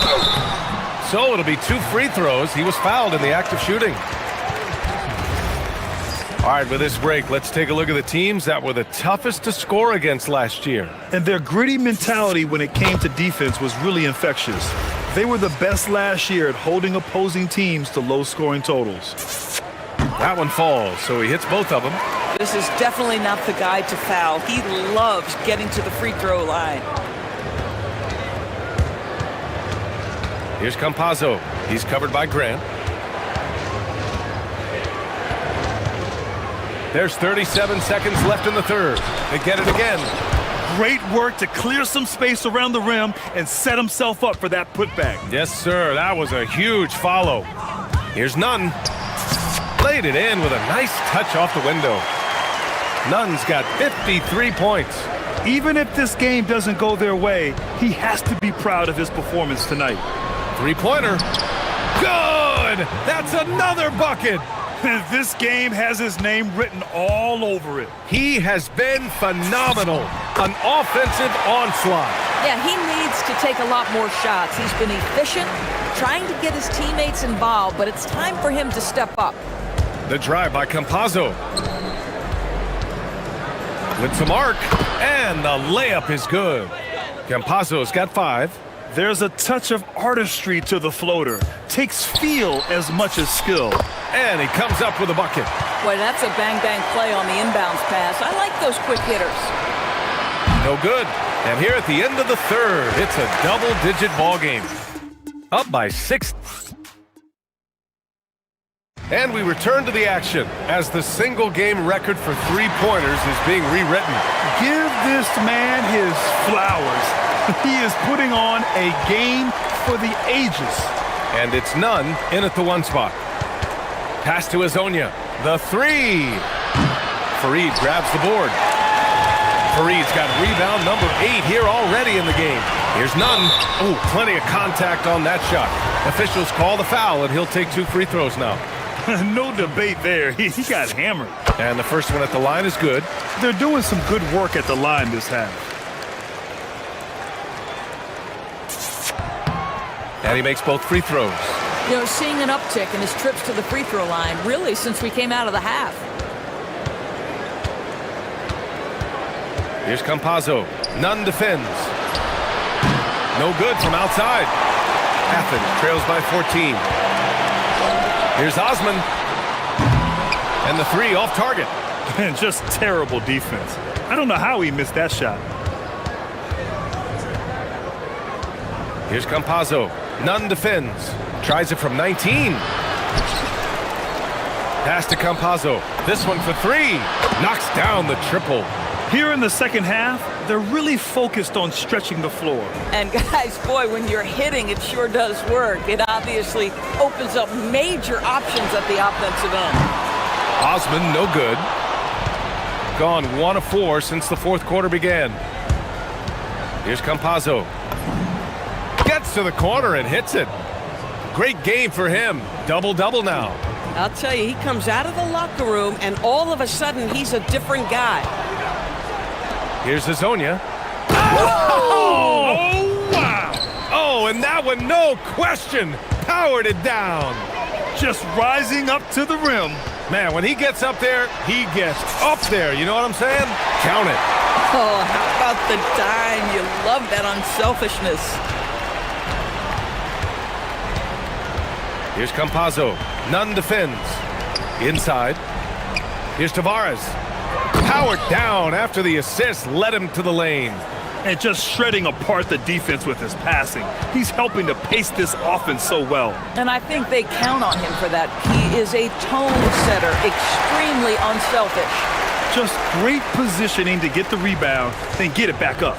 So it'll be 2 free throws. He was fouled in the act of shooting. All right, with this break, let's take a look at the teams that were the toughest to score against last year. And their gritty mentality when it came to defense was really infectious. They were the best last year at holding opposing teams to low-scoring totals. That one falls, so he hits both of them. This is definitely not the guy to foul. He loves getting to the free throw line. Here's Campazzo. He's covered by Grant. There's 37 seconds left in the third. They get it again. Great work to clear some space around the rim and set himself up for that putback. Yes, sir. That was a huge follow. Here's Nunn. Played it in with a nice touch off the window. Nunn's got 53 points. Even if this game doesn't go their way, he has to be proud of his performance tonight. 3-pointer. Good! That's another bucket! This game has his name written all over it. He has been phenomenal. An offensive onslaught. Yeah, he needs to take a lot more shots. He's been efficient, trying to get his teammates involved, but it's time for him to step up. The drive by Campazzo. With some arc, and the layup is good. Campazzo's got 5. There's a touch of artistry to the floater. Takes feel as much as skill. And he comes up with a bucket. Boy, that's a bang-bang play on the inbounds pass. I like those quick hitters. No good. And here at the end of the third, it's a double-digit ball game. Up by 6. And we return to the action as the single-game record for three-pointers is being rewritten. Give this man his flowers. He is putting on a game for the ages. And it's none in at the 1 spot. Pass to Azonia. The 3. Fareed grabs the board. Fareed's got rebound number 8 here already in the game. Here's none. Oh, plenty of contact on that shot. Officials call the foul, and he'll take 2 free throws now. No debate there. He got hammered. And the first one at the line is good. They're doing some good work at the line this half. And he makes both free throws. You know, seeing an uptick in his trips to the free throw line, really, since we came out of the half. Here's Campazzo. Nunn defends. No good from outside. Athens trails by 14. Here's Osman. And the 3 off target. And just terrible defense. I don't know how he missed that shot. Here's Campazzo. Nunn defends. Tries it from 19. Pass to Campazzo. This one for 3. Knocks down the triple. Here in the second half, they're really focused on stretching the floor. And guys, boy, when you're hitting, it sure does work. It obviously opens up major options at the offensive end. Osman, no good. Gone 1 of 4 since the fourth quarter began. Here's Campazzo. Gets to the corner and hits it. Great game for him. Double-double now. I'll tell you, he comes out of the locker room, and all of a sudden, he's a different guy. Here's Azonia. Oh, wow! Oh, and that one, no question, powered it down. Just rising up to the rim. Man, when he gets up there, he gets up there. You know what I'm saying? Count it. Oh, how about the dime? You love that unselfishness. Here's Campazzo. Nunn defends. Inside. Here's Tavares. Powered down after the assist led him to the lane. And just shredding apart the defense with his passing. He's helping to pace this offense so well. And I think they count on him for that. He is a tone setter, extremely unselfish. Just great positioning to get the rebound, then get it back up.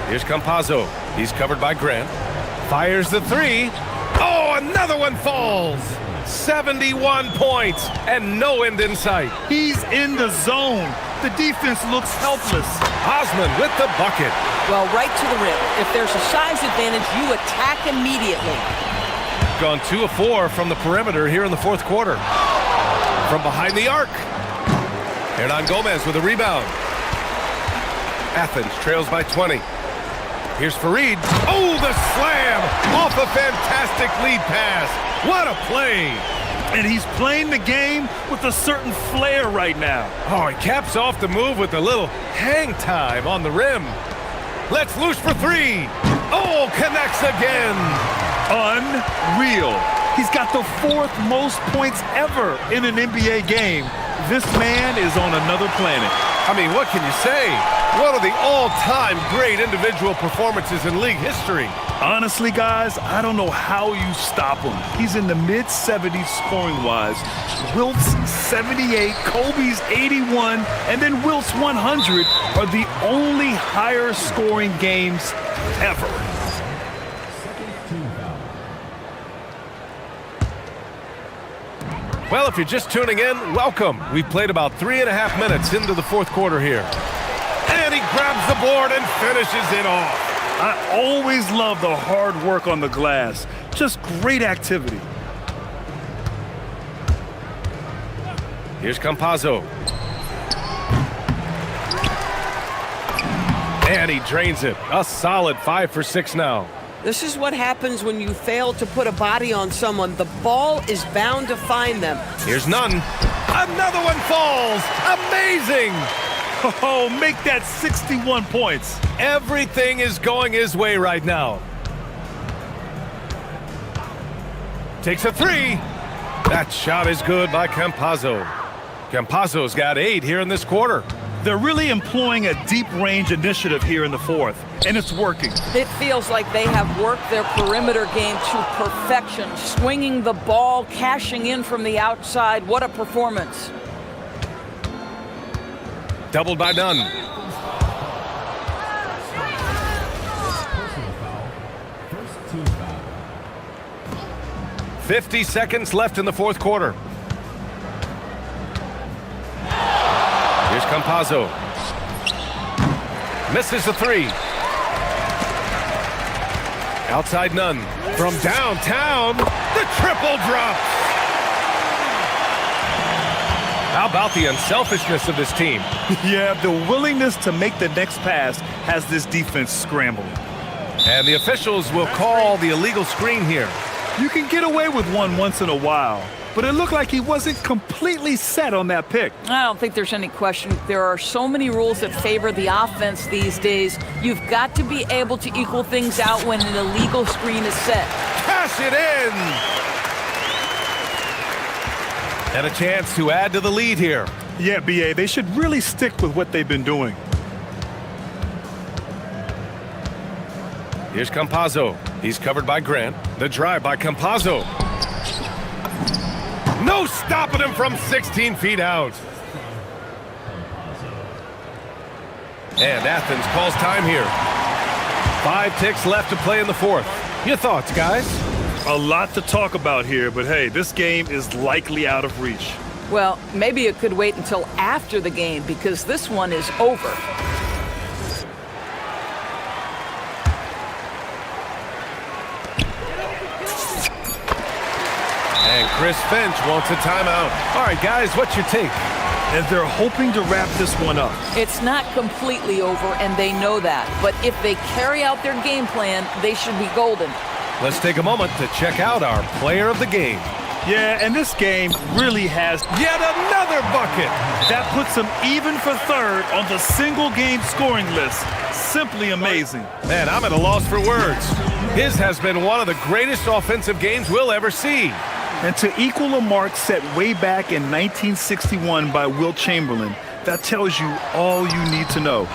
Here's Campazzo. He's covered by Grant. Fires the 3. Oh, another one falls. 71 points and no end in sight. He's in the zone. The defense looks helpless. Osman with the bucket. Well, right to the rim. If there's a size advantage, you attack immediately. Gone 2 of 4 from the perimeter here in the fourth quarter. From behind the arc. Hernan Gomez with a rebound. Athens trails by 20. Here's Fareed. Oh, the slam off a fantastic lead pass. What a play. And he's playing the game with a certain flair right now. Oh, he caps off the move with a little hang time on the rim. Let's loose for 3. Oh, connects again. Unreal. He's got the 4th most points ever in an NBA game. This man is on another planet. I mean, what can you say? One of the all-time great individual performances in league history. Honestly, guys, I don't know how you stop him. He's in the mid-70s scoring-wise. Wilt's 78, Kobe's 81, and then Wilt's 100 are the only higher-scoring games ever. Well, if you're just tuning in, welcome. We've played about 3.5 minutes into the fourth quarter here. And he grabs the board and finishes it off. I always love the hard work on the glass. Just great activity. Here's Campazzo. And he drains it. A solid 5 for 6 now. This is what happens when you fail to put a body on someone. The ball is bound to find them. Here's none. Another one falls. Amazing. Oh, make that 61 points. Everything is going his way right now. Takes a 3. That shot is good by Campazzo. Campazzo's got 8 here in this quarter. They're really employing a deep range initiative here in the fourth, and it's working. It feels like they have worked their perimeter game to perfection, swinging the ball, cashing in from the outside. What a performance. Doubled by Nunn. First team foul. 50 seconds left in the fourth quarter. Here's Campazzo. Misses the 3. Outside Nunn. From downtown, the triple drop. How about the unselfishness of this team? Yeah, the willingness to make the next pass has this defense scrambling. And the officials will call the illegal screen here. You can get away with one once in a while, but it looked like he wasn't completely set on that pick. I don't think there's any question. There are so many rules that favor the offense these days. You've got to be able to equal things out when an illegal screen is set. Cash it in! And a chance to add to the lead here. Yeah, B.A., they should really stick with what they've been doing. Here's Campazzo. He's covered by Grant. The drive by Campazzo. No stopping him from 16 feet out. And Athens calls time here. 5 ticks left to play in the fourth. Your thoughts, guys? A lot to talk about here, but hey, this game is likely out of reach. Well, maybe it could wait until after the game because this one is over. And Chris Finch wants a timeout. All right, guys, what's your take? And they're hoping to wrap this one up. It's not completely over, and they know that. But if they carry out their game plan, they should be golden. Let's take a moment to check out our player of the game. Yeah, and this game really has yet another bucket. That puts him even for third on the single-game scoring list. Simply amazing. Man, I'm at a loss for words. His has been one of the greatest offensive games we'll ever see. And to equal a mark set way back in 1961 by Wilt Chamberlain, that tells you all you need to know.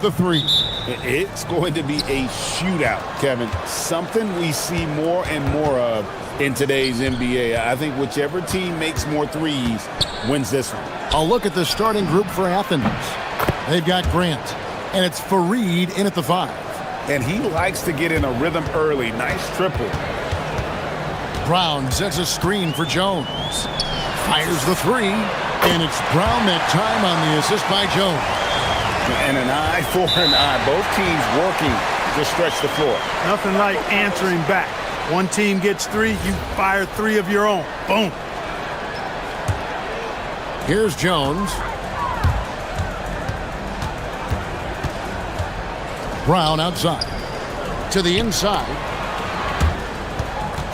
the three. It's going to be a shootout, Kevin. Something we see more and more of in today's NBA. I think whichever team makes more threes wins this one. A look at the starting group for Athens. They've got Grant, and it's Fareed in at the 5. And he likes to get in a rhythm early. Nice triple. Brown sets a screen for Jones. Fires the 3, and it's Brown that time on the assist by Jones. And an eye for an eye. Both teams working to stretch the floor. Nothing like answering back. One team gets 3, you fire 3 of your own. Boom. Here's Jones. Brown outside. To the inside.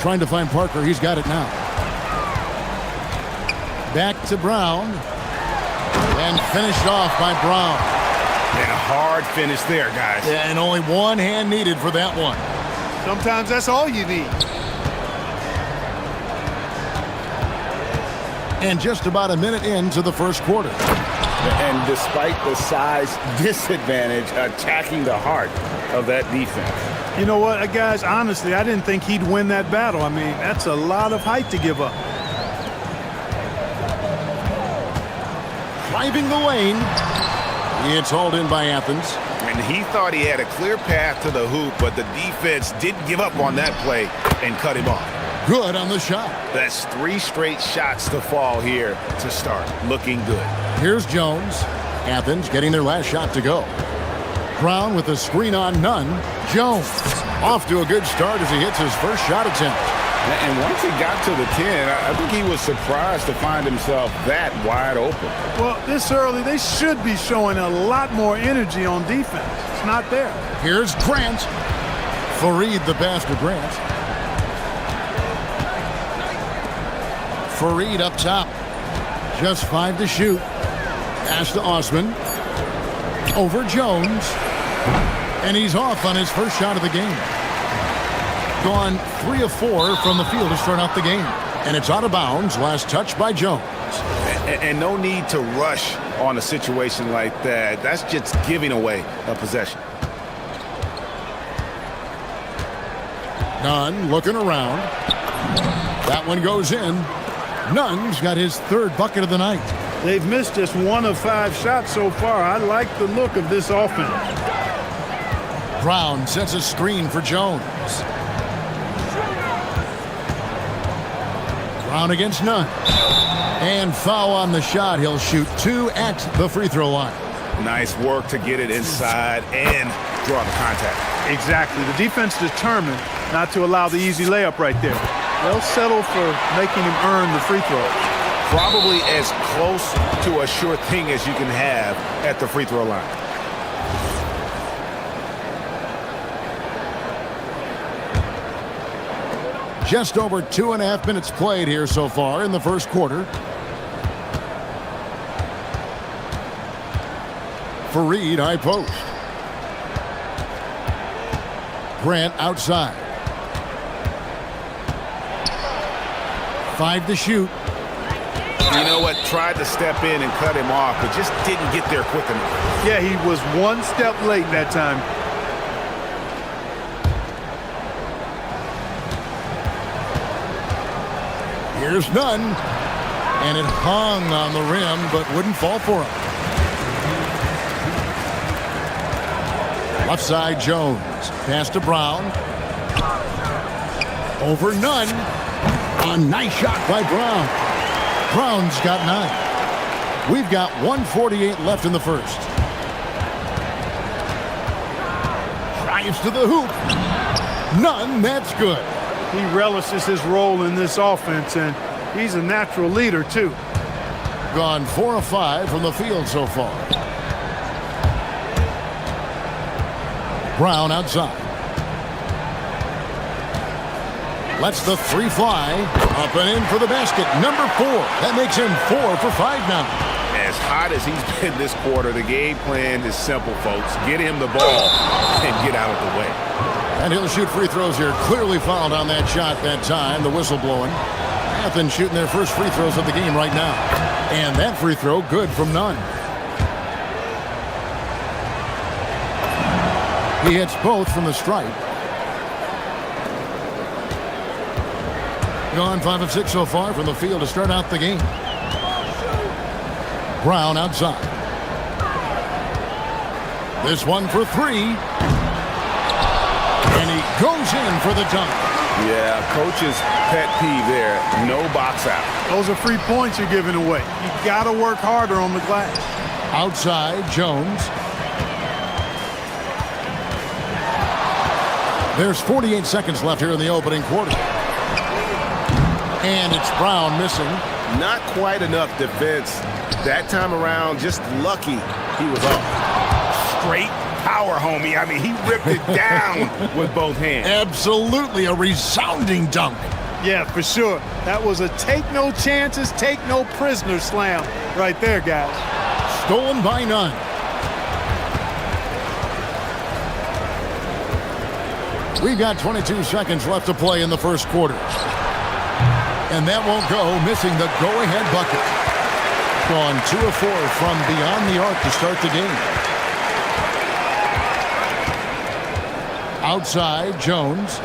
Trying to find Parker. He's got it now. Back to Brown. And finished off by Brown. And a hard finish there, guys. Yeah, and only one hand needed for that one. Sometimes that's all you need. And just about a minute into the first quarter. And despite the size disadvantage, attacking the heart of that defense. You know what, guys, honestly, I didn't think he'd win that battle. I mean, that's a lot of height to give up. Driving the lane. It's hauled in by Athens. And he thought he had a clear path to the hoop, but the defense didn't give up on that play and cut him off. Good on the shot. That's 3 straight shots to fall here to start. Looking good. Here's Jones. Athens getting their last shot to go. Brown with a screen on none. Jones off to a good start as he hits his first shot attempt. And once he got to the 10, I think he was surprised to find himself that wide open. Well, this early, they should be showing a lot more energy on defense. It's not there. Here's Grant. Fareed the pass to Grant. Fareed up top. Just 5 to shoot. Pass to Osman. Over Jones. And he's off on his first shot of the game. Gone 3 of 4 from the field to start out the game. And it's out of bounds. Last touch by Jones. And no need to rush on a situation like that. That's just giving away a possession. Nunn looking around. That one goes in. Nunn's got his 3rd bucket of the night. They've missed just 1 of 5 shots so far. I like the look of this offense. Brown sets a screen for Jones. Brown against Nunn. And foul on the shot. He'll shoot 2 at the free throw line. Nice work to get it inside and draw the contact. Exactly. The defense determined not to allow the easy layup right there. They'll settle for making him earn the free throw. Probably as close to a sure thing as you can have at the free throw line. Just over 2.5 minutes played here so far in the first quarter. Fareed high post. Grant outside. 5 to shoot. You know what? Tried to step in and cut him off, but just didn't get there quick enough. Yeah, he was 1 step late that time. Here's Nunn. And it hung on the rim, but wouldn't fall for him. Left side, Jones. Pass to Brown. Over Nunn. A nice shot by Brown. Brown's got 9. We've got 1:48 left in the first. Drives to the hoop. Nunn, that's good. He relishes his role in this offense, and he's a natural leader, too. Gone 4 of 5 from the field so far. Brown outside. Lets the 3 fly. Up and in for the basket. Number 4. That makes him 4 for 5 now. As hot as he's been this quarter, the game plan is simple, folks. Get him the ball and get out of the way. And he'll shoot free throws here. Clearly fouled on that shot that time. The whistle blowing. Athens shooting their first free throws of the game right now. And that free throw good from Nunn. He hits both from the stripe. Gone 5 of 6 so far from the field to start out the game. Brown outside. This one for 3. And he goes in for the dunk. Yeah, coach's pet peeve there. No box out. Those are free points you're giving away. You got to work harder on the glass. Outside, Jones. There's 48 seconds left here in the opening quarter. And it's Brown missing. Not quite enough defense that time around. Just lucky he was off. Straight power, homie. I mean, he ripped it down with both hands. Absolutely a resounding dunk. Yeah, for sure. That was a take no chances, take no prisoners slam right there, guys. Stolen by none. We've got 22 seconds left to play in the first quarter. And that won't go, missing the go-ahead bucket. Gone 2 of 4 from beyond the arc to start the game. Outside, Jones.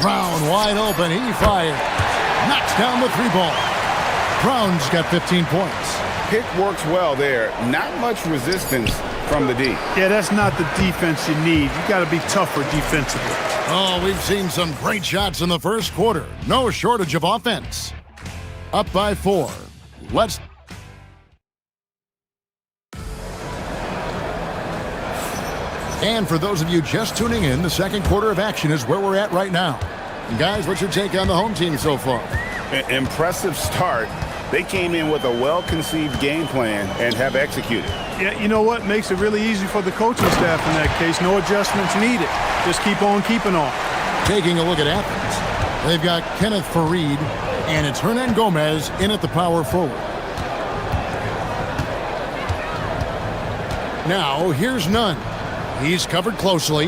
Brown wide open, he fires. Knocks down the 3-ball. Brown's got 15 points. Pick works well there. Not much resistance from the D. Yeah, that's not the defense you need. You got to be tougher defensively. Oh, we've seen some great shots in the first quarter. No shortage of offense. Up by 4. Let's... And for those of you just tuning in, the second quarter of action is where we're at right now. And guys, what's your take on the home team so far? Impressive start. They came in with a well-conceived game plan and have executed. Yeah, you know what? Makes it really easy for the coaching staff in that case. No adjustments needed. Just keep on keeping on. Taking a look at Athens. They've got Kenneth Fareed, and it's Hernan Gomez in at the power forward. Now, here's Nunn. He's covered closely.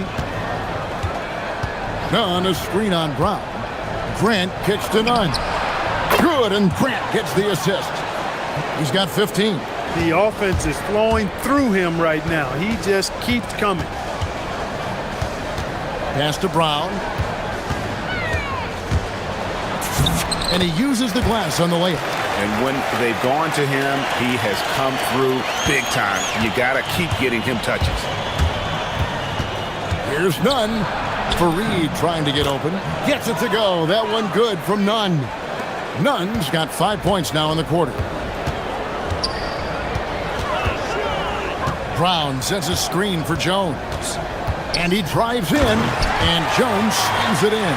Nunn, a screen on Brown. Grant kicks to Nunn. Good, and Grant gets the assist. He's got 15. The offense is flowing through him right now. He just keeps coming. Pass to Brown. And he uses the glass on the layup. And when they've gone to him, he has come through big time. You got to keep getting him touches. Here's Nunn. Fareed trying to get open. Gets it to go. That one good from Nunn. Nunn's got 5 points now in the quarter. Brown sends a screen for Jones. And he drives in, and Jones slams it in.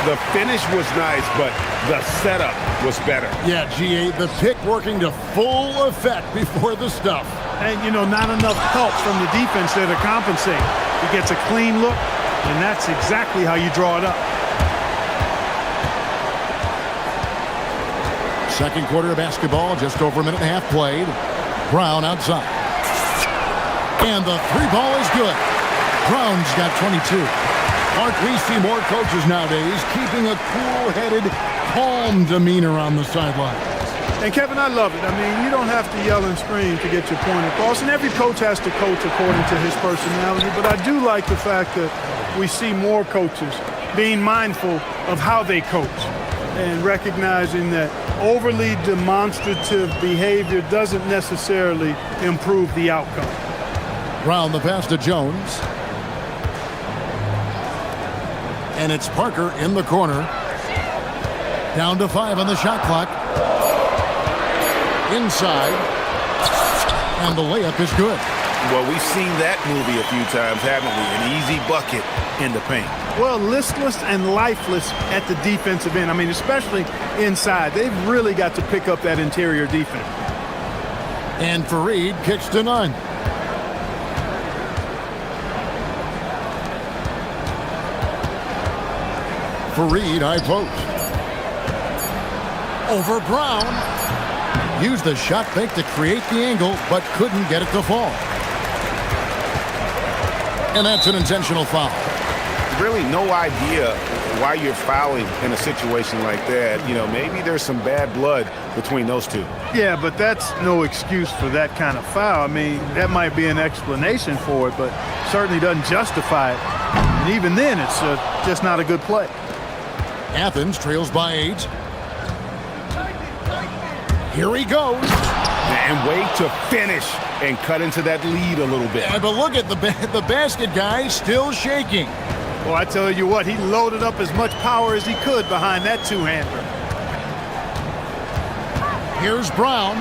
The finish was nice, but the setup was better. Yeah, GA, the pick working to full effect before the stuff. And, you know, not enough help from the defense there to compensate. He gets a clean look, and that's exactly how you draw it up. Second quarter of basketball, just over a minute and a half played. Brown outside. And the 3-ball is good. Brown's got 22. Mark, we see more coaches nowadays keeping a cool-headed, calm demeanor on the sidelines. And, Kevin, I love it. I mean, you don't have to yell and scream to get your point across, and every coach has to coach according to his personality, but I do like the fact that we see more coaches being mindful of how they coach and recognizing that overly demonstrative behavior doesn't necessarily improve the outcome. Brown the pass to Jones. And it's Parker in the corner. Down to 5 on the shot clock. Inside. And the layup is good. Well, we've seen that movie a few times, haven't we? An easy bucket in the paint. Well, listless and lifeless at the defensive end. I mean, especially inside. They've really got to pick up that interior defense. And Fareed kicks to Nunn. Fareed, high post. Over Brown. Used the shot fake to create the angle, but couldn't get it to fall. And that's an intentional foul. Really no idea why you're fouling in a situation like that. You know, maybe there's some bad blood between those two. Yeah, but that's no excuse for that kind of foul. I mean, that might be an explanation for it, but certainly doesn't justify it. And even then, it's just not a good play. Athens trails by 8. Here he goes. And wait to finish and cut into that lead a little bit. Yeah, but look at the basket guy still shaking. Well, I tell you what, he loaded up as much power as he could behind that two-hander. Here's Brown.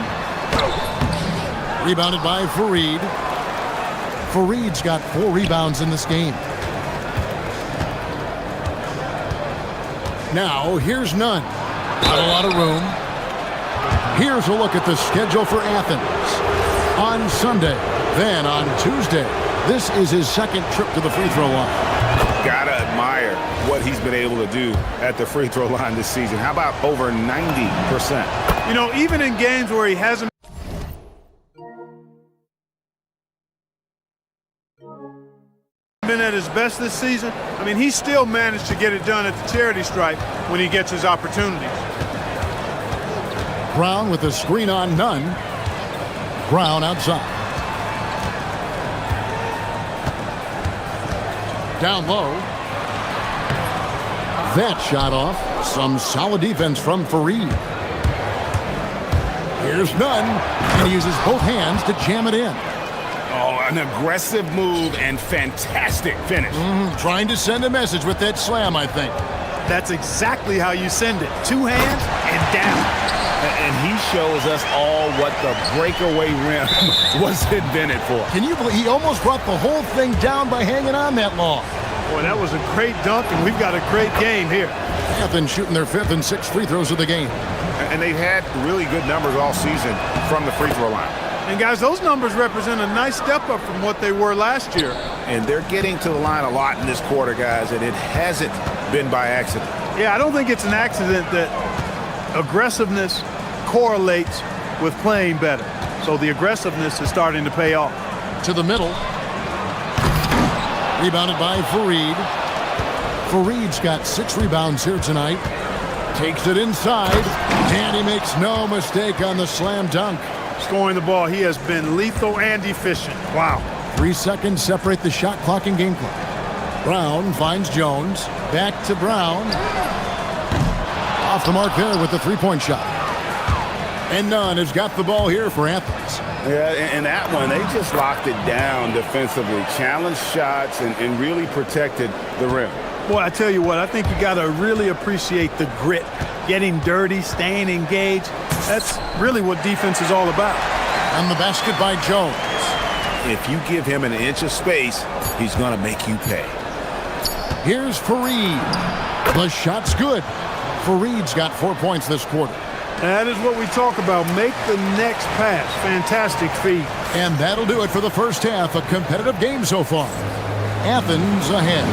Rebounded by Fareed. Fareed's got 4 rebounds in this game. Now, here's Nunn. Not a lot of room. Here's a look at the schedule for Athens. On Sunday, then on Tuesday. This is his second trip to the free throw line. Gotta admire what he's been able to do at the free throw line this season. How about over 90%? You know, even in games where he hasn't been at his best this season, I mean, he still managed to get it done at the charity stripe when he gets his opportunities. Brown with the screen on Nunn. Brown outside. Down low. That shot off. Some solid defense from Fareed. Here's Nunn, and he uses both hands to jam it in. Oh, an aggressive move and fantastic finish. Trying to send a message with that slam, I think. That's exactly how you send it. 2 hands and down. And he shows us all what the breakaway rim was invented for. Can you believe he almost brought the whole thing down by hanging on that long? Boy, that was a great dunk, and we've got a great game here. Athens shooting their 5th and 6th free throws of the game. And they've had really good numbers all season from the free throw line. And guys, those numbers represent a nice step up from what they were last year. And they're getting to the line a lot in this quarter, guys, and it hasn't been by accident. Yeah, I don't think it's an accident that aggressiveness correlates with playing better. So the aggressiveness is starting to pay off. To the middle. Rebounded by Fareed. Fareed's got 6 rebounds here tonight. Takes it inside, and he makes no mistake on the slam dunk. Scoring the ball, he has been lethal and efficient. Wow. 3 seconds separate the shot clock and game clock. Brown finds Jones. Back to Brown. Off the mark there with the 3-point shot. And Nunn has got the ball here for Athens. Yeah, and that one, they just locked it down defensively. Challenged shots and really protected the rim. Boy, I tell you what, I think you got to really appreciate the grit. Getting dirty, staying engaged. That's really what defense is all about. And the basket by Jones. If you give him an inch of space, he's going to make you pay. Here's Fareed. The shot's good. Fareed's got 4 points this quarter. That is what we talk about. Make the next pass. Fantastic feed. And that'll do it for the first half. A competitive game so far. Athens ahead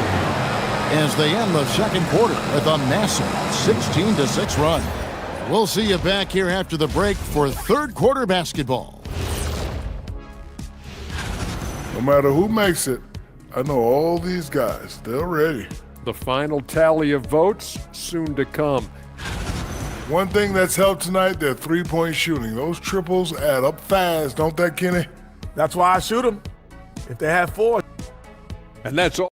as they end the second quarter with a massive 16-6 run. We'll see you back here after the break for third quarter basketball. No matter who makes it, I know all these guys. They're ready. The final tally of votes soon to come. One thing that's helped tonight, their 3-point shooting. Those triples add up fast, don't they, Kenny? That's why I shoot them. If they have 4. And that's all.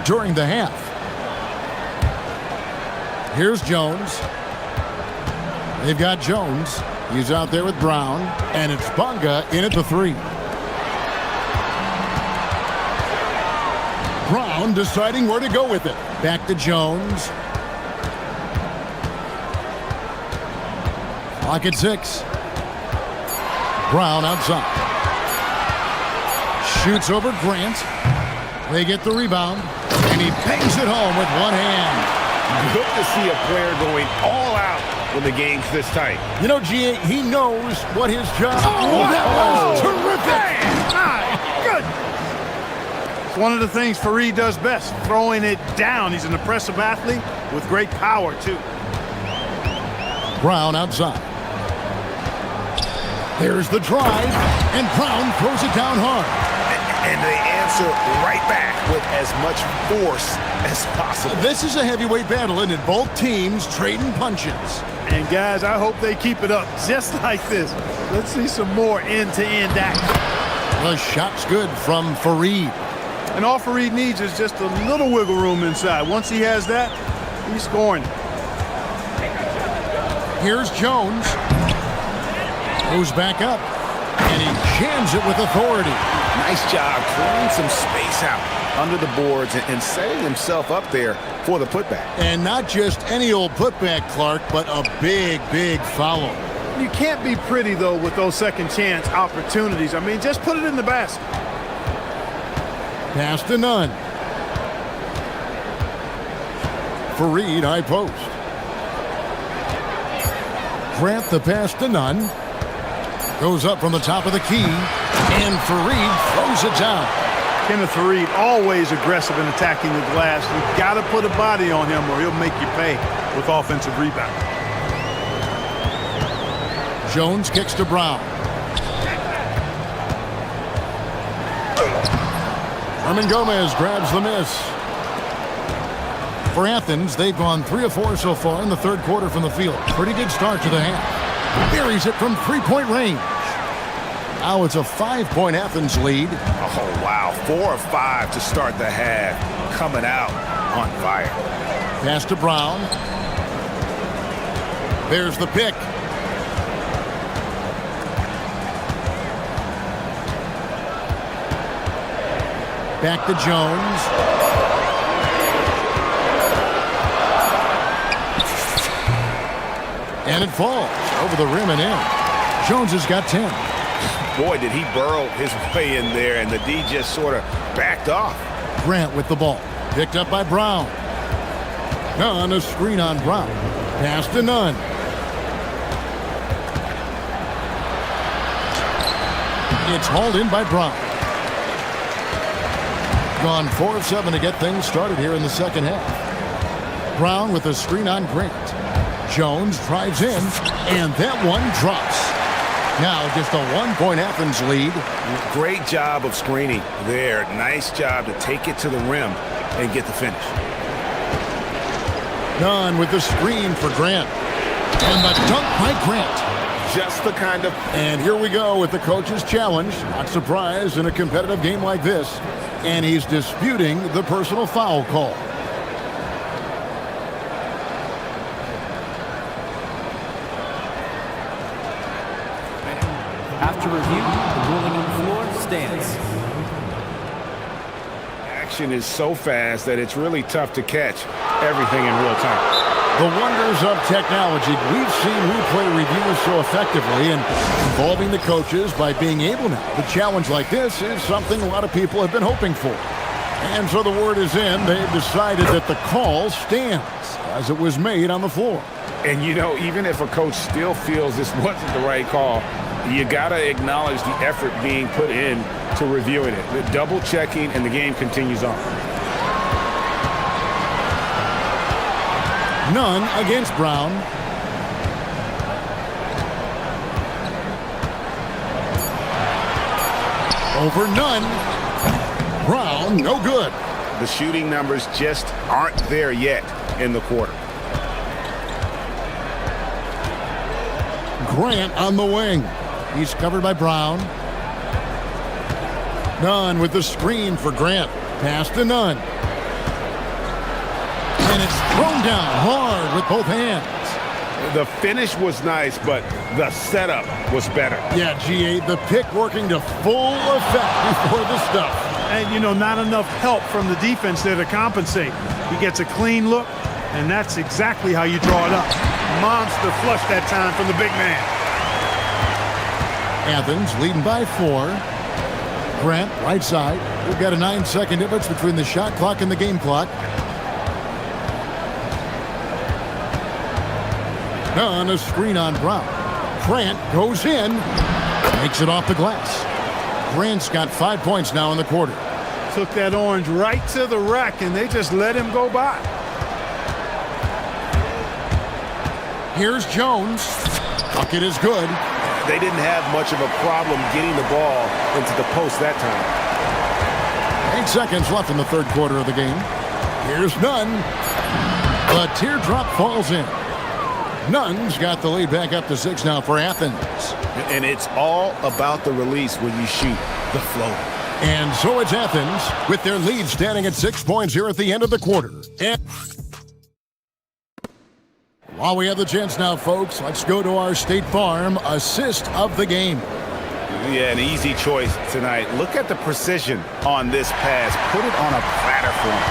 During the half. Here's Jones. They've got Jones. He's out there with Brown. And it's Bunga in at the 3. Brown deciding where to go with it. Back to Jones. Clock at 6. Brown outside. Shoots over Grant. They get the rebound. And he bangs it home with one hand. Good to see a player going all out when the game's this tight. You know, G.A., he knows what his job is. Oh, that was terrific. Good. It's one of the things Fareed does best, throwing it down. He's an impressive athlete with great power, too. Brown outside. There's the drive, and Brown throws it down hard. And they answer right back with as much force as possible. This is a heavyweight battle, isn't it? Both teams trading punches. And guys, I hope they keep it up just like this. Let's see some more end-to-end action. The shot's good from Fareed. And all Fareed needs is just a little wiggle room inside. Once he has that, he's scoring. Here's Jones. Goes back up, and he jams it with authority. Nice job clearing some space out under the boards and setting himself up there for the putback. And not just any old putback, Clark, but a big, big foul. You can't be pretty, though, with those second chance opportunities. I mean, just put it in the basket. Pass to Nunn. Fareed, high post. Grant the pass to Nunn. Goes up from the top of the key, and Fareed throws it down. Kenneth Fareed, always aggressive in attacking the glass. You've got to put a body on him or he'll make you pay with offensive rebound. Jones kicks to Brown. Herman Gomez grabs the miss. For Athens, they've gone 3 of 4 so far in the third quarter from the field. Pretty good start to the half. Buries it from 3-point range. Now it's a 5-point Athens lead. Oh, wow. 4 of 5 to start the half. Coming out on fire. Pass to Brown. There's the pick. Back to Jones. And it falls over the rim and in. Jones has got 10. Boy, did he burrow his way in there, and the D just sort of backed off. Grant with the ball. Picked up by Brown. Nunn, a screen on Brown. Pass to Nunn. It's hauled in by Brown. Gone 4 of 7 to get things started here in the second half. Brown with a screen on Grant. Jones drives in, and that one drops. Now just a 1-point Athens lead. Great job of screening there. Nice job to take it to the rim and get the finish. Nunn with the screen for Grant. And the dunk by Grant. Just the kind of... And here we go with the coach's challenge. Not surprised in a competitive game like this. And he's disputing the personal foul call. After review, the ruling on the floor stands. Action is so fast that it's really tough to catch everything in real time. The wonders of technology. We've seen replay reviews so effectively, and involving the coaches by being able now to challenge like this is something a lot of people have been hoping for. And so the word is in. They've decided that the call stands as it was made on the floor. And, you know, even if a coach still feels this wasn't the right call, you got to acknowledge the effort being put in to reviewing it. The double checking, and the game continues on. Nunn against Brown. Over Nunn. Brown, no good. The shooting numbers just aren't there yet in the quarter. Grant on the wing. He's covered by Brown. Nunn with the screen for Grant. Pass to Nunn. And it's thrown down hard with both hands. The finish was nice, but the setup was better. Yeah, GA, the pick working to full effect before the stuff. And, you know, not enough help from the defense there to compensate. He gets a clean look, and that's exactly how you draw it up. Monster flush that time from the big man. Athens leading by 4. Grant, right side. We've got a 9-second difference between the shot clock and the game clock. On a screen on Brown. Grant goes in, makes it off the glass. Grant's got 5 points now in the quarter. Took that orange right to the rack, and they just let him go by. Here's Jones. Bucket is good. They didn't have much of a problem getting the ball into the post that time. 8 seconds left in the third quarter of the game. Here's Nunn. The teardrop falls in. Nunn's got the lead back up to 6 now for Athens. And it's all about the release when you shoot the floater. And so it's Athens with their lead standing at 6 points here at the end of the quarter. And while we have the chance now, folks, let's go to our State Farm assist of the game. Yeah, an easy choice tonight. Look at the precision on this pass. Put it on a platter for him.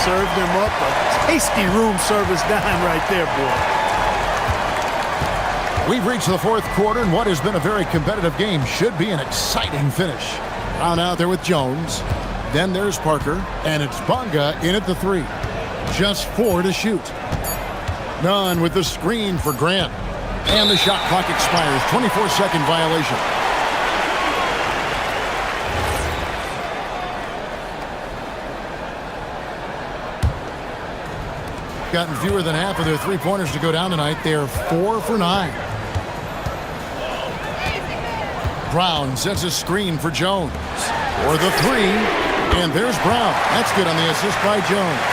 Served him up a tasty room service dime right there, boy. We've reached the fourth quarter, and what has been a very competitive game should be an exciting finish. Brown out there with Jones. Then there's Parker, and it's Bonga in at the 3. Just 4 to shoot. Nunn with the screen for Grant. And the shot clock expires. 24-second violation. Gotten fewer than half of their three-pointers to go down tonight. They're 4 for 9. Brown sets a screen for Jones. For the 3. And there's Brown. That's good on the assist by Jones.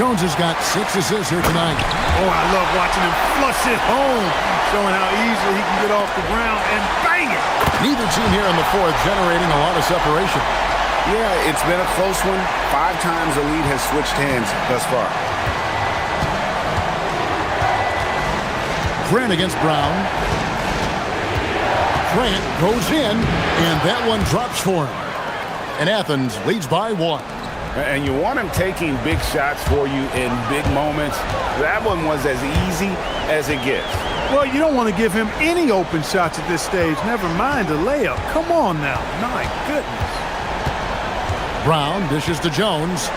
Jones has got 6 assists here tonight. Oh, I love watching him flush it home. Showing how easily he can get off the ground and bang it. Neither team here in the fourth generating a lot of separation. Yeah, it's been a close one. 5 times the lead has switched hands thus far. Grant against Brown. Grant goes in, and that one drops for him. And Athens leads by 1. And you want him taking big shots for you in big moments. That one was as easy as it gets. Well, you don't want to give him any open shots at this stage. Never mind a layup. Come on now. My goodness. Brown dishes to Jones.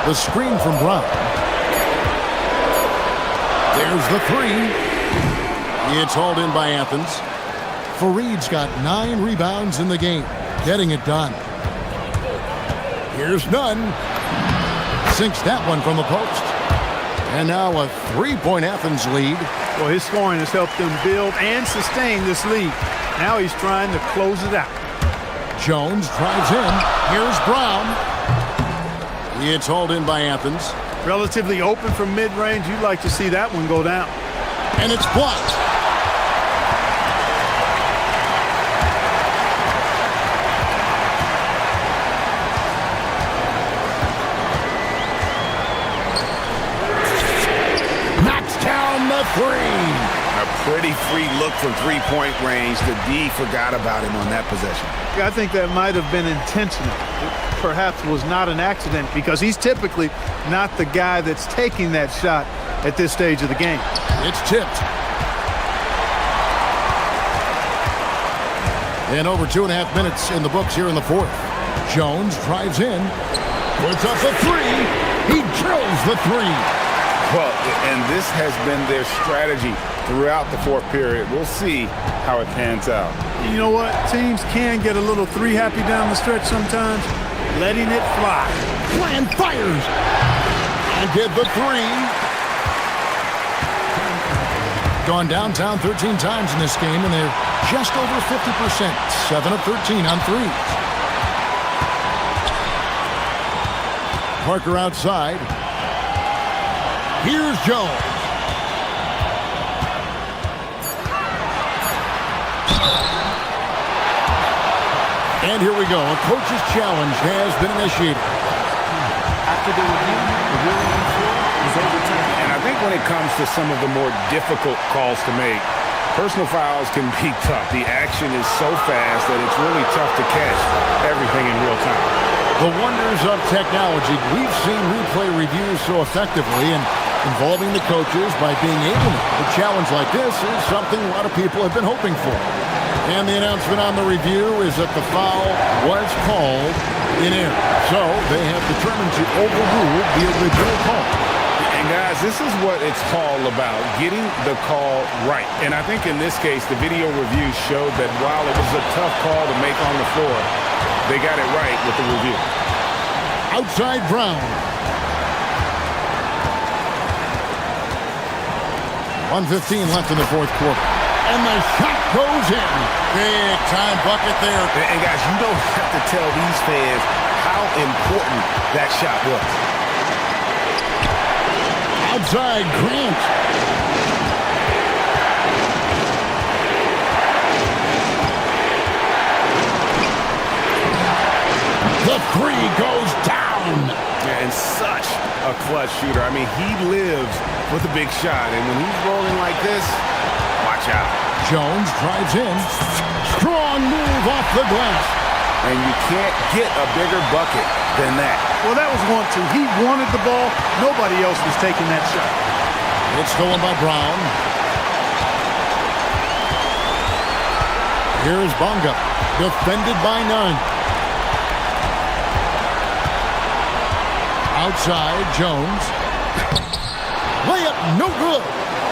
The screen from Brown. There's the 3. It's hauled in by Athens. Fareed's got 9 rebounds in the game, getting it done. Here's Nunn. Sinks that one from the post. And now a 3-point Athens lead. Well, his scoring has helped them build and sustain this lead. Now he's trying to close it out. Jones drives in. Here's Brown. It's hauled in by Athens. Relatively open from mid-range. You'd like to see that one go down. And it's blocked. Knocks down the 3. A pretty free look from three-point range. The D forgot about him on that possession. I think that might have been intentional. It perhaps was not an accident because he's typically not the guy that's taking that shot at this stage of the game. It's tipped. And over 2.5 minutes in the books here in the fourth. Jones drives in. Puts up the 3. He drills the 3. Well, and this has been their strategy throughout the fourth period. We'll see how it pans out. You know what? Teams can get a little 3 happy down the stretch sometimes. Letting it fly. Plan fires. And get the 3. Gone downtown 13 times in this game, and they're just over 50%. 7 of 13 on 3s. Parker outside. Here's Jones. And here we go. A coach's challenge has been initiated. After the review, the ruling on the floor is overturned. And I think when it comes to some of the more difficult calls to make, personal fouls can be tough. The action is so fast that it's really tough to catch everything in real time. The wonders of technology. We've seen replay reviews so effectively and involving the coaches by being able to. A challenge like this is something a lot of people have been hoping for. And the announcement on the review is that the foul was called in error. So they have determined to overrule the original call. And guys, this is what it's all about, getting the call right. And I think in this case, the video review showed that while it was a tough call to make on the floor, they got it right with the review. Outside Brown. 1:15 left in the fourth quarter. And the shot goes in. Big time bucket there. And guys, you don't have to tell these fans how important that shot was. Outside Grant. The three goes down. Yeah, and such a clutch shooter. I mean, he lives with a big shot. And when he's rolling like this, watch out. Jones drives in. Strong move off the glass. And you can't get a bigger bucket than that. Well, that was 1-2. He wanted the ball. Nobody else was taking that shot. It's stolen by Brown. Here's Bonga. Defended by none. Outside, Jones. Layup, no good.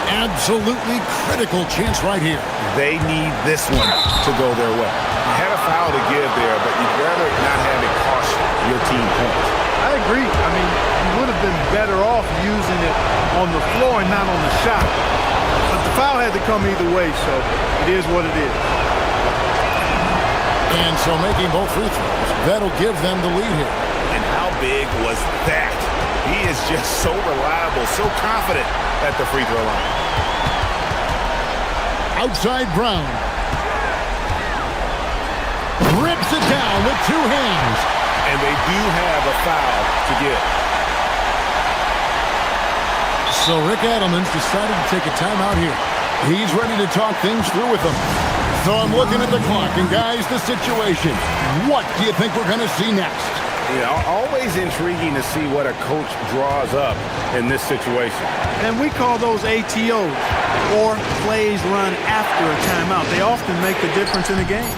Absolutely critical chance right here. They need this one to go their way. You had a foul to give there, but you'd rather not have it cost your team points. I agree. I mean, you would have been better off using it on the floor and not on the shot. But the foul had to come either way, so it is what it is. And so making both free throws, that'll give them the lead here. And how big was that? He is just so reliable, so confident at the free throw line. Outside Brown. Rips it down with two hands. And they do have a foul to give. So Rick Adelman's decided to take a timeout here. He's ready to talk things through with them. So I'm looking at the clock, and guys, the situation. What do you think we're going to see next? Yeah, always intriguing to see what a coach draws up in this situation. And we call those ATOs, or plays run after a timeout. They often make the difference in a game.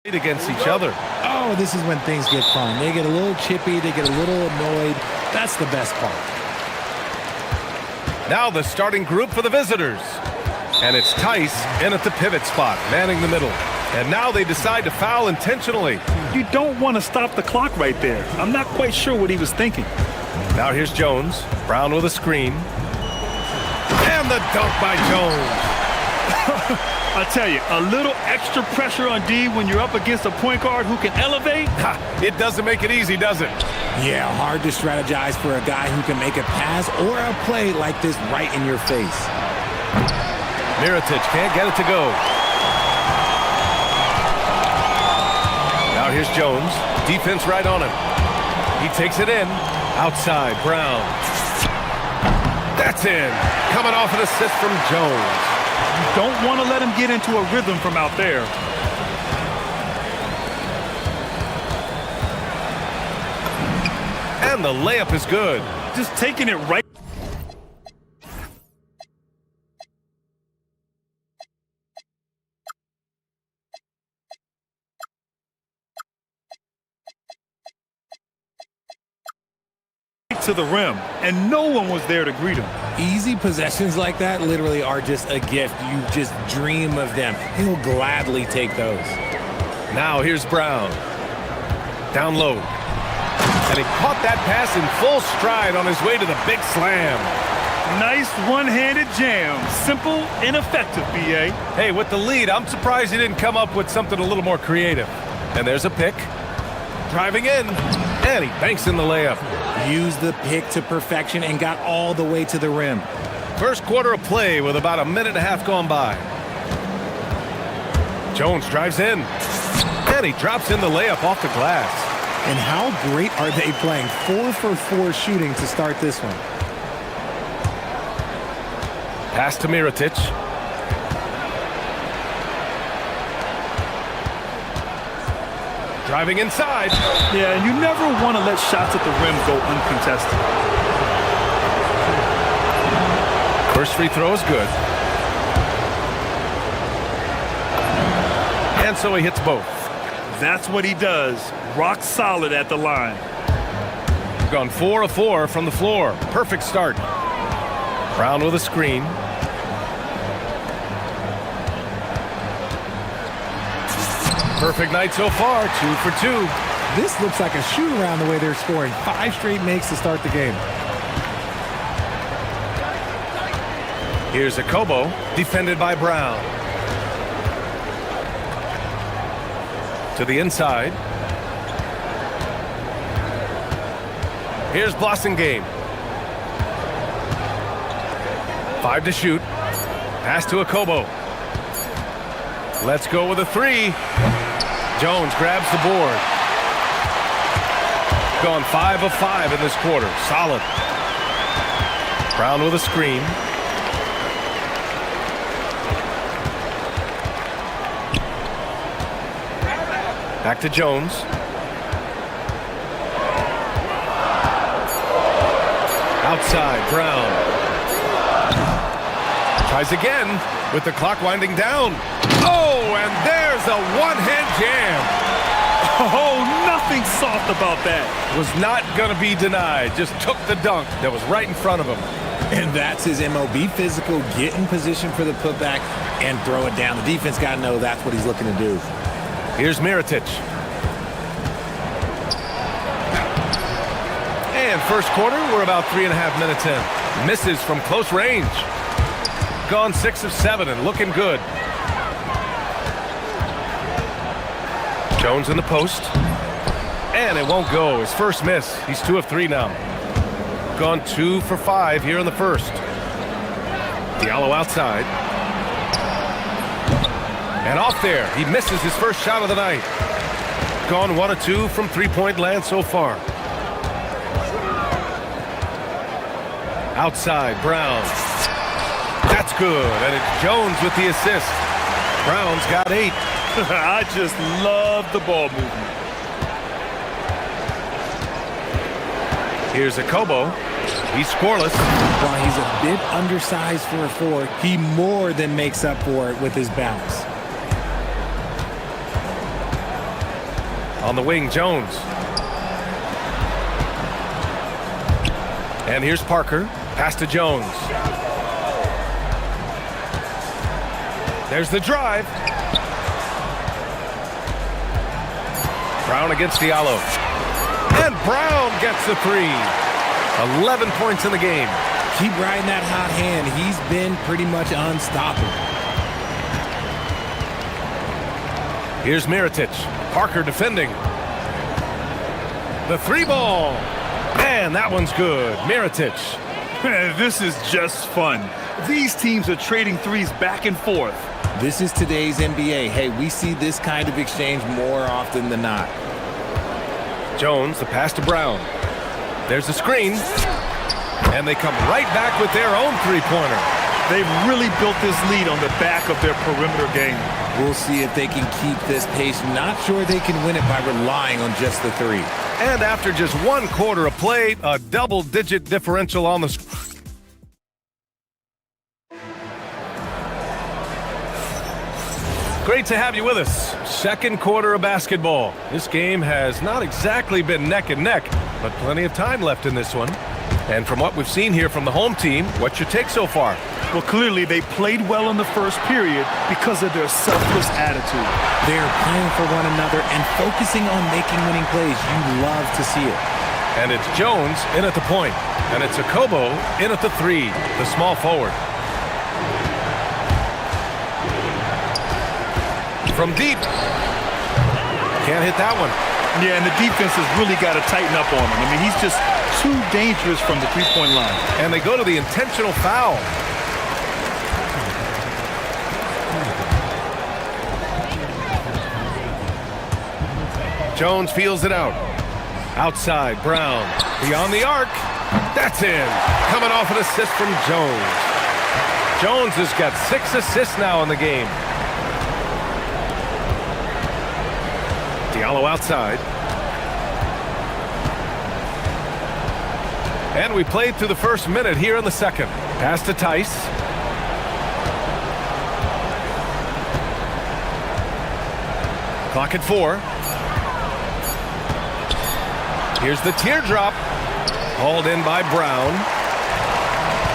against each other. Oh, this is when things get fun. They get a little chippy, they get a little annoyed. That's the best part. Now the starting group for the visitors. And it's Tice in at the pivot spot, manning the middle. And now they decide to foul intentionally. You don't want to stop the clock right there. I'm not quite sure what he was thinking. Now here's Jones. Brown with a screen. And the dunk by Jones. I tell you, a little extra pressure on D when you're up against a point guard who can elevate. It doesn't make it easy, does it? Yeah, hard to strategize for a guy who can make a pass or a play like this right in your face. Mirotic can't get it to go. Now here's Jones. Defense right on him. He takes it in. Outside, Brown. That's in. Coming off an assist from Jones. You don't want to let him get into a rhythm from out there. And the layup is good. Just taking it right. To the rim, and no one was there to greet him. Easy possessions like that literally are just a gift. You just dream of them. He'll gladly take those. Now here's Brown. Down low. And he caught that pass in full stride on his way to the big slam. Nice one-handed jam. Simple and effective, B.A. Hey, with the lead, I'm surprised he didn't come up with something a little more creative. And there's a pick. Driving in. And he banks in the layup. Used the pick to perfection and got all the way to the rim. First quarter of play with about a minute and a half gone by. Jones drives in. And he drops in the layup off the glass. And how great are they playing? 4 for 4 shooting to start this one. Pass to Mirotic. Driving inside. Yeah, and you never want to let shots at the rim go uncontested. First free throw is good. And so he hits both. That's what he does. Rock solid at the line. Gone 4 of 4 from the floor. Perfect start. Brown with a screen. Perfect night so far, 2 for 2. This looks like a shoot-around the way they're scoring. 5 straight makes to start the game. Here's a Kobo, defended by Brown. To the inside. Here's Blossingame. 5 to shoot. Pass to a Kobo. Let's go with a 3. Jones grabs the board. Gone 5 of 5 in this quarter. Solid. Brown with a screen. Back to Jones. Outside, Brown. Tries again with the clock winding down. Oh, and there's a one-hand jam. Oh, nothing soft about that. Was not going to be denied. Just took the dunk that was right in front of him. And that's his MO. Be physical, get in position for the putback, and throw it down. The defense got to know that's what he's looking to do. Here's Mirotic. And first quarter, we're about 3.5 minutes in. Misses from close range. Gone 6 of 7 and looking good. Jones in the post. And it won't go. His first miss. He's 2 of 3 now. Gone 2 for 5 here in the first. Diallo outside. And off there. He misses his first shot of the night. Gone 1 of 2 from three-point land so far. Outside, Brown. That's good. And it's Jones with the assist. Brown's got 8. I just love the ball movement. Here's a Kobo. He's scoreless. While he's a bit undersized for a 4, he more than makes up for it with his bounce. On the wing, Jones. And here's Parker. Pass to Jones. There's the drive. Brown against Diallo. And Brown gets the three. 11 points in the game. Keep riding that hot hand. He's been pretty much unstoppable. Here's Mirotic. Parker defending. The three ball. Man, that one's good. Mirotic. This is just fun. These teams are trading threes back and forth. This is today's NBA. Hey, we see this kind of exchange more often than not. Jones, the pass to Brown. There's the screen. And they come right back with their own three-pointer. They've really built this lead on the back of their perimeter game. We'll see if they can keep this pace. Not sure they can win it by relying on just the three. And after just 1 quarter of play, a double-digit differential on the screen. Great to have you with us. Second quarter of basketball. This game has not exactly been neck and neck, but plenty of time left in this one. And from what we've seen here from the home team, what's your take so far? Well, clearly they played well in the first period because of their selfless attitude. They're playing for one another and focusing on making winning plays. You love to see it. And it's Jones in at the point. And it's Okobo in at the three, the small forward. From deep. Can't hit that one. Yeah, and the defense has really got to tighten up on him. I mean, he's just too dangerous from the three-point line. And they go to the intentional foul. Jones feels it out. Outside, Brown. Beyond the arc. That's in. Coming off an assist from Jones. Jones has got 6 assists now in the game. Diallo outside. And we played through the first minute here in the second. Pass to Tice. Clock at 4. Here's the teardrop. Hauled in by Brown.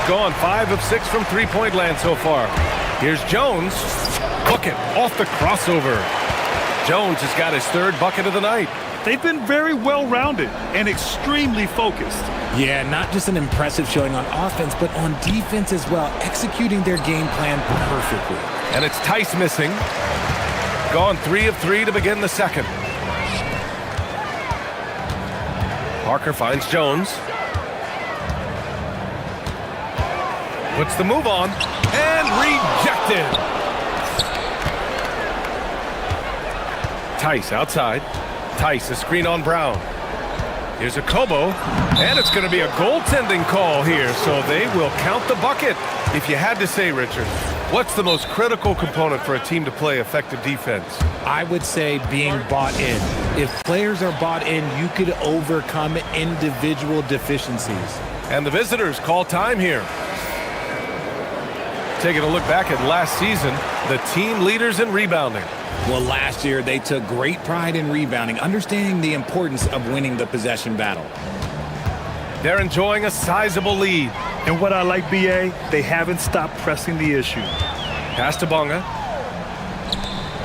Gone 5 of 6 from three-point land so far. Here's Jones. Bucket off the crossover. Jones has got his 3rd bucket of the night. They've been very well-rounded and extremely focused. Yeah, not just an impressive showing on offense, but on defense as well, executing their game plan perfectly. And it's Tice missing. Gone 3 of 3 to begin the second. Parker finds Jones. Puts the move on. And rejected. Tice outside. Tice, a screen on Brown. Here's Okobo. And it's going to be a goaltending call here, so they will count the bucket. If you had to say, Richard, what's the most critical component for a team to play effective defense? I would say being bought in. If players are bought in, you could overcome individual deficiencies. And the visitors call time here. Taking a look back at last season, the team leaders in rebounding. Well, last year they took great pride in rebounding, understanding the importance of winning the possession battle. They're enjoying a sizable lead. And what I like, BA, they haven't stopped pressing the issue. Pass to Bonga.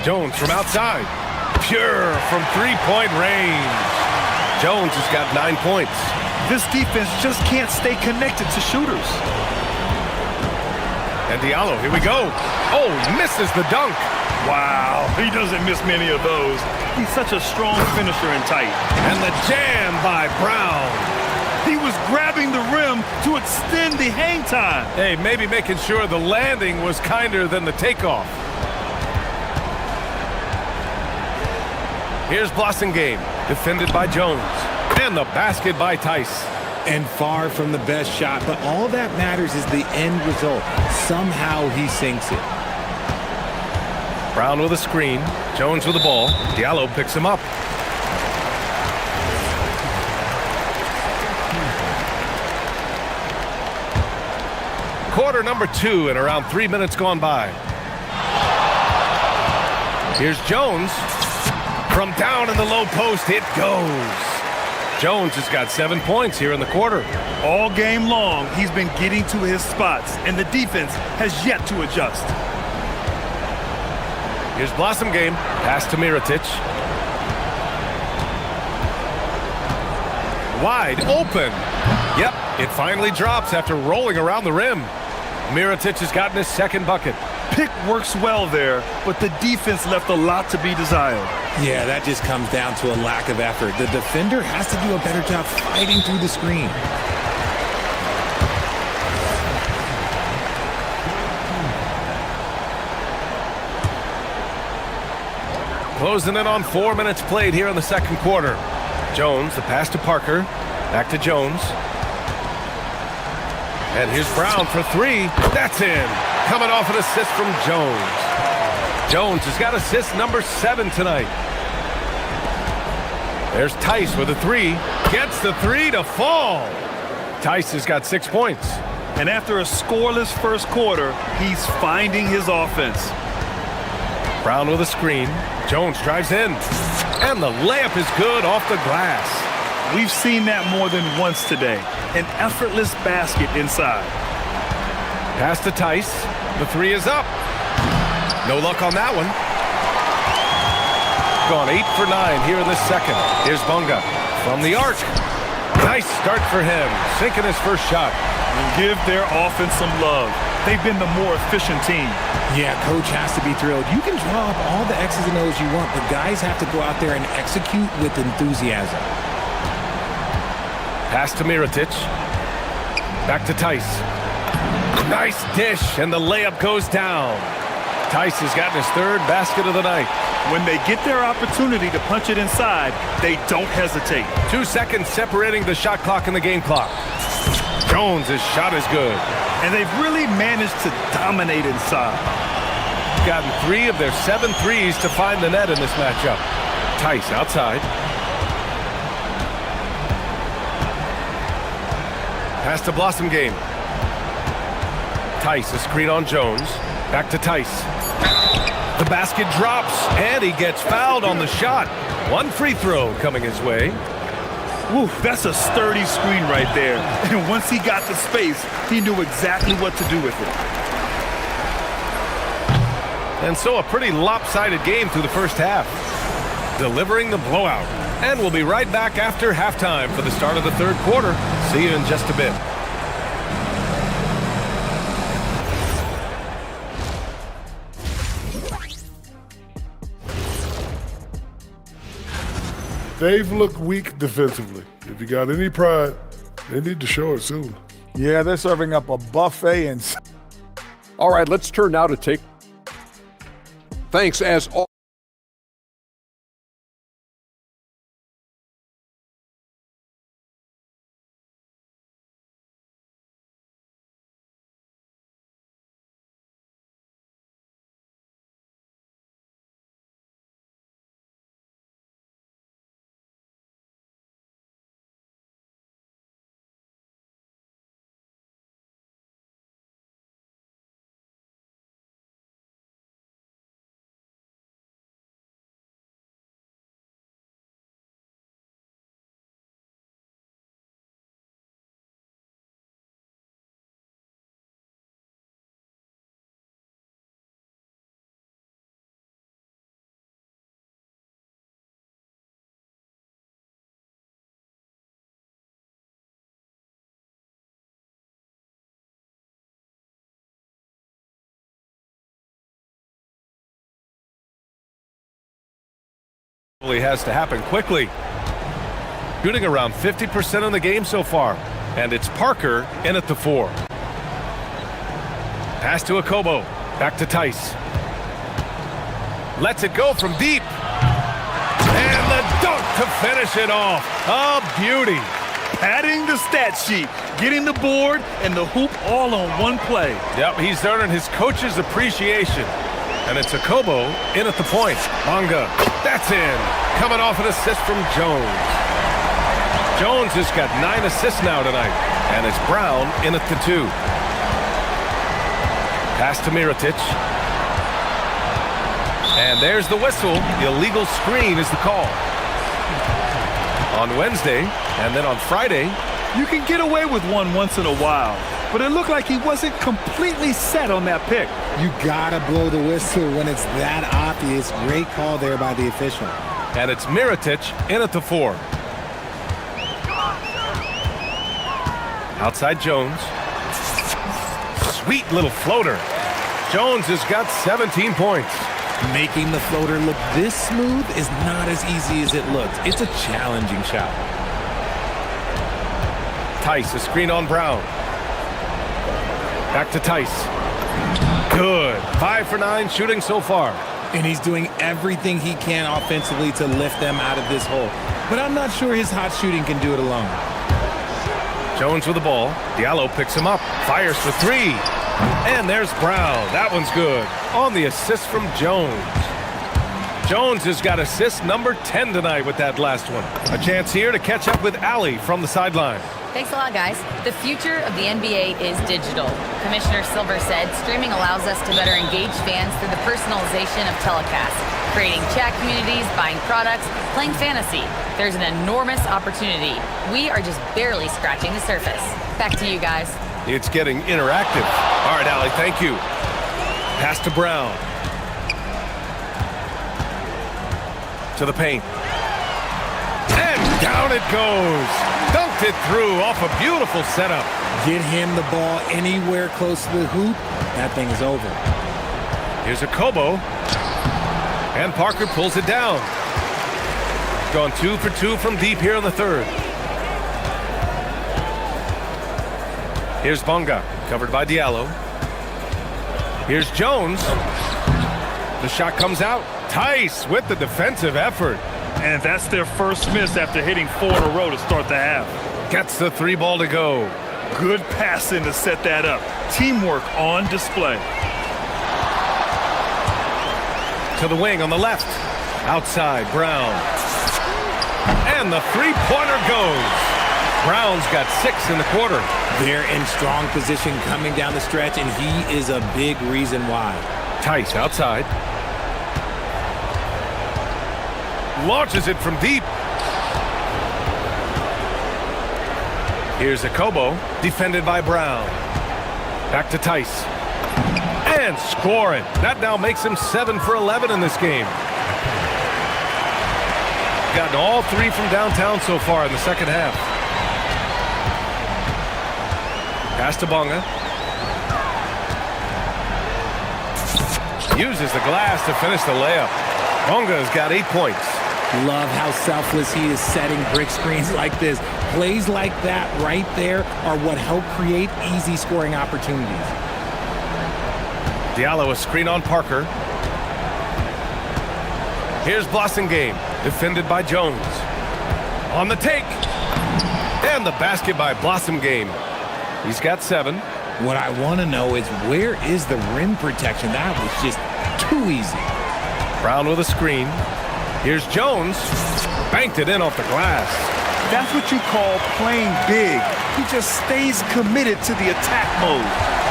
Jones from outside. Pure from three-point range. Jones has got 9 points. This defense just can't stay connected to shooters. And Diallo, here we go. Oh, misses the dunk. Wow, he doesn't miss many of those. He's such a strong finisher and tight. And the jam by Brown. He was grabbing the rim to extend the hang time. Hey, maybe making sure the landing was kinder than the takeoff. Here's Blossingame, defended by Jones. And the basket by Tice. And far from the best shot, but all that matters is the end result. Somehow he sinks it. Brown with a screen. Jones with the ball. Diallo picks him up. Quarter number 2 and around 3 minutes gone by. Here's Jones. From down in the low post, it goes. Jones has got 7 points here in the quarter. All game long, he's been getting to his spots, and the defense has yet to adjust. Here's Blossom Game. Pass to Mirotic. Wide open. Yep, it finally drops after rolling around the rim. Mirotic has gotten his second bucket. Pick works well there, but the defense left a lot to be desired. Yeah, that just comes down to a lack of effort. The defender has to do a better job fighting through the screen. Closing in on 4 minutes played here in the second quarter. Jones, the pass to Parker. Back to Jones. And here's Brown for three. That's in. Coming off an assist from Jones. Jones has got assist number 7 tonight. There's Tice with a three. Gets the three to fall. Tice has got 6 points. And after a scoreless first quarter, he's finding his offense. Brown with a screen. Jones drives in. And the layup is good off the glass. We've seen that more than once today. An effortless basket inside. Pass to Tice. The three is up. No luck on that one. Gone 8 for 9 here in the second. Here's Bunga from the arc. Nice start for him. Sinking his first shot. Give their offense some love. They've been the more efficient team. Yeah, coach has to be thrilled. You can draw up all the X's and O's you want, but guys have to go out there and execute with enthusiasm. Pass to Mirotic. Back to Tice. Nice dish, and the layup goes down. Tice has gotten his third basket of the night. When they get their opportunity to punch it inside, they don't hesitate. 2 seconds separating the shot clock and the game clock. Jones' shot is good. And they've really managed to dominate inside. Gotten 3 of their 7 threes to find the net in this matchup. Tice outside. Pass to Blossom Game. Tice, a screen on Jones. Back to Tice. The basket drops, and he gets fouled on the shot. 1 free throw coming his way. Woo, that's a sturdy screen right there. And once he got the space, he knew exactly what to do with it. And so a pretty lopsided game through the first half. Delivering the blowout. And we'll be right back after halftime for the start of the third quarter. See you in just a bit. They've looked weak defensively. If you got any pride, they need to show it soon. Yeah, they're serving up a buffet and... All right, let's turn now to take... Thanks as all... Has to happen quickly. Shooting around 50% in the game so far. And it's Parker in at the 4. Pass to Akobo. Back to Tice. Lets it go from deep. And the dunk to finish it off. A beauty. Padding the stat sheet, getting the board and the hoop all on one play. Yep, he's earning his coach's appreciation. And it's Akobo in at the point. Manga, that's in. Coming off an assist from Jones. Jones has got 9 assists now tonight. And it's Brown in at the 2. Pass to Mirotic. And there's the whistle. Illegal screen is the call. On Wednesday, and then on Friday. You can get away with one once in a while, but it looked like he wasn't completely set on that pick. You gotta blow the whistle when it's that obvious. Great call there by the official. And it's Mirotic in at the 4. Outside Jones. Sweet little floater. Jones has got 17 points. Making the floater look this smooth is not as easy as it looks. It's a challenging shot. Tice, a screen on Brown. Back to Tice. Good. 5 for 9 shooting so far. And he's doing everything he can offensively to lift them out of this hole. But I'm not sure his hot shooting can do it alone. Jones with the ball. Diallo picks him up. Fires for 3. And there's Brown. That one's good. On the assist from Jones. Jones has got assist number 10 tonight with that last one. A chance here to catch up with Allie from the sideline. Thanks a lot, guys. The future of the NBA is digital. Commissioner Silver said streaming allows us to better engage fans through the personalization of telecasts, creating chat communities, buying products, playing fantasy. There's an enormous opportunity. We are just barely scratching the surface. Back to you guys. It's getting interactive. All right, Allie, thank you. Pass to Brown. To the paint. And down it goes. Dunked it through off a beautiful setup. Get him the ball anywhere close to the hoop. That thing is over. Here's a Kobo. And Parker pulls it down. Gone 2 for 2 from deep here in the third. Here's Bonga, covered by Diallo. Here's Jones. The shot comes out. Tice with the defensive effort. And that's their first miss after hitting 4 in a row to start the half. Gets the 3 ball to go. Good passing to set that up. Teamwork on display. To the wing on the left. Outside, Brown. And the 3-pointer goes. Brown's got 6 in the quarter. They're in strong position coming down the stretch, and he is a big reason why. Tice outside. Launches it from deep. Here's a Kobo, defended by Brown. Back to Tice. And scoring. That now makes him 7 for 11 in this game. Gotten all 3 from downtown so far in the second half. Pass to Bonga. Uses the glass to finish the layup. Bonga's got 8 points. Love how selfless he is setting brick screens like this. Plays like that right there are what help create easy scoring opportunities. Diallo a screen on Parker. Here's Blossomgame, defended by Jones. On the take. And the basket by Blossomgame. He's got 7. What I want to know is where is the rim protection? That was just too easy. Brown with a screen. Here's Jones. Banked it in off the glass. That's what you call playing big. He just stays committed to the attack mode.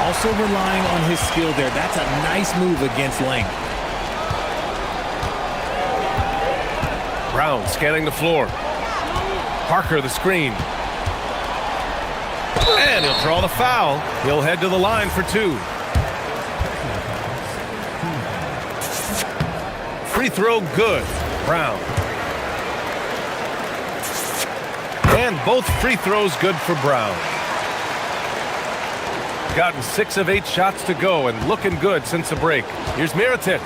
Also relying on his skill there. That's a nice move against length. Brown scanning the floor. Parker the screen. And he'll draw the foul. He'll head to the line for 2. Free throw good. Brown. And both free throws good for Brown. Gotten 6 of 8 shots to go and looking good since the break. Here's Mirotic.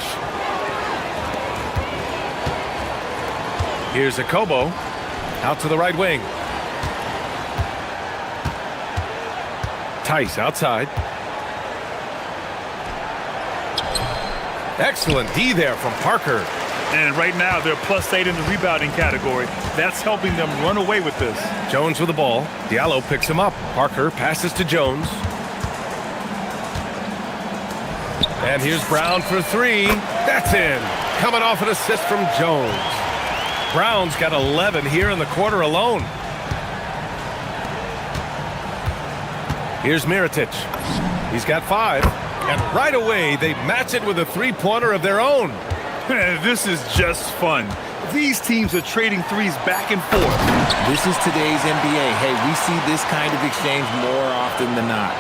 Here's a Kobo. Out to the right wing. Tice outside. Excellent D there from Parker. And right now they're +8 in the rebounding category. That's helping them run away with this. Jones with the ball. Diallo picks him up. Parker passes to Jones. And here's Brown for 3. That's in. Coming off an assist from Jones. Brown's got 11 here in the quarter alone. Here's Mirotic. He's got 5. And right away, they match it with a 3-pointer of their own. This is just fun. These teams are trading threes back and forth. This is today's NBA. Hey, we see this kind of exchange more often than not.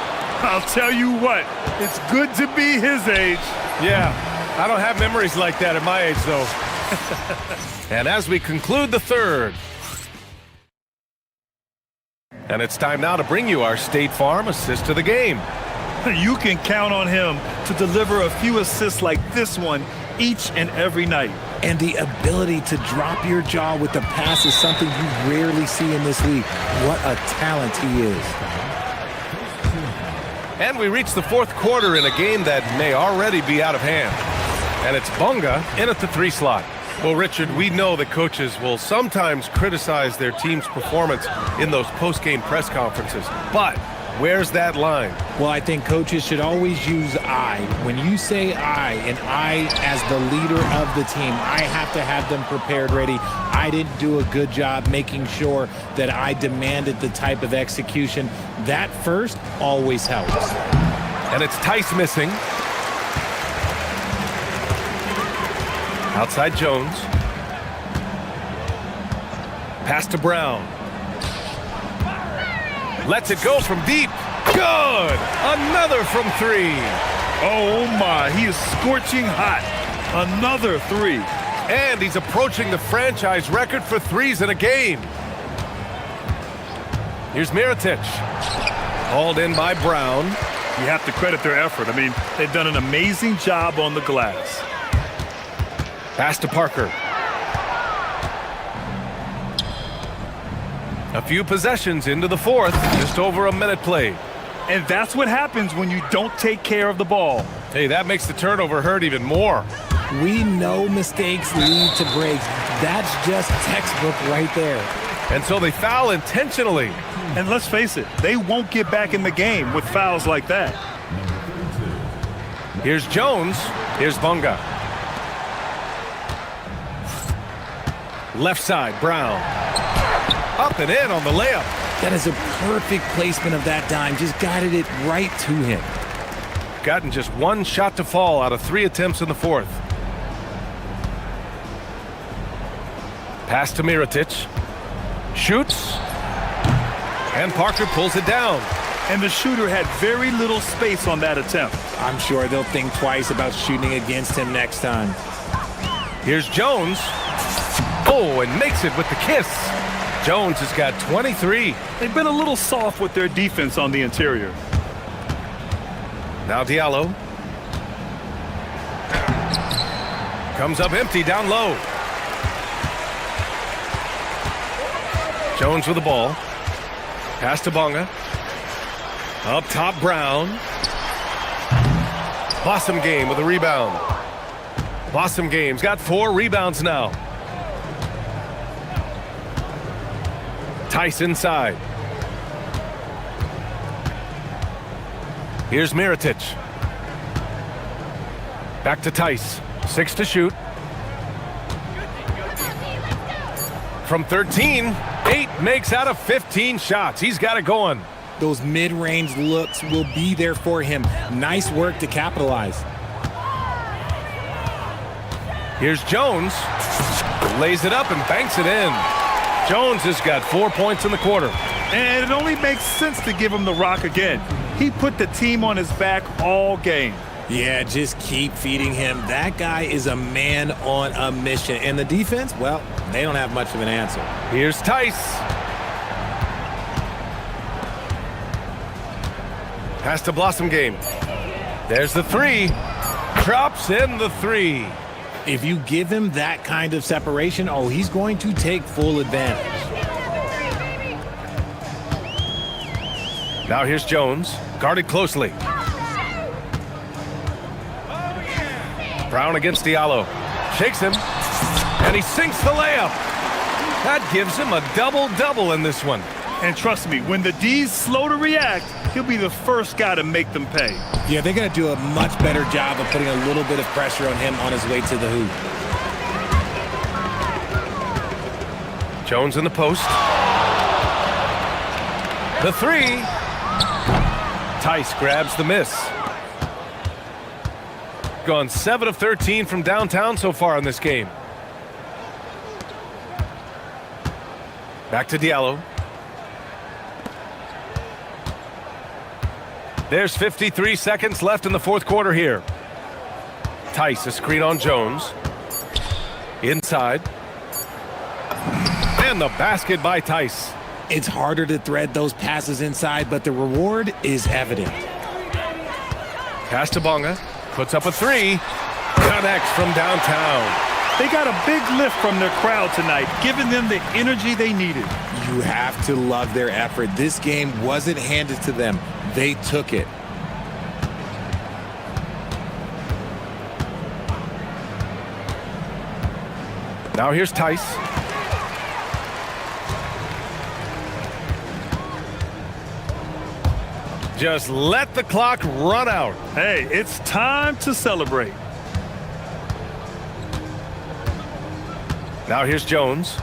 I'll tell you what, it's good to be his age. Yeah, I don't have memories like that at my age, though. And as we conclude the third, and it's time now to bring you our State Farm assist of the game. You can count on him to deliver a few assists like this one each and every night. And the ability to drop your jaw with the pass is something you rarely see in this league. What a talent he is. And we reach the fourth quarter in a game that may already be out of hand. And it's Bunga in at the 3 slot. Well, Richard, we know that coaches will sometimes criticize their team's performance in those post-game press conferences. But where's that line? Well, I think coaches should always use I. When you say I, and I as the leader of the team, I have to have them prepared ready. I didn't do a good job making sure that I demanded the type of execution. That first always helps. And it's Tice missing. Outside Jones. Pass to Brown. Lets it go from deep. Good! Another from 3. Oh my, he is scorching hot. Another 3. And he's approaching the franchise record for threes in a game. Here's Mirotic. Hauled in by Brown. You have to credit their effort. I mean, they've done an amazing job on the glass. Pass to Parker. A few possessions into the fourth, just over a minute played. And that's what happens when you don't take care of the ball. Hey, that makes the turnover hurt even more. We know mistakes lead to breaks. That's just textbook right there. And so they foul intentionally. And let's face it, they won't get back in the game with fouls like that. Here's Jones. Here's Bunga. Left side, Brown. Up and in on the layup. That is a perfect placement of that dime. Just guided it right to him. Gotten just 1 shot to fall out of 3 attempts in the fourth. Pass to Mirotic. Shoots. And Parker pulls it down. And the shooter had very little space on that attempt. I'm sure they'll think twice about shooting against him next time. Here's Jones. Oh, and makes it with the kiss. Jones has got 23. They've been a little soft with their defense on the interior. Now Diallo. Comes up empty down low. Jones with the ball. Pass to Bunga. Up top, Brown. Blossom Game with a rebound. Blossom Game's got 4 rebounds now. Tice inside. Here's Mirotic. Back to Tice. 6 to shoot. From 13, 8 makes out of 15 shots. He's got it going. Those mid-range looks will be there for him. Nice work to capitalize. Here's Jones. Lays it up and banks it in. Jones has got 4 points in the quarter. And it only makes sense to give him the rock again. He put the team on his back all game. Yeah, just keep feeding him. That guy is a man on a mission. And the defense, well, they don't have much of an answer. Here's Tice. Pass to Blossom Game. There's the 3. Drops in the 3. If you give him that kind of separation, oh, he's going to take full advantage. Now here's Jones, guarded closely. Brown against Diallo. Shakes him, and he sinks the layup. That gives him a double-double in this one. And trust me, when the D's slow to react, he'll be the first guy to make them pay. Yeah, they're going to do a much better job of putting a little bit of pressure on him on his way to the hoop. Jones in the post. The 3. Tice grabs the miss. gone 7 of 13 from downtown so far in this game. Back to Diallo. There's 53 seconds left in the fourth quarter here. Tice, a screen on Jones. Inside. And the basket by Tice. It's harder to thread those passes inside, but the reward is evident. Pass to Bonga. Puts up a three. Connects from downtown. They got a big lift from their crowd tonight, giving them the energy they needed. You have to love their effort. This game wasn't handed to them. They took it. Now here's Tice. Just let the clock run out. Hey, it's time to celebrate. Now here's Jones.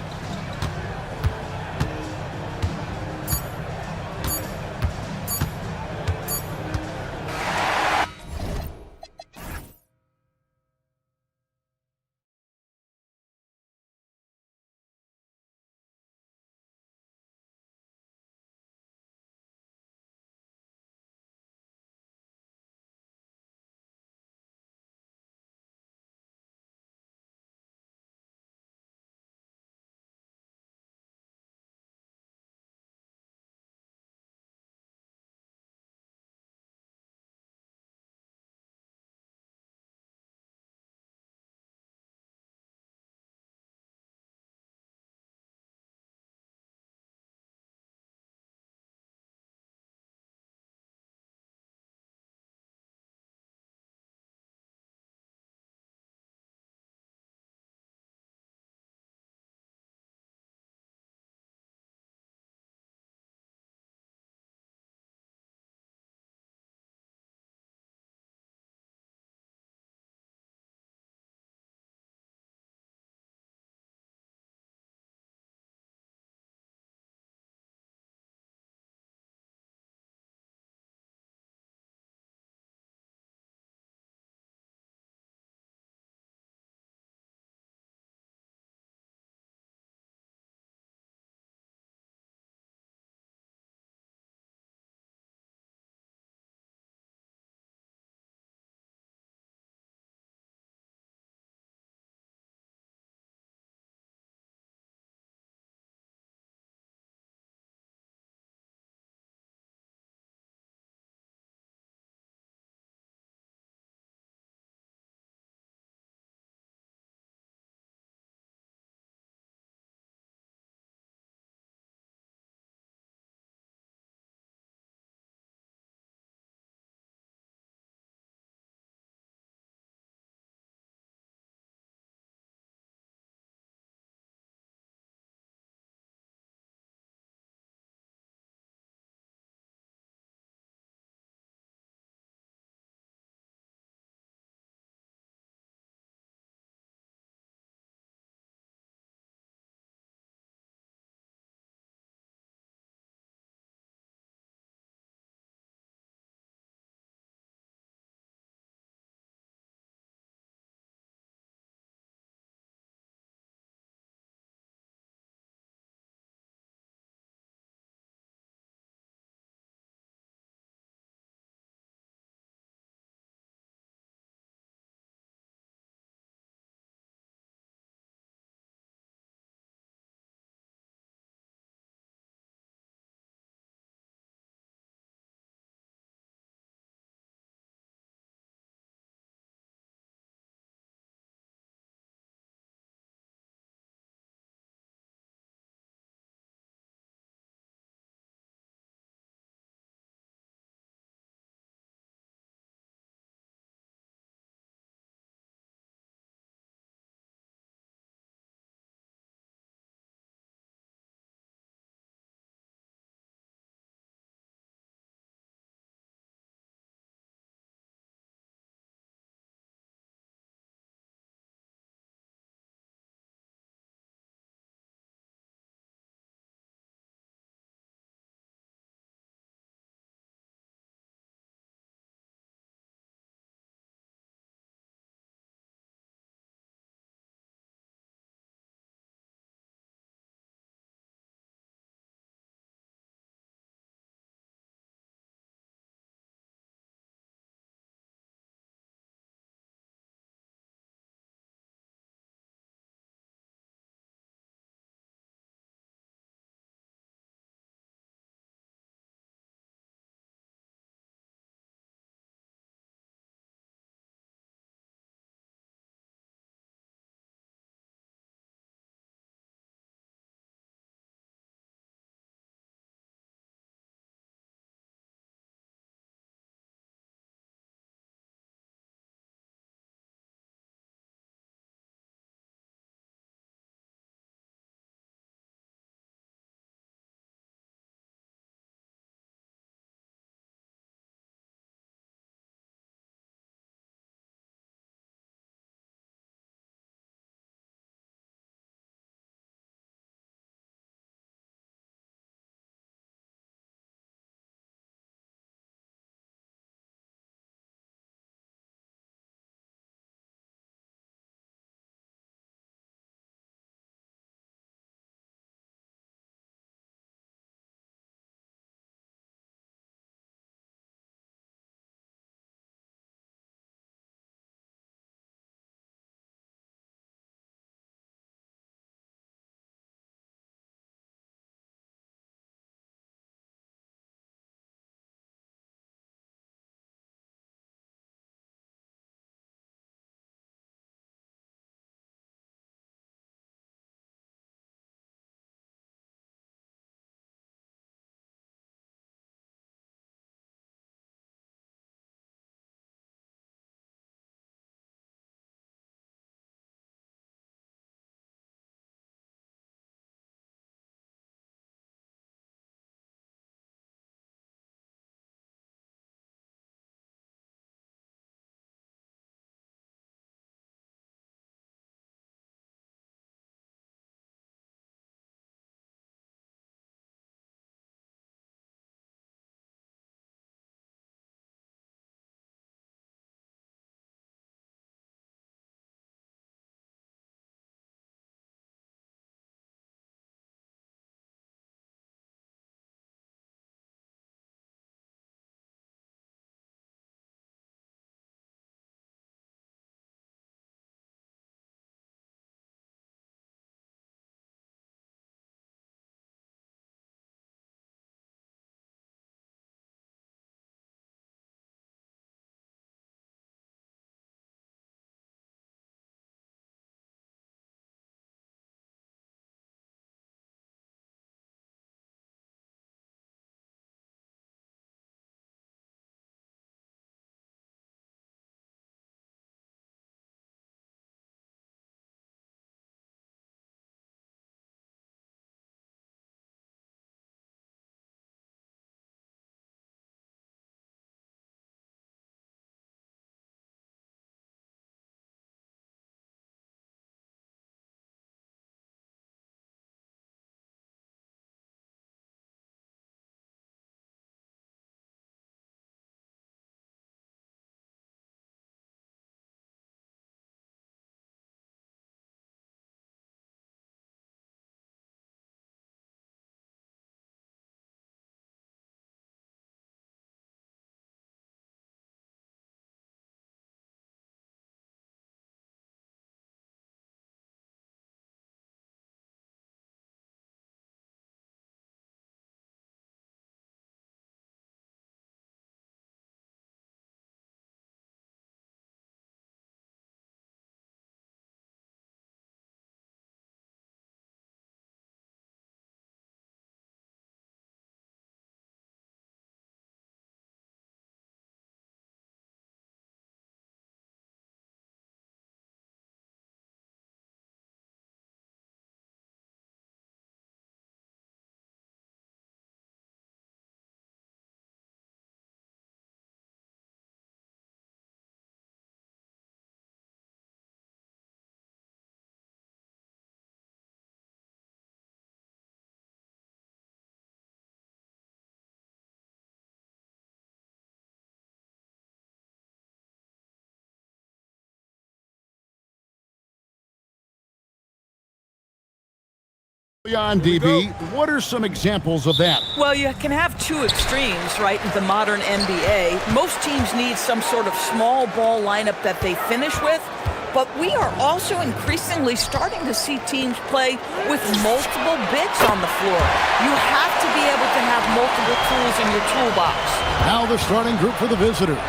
On DB, what are some examples of that? Well, you can have two extremes, right, in the modern NBA. Most teams need some sort of small ball lineup that they finish with, but we are also increasingly starting to see teams play with multiple bigs on the floor. You have to be able to have multiple tools in your toolbox. Now the starting group for the visitors.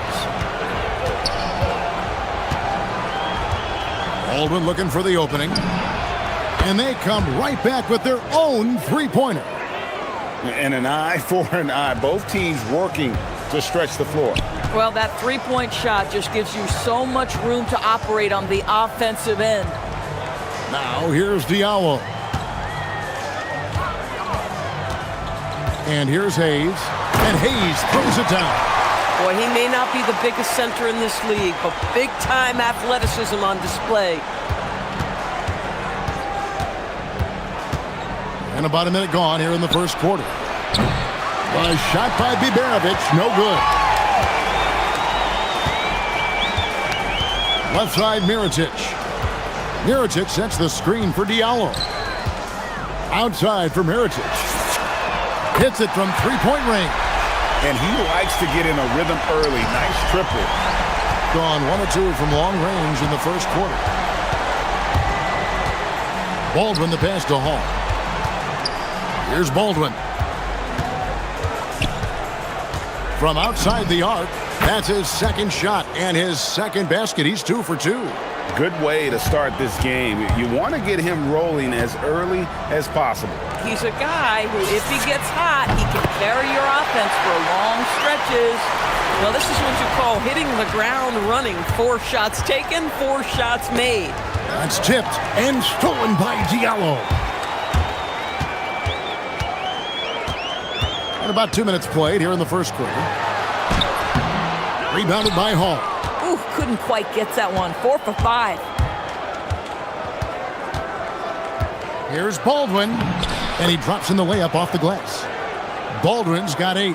Baldwin looking for the opening. And they come right back with their own three-pointer. And an eye for an eye. Both teams working to stretch the floor. Well, that three-point shot just gives you so much room to operate on the offensive end. Now here's Diallo. And here's Hayes. And Hayes throws it down. Boy, he may not be the biggest center in this league, but big-time athleticism on display. And about a minute gone here in the first quarter. A shot by Biberovic, no good. Left side, Mirotic. Mirotic sets the screen for Diallo. Outside for Mirotic. Hits it from three-point range. And he likes to get in a rhythm early. Nice triple. Gone 1 or 2 from long range in the first quarter. Baldwin the pass to Hall. Here's Baldwin. From outside the arc, that's his second shot and his second basket. He's 2 for 2. Good way to start this game. You want to get him rolling as early as possible. He's a guy who, if he gets hot, he can carry your offense for long stretches. Well, this is what you call hitting the ground running. 4 shots taken, 4 shots made. That's tipped and stolen by Diallo. And about 2 minutes played here in the first quarter. Rebounded by Hall. Ooh, couldn't quite get that one. 4 for 5. Here's Baldwin. And he drops in the layup off the glass. Baldwin's got 8.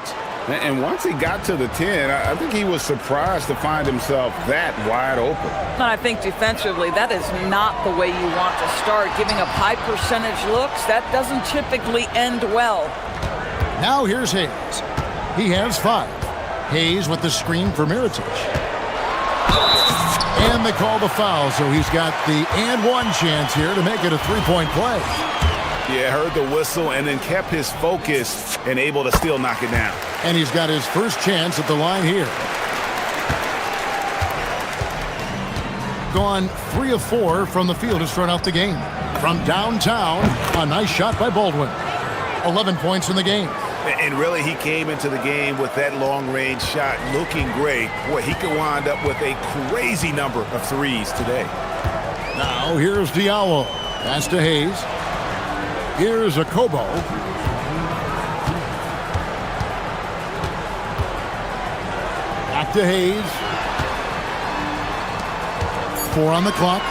And once he got to the 10, I think he was surprised to find himself that wide open. And I think defensively, that is not the way you want to start. Giving up high percentage looks, that doesn't typically end well. Now here's Hayes. He has 5. Hayes with the screen for Mirotic. And they call the foul, so he's got the and one chance here to make it a 3-point play. Yeah, heard the whistle and then kept his focus and able to still knock it down. And he's got his first chance at the line here. Gone 3 of 4 from the field to start out the game. From downtown, a nice shot by Baldwin. 11 points in the game. And really, he came into the game with that long-range shot looking great. Boy, he could wind up with a crazy number of threes today. Now, here's Diallo. Pass to Hayes. Here's Akobo. Back to Hayes. 4 on the clock.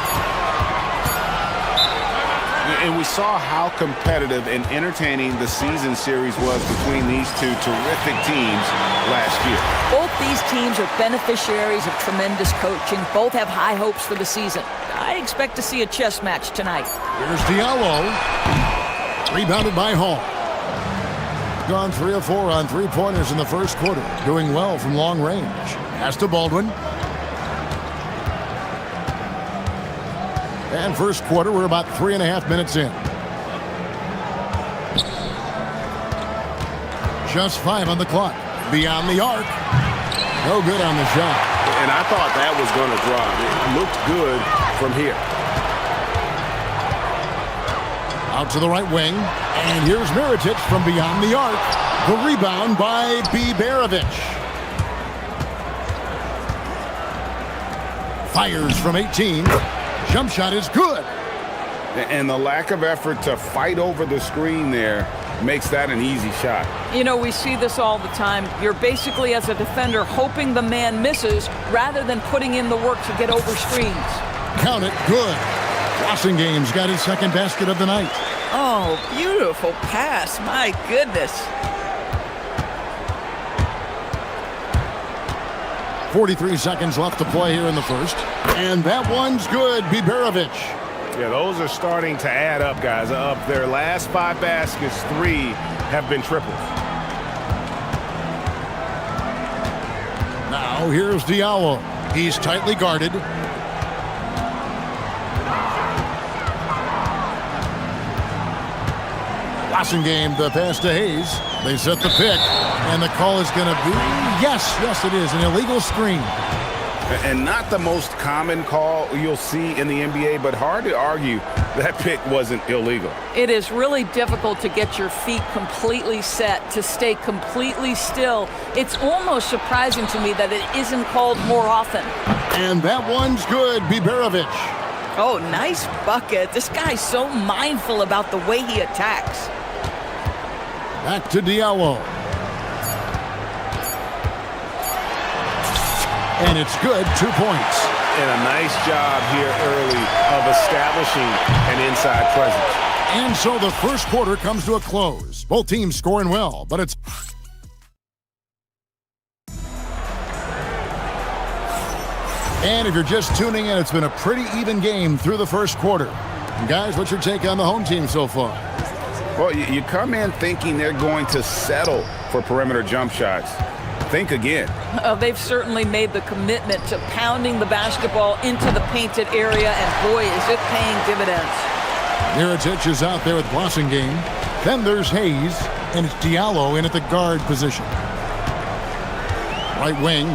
And we saw how competitive and entertaining the season series was between these two terrific teams last year. Both these teams are beneficiaries of tremendous coaching. Both have high hopes for the season. I expect to see a chess match tonight. Here's Diallo. Rebounded by Hall. Gone 3 of 4 on 3-pointers in the first quarter. Doing well from long range. Pass to Baldwin. And first quarter, we're about 3.5 minutes in. Just 5 on the clock. Beyond the arc. No good on the shot. And I thought that was going to drop. It looked good from here. Out to the right wing. And here's Mirotic from beyond the arc. The rebound by Biberovic. Fires from 18. Jump shot is good. And the lack of effort to fight over the screen there makes that an easy shot. You know, we see this all the time. You're basically, as a defender, hoping the man misses rather than putting in the work to get over screens. Count it. Good. Rossingame's got his second basket of the night. Oh, beautiful pass. My goodness. 43 seconds left to play here in the first. And that one's good. Biberovic. Yeah, those are starting to add up, guys. Of their last 5 baskets, 3 have been triples. Now here's Diallo. He's tightly guarded. Game, the pass to Hayes. They set the pick, and the call is going to be, yes, it is, an illegal screen. And not the most common call you'll see in the NBA, but hard to argue that pick wasn't illegal. It is really difficult to get your feet completely set, to stay completely still. It's almost surprising to me that it isn't called more often. And that one's good, Biberovic. Oh, nice bucket. This guy's so mindful about the way he attacks. Back to Diallo. And it's good, 2 points. And a nice job here early of establishing an inside presence. And so the first quarter comes to a close. Both teams scoring well, but it's... And if you're just tuning in, it's been a pretty even game through the first quarter. And guys, what's your take on the home team so far? Well, you come in thinking they're going to settle for perimeter jump shots. Think again. They've certainly made the commitment to pounding the basketball into the painted area, and boy, is it paying dividends. Mirotic is out there with Game. Then there's Hayes, and it's Diallo in at the guard position. Right wing.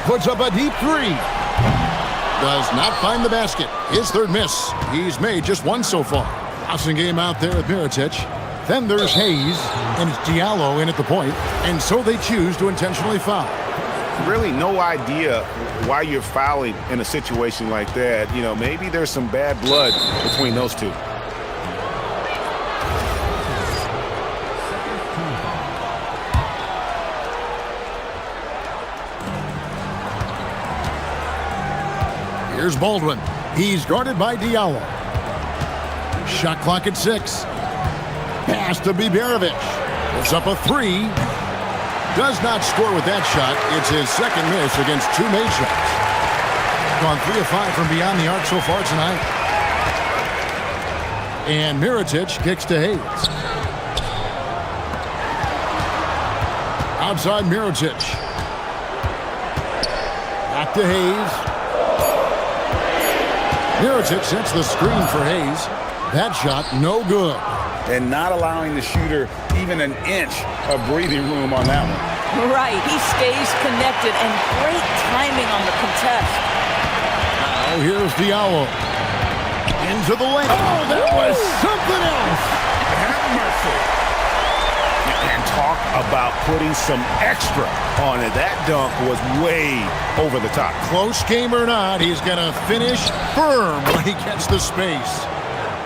Puts up a deep 3. Does not find the basket. His third miss. He's made just 1 so far. Game out there with Mirotic. Then there's Hayes, and it's Diallo in at the point, and so they choose to intentionally foul. Really no idea why you're fouling in a situation like that. You know, maybe there's some bad blood between those two. Here's Baldwin. He's guarded by Diallo. Shot clock at 6. Pass to Biberovic. Puts up a 3. Does not score with that shot. It's his second miss against 2 made shots. Gone 3 of 5 from beyond the arc so far tonight. And Mirotic kicks to Hayes. Outside Mirotic. Back to Hayes. Mirotic sets the screen for Hayes. That shot, no good. And not allowing the shooter even an inch of breathing room on that one. Right, he stays connected, and great timing on the contest. Now here's Diallo. Into the lane. Oh, that was something else. Have mercy. And talk about putting some extra on it. That dunk was way over the top. Close game or not, he's going to finish firm when he gets the space.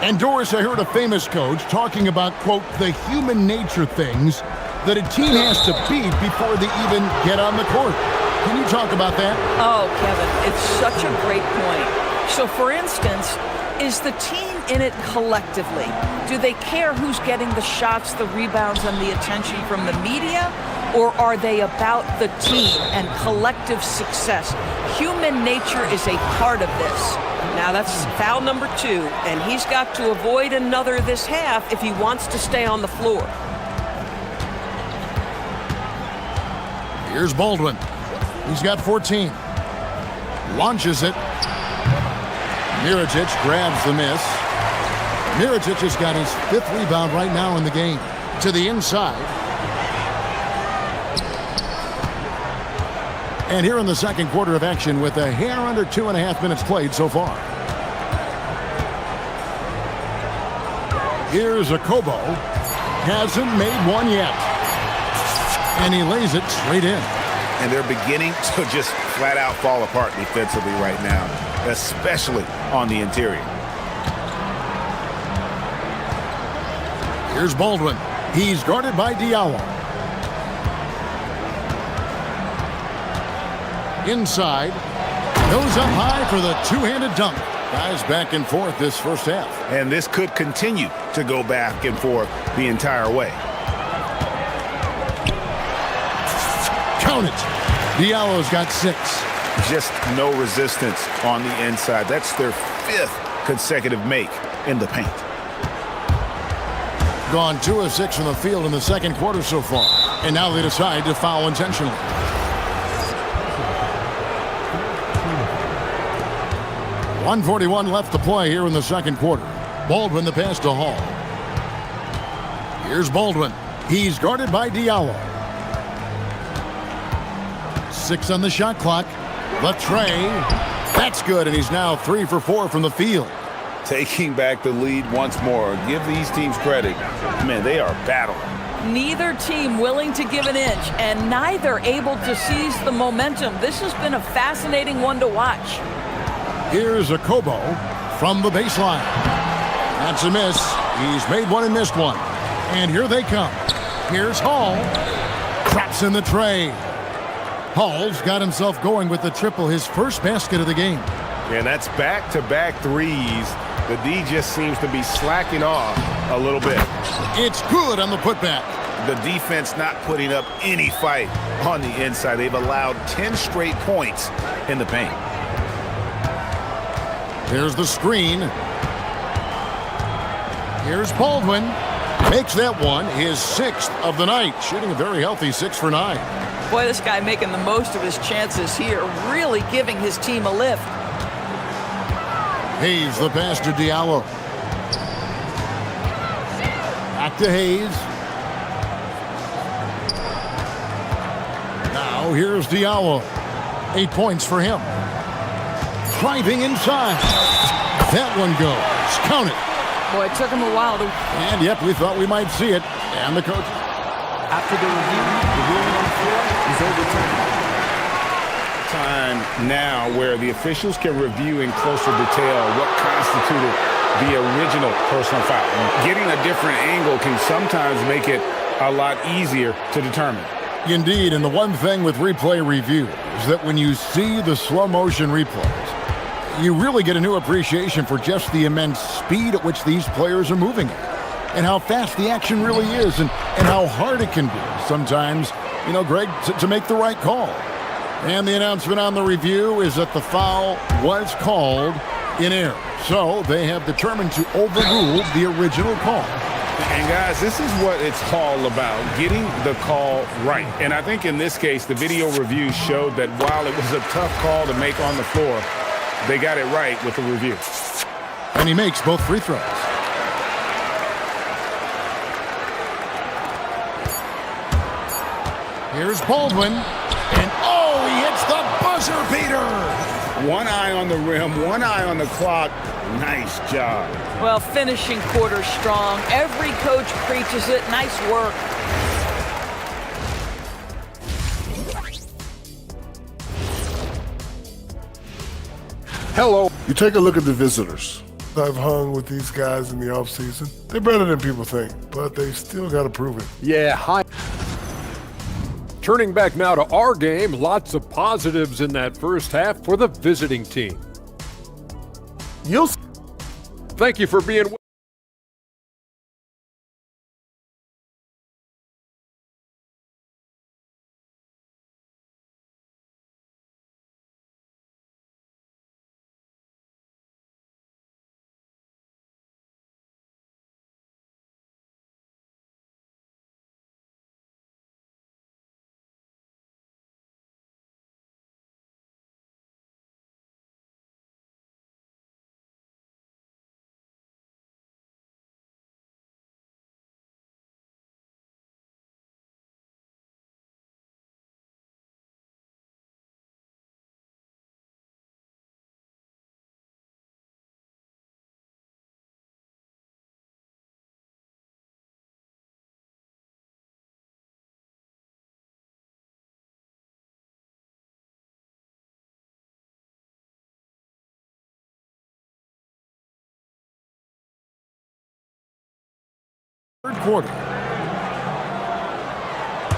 And Doris, I heard a famous coach talking about, quote, the human nature things that a team has to beat before they even get on the court. Can you talk about that? Oh, Kevin, it's such a great point. So, for instance, is the team in it collectively? Do they care who's getting the shots, the rebounds, and the attention from the media? Or are they about the team and collective success? Human nature is a part of this. Now that's foul number 2, and he's got to avoid another this half if he wants to stay on the floor. Here's Baldwin. He's got 14. Launches it. Mirotic grabs the miss. Mirotic has got his 5th rebound right now in the game. To the inside. And here in the second quarter of action with a hair under 2.5 minutes played so far. Here's Akobo. Hasn't made one yet. And he lays it straight in. And they're beginning to just flat out fall apart defensively right now, especially on the interior. Here's Baldwin. He's guarded by Diallo. Inside. Goes up high for the two-handed dunk. Guys back and forth this first half. And this could continue to go back and forth the entire way. Count it. Diallo's got 6. just no resistance on the inside. That's their 5th consecutive make in the paint. Gone 2 of 6 from the field in the second quarter so far. And now they decide to foul intentionally. .141 left to play here in the second quarter. Baldwin the pass to Hall. Here's Baldwin. He's guarded by Diallo. 6 on the shot clock. The tray. That's good, and he's now 3 for 4 from the field. Taking back the lead once more. Give these teams credit. Man, they are battling. Neither team willing to give an inch, and neither able to seize the momentum. This has been a fascinating one to watch. Here's a Kobo from the baseline. That's a miss. He's made one and missed one. And here they come. Here's Hall. Traps in the tray. Hall's got himself going with the triple, his first basket of the game. And that's back-to-back threes. The D just seems to be slacking off a little bit. It's good on the putback. The defense not putting up any fight on the inside. They've allowed 10 straight points in the paint. Here's the screen. Here's Baldwin. Makes that one his 6th of the night. Shooting a very healthy 6 for 9. Boy, this guy making the most of his chances here, really giving his team a lift. Hayes the pass to Diallo. Back to Hayes. Now here's Diallo. 8 points for him. Driving inside. That one goes. Count it. Boy, it took him a while to... And yep, we thought we might see it. And the coach. After the review, the ruling on the floor is overturned. Time now where the officials can review in closer detail what constituted the original personal foul. Getting a different angle can sometimes make it a lot easier to determine. Indeed, and the one thing with replay review is that when you see the slow motion replays, you really get a new appreciation for just the immense speed at which these players are moving at, and how fast the action really is, and how hard it can be sometimes, you know, Greg, to make the right call. And the announcement on the review is that the foul was called in error. So they have determined to overrule the original call. And guys, this is what it's all about, getting the call right. And I think in this case, the video review showed that while it was a tough call to make on the floor, they got it right with the review. And he makes both free throws. Here's Baldwin. And oh, he hits the buzzer beater. One eye on the rim, one eye on the clock. Nice job. Well, finishing quarter strong. Every coach preaches it. Nice work. Hello. You take a look at the visitors. I've hung with these guys in the offseason. They're better than people think, but they still got to prove it. Yeah, hi. Turning back now to our game, lots of positives in that first half for the visiting team. Thank you for being with us. Third quarter.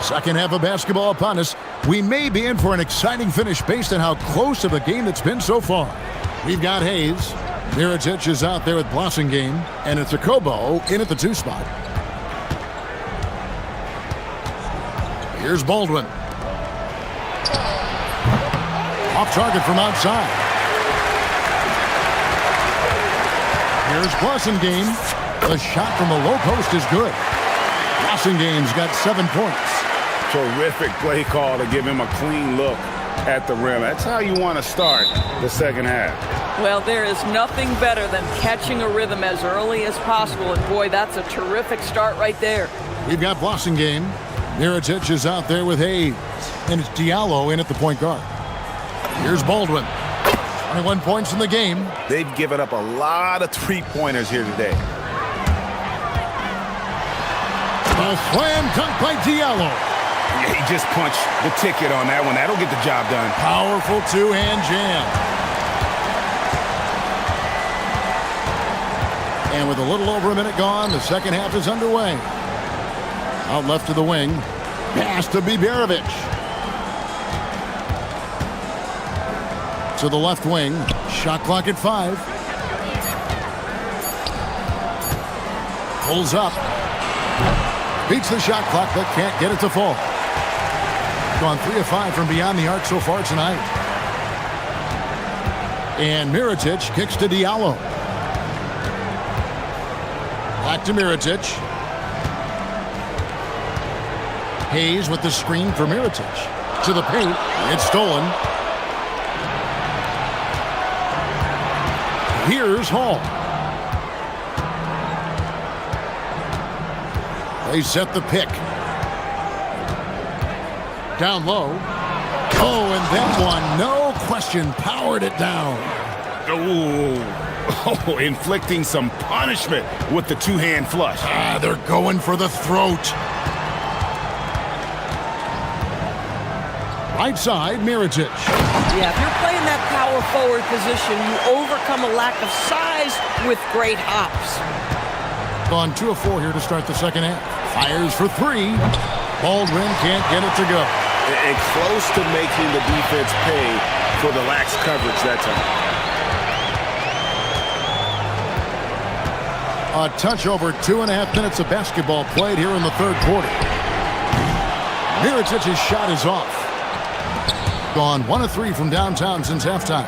Second half of basketball upon us. We may be in for an exciting finish based on how close of a game it's been so far. We've got Hayes. Mirotic is out there with Blossingame, and it's a Kobo in at the 2 spot. Here's Baldwin. Off target from outside. Here's Blossomgame. The shot from the low post is good. Blossomegame's got 7 points. Terrific play call to give him a clean look at the rim. That's how you want to start the second half. Well, there is nothing better than catching a rhythm as early as possible. And boy, that's a terrific start right there. We've got Blossomgame. Mirotic is out there with Hayes. And it's Diallo in at the point guard. Here's Baldwin. 21 points in the game. They've given up a lot of three-pointers here today. A slam dunk by Diallo. Yeah, he just punched the ticket on that one. That'll get the job done. Powerful two-hand jam. And with a little over a minute gone, the second half is underway. Out left to the wing. Pass to Biberovic. To the left wing. Shot clock at 5. Pulls up. Beats the shot clock, but can't get it to fall. Gone 3 of 5 from beyond the arc so far tonight. And Mirotic kicks to Diallo. Back to Mirotic. Hayes with the screen for Mirotic. To the paint. It's stolen. Here's Hall. They set the pick. Down low. Oh, and that one, no question, powered it down. Oh, inflicting some punishment with the two-hand flush. They're going for the throat. Right side, Mirotic. Yeah, if you're playing that power forward position, you overcome a lack of size with great hops. Gone 2 of 4 here to start the second half. Fires for 3. Baldwin can't get it to go. And close to making the defense pay for the lax coverage that time. A touch over 2.5 minutes of basketball played here in the third quarter. Mirotic's shot is off. Gone 1 of 3 from downtown since halftime.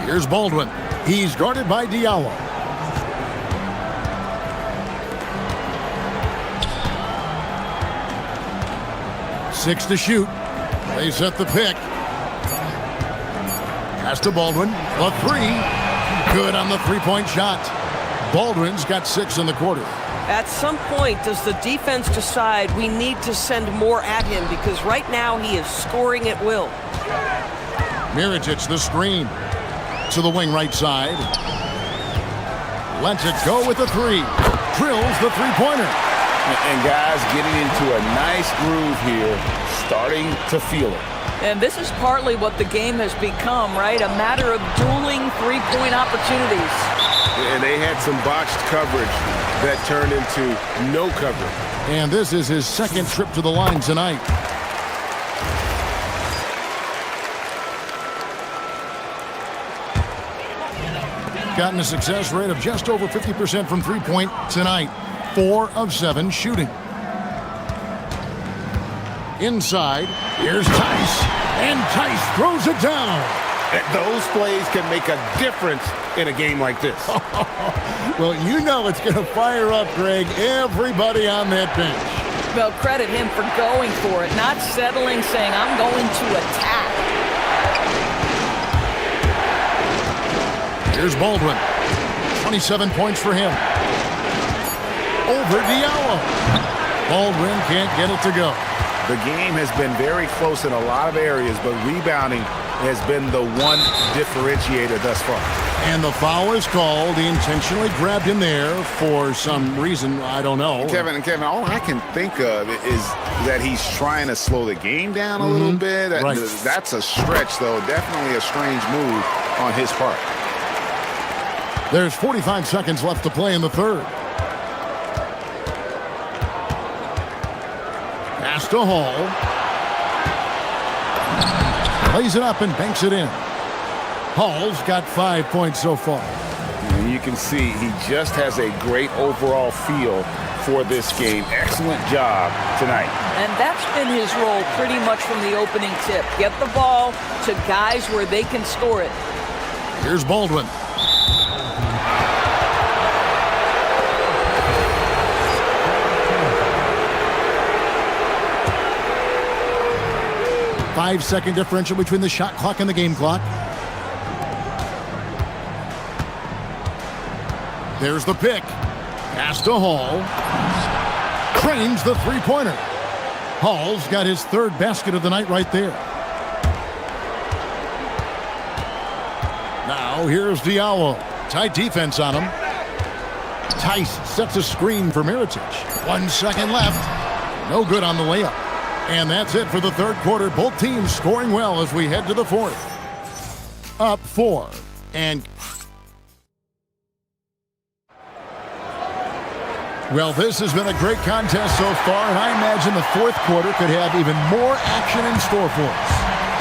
Here's Baldwin. He's guarded by Diallo. Six to shoot. They set the pick. Pass to Baldwin. A 3. Good on the three-point shot. Baldwin's got 6 in the quarter. At some point, does the defense decide we need to send more at him? Because right now he is scoring at will. Mirotic the screen. To the wing right side. Lets it go with the 3. Drills the three-pointer. And guys getting into a nice groove here, starting to feel it. And this is partly what the game has become, right? A matter of dueling three-point opportunities. And they had some botched coverage that turned into no coverage. And this is his second trip to the line tonight. Gotten a success rate of just over 50% from three-point tonight. 4 of 7 shooting. Inside, here's Tice. And Tice throws it down. Those plays can make a difference in a game like this. Well, you know it's going to fire up, Greg, everybody on that bench. Well, credit him for going for it, not settling, saying, I'm going to attack. Here's Baldwin. 27 points for him. Over Diallo. Baldwin can't get it to go. The game has been very close in a lot of areas, but rebounding has been the one differentiator thus far. And the foul is called. He intentionally grabbed him there for some reason, I don't know. Kevin, all I can think of is that he's trying to slow the game down a little bit. Right. That's a stretch, though. Definitely a strange move on his part. There's 45 seconds left to play in the third. Pass to Hall. Plays it up and banks it in. Hall's got 5 points so far. And you can see he just has a great overall feel for this game. Excellent job tonight. And that's been his role pretty much from the opening tip. Get the ball to guys where they can score it. Here's Baldwin. Five-second differential between the shot clock and the game clock. There's the pick. Pass to Hall. Trains the three-pointer. Hall's got his third basket of the night right there. Now here's Diallo. Tight defense on him. Tice sets a screen for Mirotic. 1 second left. No good on the layup. And that's it for the third quarter. Both teams scoring well as we head to the fourth. Up 4. And well, this has been a great contest so far, and I imagine the fourth quarter could have even more action in store for us.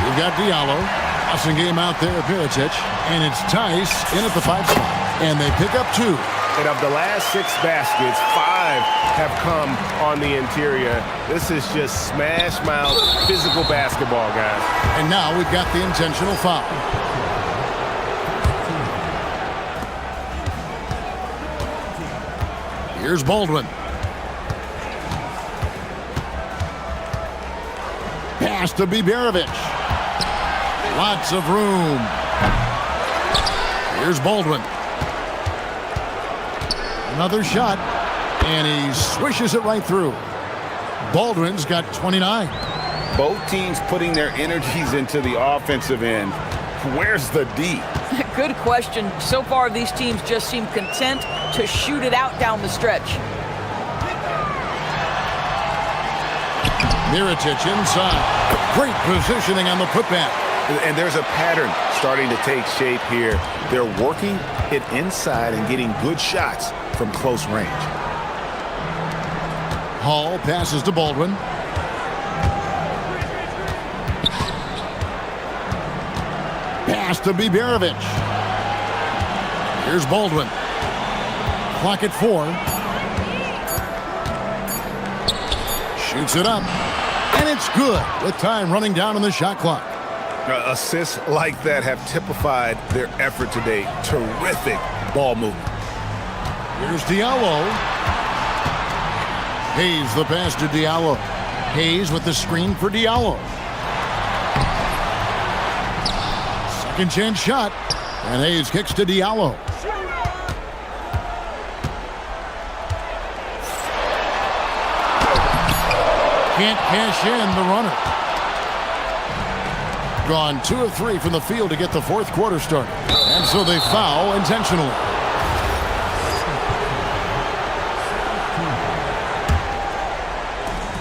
We've got Diallo. Awesome game out there at Mirotic. And it's Tice in at the 5 spot. And they pick up 2. And of the last 6 baskets, 5 have come on the interior. This is just smash mouth physical basketball, guys. And now we've got the intentional foul. Here's Baldwin. Pass to Biberovic. Lots of room. Here's Baldwin. Another shot, and he swishes it right through. Baldwin's got 29. Both teams putting their energies into the offensive end. Where's the D? Good question. So far, these teams just seem content to shoot it out down the stretch. Mirotic inside. Great positioning on the putback. And there's a pattern starting to take shape here. They're working it inside and getting good shots from close range. Hall passes to Baldwin. Pass to Biberovic. Here's Baldwin. Clock at 4. Shoots it up. And it's good with time running down on the shot clock. Assists like that have typified their effort today. Terrific ball movement. Here's Diallo. Hayes the pass to Diallo. Hayes with the screen for Diallo. Second chance shot. And Hayes kicks to Diallo. Can't cash in the runner. Gone 2 of 3 from the field to get the fourth quarter started. And so they foul intentionally.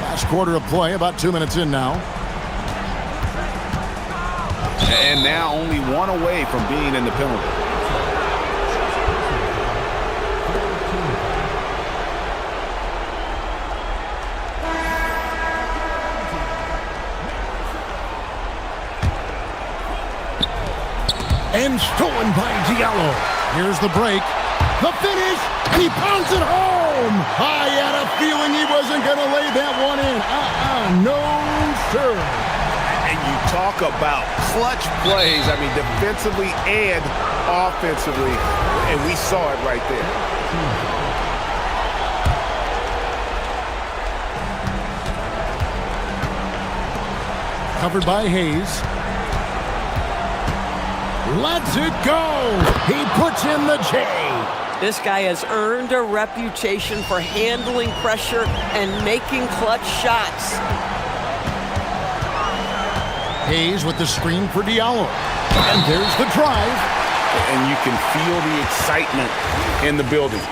Last quarter of play, about 2 minutes in now. And now only 1 away from being in the penalty. And stolen by Diallo. Here's the break. The finish. And he pounds it home. I had a feeling he wasn't going to lay that one in. No, sir. And you talk about clutch plays. I mean, defensively and offensively. And we saw it right there. Covered by Hayes. Lets it go. He puts in the J. This guy has earned a reputation for handling pressure and making clutch shots. Hayes with the screen for Diallo. And there's the drive. And you can feel the excitement in the building.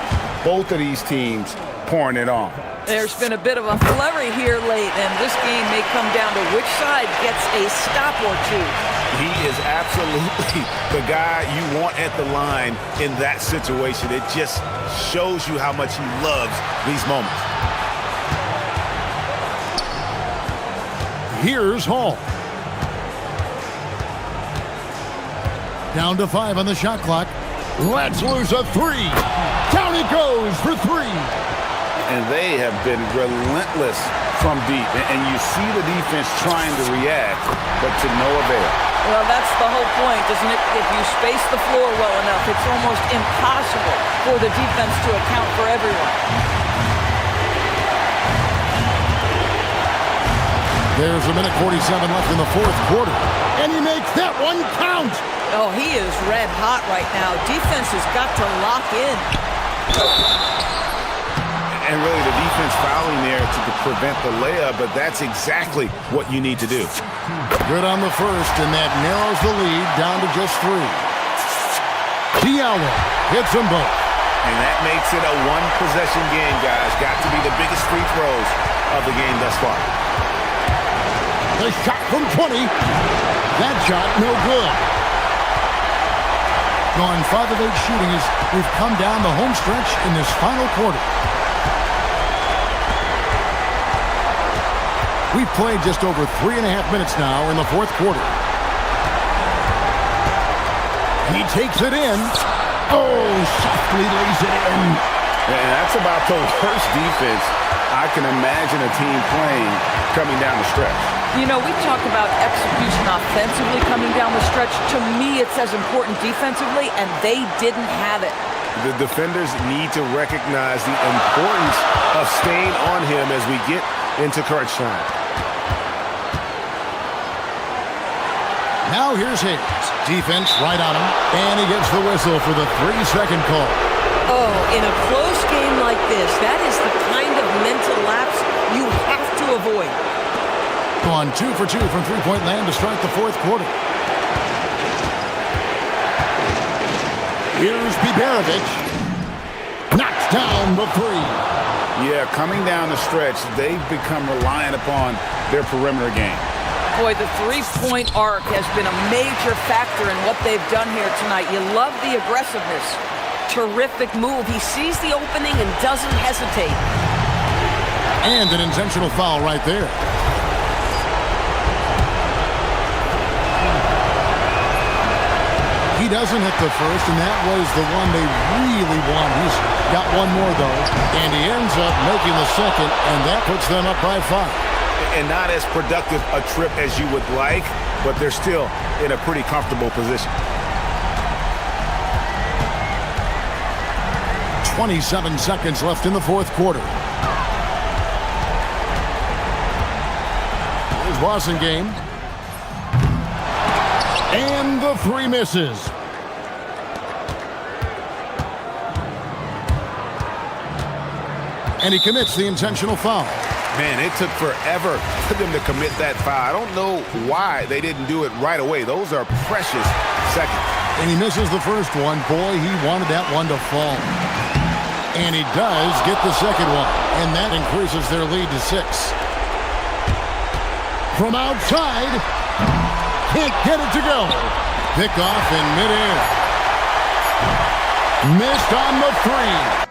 Both of these teams pouring it on. There's been a bit of a flurry here late, and this game may come down to which side gets a stop or two. He is absolutely the guy you want at the line in that situation. It just shows you how much he loves these moments. Here's Hall. Down to 5 on the shot clock. Let's lose a 3. Down he goes for 3. And they have been relentless from deep. And you see the defense trying to react, but to no avail. Well, that's the whole point, isn't it? If you space the floor well enough, it's almost impossible for the defense to account for everyone. There's a minute 47 left in the fourth quarter. And he makes that one count. Oh, he is red hot right now. Defense has got to lock in. And really the defense fouling there to prevent the layup, but that's exactly what you need to do. Good on the first, and that narrows the lead down to just 3. Diallo hits them both. And that makes it a one-possession game, guys. Got to be the biggest free throws of the game thus far. The shot from 20. That shot no good. Gone 5 of 8 shooting as we've come down the home stretch in this final quarter. We've played just over 3.5 minutes now in the fourth quarter. He takes it in. Oh, softly lays it in. And that's about the worst defense I can imagine a team playing coming down the stretch. You know, we talk about execution offensively coming down the stretch. To me, it's as important defensively, and they didn't have it. The defenders need to recognize the importance of staying on him as we get into crunch time. Now here's Hayes. Defense right on him, and he gets the whistle for the 3-second call. Oh, in a close game like this, that is the kind of mental lapse you have to avoid. Gone 2 for 2 from three-point land to start the fourth quarter. Here's Biberovic. Knocks down the 3. Yeah, coming down the stretch, they've become reliant upon their perimeter game. Boy, the three-point arc has been a major factor in what they've done here tonight. You love the aggressiveness. Terrific move. He sees the opening and doesn't hesitate. And an intentional foul right there. He doesn't hit the first, and that was the one they really want. He's got one more, though, and he ends up making the second, and that puts them up by 5. And not as productive a trip as you would like, but they're still in a pretty comfortable position. 27 seconds left in the fourth quarter. Here's Boston game. And the 3 misses. And he commits the intentional foul. Man, it took forever for them to commit that foul. I don't know why they didn't do it right away. Those are precious seconds. And he misses the first one. Boy, he wanted that one to fall. And he does get the second one. And that increases their lead to 6. From outside. Can't get it to go. Pick off in midair. Missed on the 3.